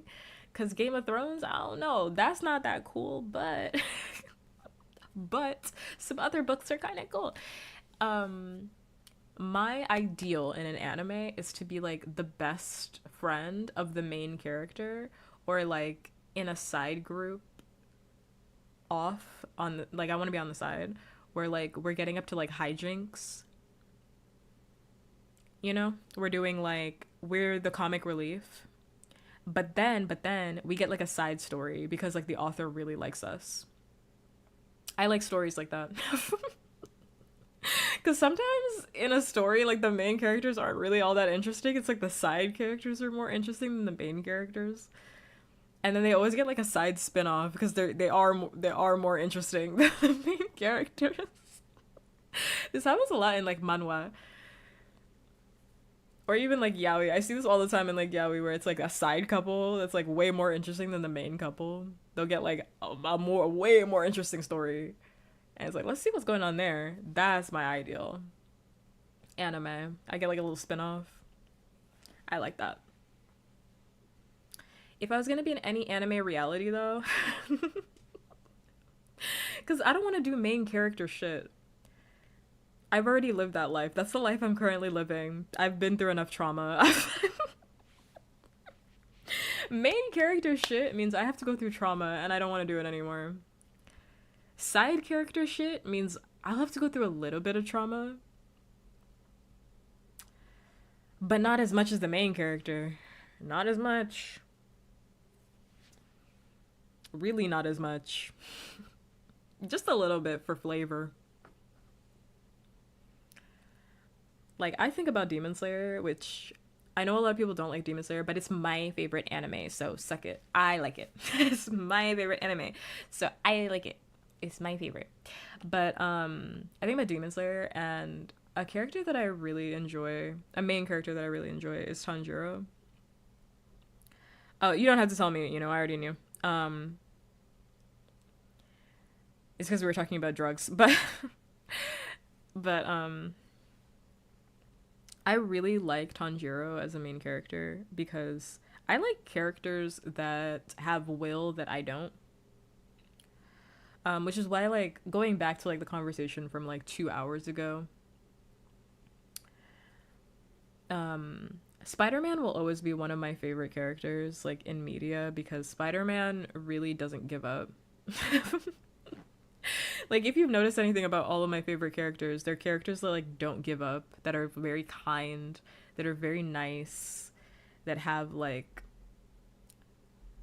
Because Game of Thrones, I don't know. That's not that cool, but... but some other books are kind of cool. My ideal in an anime is to be, like, the best friend of the main character. Or, like, in a side group off on... Like, I want to be on the side. Where, like, we're getting up to, like, hijinks. You know, we're doing like, we're the comic relief, but then we get like a side story because like the author really likes us. I like stories like that. Because sometimes in a story, like the main characters aren't really all that interesting. It's like the side characters are more interesting than the main characters. And then they always get like a side spin-off because they are more interesting than the main characters. This happens a lot in like manhwa. Or even like yaoi. I see this all the time in like yaoi where it's like a side couple that's like way more interesting than the main couple. They'll get like a way more interesting story. And it's like, let's see what's going on there. That's my ideal anime. I get like a little spin-off. I like that. If I was gonna be in any anime reality though, because I don't want to do main character shit. I've already lived that life. That's the life I'm currently living. I've been through enough trauma. Main character shit means I have to go through trauma and I don't want to do it anymore. Side character shit means I'll have to go through a little bit of trauma, but not as much as the main character. Not as much. Really not as much. Just a little bit for flavor. Like, I think about Demon Slayer, which I know a lot of people don't like Demon Slayer, but it's my favorite anime, so suck it. I like it. It's my favorite anime, so I like it. It's my favorite. But I think about Demon Slayer, and a character that I really enjoy, a main character that I really enjoy, is Tanjiro. Oh, you don't have to tell me, you know, I already knew. It's because we were talking about drugs, but but I really like Tanjiro as a main character because I like characters that have will that I don't. Which is why, like, going back to like the conversation from like 2 hours ago, Spider-Man will always be one of my favorite characters, like, in media, because Spider-Man really doesn't give up. Like, if you've noticed anything about all of my favorite characters, they're characters that, like, don't give up, that are very kind, that are very nice, that have, like,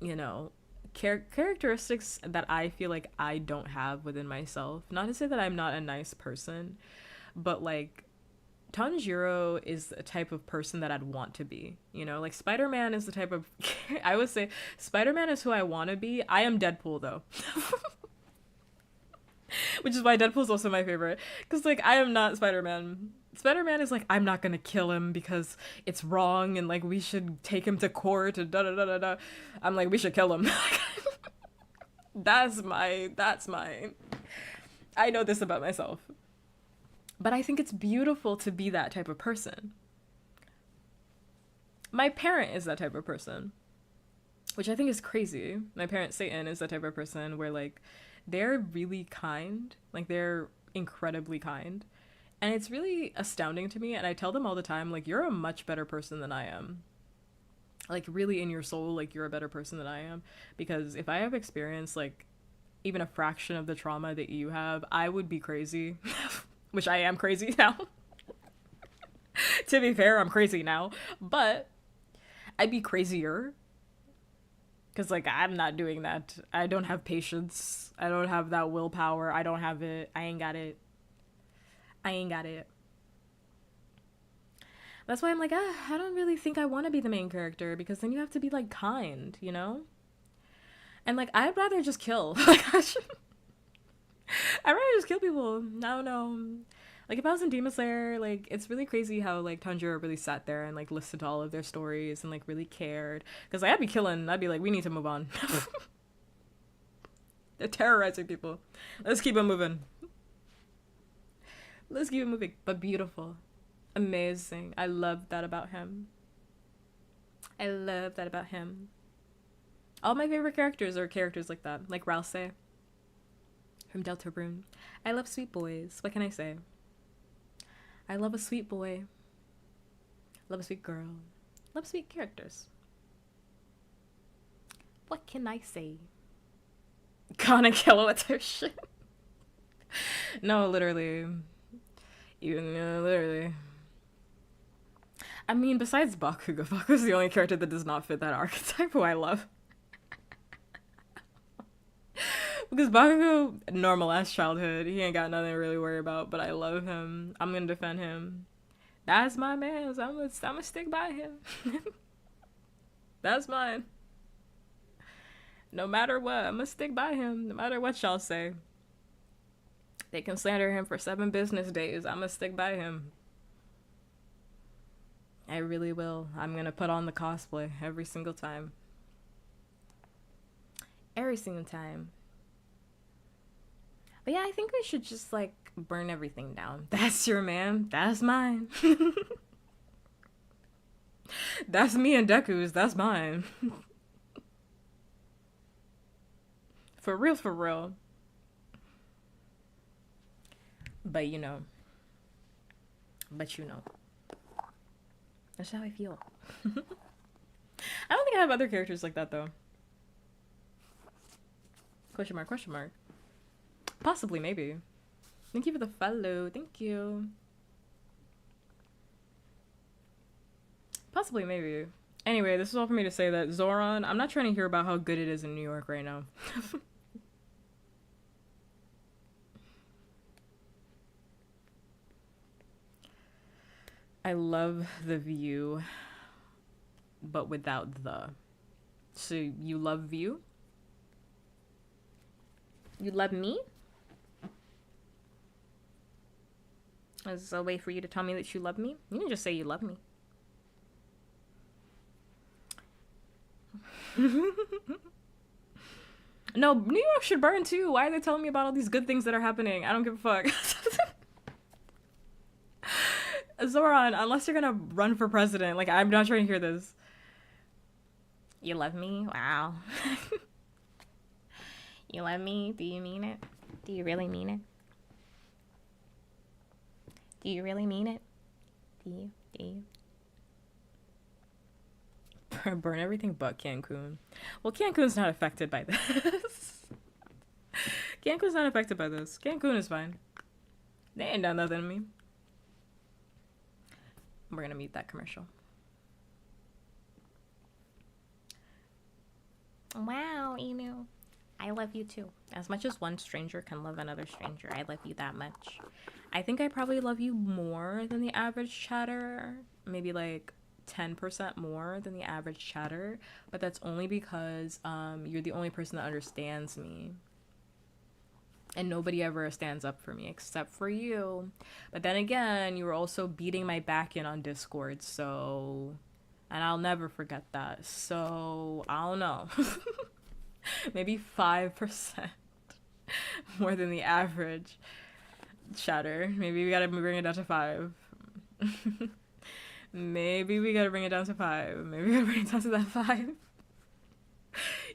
you know, characteristics that I feel like I don't have within myself. Not to say that I'm not a nice person, but, like, Tanjiro is the type of person that I'd want to be. You know, like, Spider-Man is the type of... I would say Spider-Man is who I want to be. I am Deadpool, though. Which is why Deadpool's also my favorite. Because, like, I am not Spider-Man. Spider-Man is like, I'm not gonna kill him because it's wrong and, like, we should take him to court and da-da-da-da-da. I'm like, we should kill him. That's my... I know this about myself. But I think it's beautiful to be that type of person. My parent is that type of person, which I think is crazy. My parent, Satan, is that type of person where, like, they're really kind. Like, they're incredibly kind. And it's really astounding to me. And I tell them all the time, like, you're a much better person than I am. Like, really in your soul, like, you're a better person than I am. Because if I have experienced, like, even a fraction of the trauma that you have, I would be crazy. Which I am crazy now. To be fair, I'm crazy now. But I'd be crazier. Because, like, I'm not doing that. I don't have patience. I don't have that willpower. I don't have it. I ain't got it. That's why I'm like, I don't really think I want to be the main character. Because then you have to be, like, kind, you know? And, like, I'd rather just kill. Like, I'd rather just kill people. I don't know. Like, if I was in Demon Slayer, like, it's really crazy how, like, Tanjiro really sat there and, like, listened to all of their stories and, like, really cared. Because, like, I'd be killing. I'd be like, we need to move on. They're terrorizing people. Let's keep it moving. Let's keep it moving. But beautiful. Amazing. I love that about him. All my favorite characters are characters like that. Like Ralse from Deltarune. I love sweet boys. What can I say? I love a sweet boy. Love a sweet girl. Love sweet characters. What can I say? Gonna kill it with her shit. No, literally. Literally. I mean, besides Bakugo, Bakugo's the only character that does not fit that archetype, who I love. Because Bakugo, normal ass childhood, he ain't got nothing to really worry about, but I love him. I'm gonna defend him. That's my man, so I'm gonna stick by him. That's mine. No matter what, I'm gonna stick by him, no matter what y'all say. They can slander him for 7 business days, I'm gonna stick by him. I really will. I'm gonna put on the cosplay every single time. Every single time. But yeah, I think we should just, like, burn everything down. That's your man. That's mine. That's me and Deku's. That's mine. For real, for real. But you know. That's how I feel. I don't think I have other characters like that though. Question mark, question mark. Possibly, maybe. Thank you for the follow. Thank you. Possibly, maybe. Anyway, this is all for me to say that Zoran, I'm not trying to hear about how good it is in New York right now. I love the view, but without the. So you love view? You love me? Is this a way for you to tell me that you love me? You can just say you love me. No, New York should burn too. Why are they telling me about all these good things that are happening? I don't give a fuck. Zoran, unless you're gonna run for president, like, I'm not trying to hear this. You love me? Wow. You love me? Do you mean it? Do you really mean it? Do you really mean it? Do you? Do you? Burn everything but Cancun. Well, Cancun's not affected by this. Cancun's not affected by this. Cancun is fine. They ain't done nothing to me. We're gonna mute that commercial. Wow, Inu. I love you too. As much as one stranger can love another stranger, I love you that much. I think I probably love you more than the average chatter. Maybe like 10% more than the average chatter. But that's only because you're the only person that understands me. And nobody ever stands up for me except for you. But then again, you were also beating my back in on Discord, so... And I'll never forget that. So, I don't know. Maybe 5% more than the average chatter. Maybe we gotta bring it down to 5. Maybe we gotta bring it down to 5. Maybe we gotta bring it down to that 5.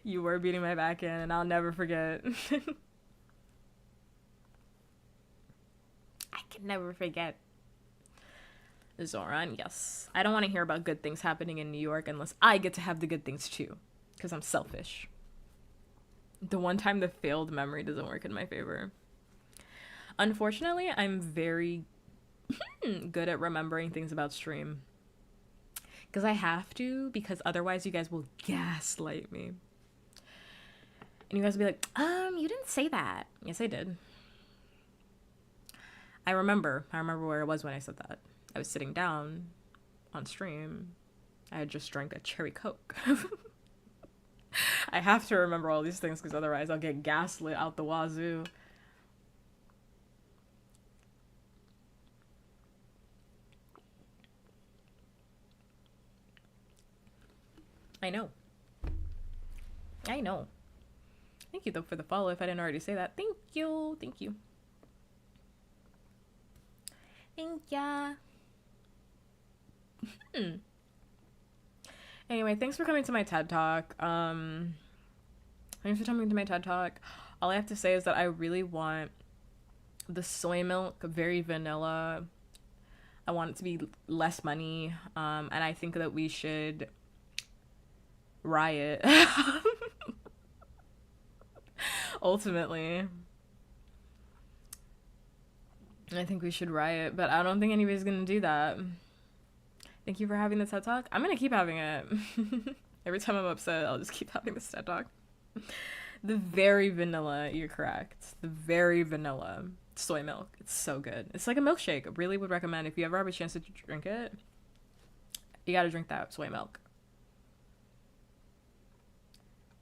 You were beating my back in, and I'll never forget. I can never forget. Zoran, yes. I don't want to hear about good things happening in New York unless I get to have the good things too. Because I'm selfish. The one time the failed memory doesn't work in my favor. Unfortunately, I'm very good at remembering things about stream. Because I have to, because otherwise you guys will gaslight me. And you guys will be like, you didn't say that. Yes, I did. I remember where I was when I said that. I was sitting down on stream. I had just drank a cherry Coke. I have to remember all these things because otherwise I'll get gaslit out the wazoo. I know. Thank you though for the follow if I didn't already say that. Thank you. Thank ya. Anyway, thanks for coming to my TED Talk. All I have to say is that I really want the soy milk very vanilla. I want it to be less money. And I think that we should riot. Ultimately. I think we should riot, but I don't think anybody's gonna do that. Thank you for having this TED Talk. I'm gonna keep having it. Every time I'm upset, I'll just keep having this TED Talk. The very vanilla, you're correct. The very vanilla soy milk. It's so good. It's like a milkshake. I really would recommend if you ever have a chance to drink it, you gotta drink that soy milk.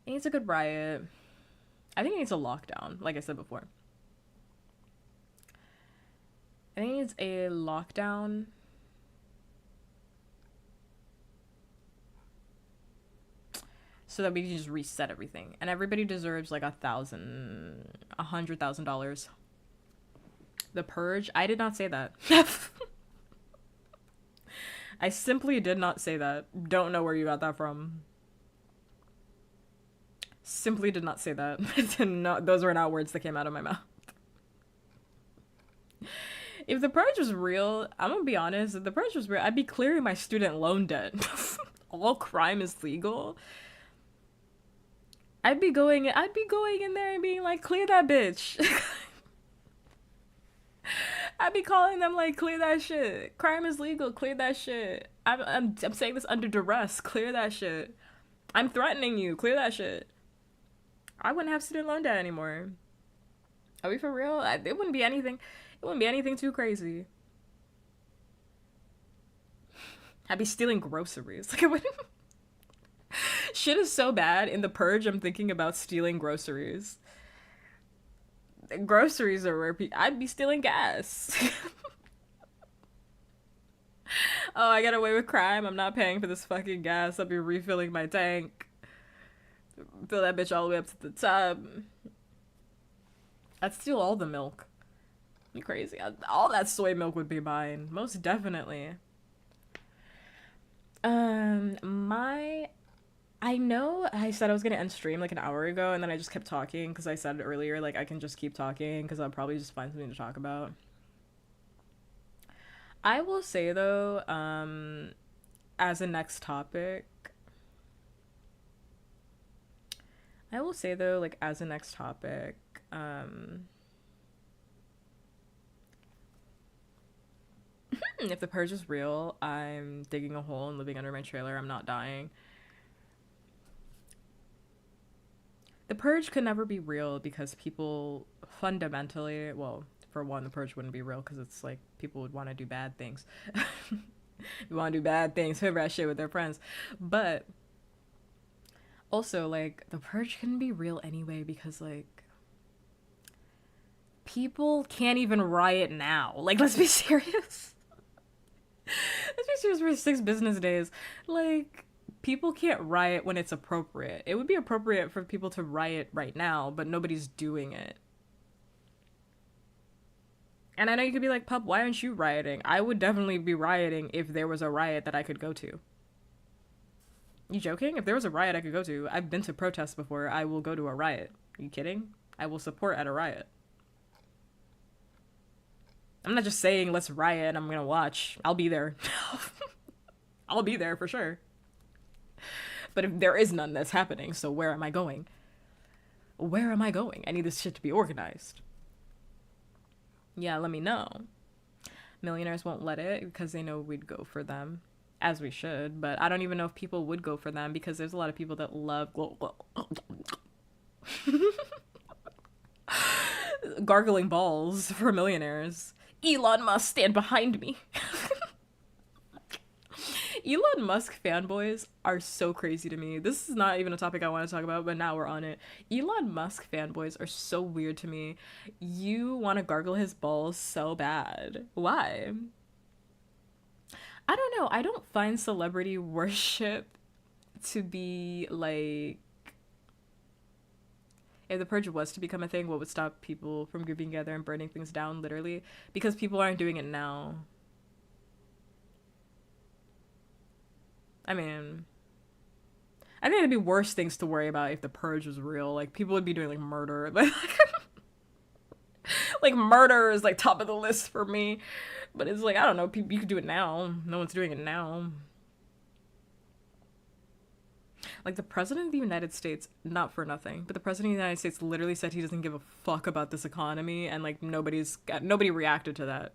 It needs a good riot. I think it needs a lockdown, like I said before. I think it needs a lockdown. So that we can just reset everything. And everybody deserves like $100,000. The Purge? I did not say that. I simply did not say that. Don't know where you got that from. Simply did not say that. Those were not words that came out of my mouth. If the Purge was real, I'm gonna be honest, if the Purge was real, I'd be clearing my student loan debt. all crime is legal, I'd be going in there and being like, clear that bitch. I'd be calling them like, clear that shit. Crime is legal, clear that shit. I'm saying this under duress, clear that shit. I'm threatening you, clear that shit. I wouldn't have student loan debt anymore. Are we for real? It wouldn't be anything. It wouldn't be anything too crazy. I'd be stealing groceries. Like, it wouldn't. Shit is so bad. In The Purge, I'm thinking about stealing groceries. Groceries are where I'd be stealing gas. Oh, I got away with crime. I'm not paying for this fucking gas. I'll be refilling my tank. Fill that bitch all the way up to the top. I'd steal all the milk. You crazy? All that soy milk would be mine. Most definitely. I know I said I was gonna end stream like an hour ago, and then I just kept talking because I said earlier, like, I can just keep talking because I'll probably just find something to talk about. I will say though, as a next topic, if the purge is real, I'm digging a hole and living under my trailer. I'm not dying. The purge could never be real because people fundamentally, well, for one, the purge wouldn't be real because it's like people would want to do bad things. You want to do bad things, figure out shit with their friends. But also, like, the purge couldn't be real anyway because, like, people can't even riot now. Like, let's be serious. Let's be serious for 6 business days. Like, people can't riot when it's appropriate. It would be appropriate for people to riot right now, but nobody's doing it. And I know you could be like, Pup, why aren't you rioting? I would definitely be rioting if there was a riot that I could go to. You joking? If there was a riot I could go to, I've been to protests before. I will go to a riot. Are you kidding? I will support at a riot. I'm not just saying let's riot and I'm gonna watch. I'll be there. I'll be there for sure. But if there is none that's happening, so where am I going? Where am I going? I need this shit to be organized. Yeah, let me know. Millionaires won't let it because they know we'd go for them, as we should, but I don't even know if people would go for them because there's a lot of people that love gargling balls for millionaires. Elon Musk, stand behind me. Elon Musk fanboys are so crazy to me. This is not even a topic I want to talk about, but now we're on it. Elon Musk fanboys are so weird to me. You want to gargle his balls so bad. Why? I don't know. I don't find celebrity worship to be like... If the purge was to become a thing, what would stop people from grouping together and burning things down, literally? Because people aren't doing it now. I mean, I think there'd be worse things to worry about if the purge was real. Like, people would be doing, like, murder. Like, murder is, like, top of the list for me. But it's like, I don't know, you could do it now. No one's doing it now. Like, the president of the United States, not for nothing, but the president of the United States literally said he doesn't give a fuck about this economy, and, like, nobody reacted to that.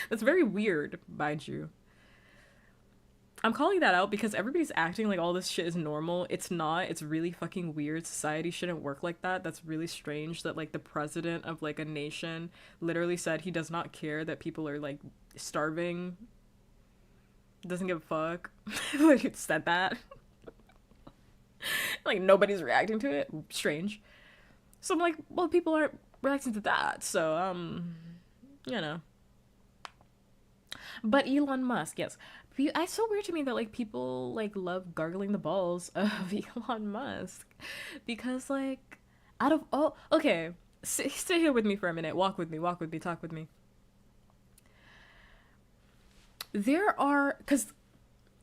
That's very weird, mind you. I'm calling that out because everybody's acting like all this shit is normal. It's not. It's really fucking weird. Society shouldn't work like that. That's really strange that, like, the president of, like, a nation literally said he does not care that people are, like, starving. Doesn't give a fuck. Like, he said that. Like, nobody's reacting to it. Strange. So I'm like, well, people aren't reacting to that. So, you know. But Elon Musk, yes. It's so weird to me that, like, people, like, love gargling the balls of Elon Musk. Because, like, out of all... Okay, sit here with me for a minute. Walk with me, talk with me. There are... Because...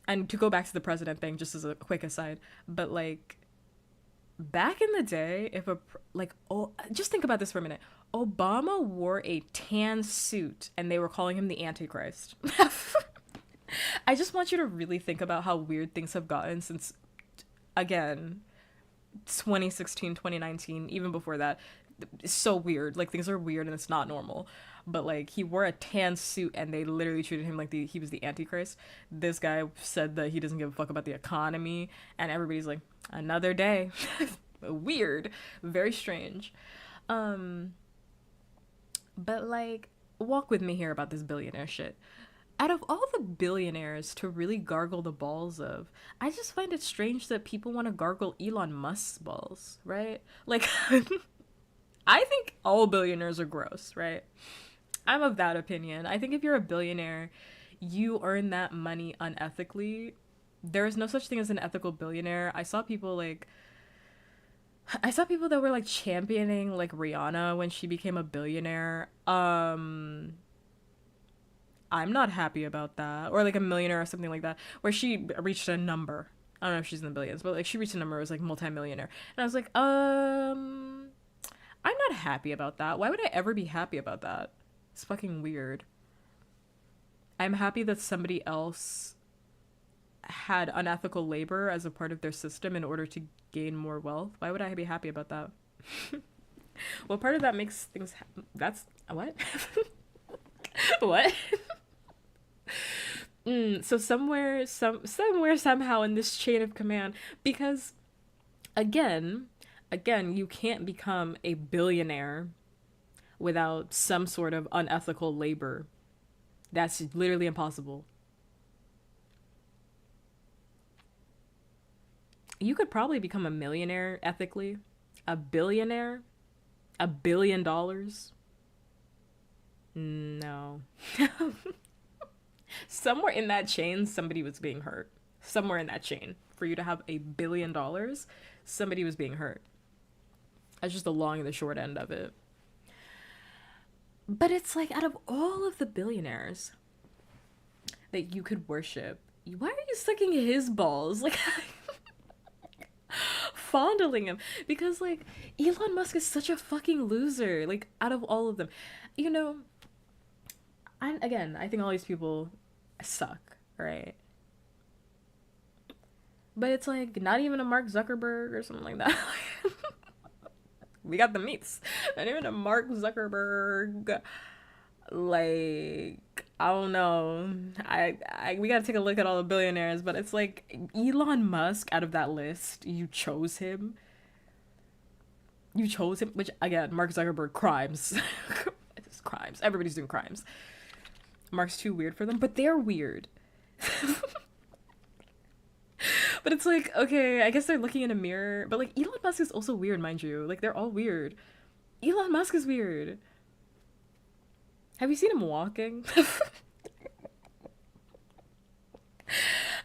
And to go back to the president thing, just as a quick aside, but, like, back in the day, if a... Like, oh, just think about this for a minute. Obama wore a tan suit, and they were calling him the Antichrist. I just want you to really think about how weird things have gotten since, again, 2016, 2019, even before that. It's so weird. Like, things are weird and it's not normal. But, like, he wore a tan suit and they literally treated him like he was the Antichrist. This guy said that he doesn't give a fuck about the economy, and everybody's like, another day. Weird. Very strange. Um, but, like, walk with me here about this billionaire shit. Out of all the billionaires to really gargle the balls of, I just find it strange that people want to gargle Elon Musk's balls, right? Like, I think all billionaires are gross, right? I'm of that opinion. I think if you're a billionaire, you earn that money unethically. There is no such thing as an ethical billionaire. I saw people that were like championing like Rihanna when she became a billionaire. I'm not happy about that. Or like a millionaire or something like that, where she reached a number. I don't know if she's in the billions, but like she reached a number, it was like multimillionaire. And I was like, I'm not happy about that. Why would I ever be happy about that? It's fucking weird. I'm happy that somebody else had unethical labor as a part of their system in order to gain more wealth. Why would I be happy about that? What part of that makes things that's what? What? So somewhere somehow in this chain of command, because again, you can't become a billionaire without some sort of unethical labor. That's literally impossible. You could probably become a millionaire ethically. A billionaire? $1 billion? No. Somewhere in that chain, somebody was being hurt. Somewhere in that chain. For you to have $1 billion, somebody was being hurt. That's just the long and the short end of it. But it's like, out of all of the billionaires that you could worship, why are you sucking his balls? Like, fondling him. Because, like, Elon Musk is such a fucking loser. Like, out of all of them. You know, I think all these people suck, right? But it's like, not even a Mark Zuckerberg or something like that. We got the meats. Not even a Mark Zuckerberg. Like, I don't know. We gotta take a look at all the billionaires, but it's like Elon Musk, out of that list, you chose him. You chose him, which again, Mark Zuckerberg, crimes. It's crimes. Everybody's doing crimes. Mark's too weird for them, but they're weird. But it's like, okay, I guess they're looking in a mirror. But like, Elon Musk is also weird, mind you. Like, they're all weird. Elon Musk is weird. Have you seen him walking?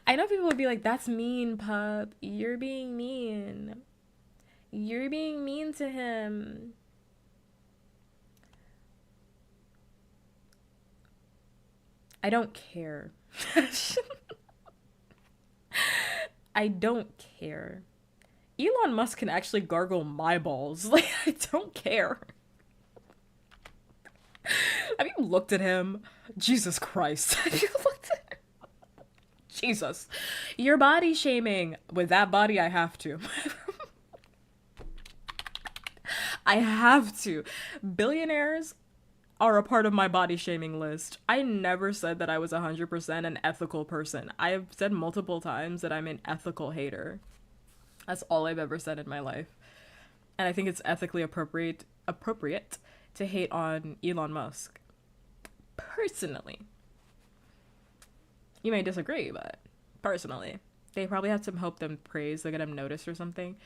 I know people would be like, that's mean, pup. You're being mean. You're being mean to him. I don't care. I don't care. Elon Musk can actually gargle my balls. Like, I don't care. Have you looked at him? Jesus Christ. Have you looked at him? Jesus. You're body shaming. With that body, I have to. I have to. Billionaires are a part of my body shaming list. I never said that I was 100% an ethical person. I have said multiple times that I'm an ethical hater. That's all I've ever said in my life. And I think it's ethically appropriate to hate on Elon Musk. Personally. You may disagree, but personally. They probably have some hope them praise, they'll get him noticed or something.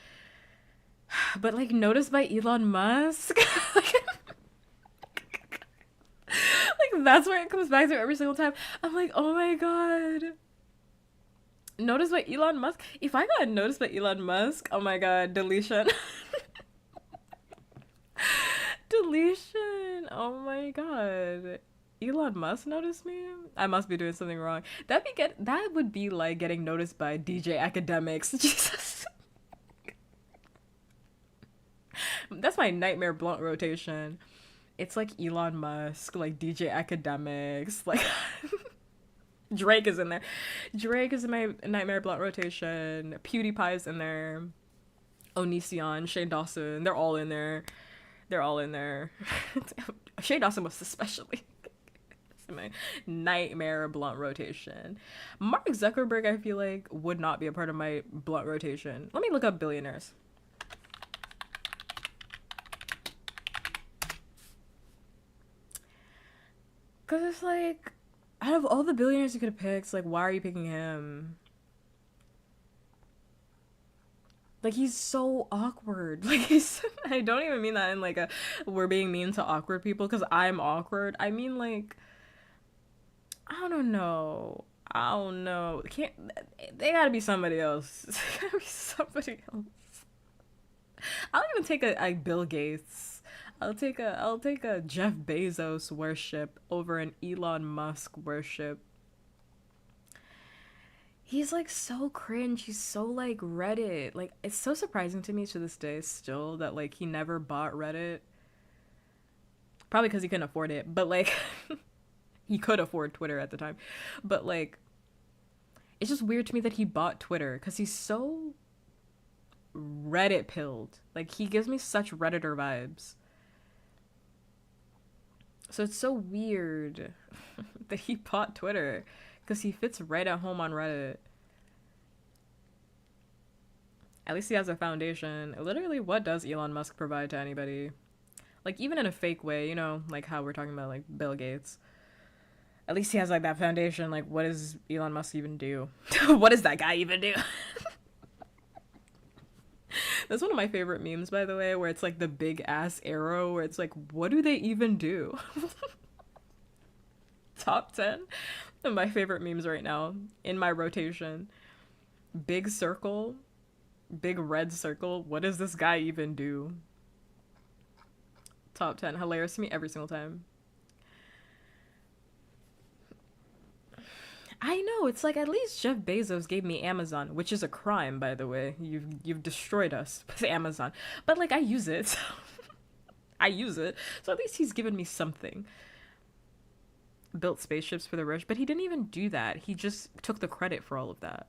But like, noticed by Elon Musk? Like, that's where it comes back to every single time. I'm like, oh my god. Noticed by Elon Musk? If I got noticed by Elon Musk, oh my god, deletion. Deletion. Oh my god. Elon Musk noticed me? I must be doing something wrong. That would be like getting noticed by DJ Academics. Jesus. That's my nightmare blunt rotation. It's like Elon Musk, like DJ Academics, like Drake is in there. Drake is in my Nightmare Blunt rotation. PewDiePie's in there. Onision, Shane Dawson, they're all in there. They're all in there. Shane Dawson was especially in my Nightmare Blunt rotation. Mark Zuckerberg, I feel like, would not be a part of my blunt rotation. Let me look up billionaires. Because it's like, out of all the billionaires you could have picked, like, why are you picking him? Like, he's so awkward. Like, I don't even mean that in like a, we're being mean to awkward people because I'm awkward. I mean, like, I don't know. I don't know. Can't, they gotta be somebody else. They gotta be somebody else. I'll even take a Bill Gates. I'll take a Jeff Bezos worship over an Elon Musk worship. He's like so cringe. He's so like Reddit. Like it's so surprising to me to this day still that like he never bought Reddit. Probably because he couldn't afford it, but like he could afford Twitter at the time. But like it's just weird to me that he bought Twitter because he's so Reddit pilled. Like he gives me such Redditor vibes. So it's so weird that he bought Twitter because he fits right at home on Reddit. At least he has a foundation. Literally, what does Elon Musk provide to anybody? Like, even in a fake way, you know, like how we're talking about, like, Bill Gates. At least he has, like, that foundation. Like, what does Elon Musk even do? What does that guy even do? That's one of my favorite memes, by the way, where it's, like, the big-ass arrow, where it's like, what do they even do? Top 10 of my favorite memes right now in my rotation. Big circle, big red circle. What does this guy even do? Top 10. Hilarious to me every single time. I know, it's like at least Jeff Bezos gave me Amazon, which is a crime, by the way. You've destroyed us with Amazon. But like I use it. I use it. So at least he's given me something. Built spaceships for the rich, but he didn't even do that. He just took the credit for all of that.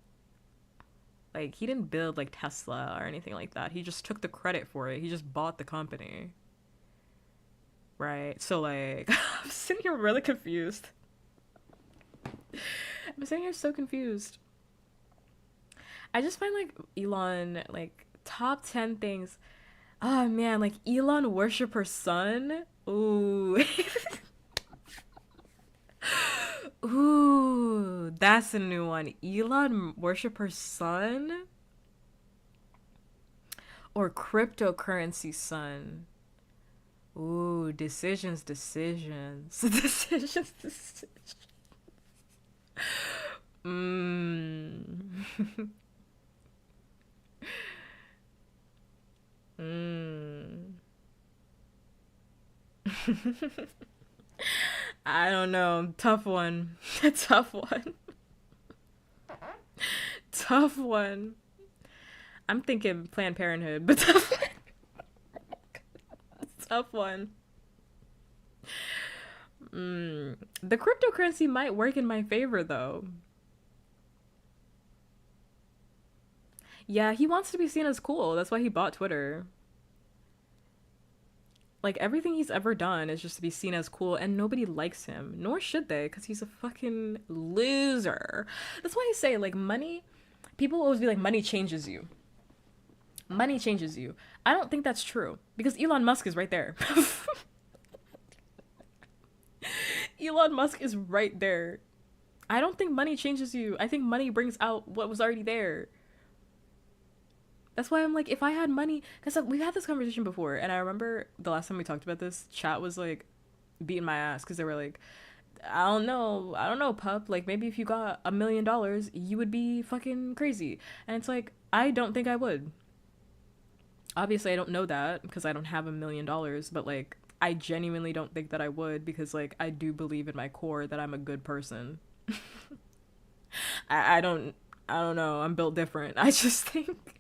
Like he didn't build like Tesla or anything like that. He just took the credit for it. He just bought the company. Right? So like I'm sitting here really confused. I'm sitting here so confused. I just find like Elon like top 10 things. Oh man, like Elon worship her son. Ooh. Ooh, that's a new one. Elon worship her son or cryptocurrency son. Ooh, decisions. Decisions. Mmm. Mmm. I don't know. Tough one. Tough one. Tough one. I'm thinking Planned Parenthood, but tough one. Tough one. The cryptocurrency might work in my favor, though. Yeah, he wants to be seen as cool. That's why he bought Twitter. Like, everything he's ever done is just to be seen as cool, and nobody likes him. Nor should they, because he's a fucking loser. That's why I say, like, money... People always be like, money changes you. Money changes you. I don't think that's true, because Elon Musk is right there. Elon Musk is right there. I don't think money changes you. I think money brings out what was already there. That's why I'm like, if I had money, because we've had this conversation before, and I remember the last time we talked about this, chat was like beating my ass because they were like, I don't know, pup. Like maybe if you got $1 million, you would be fucking crazy. And it's like, I don't think I would. Obviously, I don't know that because I don't have $1 million, but like, I genuinely don't think that I would because like, I do believe in my core that I'm a good person. I don't know. I'm built different. I just think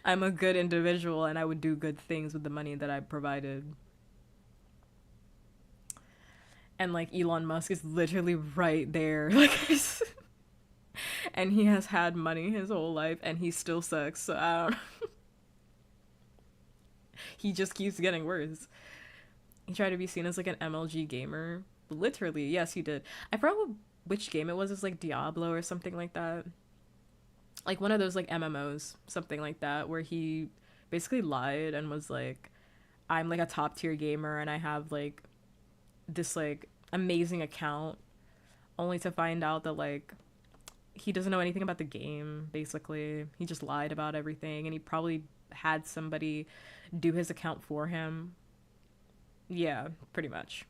I'm a good individual and I would do good things with the money that I provided. And like Elon Musk is literally right there. Like, and he has had money his whole life and he still sucks. So I don't he just keeps getting worse. He tried to be seen as like an MLG gamer. Literally, yes, he did. I forgot which game it was. It's like Diablo or something like that. Like one of those like MMOs, something like that, where he basically lied and was like, I'm like a top tier gamer and I have like this like amazing account, only to find out that like he doesn't know anything about the game. Basically, he just lied about everything, and he probably had somebody do his account for him. Yeah, pretty much.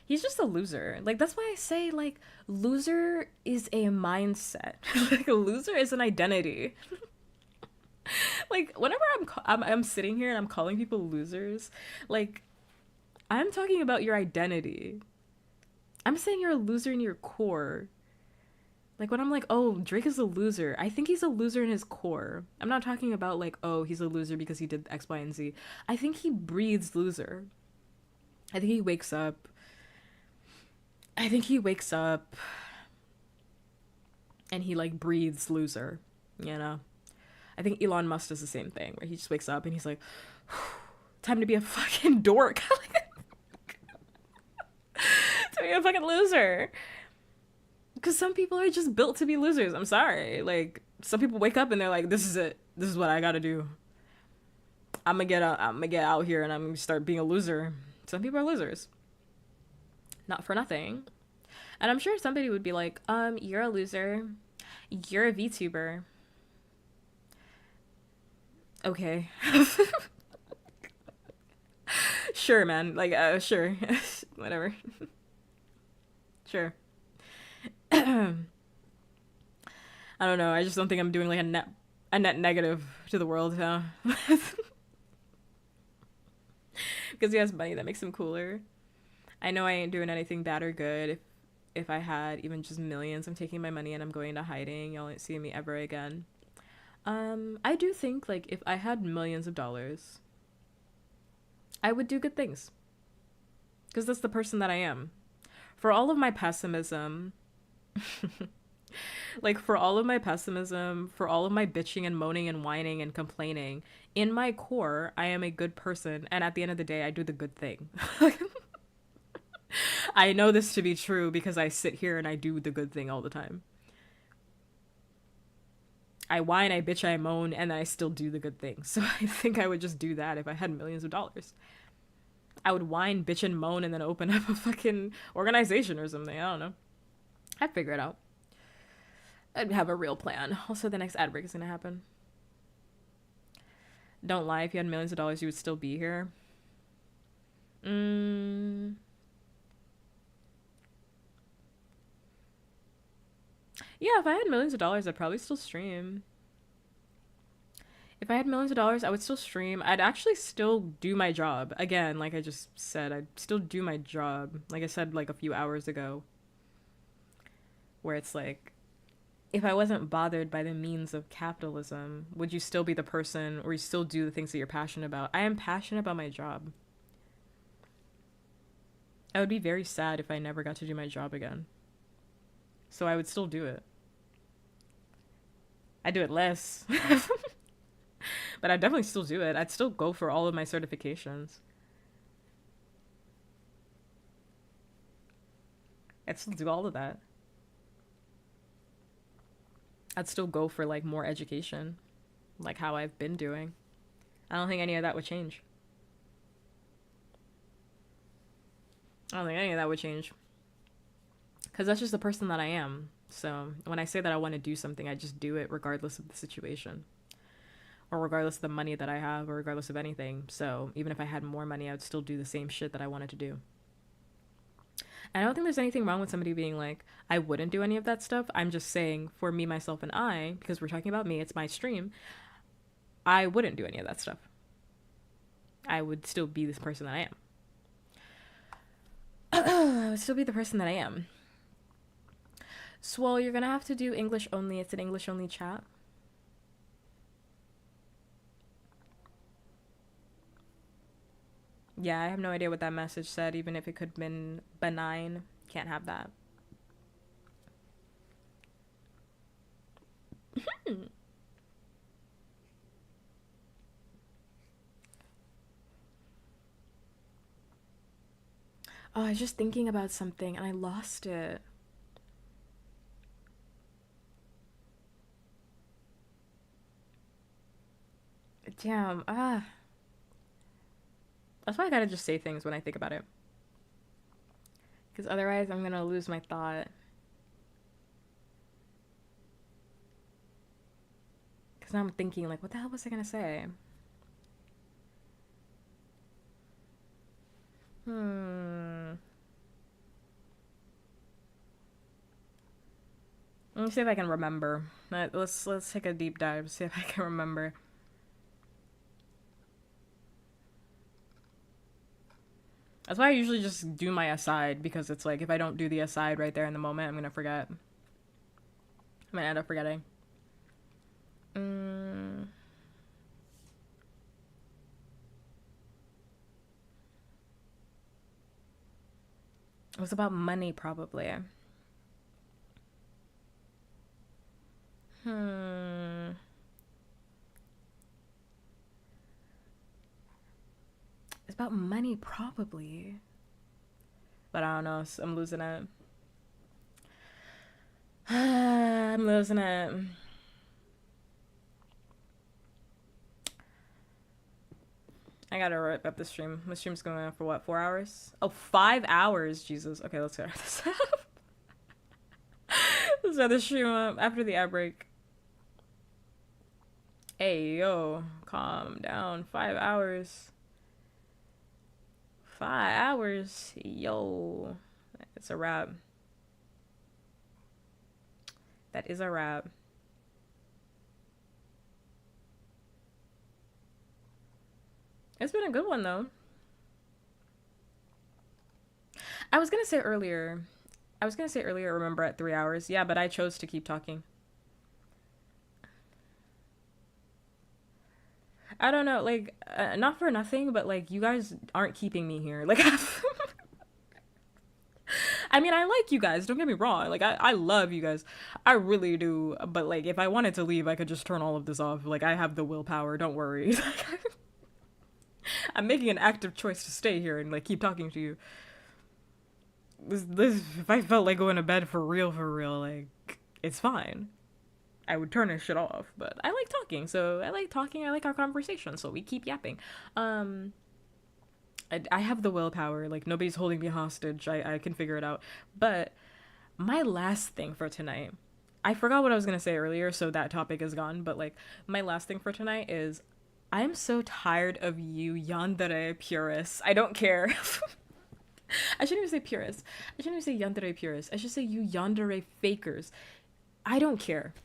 He's just a loser. Like that's why I say like loser is a mindset. Like a loser is an identity. Like whenever I'm sitting here and I'm calling people losers, like I'm talking about your identity. I'm saying you're a loser in your core. Like when I'm like, oh, Drake is a loser, I think he's a loser in his core. I'm not talking about like, oh, he's a loser because he did X, Y, and Z. I think he breathes loser. I think he wakes up. I think he wakes up and he like breathes loser, you know? I think Elon Musk does the same thing where he just wakes up and he's like, time to be a fucking dork. To be a fucking loser. Because some people are just built to be losers. I'm sorry. Like, some people wake up and they're like, this is it. This is what I gotta do. I'm gonna get out here and I'm gonna start being a loser. Some people are losers. Not for nothing. And I'm sure somebody would be like, you're a loser. You're a VTuber. Okay. Sure, man. Like, sure. Whatever. Sure. I don't know. I just don't think I'm doing like a net negative to the world, huh? Because he has money that makes him cooler. I know I ain't doing anything bad or good. If I had even just millions, I'm taking my money and I'm going to hiding. Y'all ain't seeing me ever again. I do think like if I had millions of dollars, I would do good things. Because that's the person that I am. For all of my pessimism, like for all of my pessimism, for all of my bitching and moaning and whining and complaining, in my core, I am a good person. And at the end of the day, I do the good thing. I know this to be true because I sit here and I do the good thing all the time. I whine, I bitch, I moan, and I still do the good thing. So I think I would just do that if I had millions of dollars. I would whine, bitch, and moan and then open up a fucking organization or something. I don't know. I'd figure it out. I'd have a real plan. Also, the next ad break is going to happen. Don't lie. If you had millions of dollars, you would still be here. Yeah, if I had millions of dollars, I'd probably still stream. If I had millions of dollars, I would still stream. I'd actually still do my job. Again, like I just said, I'd still do my job. Like I said, like a few hours ago. Where it's like, if I wasn't bothered by the means of capitalism, would you still be the person or you still do the things that you're passionate about? I am passionate about my job. I would be very sad if I never got to do my job again. So I would still do it. I'd do it less. But I'd definitely still do it. I'd still go for all of my certifications. I'd still do all of that. I'd still go for like more education, like how I've been doing. I don't think any of that would change. I don't think any of that would change. Because that's just the person that I am. So when I say that I want to do something, I just do it regardless of the situation. Or regardless of the money that I have, or regardless of anything. So even if I had more money, I would still do the same shit that I wanted to do. And I don't think there's anything wrong with somebody being like, I wouldn't do any of that stuff. I'm just saying, for me, myself, and I, because we're talking about me, it's my stream, I wouldn't do any of that stuff. I would still be this person that I am. I would still be the person that I am. Swole, you're gonna have to do English only. It's an English only chat. Yeah, I have no idea what that message said, even if it could have been benign. Can't have that. Oh, I was just thinking about something and I lost it. Damn. That's why I gotta just say things when I think about it. Because otherwise, I'm gonna lose my thought. Because now I'm thinking, like, what the hell was I gonna say? Let me see if I can remember. Let's take a deep dive. See if I can remember. That's why I usually just do my aside, because it's like if I don't do the aside right there in the moment, I'm gonna forget. I'm gonna end up forgetting. It was about money, probably. It's about money, probably. But I don't know. I'm losing it. I'm losing it. I gotta wrap up the stream. The stream's going on for what, 4 hours? Oh, 5 hours. Jesus. Okay, let's get this up. Let's start the stream up after the ad break. Hey, yo. Calm down. 5 hours. 5 hours. Yo. It's a wrap. That is a wrap. It's been a good one, though. I was gonna say earlier, remember, at 3 hours. Yeah, but I chose to keep talking. I don't know, like, not for nothing, but, like, you guys aren't keeping me here. Like, I mean, I like you guys, don't get me wrong. Like, I love you guys. I really do. But, like, if I wanted to leave, I could just turn all of this off. Like, I have the willpower, don't worry. I'm making an active choice to stay here and, like, keep talking to you. This, if I felt like going to bed for real, like, it's fine. I would turn this shit off, but I like talking, so I like talking, I like our conversation, so we keep yapping. I have the willpower, like, nobody's holding me hostage, I can figure it out. But my last thing for tonight, I forgot what I was gonna say earlier, so that topic is gone, but, like, my last thing for tonight is, I am so tired of you yandere purists. I don't care. I shouldn't even say purists. I shouldn't even say yandere purists. I should say you yandere fakers. I don't care.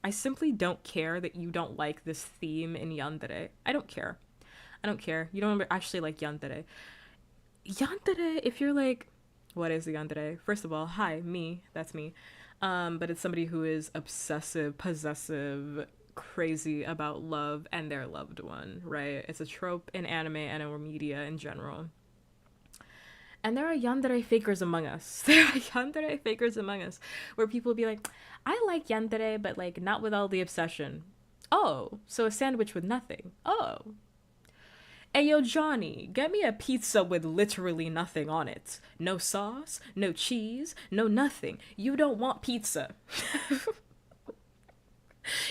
I simply don't care that you don't like this theme in yandere. I don't care. I don't care. You don't actually like yandere. Yandere, if you're like, what is the yandere? First of all, hi, me. That's me. But it's somebody who is obsessive, possessive, crazy about love and their loved one, right? It's a trope in anime and in media in general. And there are yandere fakers among us. There are yandere fakers among us, where people be like, I like yandere, but, like, not with all the obsession. Oh, so a sandwich with nothing. Oh. Hey, yo, Johnny, get me a pizza with literally nothing on it. No sauce, no cheese, no nothing. You don't want pizza.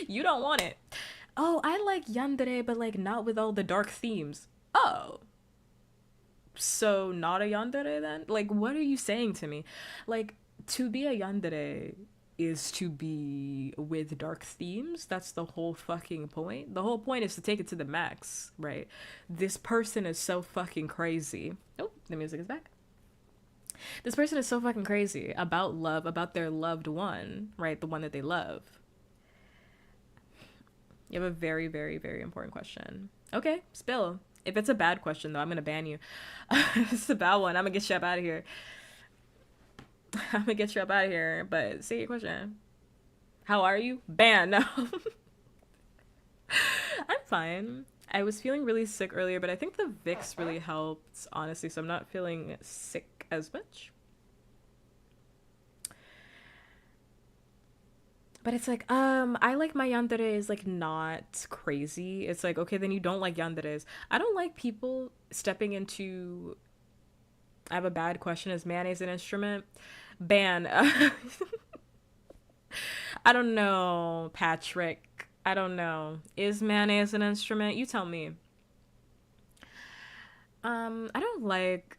You don't want it. Oh, I like yandere, but, like, not with all the dark themes. Oh. So not a yandere then? Like, what are you saying to me? Like, to be a yandere is to be with dark themes. That's the whole fucking point. The whole point is to take it to the max, right? This person is so fucking crazy. Oh, the music is back. This person is so fucking crazy about love, about their loved one, right? The one that they love. You have a very, very, very important question. Okay, spill. If it's a bad question, though, I'm going to ban you. If it's a bad one, I'm going to get you up out of here. I'm going to get you up out of here. But say your question. How are you? Ban. No. I'm fine. I was feeling really sick earlier, but I think the Vicks really helped, honestly, so I'm not feeling sick as much. But it's like, I like my yandere is like not crazy. It's like, okay, then you don't like yanderes. I don't like people stepping into. I have a bad question. Is mayonnaise an instrument? Ban. I don't know, Patrick. I don't know. Is mayonnaise an instrument? You tell me. I don't like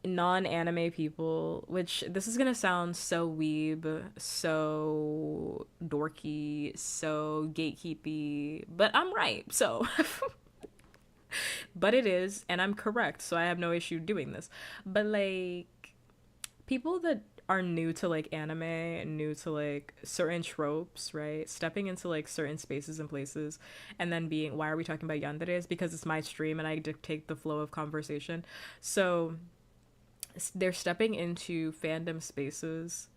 non-anime people, which this is gonna sound so weeb, so dorky, so gatekeepy, but I'm right. So, but it is, and I'm correct, so I have no issue doing this. But like people that are new to like anime, new to like certain tropes, right? Stepping into like certain spaces and places, and then being, why are we talking about yanderes? Because it's my stream and I dictate the flow of conversation. So they're stepping into fandom spaces,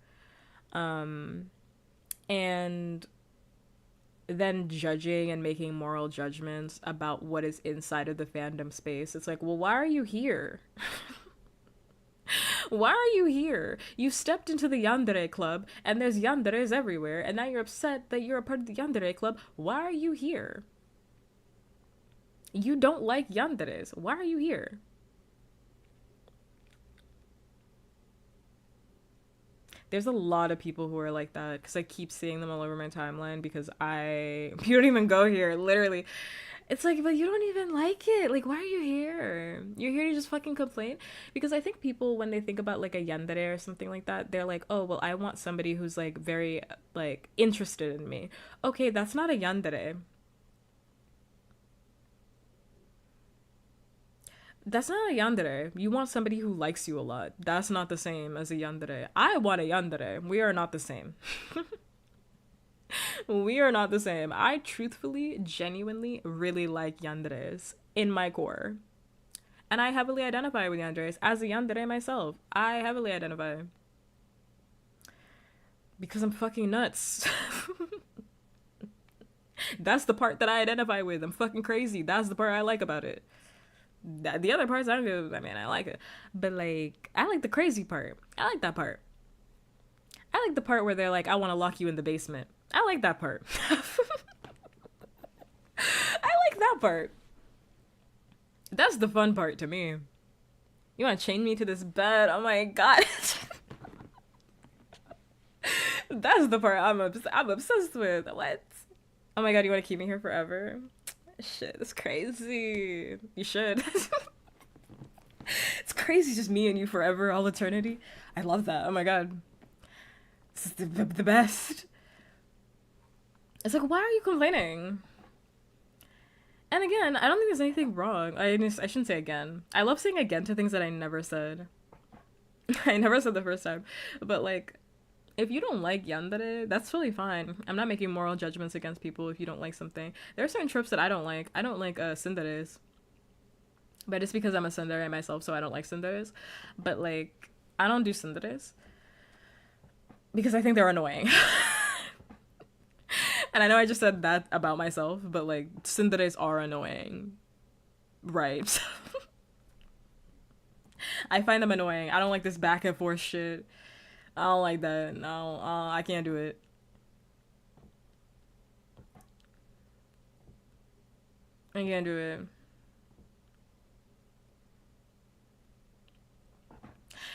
and then judging and making moral judgments about what is inside of the fandom space. It's like, well, why are you here? Why are you here? You stepped into the yandere club and there's yanderes everywhere, and now you're upset that you're a part of the yandere club. Why are you here? You don't like yanderes. Why are you here? There's a lot of people who are like that because I keep seeing them all over my timeline because you don't even go here, literally. It's like, but you don't even like it. Like, why are you here? You're here to just fucking complain? Because I think people, when they think about like a yandere or something like that, they're like, oh, well, I want somebody who's like very like interested in me. Okay, that's not a yandere. That's not a yandere. You want somebody who likes you a lot. That's not the same as a yandere. I want a yandere. We are not the same. We are not the same. I truthfully, genuinely really like yanderes in my core. And I heavily identify with yanderes as a yandere myself. I heavily identify. Because I'm fucking nuts. That's the part that I identify with. I'm fucking crazy. That's the part I like about it. The other parts I don't give. I mean, I like it, but like, I like the crazy part. I like that part. I like the part where they're like, "I want to lock you in the basement." I like that part. I like that part. That's the fun part to me. You want to chain me to this bed? Oh my god. That's the part I'm obsessed with. What? Oh my god, you want to keep me here forever? Shit, that's crazy. You should. It's crazy, just me and you forever, all eternity. I love that. Oh my god. This is the best. It's like, why are you complaining? And again, I don't think there's anything wrong. I shouldn't say again. I love saying again to things that I never said. I never said the first time. But like, if you don't like yandere, that's totally fine. I'm not making moral judgments against people if you don't like something. There are certain tropes that I don't like. I don't like tsunderes. But it's because I'm a tsundere myself, so I don't like tsunderes. But like, I don't do tsunderes because I think they're annoying. And I know I just said that about myself, but like, tsunderes are annoying. Right. I find them annoying. I don't like this back and forth shit. I don't like that. No, I can't do it. I can't do it.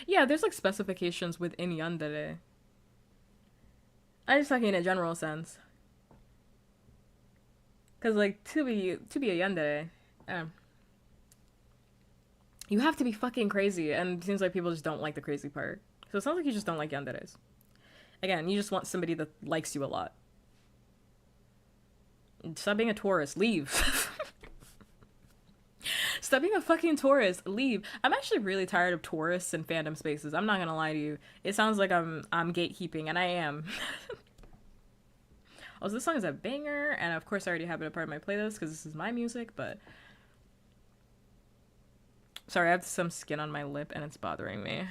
Yeah, there's like specifications within yandere. I'm just talking in a general sense. Cause like to be a yandere, um, you have to be fucking crazy, and it seems like people just don't like the crazy part. So it sounds like you just don't like yanderes. Again, you just want somebody that likes you a lot. Stop being a tourist. Leave. Stop being a fucking tourist. Leave. I'm actually really tired of tourists and fandom spaces. I'm not gonna lie to you. It sounds like I'm gatekeeping, and I am. Also, this song is a banger, and of course I already have it a part of my playlist because this is my music, but sorry, I have some skin on my lip and it's bothering me.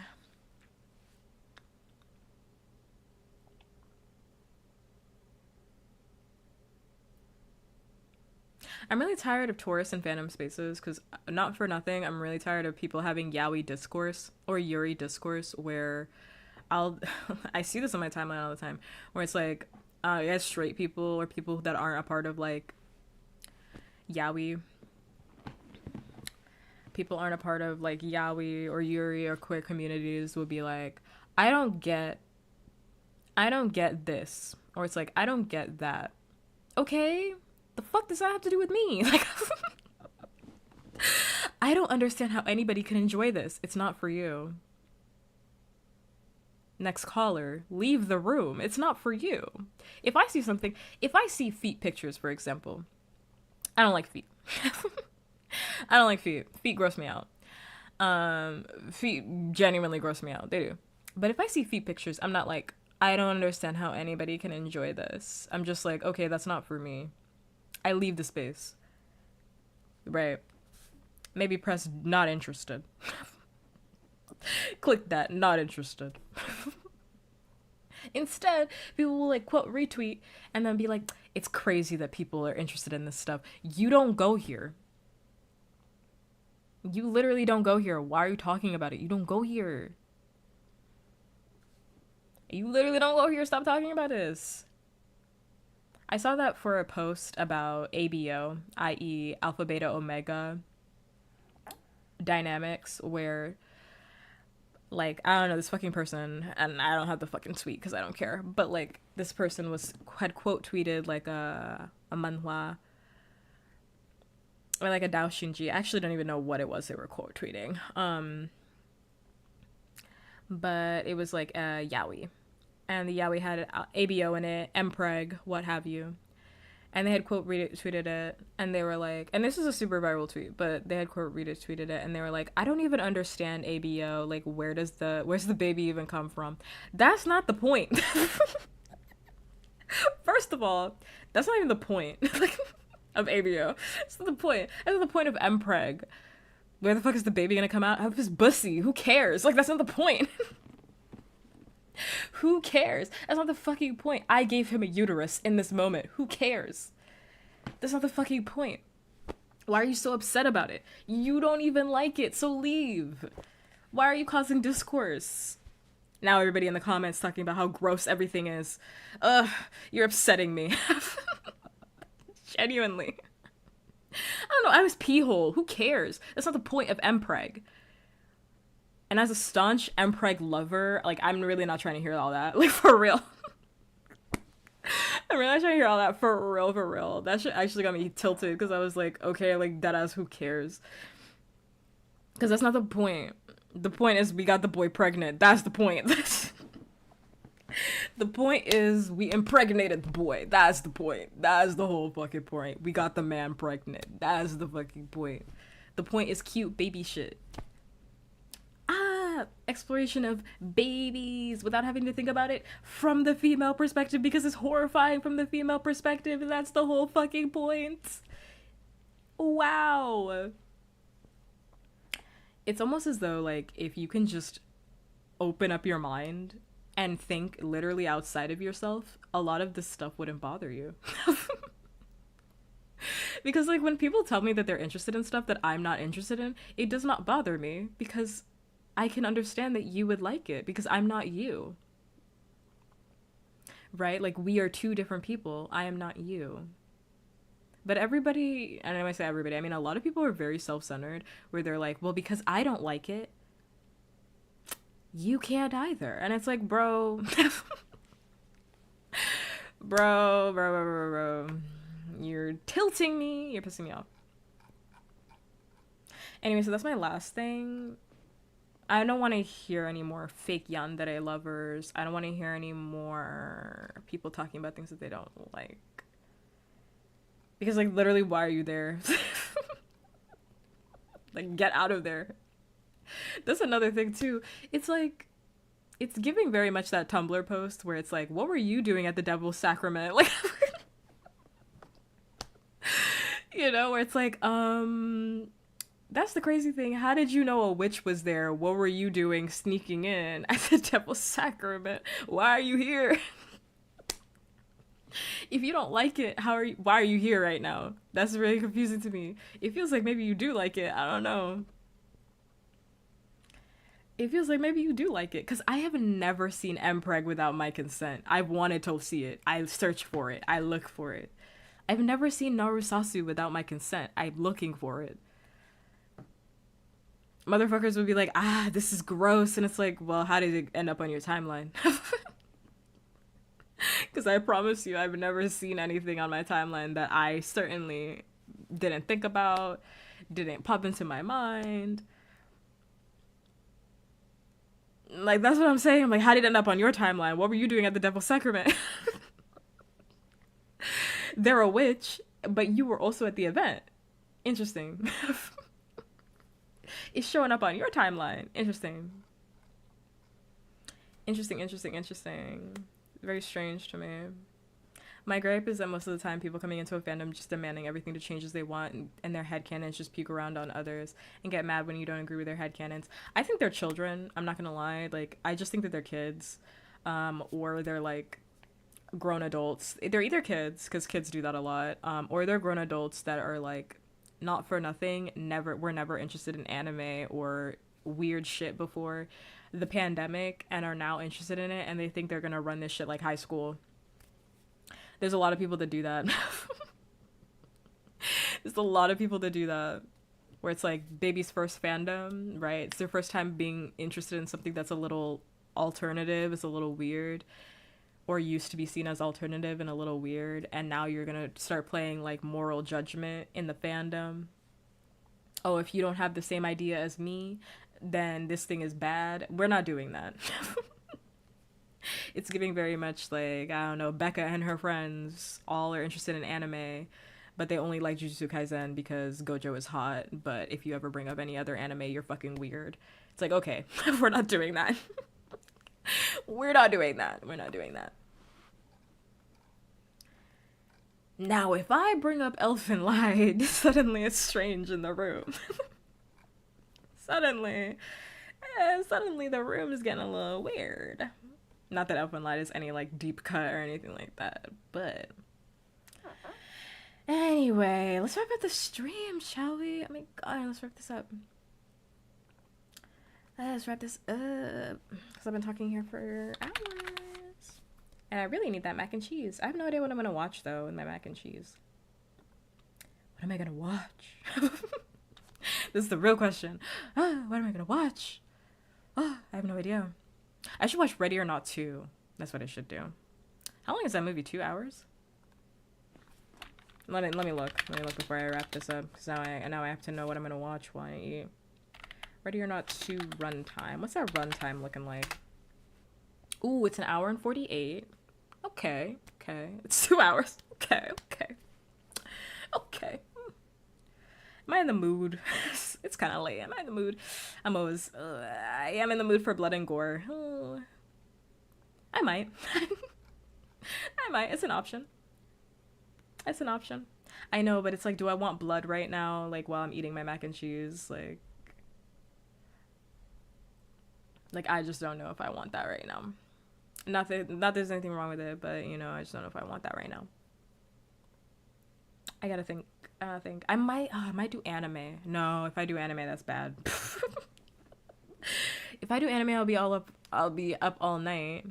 I'm really tired of tourist and fandom spaces because, not for nothing, I'm really tired of people having yaoi discourse or yuri discourse where I'll I see this on my timeline all the time where it's like yeah, straight people or people that aren't a part of like yaoi, people aren't a part of like yaoi or yuri or queer communities will be like, I don't get this, or it's like, I don't get that. Okay, the fuck does that have to do with me? Like, I don't understand how anybody can enjoy this. It's not for you. Next caller, leave the room. It's not for you. If I see something, if I see feet pictures, for example, I don't like feet. I don't like feet. Feet gross me out. Feet genuinely gross me out. They do. But if I see feet pictures, I'm not like, I don't understand how anybody can enjoy this. I'm just like, okay, that's not for me. I leave the space. Right. Maybe press not interested. Click that, not interested. Instead, people will like quote retweet and then be like, it's crazy that people are interested in this stuff. You don't go here. You literally don't go here. Why are you talking about it? You don't go here. You literally don't go here. Stop talking about this. I saw that for a post about ABO, i.e. Alpha Beta Omega dynamics, where like, I don't know, this fucking person, and I don't have the fucking tweet because I don't care, but like this person had quote tweeted like a manhwa or like a daoshinji. I actually don't even know what it was they were quote tweeting. But it was like a yaoi, and the yaoi had ABO in it, mpreg, what have you. And they had quote retweeted it, and they were like, and this is a super viral tweet, but they had quote retweeted it, and they were like, I don't even understand ABO. Like, where's the baby even come from? That's not the point. First of all, that's not even the point of ABO. That's not the point. That's not the point of mpreg. Where the fuck is the baby gonna come out? Out of his pussy. Who cares? Like, that's not the point. Who cares? That's not the fucking point. I gave him a uterus in this moment. Who cares? That's not the fucking point. Why are you so upset about it? You don't even like it, so leave. Why are you causing discourse? Now everybody in the comments talking about how gross everything is. Ugh, you're upsetting me. Genuinely. I don't know, I was pee hole. Who cares? That's not the point of mpreg. And as a staunch mpreg lover, like, I'm really not trying to hear all that. Like, for real. I'm really not trying to hear all that for real, for real. That shit actually got me tilted because I was like, okay, like, deadass, who cares? Because that's not the point. The point is we got the boy pregnant. That's the point. The point is we impregnated the boy. That's the point. That is the whole fucking point. We got the man pregnant. That is the fucking point. The point is cute baby shit. Exploration of babies without having to think about it from the female perspective because it's horrifying from the female perspective, and that's the whole fucking point. Wow. It's almost as though, like, if you can just open up your mind and think literally outside of yourself, a lot of this stuff wouldn't bother you. Because, like, when people tell me that they're interested in stuff that I'm not interested in, it does not bother me because I can understand that you would like it because I'm not you. Right? Like, we are two different people. I am not you. But everybody, and when I say everybody, I mean a lot of people are very self-centered where they're like, well, because I don't like it, you can't either. And it's like, bro. bro. You're tilting me. You're pissing me off. Anyway, so that's my last thing. I don't want to hear any more fake yandere lovers. I don't want to hear any more people talking about things that they don't like. Because, like, literally, why are you there? Like, get out of there. That's another thing, too. It's like, it's giving very much that Tumblr post where it's like, what were you doing at the Devil's Sacrament? Like, you know, where it's like, that's the crazy thing. How did you know a witch was there? What were you doing sneaking in at the Devil's Sacrament? Why are you here? If you don't like it, why are you here right now? That's really confusing to me. It feels like maybe you do like it. I don't know. It feels like maybe you do like it, because I have never seen mpreg without my consent. I've wanted to see it. I search for it. I look for it. I've never seen Narusasu without my consent. I'm looking for it. Motherfuckers would be like, this is gross. And it's like, well, how did it end up on your timeline? Because I promise you, I've never seen anything on my timeline that I certainly didn't think about, didn't pop into my mind. Like, that's what I'm saying. I'm like, how did it end up on your timeline? What were you doing at the Devil's Sacrament? They're a witch, but you were also at the event. Interesting. It's showing up on your timeline. Interesting. Interesting. Very strange to me. My gripe is that most of the time people coming into a fandom just demanding everything to change as they want, and their headcanons just puke around on others and get mad when you don't agree with their headcanons. I think they're children, I'm not gonna lie. Like, I just think that they're kids, or they're like grown adults. They're either kids, because kids do that a lot, or they're grown adults that are like, not for nothing, were never interested in anime or weird shit before the pandemic and are now interested in it, and they think they're gonna run this shit like high school. There's a lot of people that do that. There's a lot of people that do that, where it's like baby's first fandom, right? It's their first time being interested in something that's a little alternative, is a little weird, or used to be seen as alternative and a little weird, and now you're gonna start playing like moral judgment in the fandom. Oh, if you don't have the same idea as me, then this thing is bad. We're not doing that. It's giving very much like, I don't know, Becca and her friends all are interested in anime, but they only like Jujutsu Kaisen because Gojo is hot. But if you ever bring up any other anime, you're fucking weird. It's like, okay, we're not doing that. We're not doing that. Now, if I bring up Elfen Lied, suddenly it's strange in the room. Suddenly the room is getting a little weird. Not that Elfen Lied is any like deep cut or anything like that, but anyway, let's wrap up the stream, shall we? Oh my god, let's wrap this up. Because I've been talking here for hours. And I really need that mac and cheese. I have no idea what I'm gonna watch though with my mac and cheese. What am I gonna watch? This is the real question. What am I gonna watch? I have no idea. I should watch Ready or Not 2. That's what I should do. How long is that movie? 2 hours? Let me look. Let me look before I wrap this up. Because now I have to know what I'm gonna watch while I eat. Ready or Not 2 runtime. What's that runtime looking like? Ooh, it's 1 hour and 48. Okay. It's 2 hours. Okay. Am I in the mood? It's kind of late. Am I in the mood? I am in the mood for blood and gore. I might. It's an option. I know, but it's like, do I want blood right now? Like, while I'm eating my mac and cheese? Like, I just don't know if I want that right now. Not there's anything wrong with it, but, you know, I just don't know if I want that right now. I gotta think. I might do anime. No, if I do anime, that's bad. If I do anime, I'll be up all night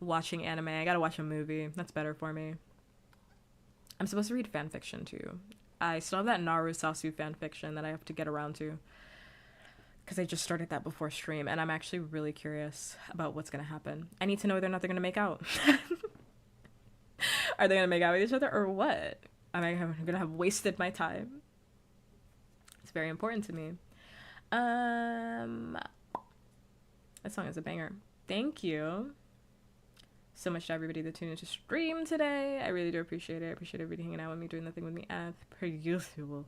watching anime. I gotta watch a movie. That's better for me. I'm supposed to read fan fiction too. I still have that Narusasu fan fiction that I have to get around to, because I just started that before stream, and I'm actually really curious about what's gonna happen. I need to know whether or not they're gonna make out. Are they gonna make out with each other or what? Am I gonna have wasted my time? It's very important to me. That song is a banger. Thank you so much to everybody that tuned into stream today. I really do appreciate it. I appreciate everybody hanging out with me, doing the thing with me as per usual.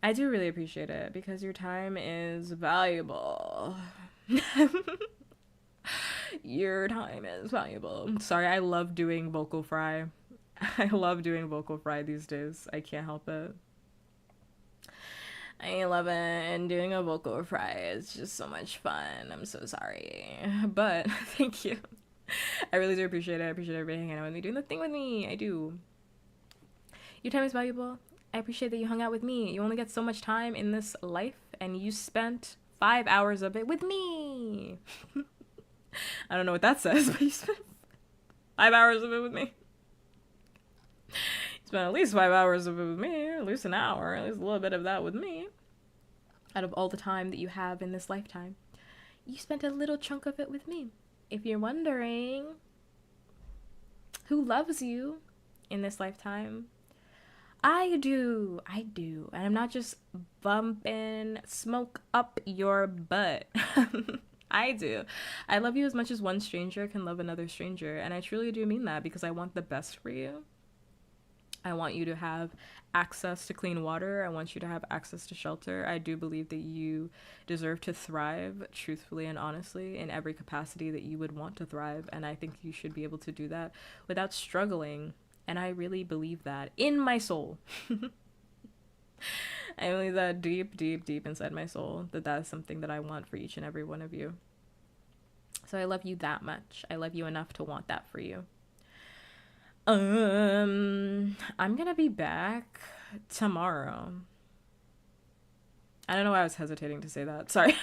I do really appreciate it because your time is valuable. Your time is valuable. Sorry, I love doing vocal fry. I love doing vocal fry these days. I can't help it. I love it, and doing a vocal fry is just so much fun. I'm so sorry, but thank you. I really do appreciate it. I appreciate everybody hanging out with me, doing the thing with me. I do. Your time is valuable. I appreciate that you hung out with me. You only get so much time in this life, and you spent 5 hours of it with me. I don't know what that says, but you spent 5 hours of it with me. You spent at least 5 hours of it with me, at least an hour, at least a little bit of that with me. Out of all the time that you have in this lifetime, you spent a little chunk of it with me. If you're wondering who loves you in this lifetime, I do. And I'm not just bumping smoke up your butt. I do. I love you as much as one stranger can love another stranger. And I truly do mean that, because I want the best for you. I want you to have access to clean water. I want you to have access to shelter. I do believe that you deserve to thrive truthfully and honestly in every capacity that you would want to thrive. And I think you should be able to do that without struggling. And I really believe that in my soul. I believe that deep, deep, deep inside my soul, that is something that I want for each and every one of you. So I love you that much. I love you enough to want that for you. I'm gonna be back tomorrow. I don't know why I was hesitating to say that. Sorry.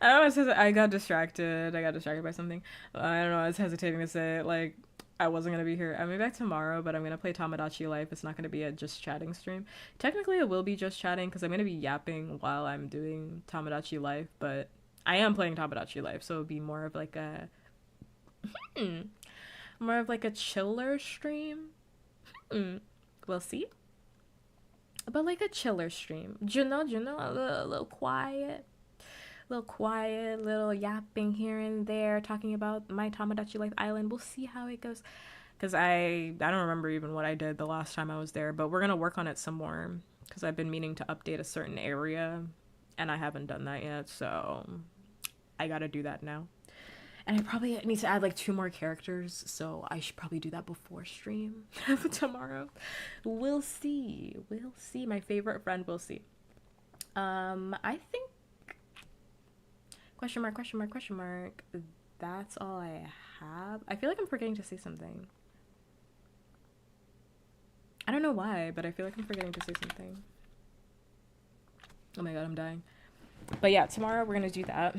I don't know. I got distracted by something. I don't know. I was hesitating to say it. Like, I wasn't gonna be here. I'm gonna be back tomorrow, but I'm gonna play Tomodachi Life. It's not gonna be a just chatting stream. Technically, it will be just chatting because I'm gonna be yapping while I'm doing Tomodachi Life, but I am playing Tomodachi Life, so it'll be more of like a chiller stream. We'll see. But like a chiller stream. You know, a little quiet, little yapping here and there, talking about my Tomodachi Life Island. We'll see how it goes. Because I don't remember even what I did the last time I was there, but we're going to work on it some more. Because I've been meaning to update a certain area, and I haven't done that yet, so I got to do that now. And I probably need to add like 2 more characters, so I should probably do that before stream tomorrow. We'll see. My favorite friend will see. I think question mark. That's all I have. I feel like I'm forgetting to say something. I don't know why, but I feel like I'm forgetting to say something. Oh my god, I'm dying. But yeah, tomorrow we're gonna do that.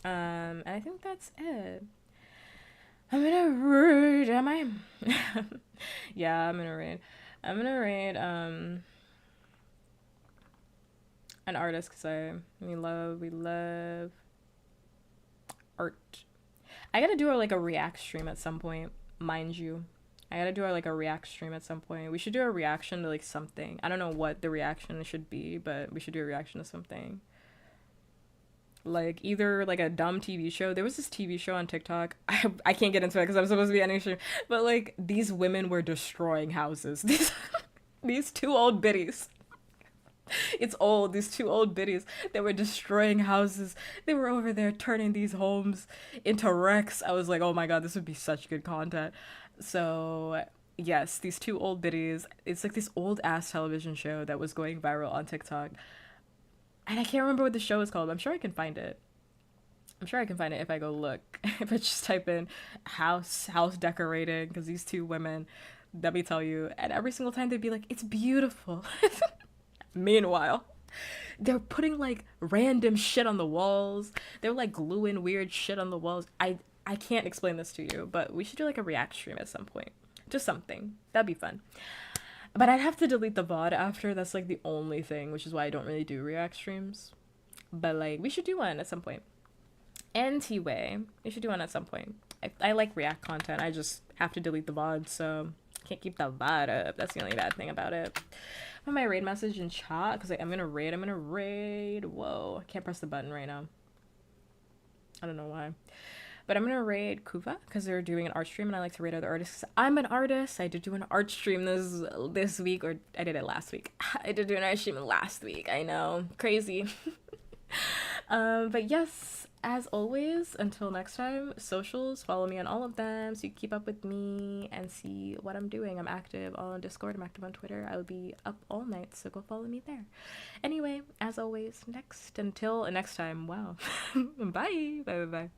And I think that's it. I'm gonna read. Am I? Yeah, I'm gonna read. I'm gonna read an artist because we love art. I gotta do like a react stream at some point, mind you. I gotta do like a react stream at some point. We should do a reaction to like something. I don't know what the reaction should be, but we should do a reaction to something. Like either like a dumb TV show. There was this TV show on TikTok. I can't get into it because I'm supposed to be ending stream. But like these women were destroying houses. These 2 old biddies. It's old. These 2 old biddies. They were destroying houses. They were over there turning these homes into wrecks. I was like, oh my god, this would be such good content. So yes, these 2 old biddies. It's like this old ass television show that was going viral on TikTok. And I can't remember what the show is called. I'm sure I can find it. If I go look. If I just type in house decorating, because these 2 women, let me tell you, and every single time they'd be like, it's beautiful. Meanwhile, they're putting like random shit on the walls. They're like gluing weird shit on the walls. I can't explain this to you, but we should do like a react stream at some point. Just something. That'd be fun. But I'd have to delete the VOD after. That's like the only thing, which is why I don't really do react streams. But like, we should do one at some point. Anyway, we should do one at some point. I like react content. I just have to delete the VOD, so can't keep the VOD up. That's the only bad thing about it. Put my raid message in chat because I'm gonna raid. Whoa, I can't press the button right now. I don't know why. But I'm gonna raid Kuva because they're doing an art stream and I like to raid other artists. I'm an artist. I did do an art stream this week, or I did it last week. I did do an art stream last week. I know, crazy. But yes, as always, until next time, socials, follow me on all of them so you keep up with me and see what I'm doing. I'm active on Discord, I'm active on Twitter. I will be up all night, so go follow me there. Anyway, as always, until next time, wow. Bye.